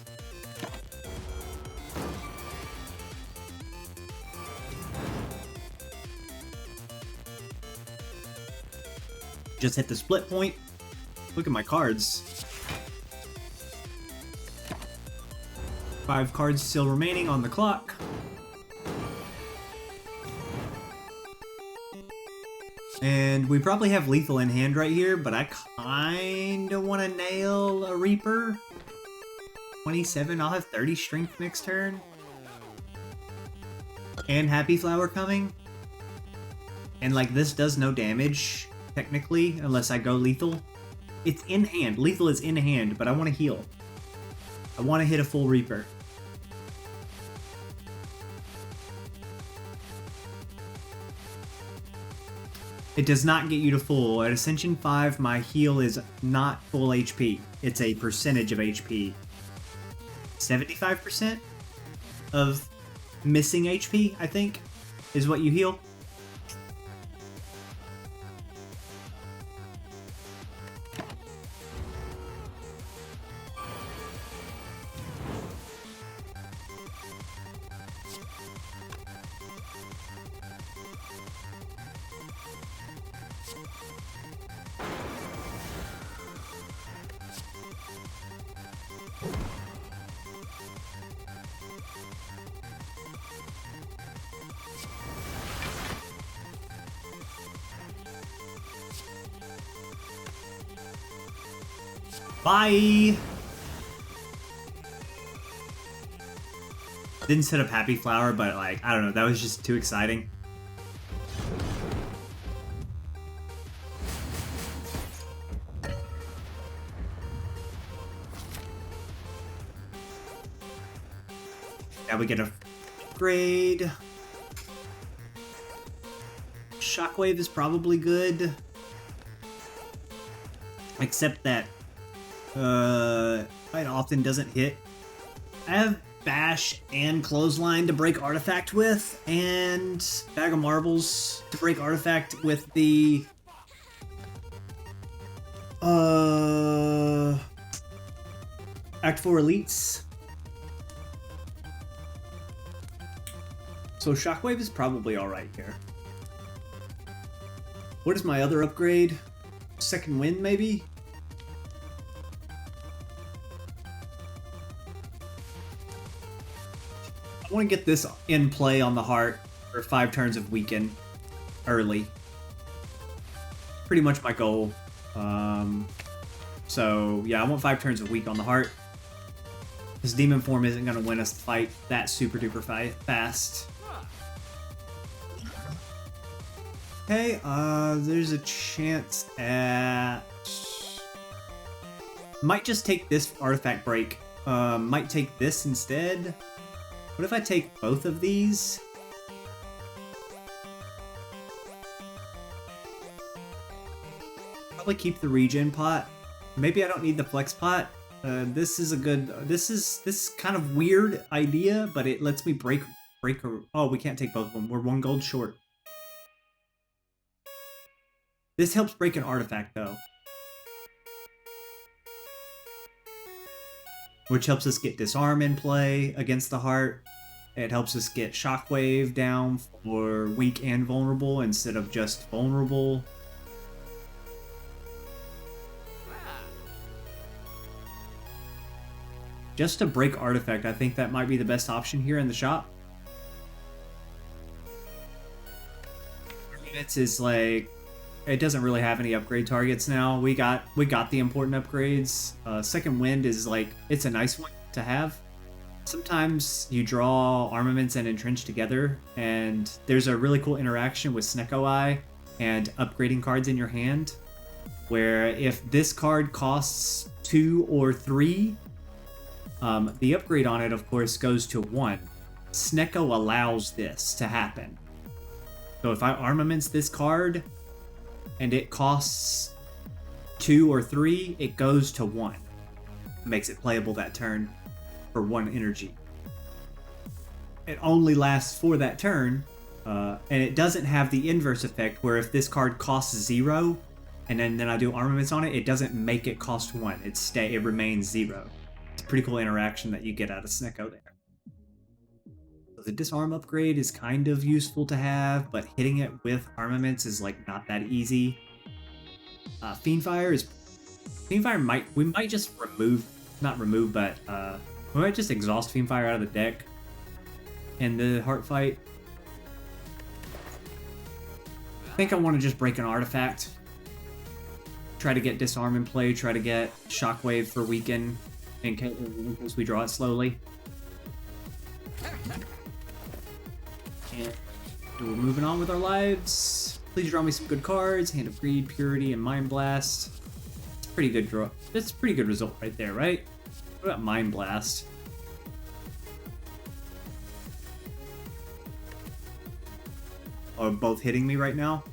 Just hit the split point. Look at my cards. 5 cards still remaining on the clock. And we probably have lethal in hand right here, but I kinda want to nail a Reaper. 27, I'll have 30 strength next turn. And Happy Flower coming. And like this does no damage, technically, unless I go lethal. It's in hand. Lethal is in hand, but I want to heal. I want to hit a full Reaper. It does not get you to full. At Ascension 5, my heal is not full HP. It's a percentage of HP. 75% of missing HP, I think, is what you heal. Bye! Didn't set up Happy Flower, but like, I don't know, that was just too exciting. Now we get a upgrade. Shockwave is probably good. Except that it often doesn't hit. I have Bash and Clothesline to break Artifact with, and Bag of Marbles to break Artifact with the Act 4 Elites. So Shockwave is probably alright here. What is my other upgrade? Second Wind, maybe? I want to get this in play on the heart for 5 turns of Weaken early. Pretty much my goal. So, yeah, I want 5 turns of Weak on the heart. This Demon Form isn't going to win us the fight that super duper fast. Okay, there's a chance at Might just take this artifact break. Might take this instead. What if I take both of these? Probably keep the regen pot. Maybe I don't need the flex pot. This is a good. This is kind of weird idea, but it lets me break. Oh, we can't take both of them. We're 1 gold short. This helps break an artifact though, which helps us get disarm in play against the heart. It helps us get shockwave down for weak and vulnerable instead of just vulnerable. Just to break artifact, I think that might be the best option here in the shop. Units is like, it doesn't really have any upgrade targets now. We got the important upgrades. Second wind is like, it's a nice one to have. Sometimes you draw armaments and entrench together, and there's a really cool interaction with Snecko Eye and upgrading cards in your hand, where if this card costs 2 or 3, the upgrade on it, of course, goes to 1. Snecko allows this to happen. So if I armaments this card and it costs 2 or 3, it goes to 1. Makes it playable that turn for 1 energy. It only lasts for that turn, and it doesn't have the inverse effect where if this card costs 0 and then I do armaments on it, it doesn't make it cost 1. It remains 0. Pretty cool interaction that you get out of Snecko there. So the disarm upgrade is kind of useful to have, but hitting it with armaments is like not that easy. Fiendfire we might just we might just exhaust Fiendfire out of the deck in the heart fight. I think I want to just break an artifact. Try to get disarm in play, try to get shockwave for weaken. In case we draw it slowly. And we're moving on with our lives. Please draw me some good cards. Hand of Greed, Purity, and Mind Blast. It's a pretty good draw. That's a pretty good result right there, right? What about Mind Blast? Are both hitting me right now?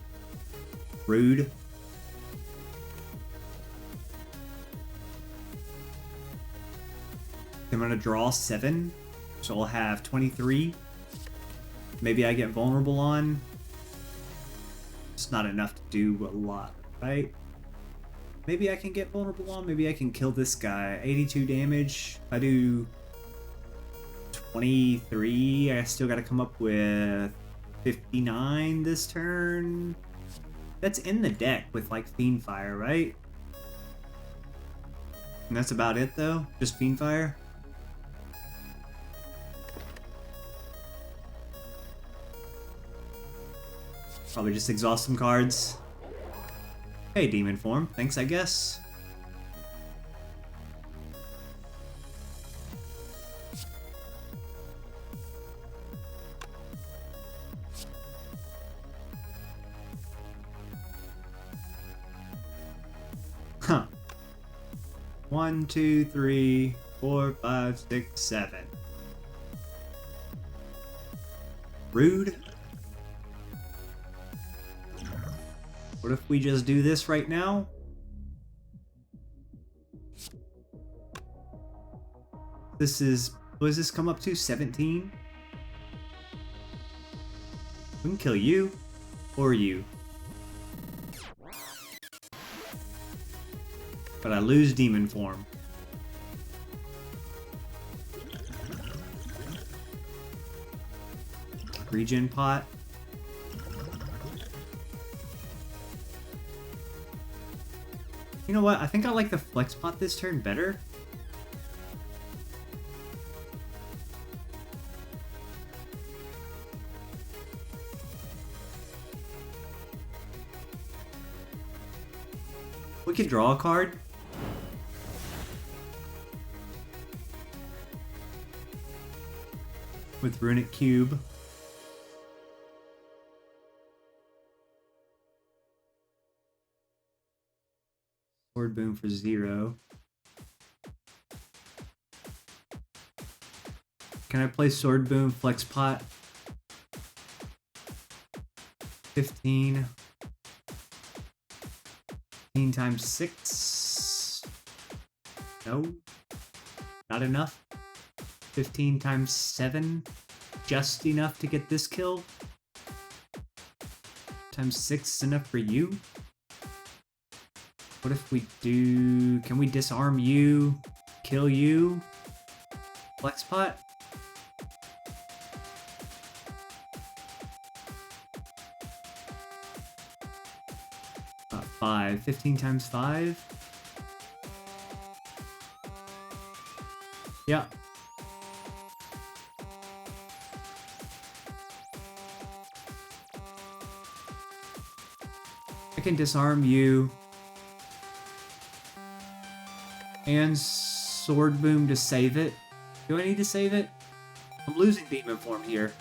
Rude. I'm going to draw 7, so I'll have 23. Maybe I get vulnerable on. It's not enough to do a lot, right? Maybe I can get vulnerable on. Maybe I can kill this guy. 82 damage. If I do 23, I still got to come up with 59 this turn. That's in the deck with like Fiendfire, right? And that's about it though? Just Fiendfire? Probably just exhaust some cards. Hey, Demon Form. Thanks, I guess. Huh. 1, 2, 3, 4, 5, 6, 7. Rude. What if we just do this right now? This is... what does this come up to? 17? We can kill you. Or you. But I lose Demon Form. Regen pot. You know what? I think I like the flex pot this turn better. We could draw a card. With Runic Cube. Sword Boom for 0. Can I play Sword Boom, Flex Pot? 15. 15 times 6. No. Not enough. 15 times 7. Just enough to get this kill. Times 6 is enough for you. What if we do... Can we disarm you? Kill you? Flex Pot? About 5. 15 times 5? Yeah. I can disarm you. And Sword Boom to save it. Do I need to save it? I'm losing Demon Form here.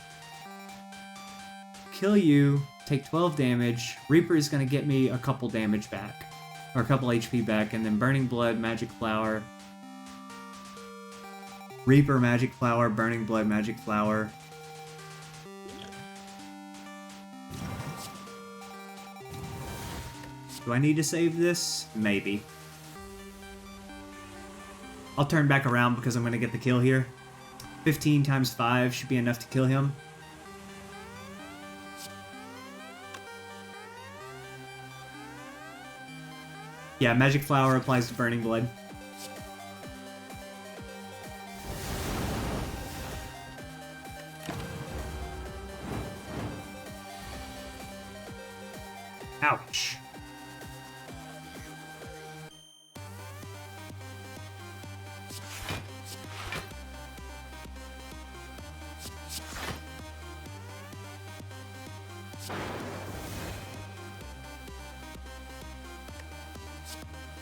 Kill you, take 12 damage. Reaper is going to get me a couple damage back. Or a couple HP back. And then Burning Blood, Magic Flower. Reaper, Magic Flower, Burning Blood, Magic Flower. Do I need to save this? Maybe. I'll turn back around because I'm going to get the kill here. 15 times 5 should be enough to kill him. Yeah, Magic Flower applies to Burning Blood. Ouch.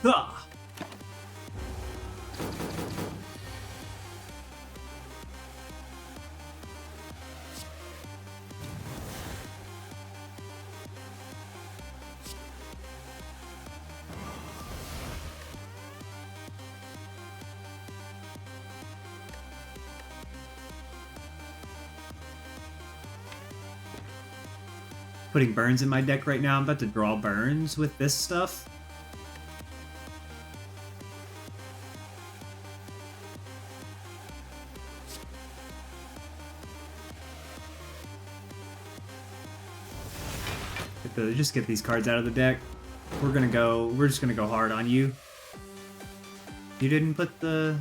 Ah. Putting burns in my deck right now. I'm about to draw burns with this stuff. Just get these cards out of the deck. We're just gonna go hard on you. You didn't put the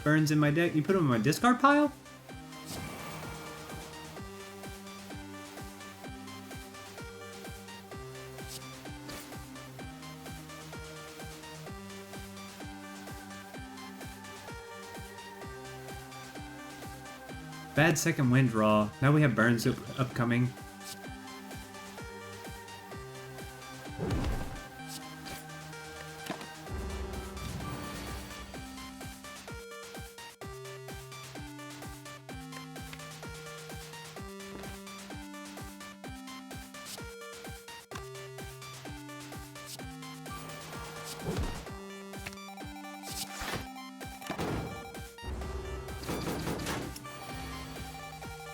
burns in my deck? You put them in my discard pile? Bad second wind draw. Now we have burns upcoming.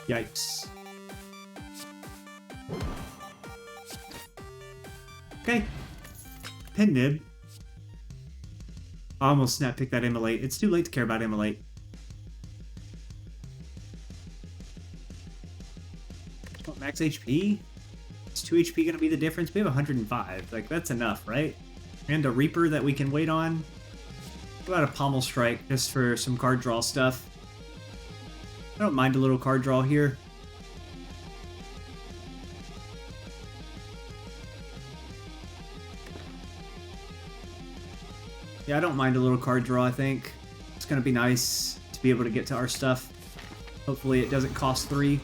Yikes. Okay. Pin nib. I almost snap picked that Immolate. It's too late to care about Immolate. Oh, max HP? Is 2 HP gonna be the difference? We have 105. Like, that's enough, right? And a Reaper that we can wait on. What about a Pommel Strike just for some card draw stuff? I don't mind a little card draw here. Yeah, I don't mind a little card draw, I think. It's gonna be nice to be able to get to our stuff. Hopefully it doesn't cost 3.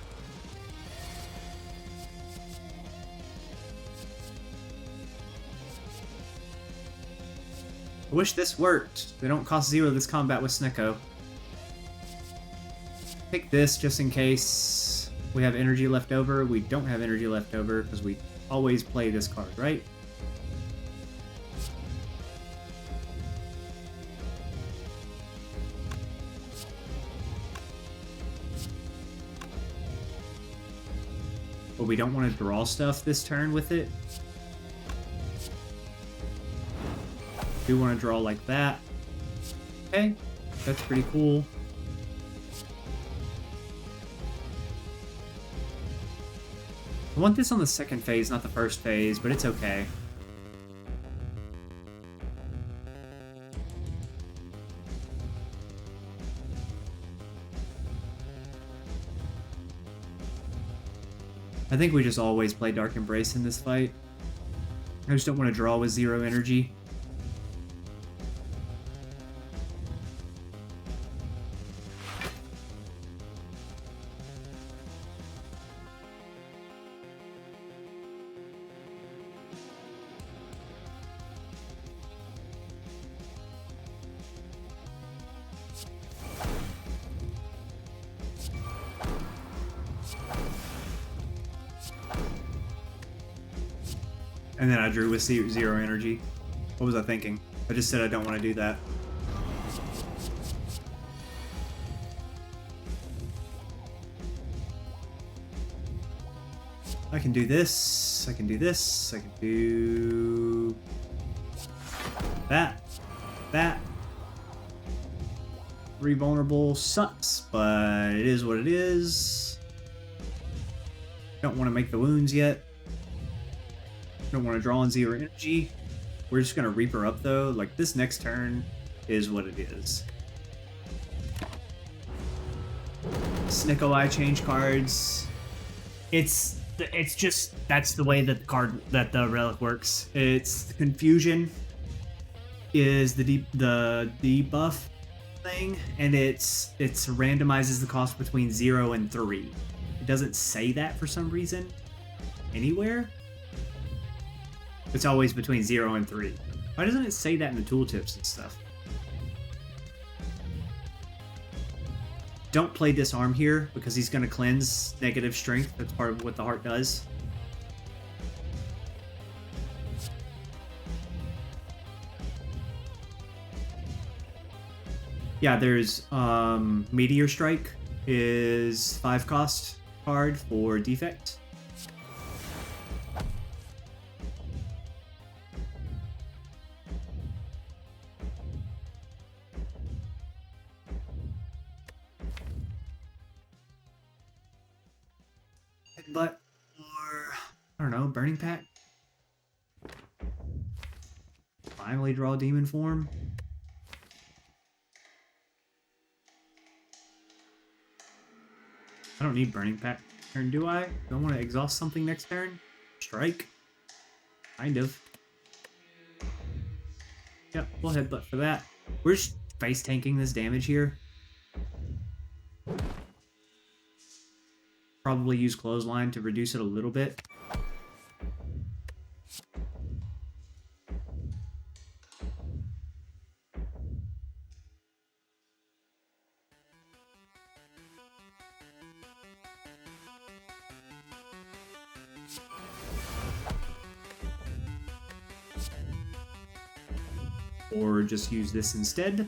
I wish this worked. They don't cost 0 this combat with Snecko. Pick this just in case we have energy left over. We don't have energy left over because we always play this card, right? But we don't want to draw stuff this turn with it. Do want to draw like that. Okay, that's pretty cool. I want this on the second phase, not the first phase, but it's okay. I think we just always play Dark Embrace in this fight. I just don't want to draw with 0 energy. And then I drew with 0 energy. What was I thinking? I just said I don't want to do that. I can do this. I can do this. I can do that. That. 3 vulnerable sucks, but it is what it is. Don't want to make the wounds yet. Don't want to draw on 0 energy. We're just gonna Reaper up though. Like this next turn is what it is. Snicko Eye change cards. It's just that's the way that the relic works. It's confusion is the debuff thing, and it's randomizes the cost between 0 and 3. It doesn't say that for some reason anywhere. It's always between 0 and 3. Why doesn't it say that in the tooltips and stuff? Don't play Disarm here, because he's going to cleanse negative strength. That's part of what the heart does. Yeah, there's Meteor Strike is 5 cost card for defect. But, or, I don't know, Burning Pack? Finally draw Demon Form? I don't need Burning Pack turn, do I? Do I want to exhaust something next turn? Strike? Kind of. Yep, we'll headbutt for that. We're just face tanking this damage here. Probably use Clothesline to reduce it a little bit. Or just use this instead.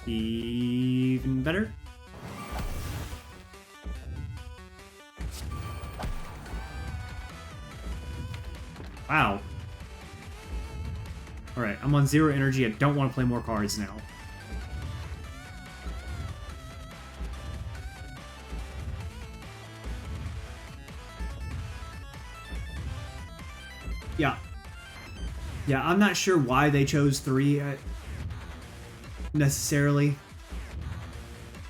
Even better. Wow. Alright, I'm on 0 energy. I don't want to play more cards now. Yeah. Yeah, I'm not sure why they chose 3 necessarily.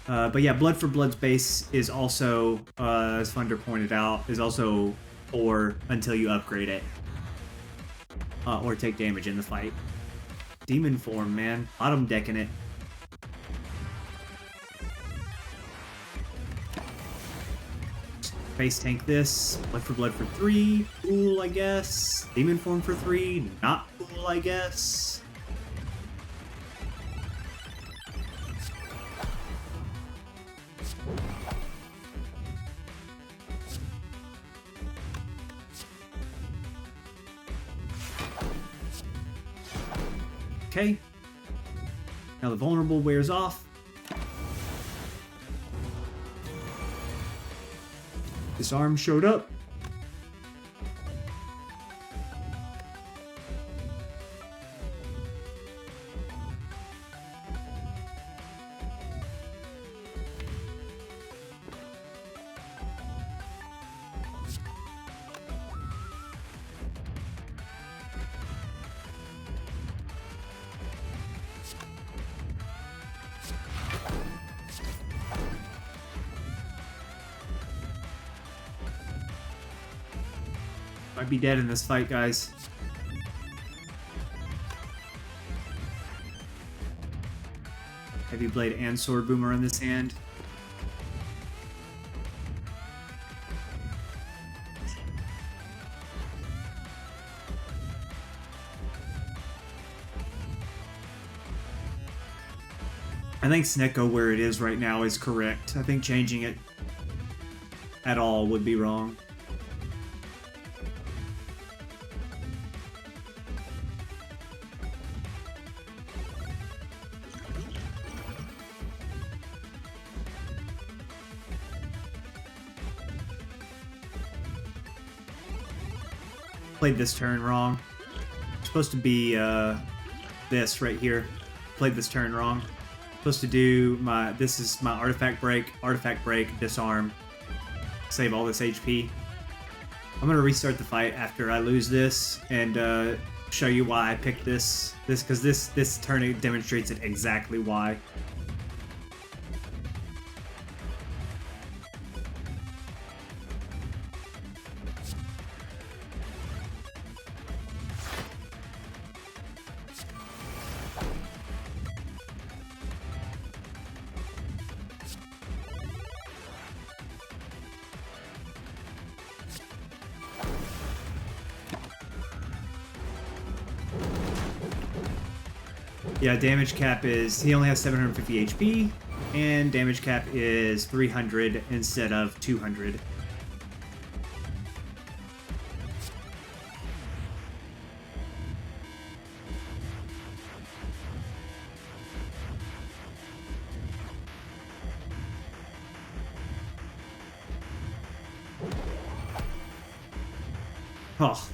But yeah, Blood for Blood's base is also, as Thunder pointed out, is also 4 until you upgrade it. Or take damage in the fight. Demon Form, man. Bottom decking it. Face tank this. Blood for 3. Cool, I guess. Demon Form for 3. Not cool, I guess. Okay. Now the vulnerable wears off. Disarm showed up. Might be dead in this fight, guys. Heavy blade and sword boomer in this hand. I think Snecko where it is right now is correct. I think changing it at all would be wrong. Played this turn wrong. It's supposed to be this right here. Played this turn wrong. Supposed to do my, this is my artifact break, disarm, save all this HP. I'm gonna restart the fight after I lose this and show you why I picked this because this turn demonstrates it exactly why. Yeah, damage cap is, he only has 750 HP, and damage cap is 300 instead of 200. Oh.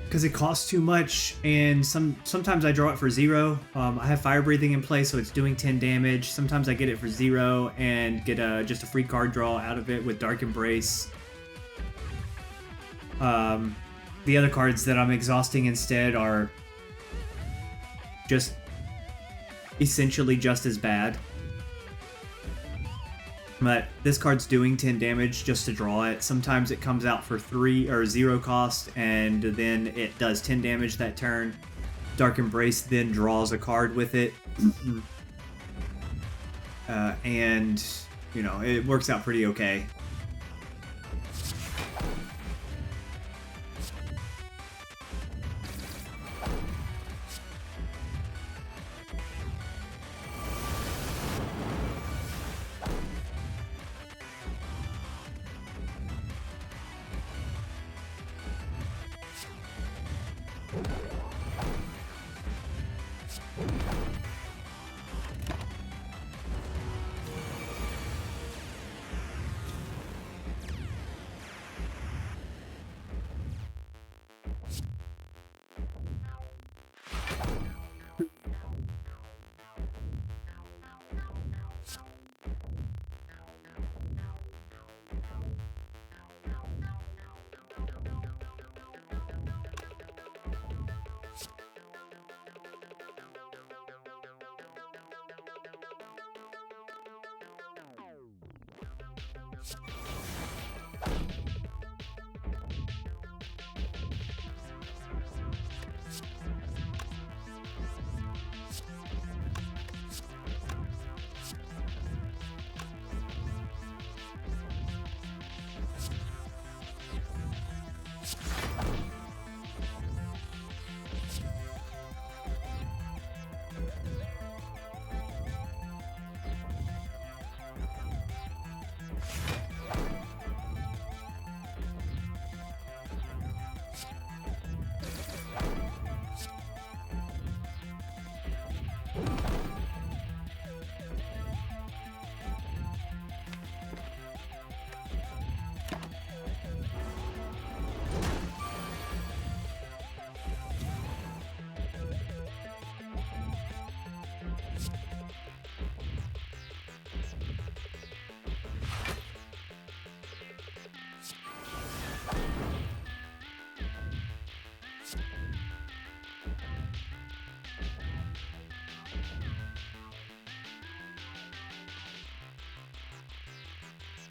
Because it costs too much, and sometimes I draw it for 0. I have fire breathing in play, so it's doing 10 damage. Sometimes I get it for 0 and get just a free card draw out of it with Dark Embrace. The other cards that I'm exhausting instead are just essentially just as bad. But this card's doing 10 damage just to draw it. Sometimes it comes out for 3 or 0 cost, and then it does 10 damage that turn. Dark Embrace then draws a card with it. And, you know, it works out pretty okay.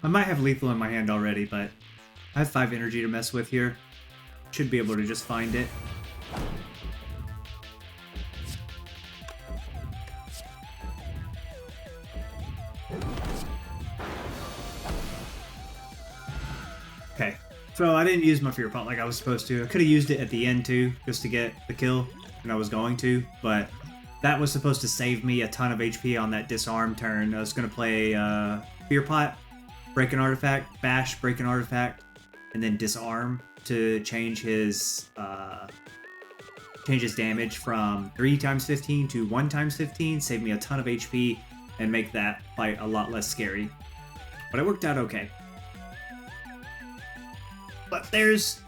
I might have lethal in my hand already, but I have 5 energy to mess with here. Should be able to just find it. Okay, so I didn't use my fear pot like I was supposed to. I could have used it at the end too, just to get the kill, and I was going to, but that was supposed to save me a ton of HP on that disarm turn. I was going to play fear pot, break an artifact, bash, break an artifact, and then disarm to change his damage from 3 times 15 to 1 times 15, save me a ton of HP, and make that fight a lot less scary. But it worked out okay. But there's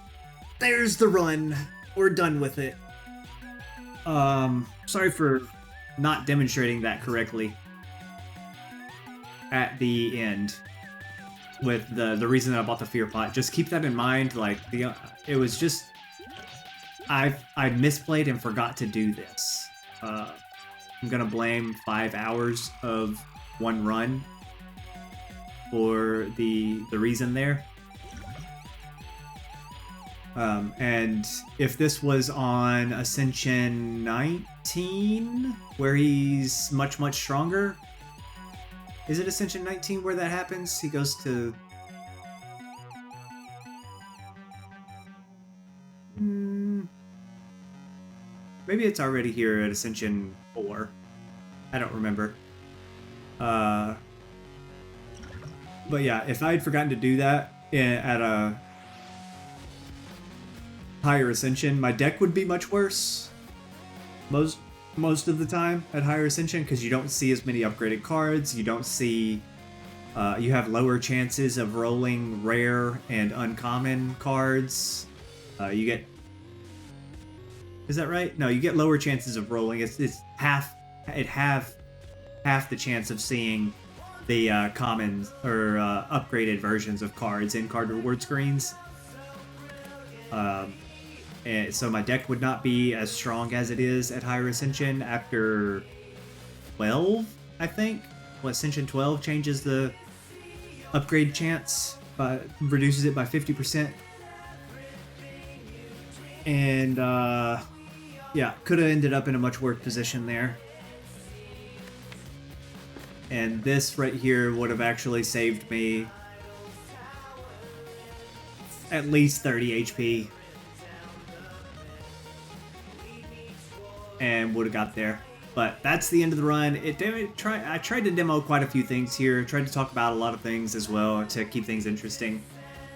the run. We're done with it. Sorry for not demonstrating that correctly at the end with the reason that I bought the fear pot. Just keep that in mind. Like it was just I misplayed and forgot to do this. I'm gonna blame 5 hours of one run for the reason there. And if this was on Ascension 19, where he's much stronger, is it Ascension 19 where that happens? He goes to... Maybe it's already here at Ascension 4. I don't remember. But yeah, if I had forgotten to do that at a higher Ascension, my deck would be much worse most of the time at higher Ascension, because you don't see as many upgraded cards. You don't see you have lower chances of rolling rare and uncommon cards. You get, is that right? No, you get lower chances of rolling. It's half the chance of seeing the common or upgraded versions of cards in card reward screens. And so my deck would not be as strong as it is at higher Ascension after 12, I think. Well, Ascension 12 changes the upgrade chance, reduces it by 50%. And yeah, could have ended up in a much worse position there. And this right here would have actually saved me at least 30 HP. And would have got there. But that's the end of the run. I tried to demo quite a few things here. Tried to talk about a lot of things as well to keep things interesting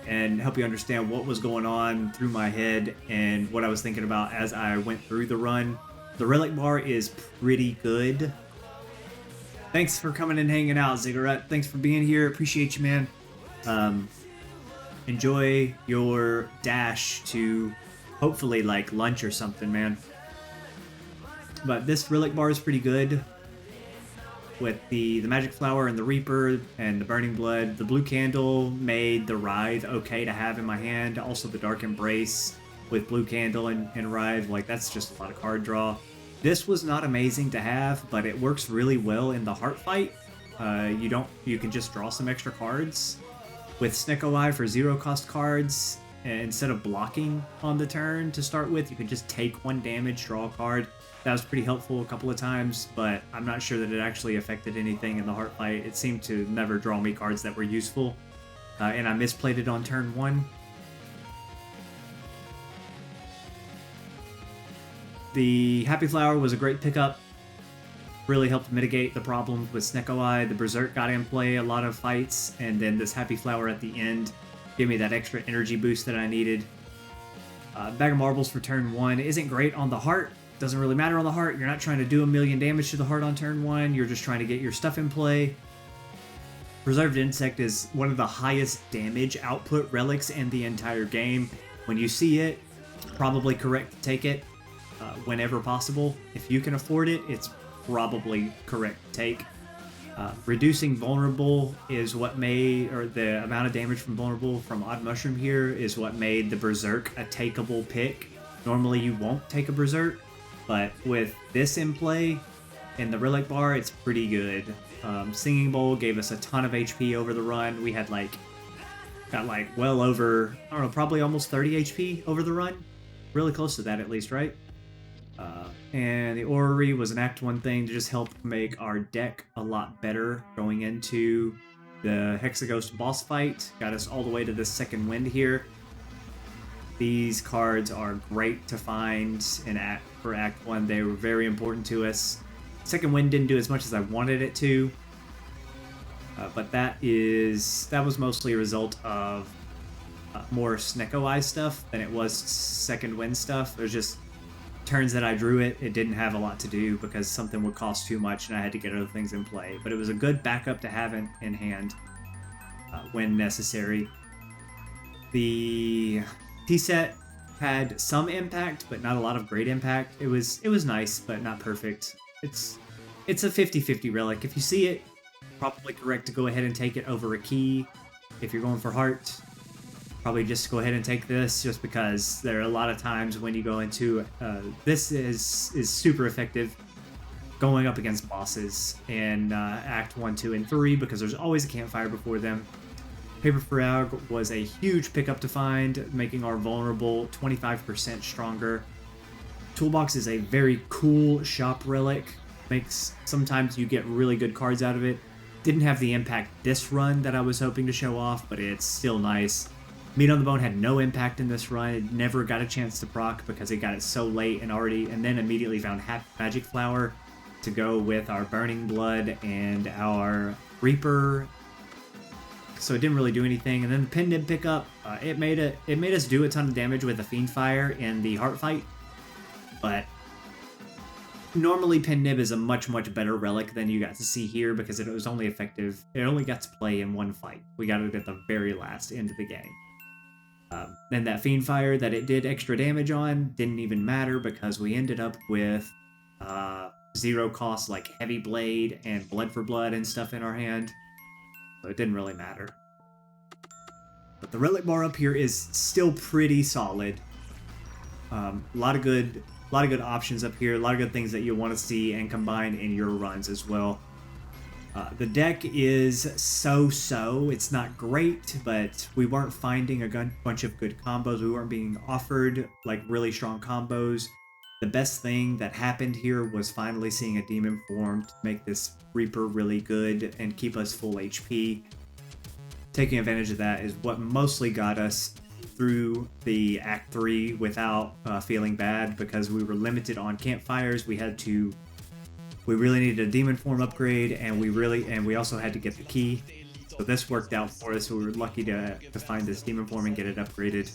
and help you understand what was going on through my head and what I was thinking about as I went through the run. The relic bar is pretty good. Thanks for coming and hanging out, Ziggurat. Thanks for being here. Appreciate you, man. Enjoy your dash to hopefully like lunch or something, man. But this relic bar is pretty good with the magic flower and the reaper and the burning blood. The blue candle made the writhe okay to have in my hand. Also the dark embrace with blue candle and writhe. Like, that's just a lot of card draw. This was not amazing to have, but it works really well in the heart fight. You can just draw some extra cards with Snecko Eye for 0 cost cards. And instead of blocking on the turn to start with, you could just take 1 damage, draw a card. That was pretty helpful a couple of times, but I'm not sure that it actually affected anything in the heart fight. It seemed to never draw me cards that were useful, and I misplayed it on turn 1. The Happy Flower was a great pickup. Really helped mitigate the problems with Snecko Eye. The Berserk got in play a lot of fights, and then this Happy Flower at the end gave me that extra energy boost that I needed. Bag of Marbles for turn 1 isn't great on the heart. Doesn't really matter on the heart. You're not trying to do a million damage to the heart on turn 1. You're just trying to get your stuff in play. Preserved Insect is one of the highest damage output relics in the entire game. When you see it, probably correct to take it whenever possible. If you can afford it, it's probably correct to take. Reducing vulnerable is what made, or the amount of damage from vulnerable from Odd Mushroom here is what made the Berserk a takeable pick. Normally you won't take a Berserk, but with this in play in the relic bar, it's pretty good. Singing Bowl gave us a ton of HP over the run. We had got well over, I don't know, probably almost 30 HP over the run. Really close to that at least, right? And the Orrery was an Act 1 thing to just help make our deck a lot better going into the Hexaghost boss fight. Got us all the way to the second wind here. These cards are great to find for Act 1. They were very important to us. Second wind didn't do as much as I wanted it to. But that was mostly a result of more Snecko Eye stuff than it was second wind stuff. There's just turns that I drew it didn't have a lot to do because something would cost too much and I had to get other things in play. But it was a good backup to have in hand when necessary. The T-set had some impact, but not a lot of great impact. It was nice, but not perfect. It's a 50-50 relic. If you see it, probably correct to go ahead and take it over a key. If you're going for heart, probably just go ahead and take this, just because there are a lot of times when you go into this is super effective going up against bosses in Act 1, 2, and 3 because there's always a campfire before them. Paper Frog was a huge pickup to find, making our vulnerable 25% stronger. Toolbox is a very cool shop relic. Sometimes you get really good cards out of it. Didn't have the impact this run that I was hoping to show off, but it's still nice. Meat on the Bone had no impact in this run. It never got a chance to proc because it got it so late and then immediately found Magic Flower to go with our Burning Blood and our Reaper. So it didn't really do anything. And then the Pin Nib pickup, it made us do a ton of damage with the Fiend Fire in the Heart fight. But normally Pin Nib is a much better relic than you got to see here because it was only effective. It only got to play in one fight. We got it at the very last end of the game. Then that Fiend Fire that it did extra damage on didn't even matter because we ended up with 0 cost like Heavy Blade and Blood for Blood and stuff in our hand. So it didn't really matter. But the relic bar up here is still pretty solid. A lot of good options up here. A lot of good things that you want to see and combine in your runs as well. The deck is so-so. It's not great, but we weren't finding a bunch of good combos. We weren't being offered really strong combos. The best thing that happened here was finally seeing a Demon Form to make this Reaper really good and keep us full HP. Taking advantage of that is what mostly got us through the Act 3 without feeling bad because we were limited on campfires. We really needed a Demon Form upgrade, and we also had to get the key. So this worked out for us. So we were lucky to find this Demon Form and get it upgraded.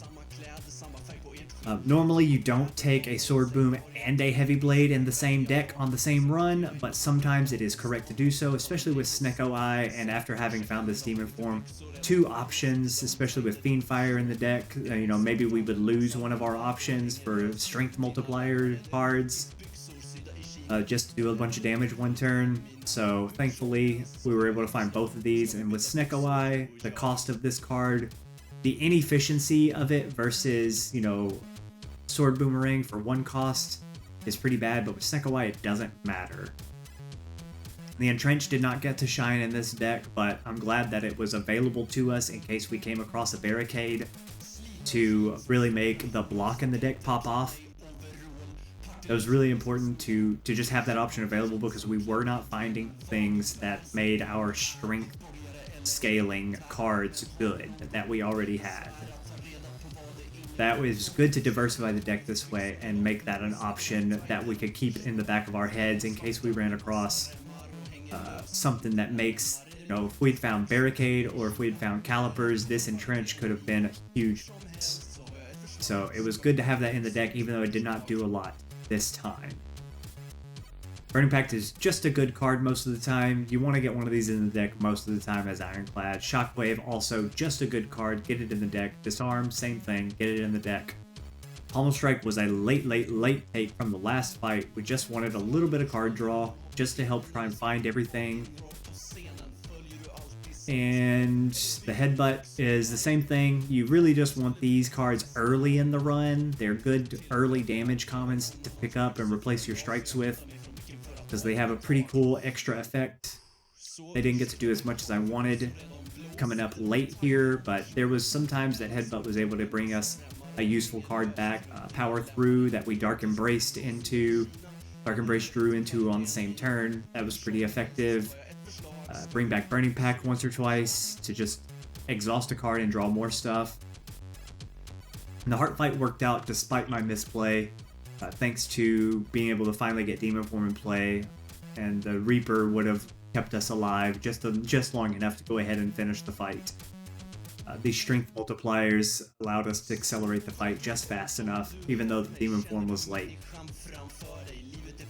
Normally you don't take a Sword Boom and a Heavy Blade in the same deck on the same run, but sometimes it is correct to do so, especially with Snecko Eye, and after having found this Demon Form. 2 options, especially with Fiend Fire in the deck. Maybe we would lose one of our options for Strength Multiplier cards. Just to do a bunch of damage one turn. So thankfully we were able to find both of these, and with Snecko Eye, the cost of this card, the inefficiency of it versus, Sword Boomerang for 1 cost is pretty bad, but with Snecko Eye it doesn't matter. The Entrench did not get to shine in this deck, but I'm glad that it was available to us in case we came across a barricade to really make the block in the deck pop off. It was really important to just have that option available because we were not finding things that made our strength scaling cards good that we already had. That was good to diversify the deck this way and make that an option that we could keep in the back of our heads in case we ran across something that makes, if we'd found Barricade or if we'd found Calipers, this Entrench could have been a huge bonus. So it was good to have that in the deck even though it did not do a lot this time. Burning Pact is just a good card most of the time. You want to get one of these in the deck most of the time as Ironclad. Shockwave, also just a good card. Get it in the deck. Disarm, same thing. Get it in the deck. Pommel Strike was a late take from the last fight. We just wanted a little bit of card draw just to help try and find everything. And the Headbutt is the same thing. You really just want these cards early in the run. They're good early damage commons to pick up and replace your strikes with, because they have a pretty cool extra effect. They didn't get to do as much as I wanted coming up late here, but there was sometimes that Headbutt was able to bring us a useful card back. Power Through that we Dark Embrace drew into on the same turn. That was pretty effective. Bring back Burning Pack once or twice to just exhaust a card and draw more stuff. And the Heart Fight worked out despite my misplay, thanks to being able to finally get Demon Form in play, and the Reaper would have kept us alive just long enough to go ahead and finish the fight. These strength multipliers allowed us to accelerate the fight just fast enough, even though the Demon Form was late.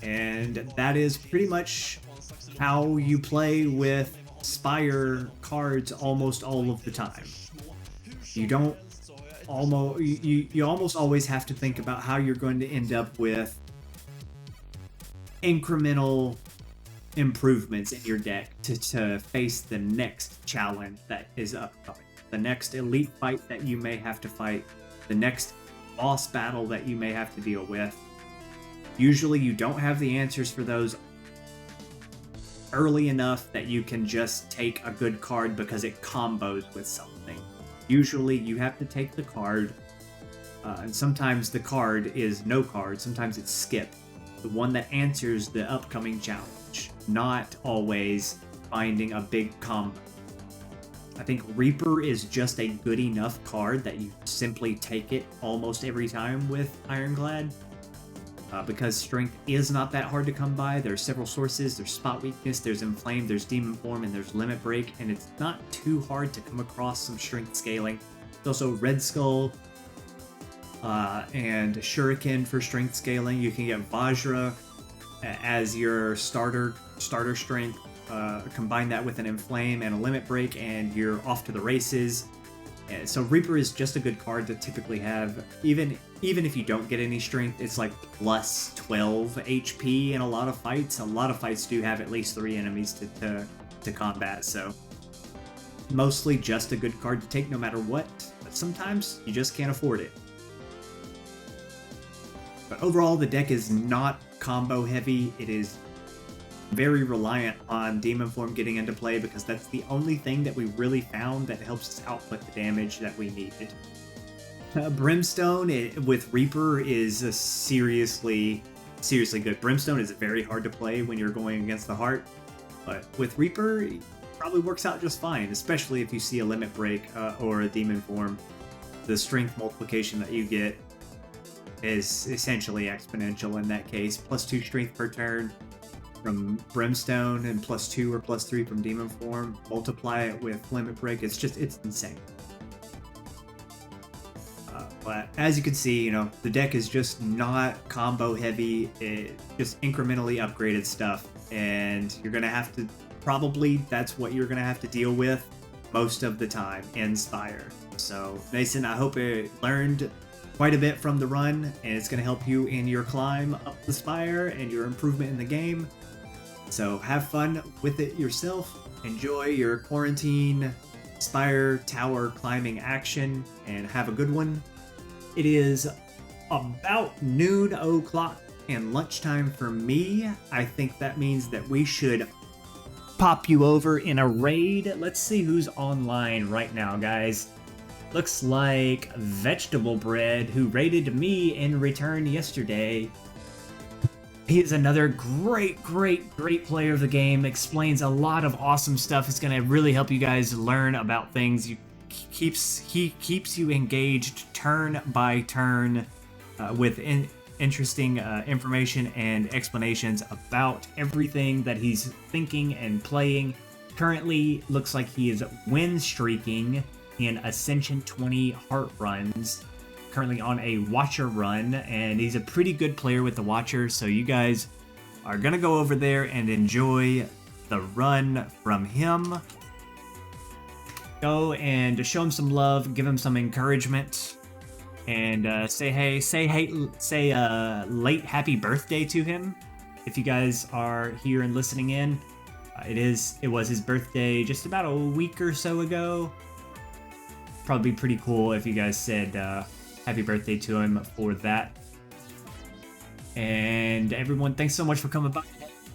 And that is pretty much how you play with Spire cards almost all of the time. You almost always have to think about how you're going to end up with incremental improvements in your deck to face the next challenge that is upcoming, the next elite fight that you may have to fight, the next boss battle that you may have to deal with. Usually you don't have the answers for those early enough that you can just take a good card because it combos with something. Usually you have to take the card, and sometimes the card is no card, sometimes it's skip, the one that answers the upcoming challenge, not always finding a big combo. I think Reaper is just a good enough card that you simply take it almost every time with Ironclad. Because strength is not that hard to come by. There's several sources. There's Spot Weakness, there's Inflame, there's Demon Form, and there's Limit Break, and it's not too hard to come across some strength scaling. There's also Red Skull and Shuriken for strength scaling. You can get Vajra as your starter strength. Combine that with an Inflame and a Limit Break, and you're off to the races. So Reaper is just a good card to typically have, even if you don't get any strength. It's like plus 12 HP in a lot of fights. A lot of fights do have at least 3 enemies to combat, so mostly just a good card to take no matter what, but sometimes you just can't afford it. But overall, the deck is not combo heavy. It is very reliant on Demon Form getting into play because that's the only thing that we really found that helps us output the damage that we needed. Brimstone with Reaper is seriously good. Brimstone is very hard to play when you're going against the Heart, but with Reaper, it probably works out just fine, especially if you see a Limit Break or a Demon Form. The strength multiplication that you get is essentially exponential in that case. Plus 2 strength per turn from Brimstone and plus 2 or plus 3 from Demon Form. Multiply it with Limit Break. It's insane. But as you can see, the deck is just not combo heavy. It just incrementally upgraded stuff, and you're gonna have to that's what you're gonna have to deal with most of the time in Spire. So Mason, I hope you learned quite a bit from the run, and it's gonna help you in your climb up the Spire and your improvement in the game. So have fun with it yourself. Enjoy your quarantine Spire tower climbing action, and have a good one. It is about noon o'clock and lunchtime for me. I think that means that we should pop you over in a raid. Let's see who's online right now, guys. Looks like Vegetable Bread, who raided me in return yesterday. He is another great player of the game. Explains a lot of awesome stuff. It's going to really help you guys learn about things. He keeps you engaged turn by turn with interesting information and explanations about everything that he's thinking and playing. Currently, looks like he is win streaking in Ascension 20 Heart runs. Currently on a Watcher run, and he's a pretty good player with the Watcher, so you guys are gonna go over there and enjoy the run from him. Go and show him some love, give him some encouragement, and say late happy birthday to him if you guys are here and listening in. It was his birthday just about a week or so ago. Probably pretty cool if you guys said happy birthday to him for that. And everyone, thanks so much for coming by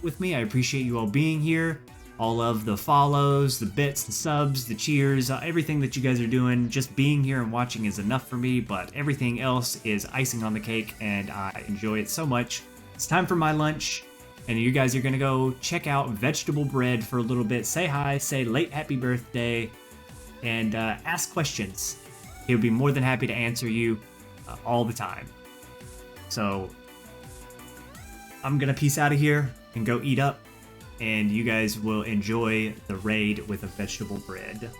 with me. I appreciate you all being here. all of the follows, the bits, the subs, the cheers, everything that you guys are doing. Just being here and watching is enough for me, but everything else is icing on the cake, and I enjoy it so much. It's time for my lunch, and you guys are gonna go check out Vegetable Bread for a little bit. Say hi, say late happy birthday, and ask questions. He'll be more than happy to answer you all the time. So I'm gonna peace out of here and go eat up, and you guys will enjoy the raid with a Vegetable Bread.